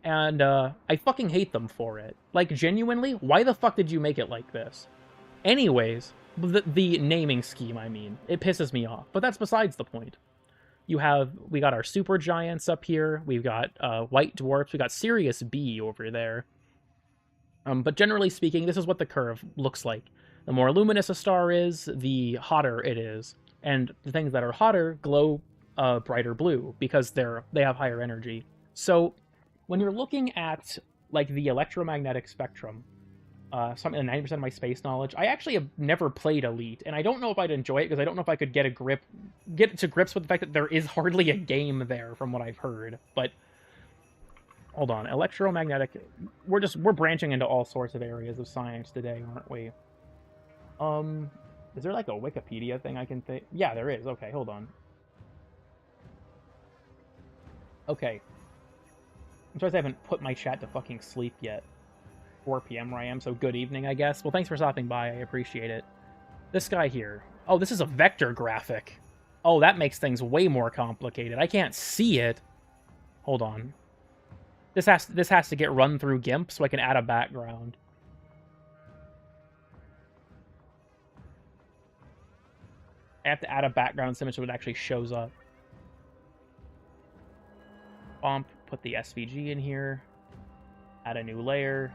and I fucking hate them for it. Like, genuinely, why the fuck did you make it like this? Anyways, the naming scheme, I mean, it pisses me off, but that's besides the point. We got our super giants up here, we've got white dwarfs, we got Sirius B over there. But generally speaking, this is what the curve looks like. The more luminous a star is, the hotter it is. And the things that are hotter glow brighter blue, because they have higher energy. So, when you're looking at, like, the electromagnetic spectrum, something 90% of my space knowledge. I actually have never played Elite, and I don't know if I'd enjoy it because I don't know if I could get to grips with the fact that there is hardly a game there from what I've heard. But hold on, electromagnetic. We're branching into all sorts of areas of science today, aren't we? Is there like a Wikipedia thing I can think? Yeah, there is. Okay, hold on. Okay. I'm surprised I haven't put my chat to fucking sleep yet. 4 p.m. where I am, so good evening, I guess. Well, thanks for stopping by. I appreciate it. This guy here. Oh, this is a vector graphic. Oh, that makes things way more complicated. I can't see it. Hold on. This has to get run through GIMP so I can add a background. I have to add a background image so it actually shows up. Put the SVG in here. Add a new layer.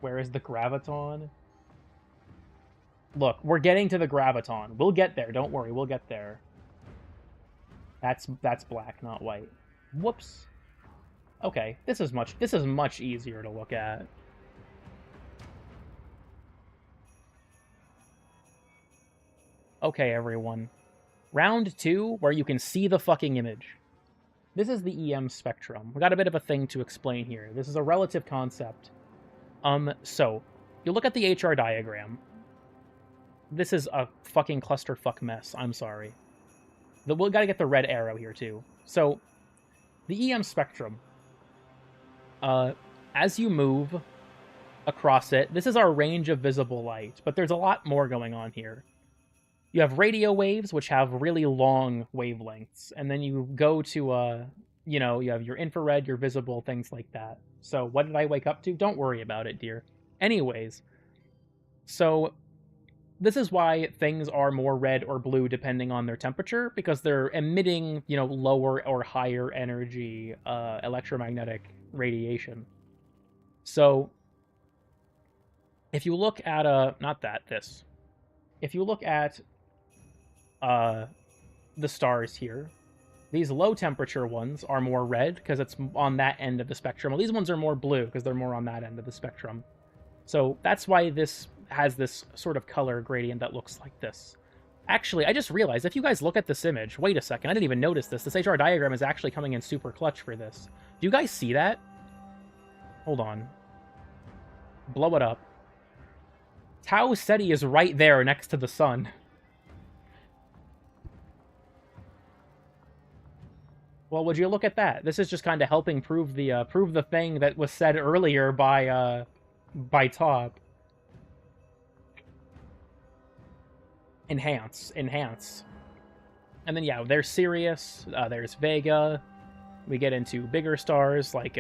Where is the graviton? Look, we're getting to the graviton. We'll get there. Don't worry, we'll get there. That's black, not white. Whoops. Okay, this is much easier to look at. Okay, everyone. Round 2, where you can see the fucking image. This is the EM spectrum. We got a bit of a thing to explain here. This is a relative concept. So, you look at the HR diagram. This is a fucking clusterfuck mess. I'm sorry. We gotta get the red arrow here, too. So, the EM spectrum. As you move across it, this is our range of visible light, but there's a lot more going on here. You have radio waves, which have really long wavelengths, and then you go to, you have your infrared, your visible, things like that. So what did I wake up to? Don't worry about it, dear. Anyways, so this is why things are more red or blue depending on their temperature, because they're emitting, lower or higher energy electromagnetic radiation. So if you look at, if you look at the stars here, these low temperature ones are more red because it's on that end of the spectrum. Well, these ones are more blue because they're more on that end of the spectrum. So that's why this has this sort of color gradient that looks like this. Actually, I just realized, if you guys look at this image, wait a second, I didn't even notice this. This HR diagram is actually coming in super clutch for this. Do you guys see that? Hold on. Blow it up. Tau Ceti is right there next to the sun. Well, would you look at that? This is just kind of helping prove the thing that was said earlier by Top. Enhance. And then, yeah, there's Sirius, there's Vega. We get into bigger stars, like,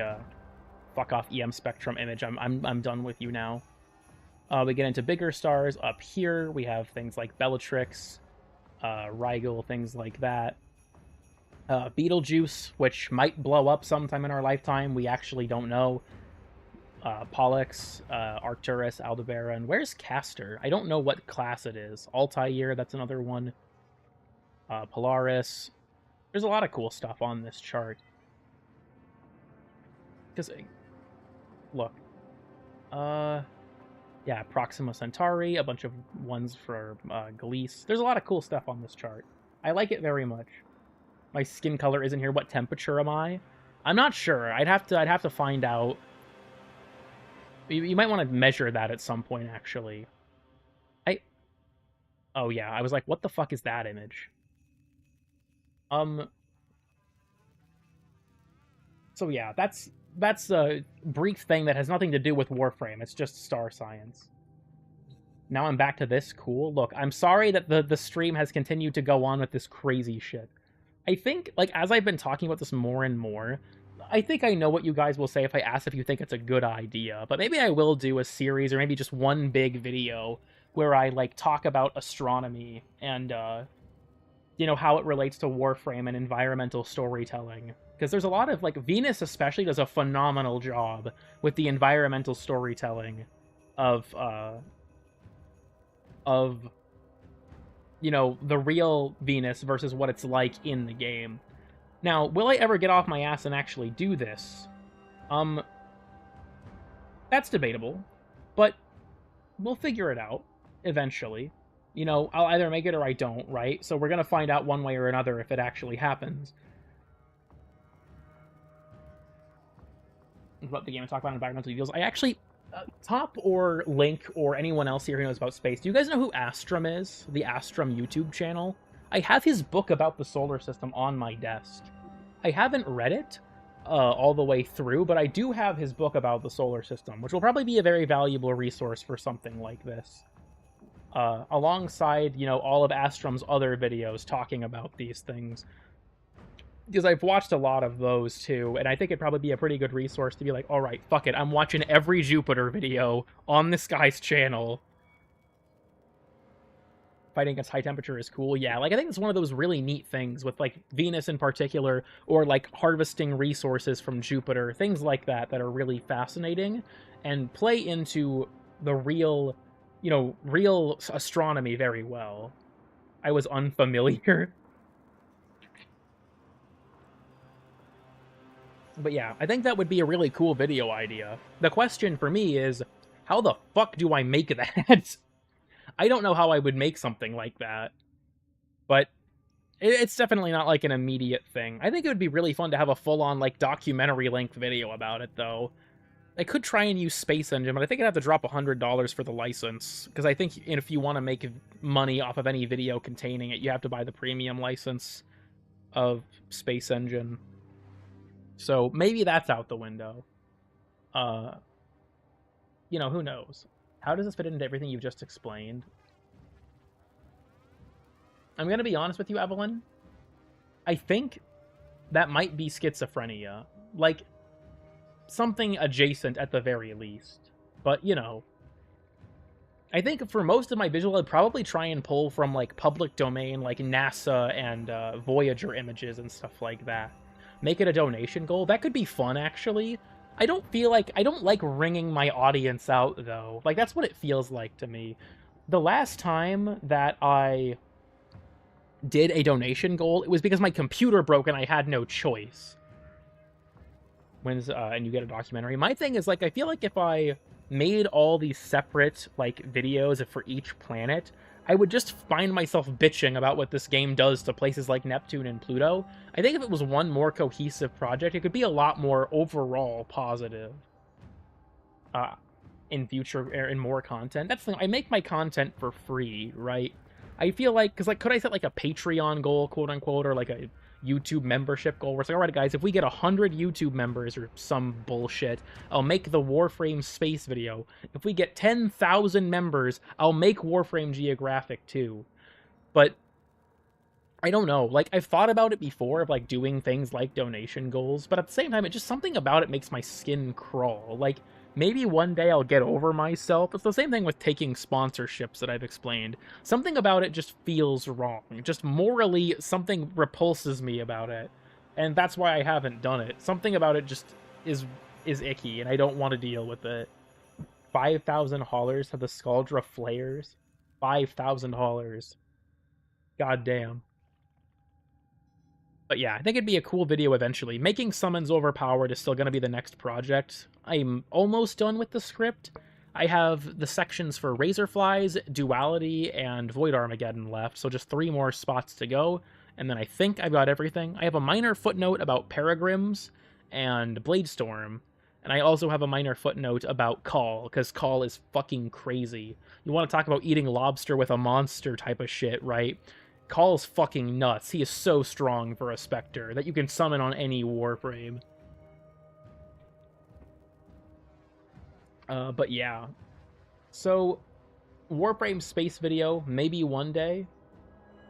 fuck off EM Spectrum Image, I'm done with you now. We get into bigger stars. Up here, we have things like Bellatrix, Rigel, things like that. Beetlejuice, which might blow up sometime in our lifetime. We actually don't know. Pollux, Arcturus, Aldebaran. Where's Castor? I don't know what class it is. Altair, that's another one. Polaris. There's a lot of cool stuff on this chart. Because, look. Yeah, Proxima Centauri, a bunch of ones for Gliese. There's a lot of cool stuff on this chart. I like it very much. My skin color isn't here. What temperature am I? I'm not sure. I'd have to find out. You might want to measure that at some point, actually. Oh yeah, I was like, what the fuck is that image? So yeah, that's a brief thing that has nothing to do with Warframe. It's just star science. Now I'm back to this. Cool. Look, I'm sorry that the stream has continued to go on with this crazy shit. I think, like, as I've been talking about this more and more, I think I know what you guys will say if I ask if you think it's a good idea. But maybe I will do a series, or maybe just one big video where I, like, talk about astronomy and, you know, how it relates to Warframe and environmental storytelling. Because there's a lot of, like, Venus especially does a phenomenal job with the environmental storytelling of you know, the real Venus versus what it's like in the game. Now, will I ever get off my ass and actually do this? That's debatable, but we'll figure it out eventually. You know, I'll either make it or I don't, right? So we're gonna find out one way or another if it actually happens. About the game and talk about environmental details. I actually, Top or Link or anyone else here who knows about space, do you guys know who Astrum is? The Astrum YouTube channel? I have his book about the solar system on my desk. I haven't read it all the way through, but I do have his book about the solar system, which will probably be a very valuable resource for something like this. Alongside, you know, all of Astrum's other videos talking about these things. Because I've watched a lot of those too, and I think it'd probably be a pretty good resource to be like, alright, fuck it, I'm watching every Jupiter video on this guy's channel. Fighting against high temperature is cool, yeah. Like, I think it's one of those really neat things with, like, Venus in particular, or, like, harvesting resources from Jupiter, things like that that are really fascinating, and play into the real, you know, real astronomy very well. I was unfamiliar. But yeah, I think that would be a really cool video idea. The question for me is, how the fuck do I make that? I don't know how I would make something like that. But it's definitely not like an immediate thing. I think it would be really fun to have a full-on, like, documentary-length video about it, though. I could try and use Space Engine, but I think I'd have to drop $100 for the license. Because I think if you want to make money off of any video containing it, you have to buy the premium license of Space Engine. So maybe that's out the window. You know, who knows? How does this fit into everything you've just explained? I'm going to be honest with you, Evelyn. I think that might be schizophrenia. Like, something adjacent at the very least. But, you know, I think for most of my visual, I'd probably try and pull from, like, public domain, like NASA and Voyager images and stuff like that. Make it a donation goal. That could be fun, actually. I don't like wringing my audience out, though. Like, that's what it feels like to me. The last time that I did a donation goal, it was because my computer broke and I had no choice. And you get a documentary. My thing is, like, I feel like if I made all these separate, like, videos for each planet, I would just find myself bitching about what this game does to places like Neptune and Pluto. I think if it was one more cohesive project, it could be a lot more overall positive in future, in more content. That's the thing. I make my content for free, right? I feel like, because, like, could I set, like, a Patreon goal, quote-unquote, or, like, a YouTube membership goal where it's like, alright guys, if we get 100 YouTube members or some bullshit, I'll make the Warframe space video. If we get 10,000 members, I'll make Warframe Geographic too. But I don't know. Like, I've thought about it before of, like, doing things like donation goals, but at the same time, it just something about it makes my skin crawl. Like, maybe one day I'll get over myself. It's the same thing with taking sponsorships that I've explained. Something about it just feels wrong. Just morally, something repulses me about it. And that's why I haven't done it. Something about it just is icky, and I don't want to deal with it. 5,000 haulers to the Scaldra flares? 5,000 haulers. God damn. But yeah, I think it'd be a cool video eventually. Making summons overpowered is still going to be the next project. I'm almost done with the script. I have the sections for Razorflies, Duality, and Void Armageddon left, so just 3 more spots to go, and then I think I've got everything. I have a minor footnote about Peregrims and Bladestorm, and I also have a minor footnote about Call, because Call is fucking crazy. You want to talk about eating lobster with a monster type of shit, right? Call's fucking nuts. He is so strong for a Spectre that you can summon on any Warframe. But yeah. So, Warframe space video, maybe one day.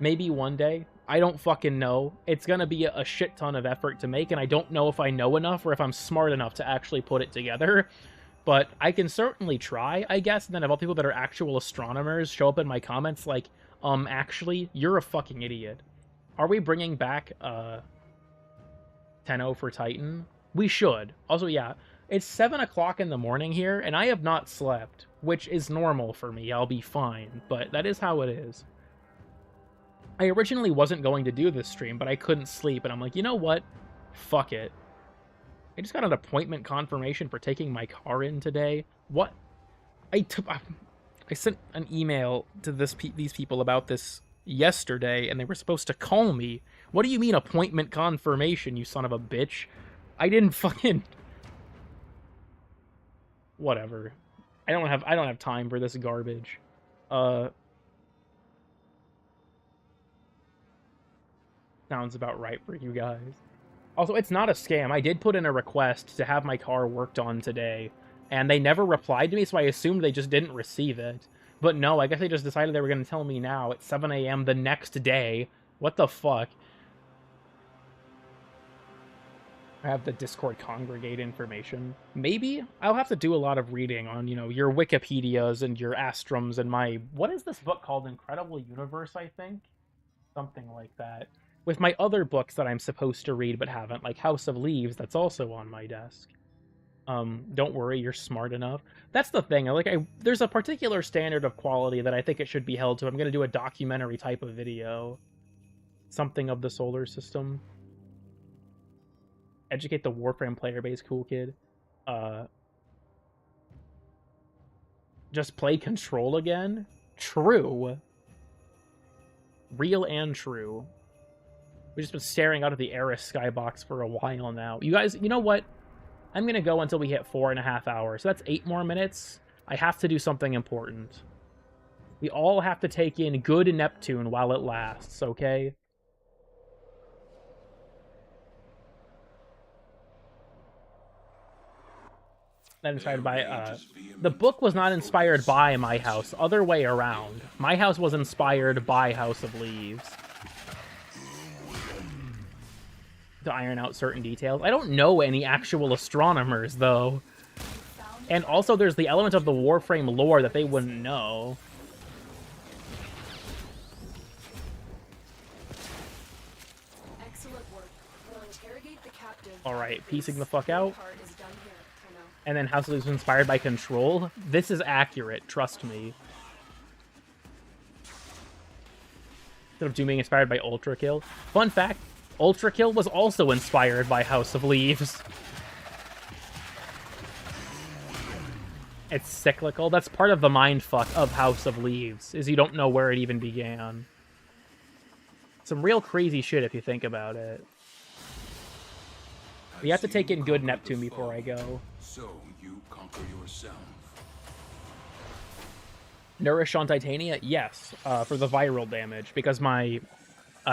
Maybe one day. I don't fucking know. It's gonna be a shit ton of effort to make, and I don't know if I know enough or if I'm smart enough to actually put it together. But I can certainly try, I guess, and then if all people that are actual astronomers show up in my comments like, actually, you're a fucking idiot. Are we bringing back, 10-0 for Titan? We should. Also, yeah, it's 7 o'clock in the morning here, and I have not slept, which is normal for me. I'll be fine, but that is how it is. I originally wasn't going to do this stream, but I couldn't sleep, and I'm like, you know what? Fuck it. I just got an appointment confirmation for taking my car in today. What? I sent an email to these people about this yesterday, and they were supposed to call me. What do you mean appointment confirmation, you son of a bitch? I didn't fucking... Whatever. I don't have time for this garbage. Sounds about right for you guys. Also, it's not a scam. I did put in a request to have my car worked on today, and they never replied to me, so I assumed they just didn't receive it. But no, I guess they just decided they were going to tell me now at 7 a.m. the next day. What the fuck? I have the Discord congregate information. Maybe I'll have to do a lot of reading on, you know, your Wikipedias and your Astroms and my... What is this book called? Incredible Universe, I think? Something like that. With my other books that I'm supposed to read but haven't, like House of Leaves, that's also on my desk. Don't worry, you're smart enough. That's the thing. There's a particular standard of quality that I think it should be held to. I'm going to do a documentary type of video. Something of the solar system. Educate the Warframe player base, cool kid. Just play Control again? True. Real and true. We've just been staring out of the Eris skybox for a while now. You guys, you know what? I'm going to go until we hit 4.5 hours. So that's 8 more minutes. I have to do something important. We all have to take in good Neptune while it lasts, okay? Then inspired by, the book was not inspired by My House. Other way around. My House was inspired by House of Leaves. To iron out certain details. I don't know any actual astronomers, though. And also, there's the element of the Warframe lore that they wouldn't know.
Excellent work. We'll interrogate the captive.
Alright, piecing the fuck out. And then House of Leaves was inspired by Control. This is accurate, trust me. Instead of Doom being inspired by Ultra Kill. Fun fact, Ultra Kill was also inspired by House of Leaves. It's cyclical. That's part of the mindfuck of House of Leaves, is you don't know where it even began. Some real crazy shit if you think about it. You have to take in good Neptune before I go.
So you conquer yourself.
Nourish on Titania? Yes, for the viral damage, because my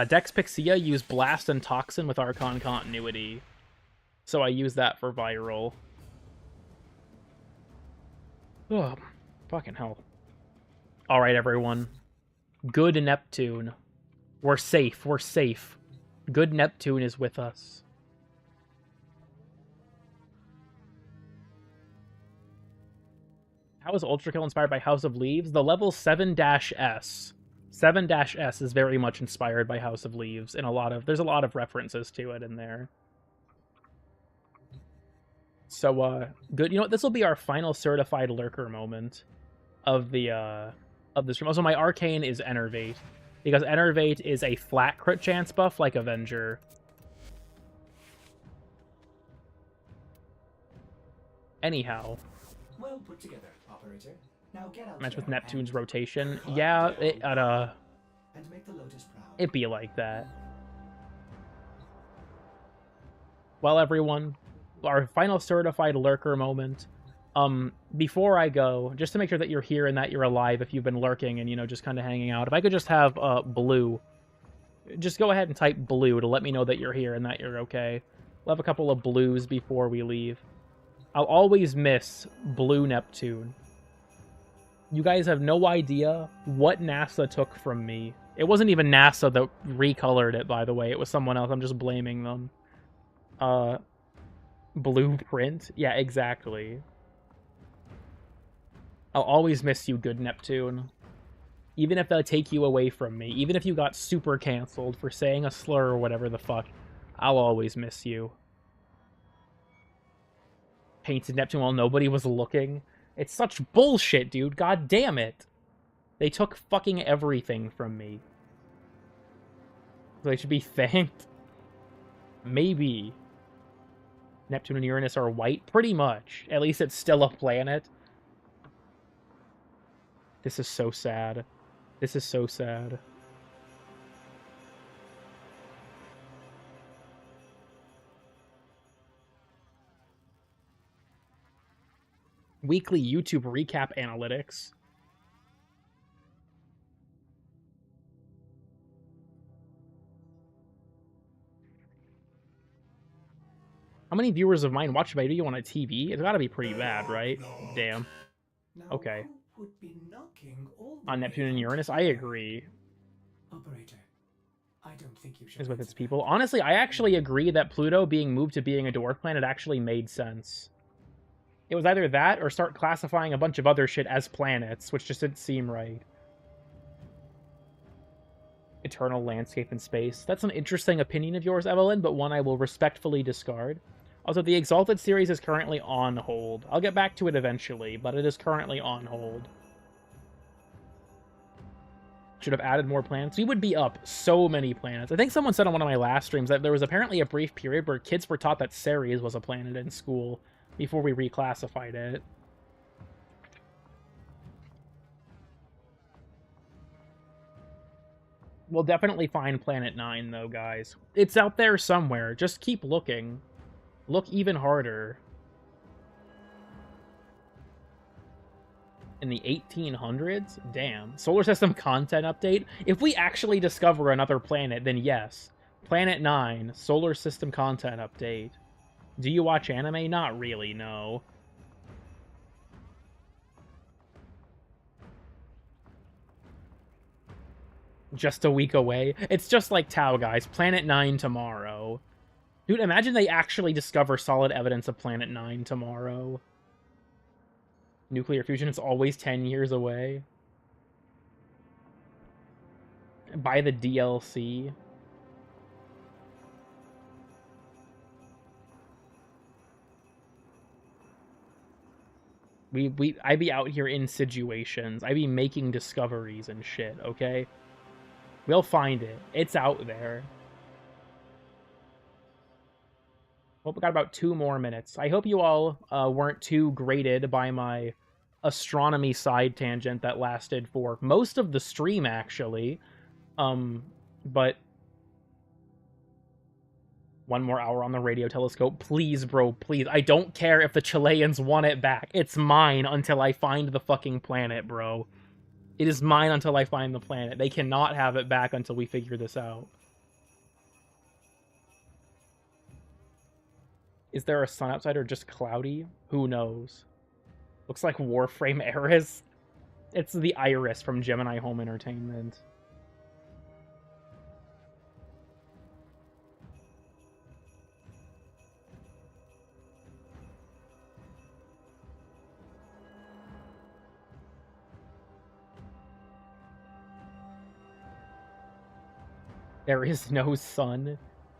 Dex Pixia used Blast and Toxin with Archon Continuity. So I use that for viral. Oh, fucking hell. Alright, everyone. Good Neptune. We're safe. We're safe. Good Neptune is with us. How is Ultra Kill inspired by House of Leaves? The level 7-S. 7-S is very much inspired by House of Leaves, and there's a lot of references to it in there. So, good. You know what? This will be our final certified lurker moment of the stream. Also, my arcane is Enervate, because Enervate is a flat crit chance buff like Avenger. Anyhow.
Well put together, operator. Now get out
Match with
there
Neptune's
and
rotation. Yeah,
and make the Lotus proud.
it'd be like that. Well, everyone, our final certified lurker moment. Before I go, just to make sure that you're here and that you're alive if you've been lurking and, you know, just kind of hanging out, if I could just have blue, just go ahead and type blue to let me know that you're here and that you're okay. We'll have a couple of blues before we leave. I'll always miss Blue Neptune. You guys have no idea what NASA took from me. It wasn't even NASA that recolored it, by the way. It was someone else. I'm just blaming them. Blueprint? Yeah, exactly. I'll always miss you, good Neptune. Even if they take you away from me. Even if you got super canceled for saying a slur or whatever the fuck. I'll always miss you. Painted Neptune while nobody was looking. It's such bullshit, dude. God damn it. They took fucking everything from me. They should be thanked. Maybe. Neptune and Uranus are white? Pretty much. At least it's still a planet. This is so sad. This is so sad. Weekly YouTube recap analytics. How many viewers of mine watch video on a TV? It's gotta be pretty bad, right? Damn. Okay.
Who would be knocking all the
On
way
Neptune and
out
Uranus, I
there?
agree.
Operator, I don't think you should
Is with
answer
its people. Honestly, I actually agree that Pluto being moved to being a dwarf planet actually made sense. It was either that or start classifying a bunch of other shit as planets, which just didn't seem right. Eternal landscape in space. That's an interesting opinion of yours, Evelyn, but one I will respectfully discard. Also, the Exalted series is currently on hold. I'll get back to it eventually, but it is currently on hold. Should have added more planets. We would be up so many planets. I think someone said on one of my last streams that there was apparently a brief period where kids were taught that Ceres was a planet in school before we reclassified it. We'll definitely find Planet 9, though, guys. It's out there somewhere. Just keep looking. Look even harder. In the 1800s? Damn. Solar system content update? If we actually discover another planet, then yes. Planet 9, solar system content update. Do you watch anime? Not really, no. Just a week away? It's just like Tau, guys. Planet 9 tomorrow. Dude, imagine they actually discover solid evidence of Planet 9 tomorrow. Nuclear fusion is always 10 years away. Buy the DLC. I be out here in situations. I be making discoveries and shit, okay? We'll find it. It's out there. Well, we got about 2 more minutes. I hope you all weren't too grated by my astronomy side tangent that lasted for most of the stream, actually. But 1 more hour on the radio telescope. Please, bro, please. I don't care if the Chileans want it back. It's mine until I find the fucking planet, bro. It is mine until I find the planet. They cannot have it back until we figure this out. Is there a sun outside or just cloudy? Who knows? Looks like Warframe Eris. It's the Iris from Gemini Home Entertainment. There is no sun.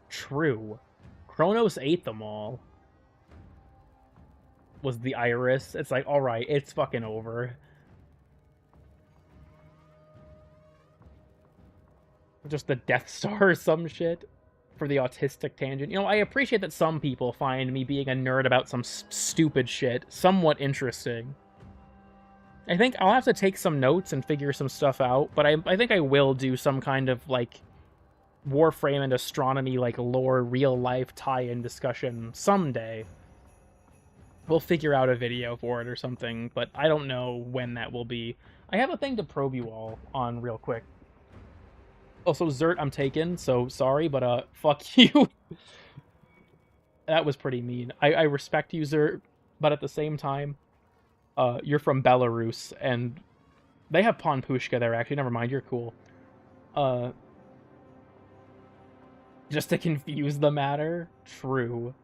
True. Kronos ate them all. Was the iris. It's like, alright, it's fucking over. Just the Death Star or some shit for the autistic tangent. You know, I appreciate that some people find me being a nerd about some stupid shit somewhat interesting. I think I'll have to take some notes and figure some stuff out, but I think I will do some kind of, like, Warframe and astronomy, like, lore, real-life tie-in discussion someday. We'll figure out a video for it or something, but I don't know when that will be. I have a thing to probe you all on real quick. Also, Zert, I'm taken, so sorry, but, fuck you. That was pretty mean. I respect you, Zert, but at the same time, you're from Belarus, and they have Pan Pushka there, actually. Never mind, you're cool. Just to confuse the matter? True.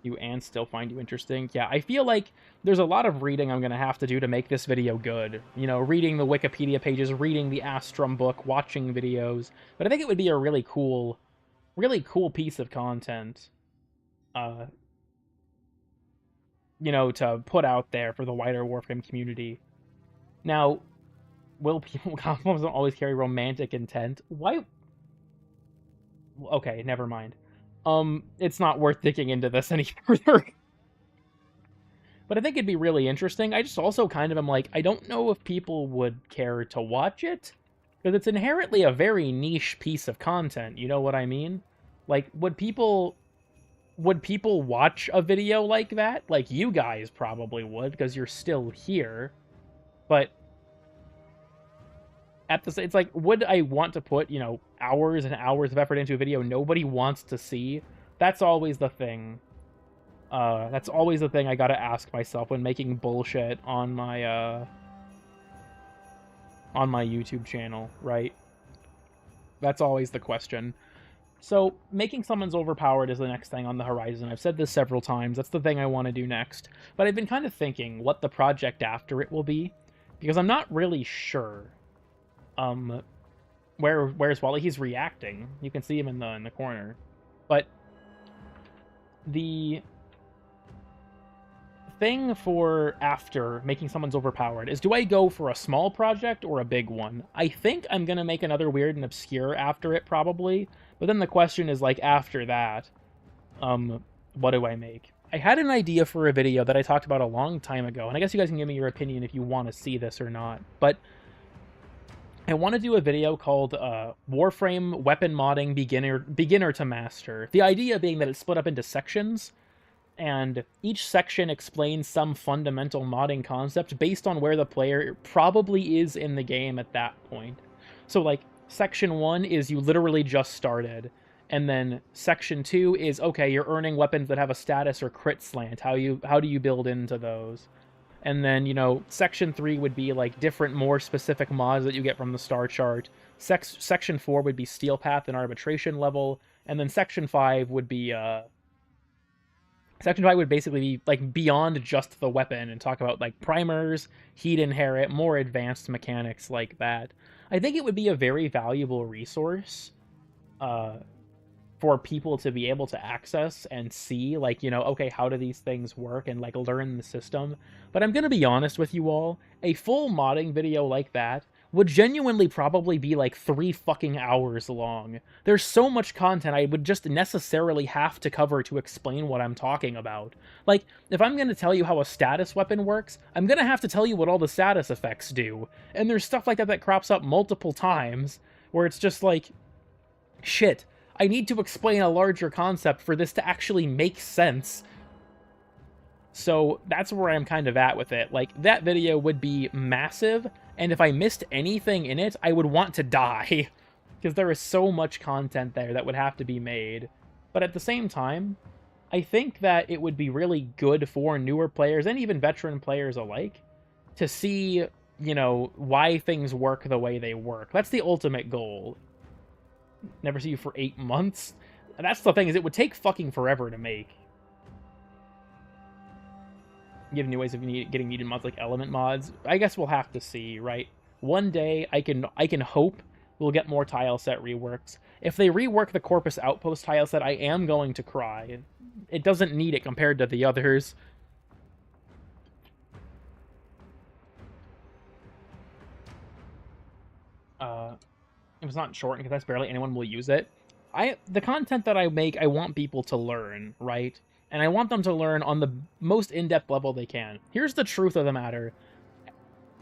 You and still find you interesting? Yeah, I feel like there's a lot of reading I'm going to have to do to make this video good. You know, reading the Wikipedia pages, reading the Astrum book, watching videos. But I think it would be a really cool piece of content, you know, to put out there for the wider Warframe community. Now, will people don't always carry romantic intent? Why? Okay, never mind. It's not worth digging into this any further. But I think it'd be really interesting. I just also kind of am like, I don't know if people would care to watch it, because it's inherently a very niche piece of content, you know what I mean? Like, would people watch a video like that? Like, you guys probably would, because you're still here. But it's like, would I want to put, you know, hours and hours of effort into a video nobody wants to see? That's always the thing. That's always the thing I gotta ask myself when making bullshit on my YouTube channel, right? That's always the question. So, making summons overpowered is the next thing on the horizon. I've said this several times. That's the thing I want to do next. But I've been kind of thinking what the project after it will be, because I'm not really sure. Where's Wally? He's reacting. You can see him in the corner. But the thing for after making someone's overpowered is, do I go for a small project or a big one? I think I'm gonna make another weird and obscure after it, probably. But then the question is, like, after that, what do I make? I had an idea for a video that I talked about a long time ago, and I guess you guys can give me your opinion if you want to see this or not. But I want to do a video called Warframe Weapon Modding Beginner to Master. The idea being that it's split up into sections, and each section explains some fundamental modding concept based on where the player probably is in the game at that point. So, like, Section 1 is you literally just started, and then Section 2 is, okay, you're earning weapons that have a status or crit slant. How do you build into those? And then, you know, Section 3 would be, like, different, more specific mods that you get from the star chart. Section 4 would be Steel Path and Arbitration level. And then Section 5 would be, Section 5 would basically be, like, beyond just the weapon and talk about, like, primers, heat inherit, more advanced mechanics like that. I think it would be a very valuable resource, for people to be able to access and see, like, you know, okay, how do these things work, and, like, learn the system. But I'm gonna be honest with you all, a full modding video like that would genuinely probably be, like, 3 fucking hours long. There's so much content I would just necessarily have to cover to explain what I'm talking about. Like, if I'm gonna tell you how a status weapon works, I'm gonna have to tell you what all the status effects do. And there's stuff like that that crops up multiple times, where it's just like, shit, I need to explain a larger concept for this to actually make sense. So that's where I'm kind of at with it. Like, that video would be massive, and if I missed anything in it, I would want to die. Because there is so much content there that would have to be made. But at the same time, I think that it would be really good for newer players, and even veteran players alike, to see, you know, why things work the way they work. That's the ultimate goal. Never see you for 8 months. And that's the thing, is it would take fucking forever to make. Give new ways of getting needed mods like element mods. I guess we'll have to see, right? One day I can hope we'll get more tile set reworks. If they rework the Corpus Outpost tile set, I am going to cry. It doesn't need it compared to the others. If it's not short, because that's barely anyone will use it. The content that I make, I want people to learn, right? And I want them to learn on the most in-depth level they can. Here's the truth of the matter.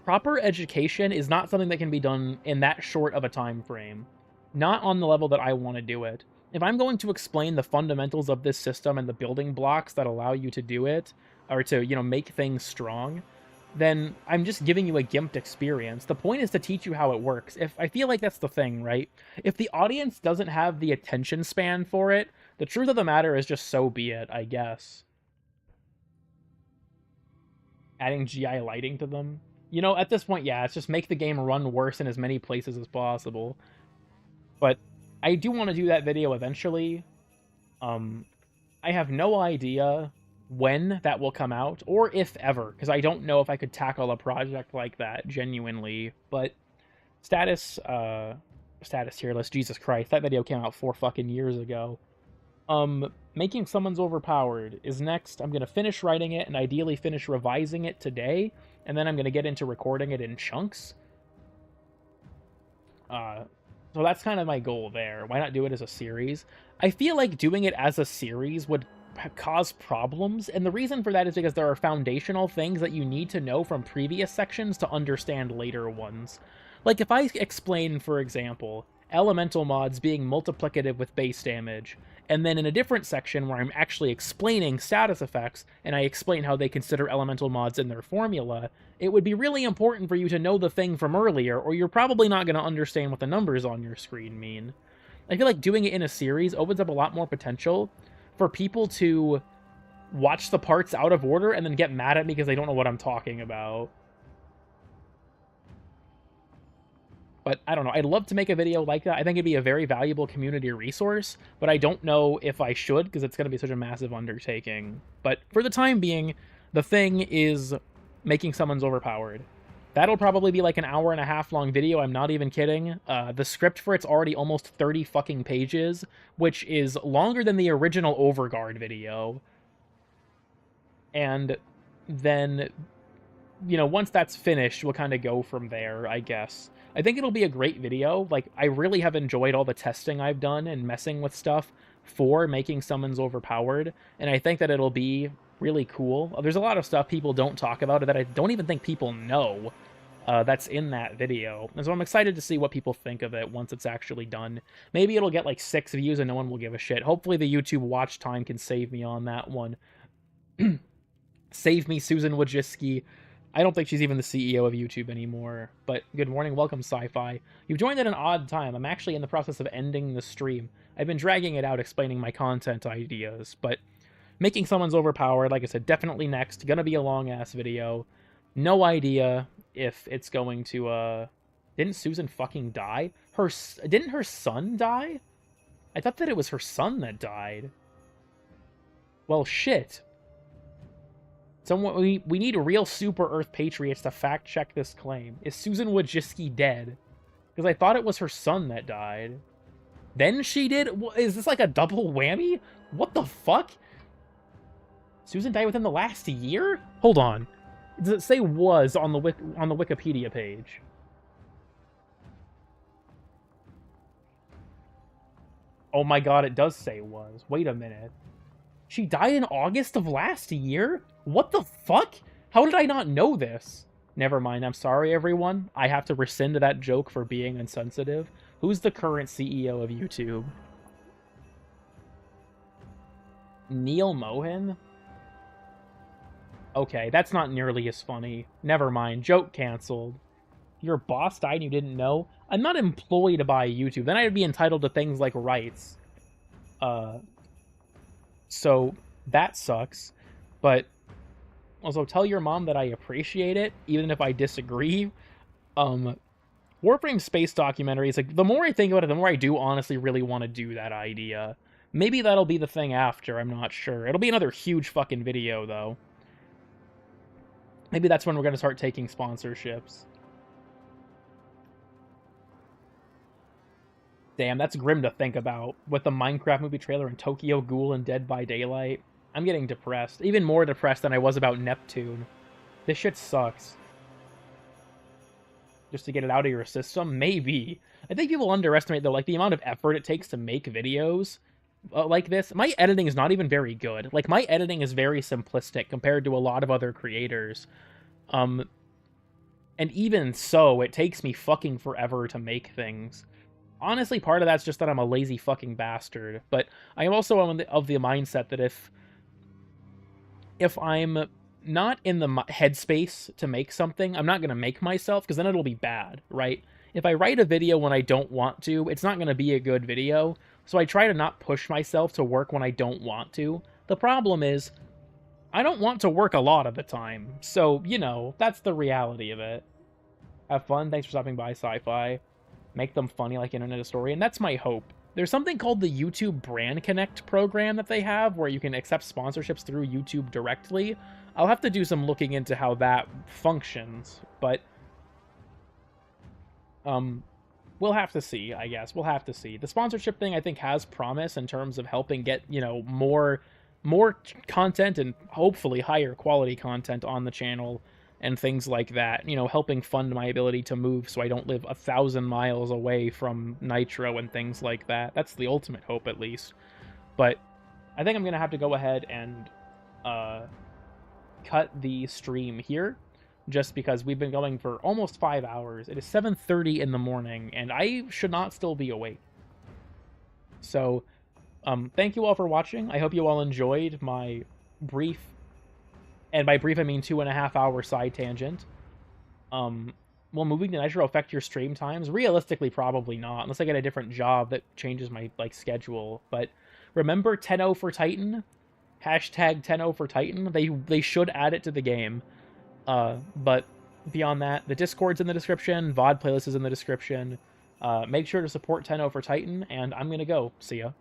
Proper education is not something that can be done in that short of a time frame. Not on the level that I want to do it. If I'm going to explain the fundamentals of this system and the building blocks that allow you to do it, or to, you know, make things strong, then I'm just giving you a gimped experience. The point is to teach you how it works. I feel like that's the thing, right? If the audience doesn't have the attention span for it, the truth of the matter is just so be it, I guess. Adding GI lighting to them. You know, at this point, yeah, it's just make the game run worse in as many places as possible. But I do want to do that video eventually. I have no idea when that will come out, or if ever, because I don't know if I could tackle a project like that genuinely. But status tier list, Jesus Christ, that video came out 4 fucking years ago. Making Summons Overpowered is next. I'm gonna finish writing it and ideally finish revising it today, and then I'm gonna get into recording it in chunks. So that's kind of my goal there. Why not do it as a series? I feel like doing it as a series would cause problems, and the reason for that is because there are foundational things that you need to know from previous sections to understand later ones. Like if I explain, for example, elemental mods being multiplicative with base damage, and then in a different section where I'm actually explaining status effects, and I explain how they consider elemental mods in their formula, it would be really important for you to know the thing from earlier, or you're probably not going to understand what the numbers on your screen mean. I feel like doing it in a series opens up a lot more potential for people to watch the parts out of order and then get mad at me because they don't know what I'm talking about. But I don't know. I'd love to make a video like that. I think it'd be a very valuable community resource, but I don't know if I should because it's going to be such a massive undertaking. But for the time being, the thing is making Summons Overpowered. That'll probably be like an 1.5 hour long video. I'm not even kidding. The script for it's already almost 30 fucking pages, which is longer than the original Overguard video. And then, you know, once that's finished, we'll kind of go from there, I guess. I think it'll be a great video. Like, I really have enjoyed all the testing I've done and messing with stuff for making Summons Overpowered, and I think that it'll be really cool. There's a lot of stuff people don't talk about that I don't even think people know that's in that video. And so I'm excited to see what people think of it once it's actually done. Maybe it'll get like 6 views and no one will give a shit. Hopefully the YouTube watch time can save me on that one. Save me, Susan Wojcicki. I don't think she's even the CEO of YouTube anymore. But good morning, welcome, Sci-Fi. You've joined at an odd time. I'm actually in the process of ending the stream. I've been dragging it out explaining my content ideas, but making Summons Overpowered, like I said, definitely next. Gonna be a long-ass video. No idea if it's going to, Didn't Susan fucking die? Didn't her son die? I thought that it was her son that died. Well, shit. Someone, we need real Super Earth Patriots to fact-check this claim. Is Susan Wojcicki dead? Because I thought it was her son that died. Then she did? Is this like a double whammy? What the fuck? Susan died within the last year? Hold on. Does it say was on the Wikipedia page? Oh my god, it does say was. Wait a minute. She died in August of last year? What the fuck? How did I not know this? Never mind, I'm sorry everyone. I have to rescind that joke for being insensitive. Who's the current CEO of YouTube? Neil Mohan? Okay, that's not nearly as funny. Never mind, joke canceled. Your boss died and you didn't know? I'm not employed by YouTube. Then I'd be entitled to things like rights. So that sucks. But also tell your mom that I appreciate it, even if I disagree. Warframe space documentaries, like, the more I think about it, the more I do honestly really want to do that idea. Maybe that'll be the thing after, I'm not sure. It'll be another huge fucking video, though. Maybe that's when we're going to start taking sponsorships. Damn, that's grim to think about. With the Minecraft movie trailer and Tokyo Ghoul and Dead by Daylight. I'm getting depressed. Even more depressed than I was about Neptune. This shit sucks. Just to get it out of your system? Maybe. I think people underestimate, though, like, the amount of effort it takes to make videos like this. My editing is not even very good. Like, my editing is very simplistic compared to a lot of other creators. And even so, it takes me fucking forever to make things. Honestly, part of that's just that I'm a lazy fucking bastard. But I am also of the mindset that if I'm not in the headspace to make something, I'm not going to make myself, because then it'll be bad, right? If I write a video when I don't want to, it's not going to be a good video. So I try to not push myself to work when I don't want to. The problem is, I don't want to work a lot of the time. So, you know, that's the reality of it. Have fun. Thanks for stopping by, Sci-Fi. Make them funny like Internet Historian. That's my hope. There's something called the YouTube Brand Connect program that they have, where you can accept sponsorships through YouTube directly. I'll have to do some looking into how that functions, but we'll have to see, I guess. We'll have to see. The sponsorship thing, I think, has promise in terms of helping get, you know, more content and hopefully higher quality content on the channel and things like that. You know, helping fund my ability to move so I don't live 1,000 miles away from Nitro and things like that. That's the ultimate hope, at least. But I think I'm going to have to go ahead and cut the stream here, just because we've been going for almost 5 hours. It is 7:30 in the morning, and I should not still be awake. So, thank you all for watching. I hope you all enjoyed my brief, and by brief I mean 2.5 hour side tangent. Will moving to Nitro affect your stream times? Realistically, probably not, unless I get a different job that changes my, like, schedule. But remember 10-0 for Titan? Hashtag 10-0 for Titan? They should add it to the game. But beyond that, the Discord's in the description, VOD playlist is in the description. Make sure to support 10-0 for Titan, and I'm gonna go. See ya.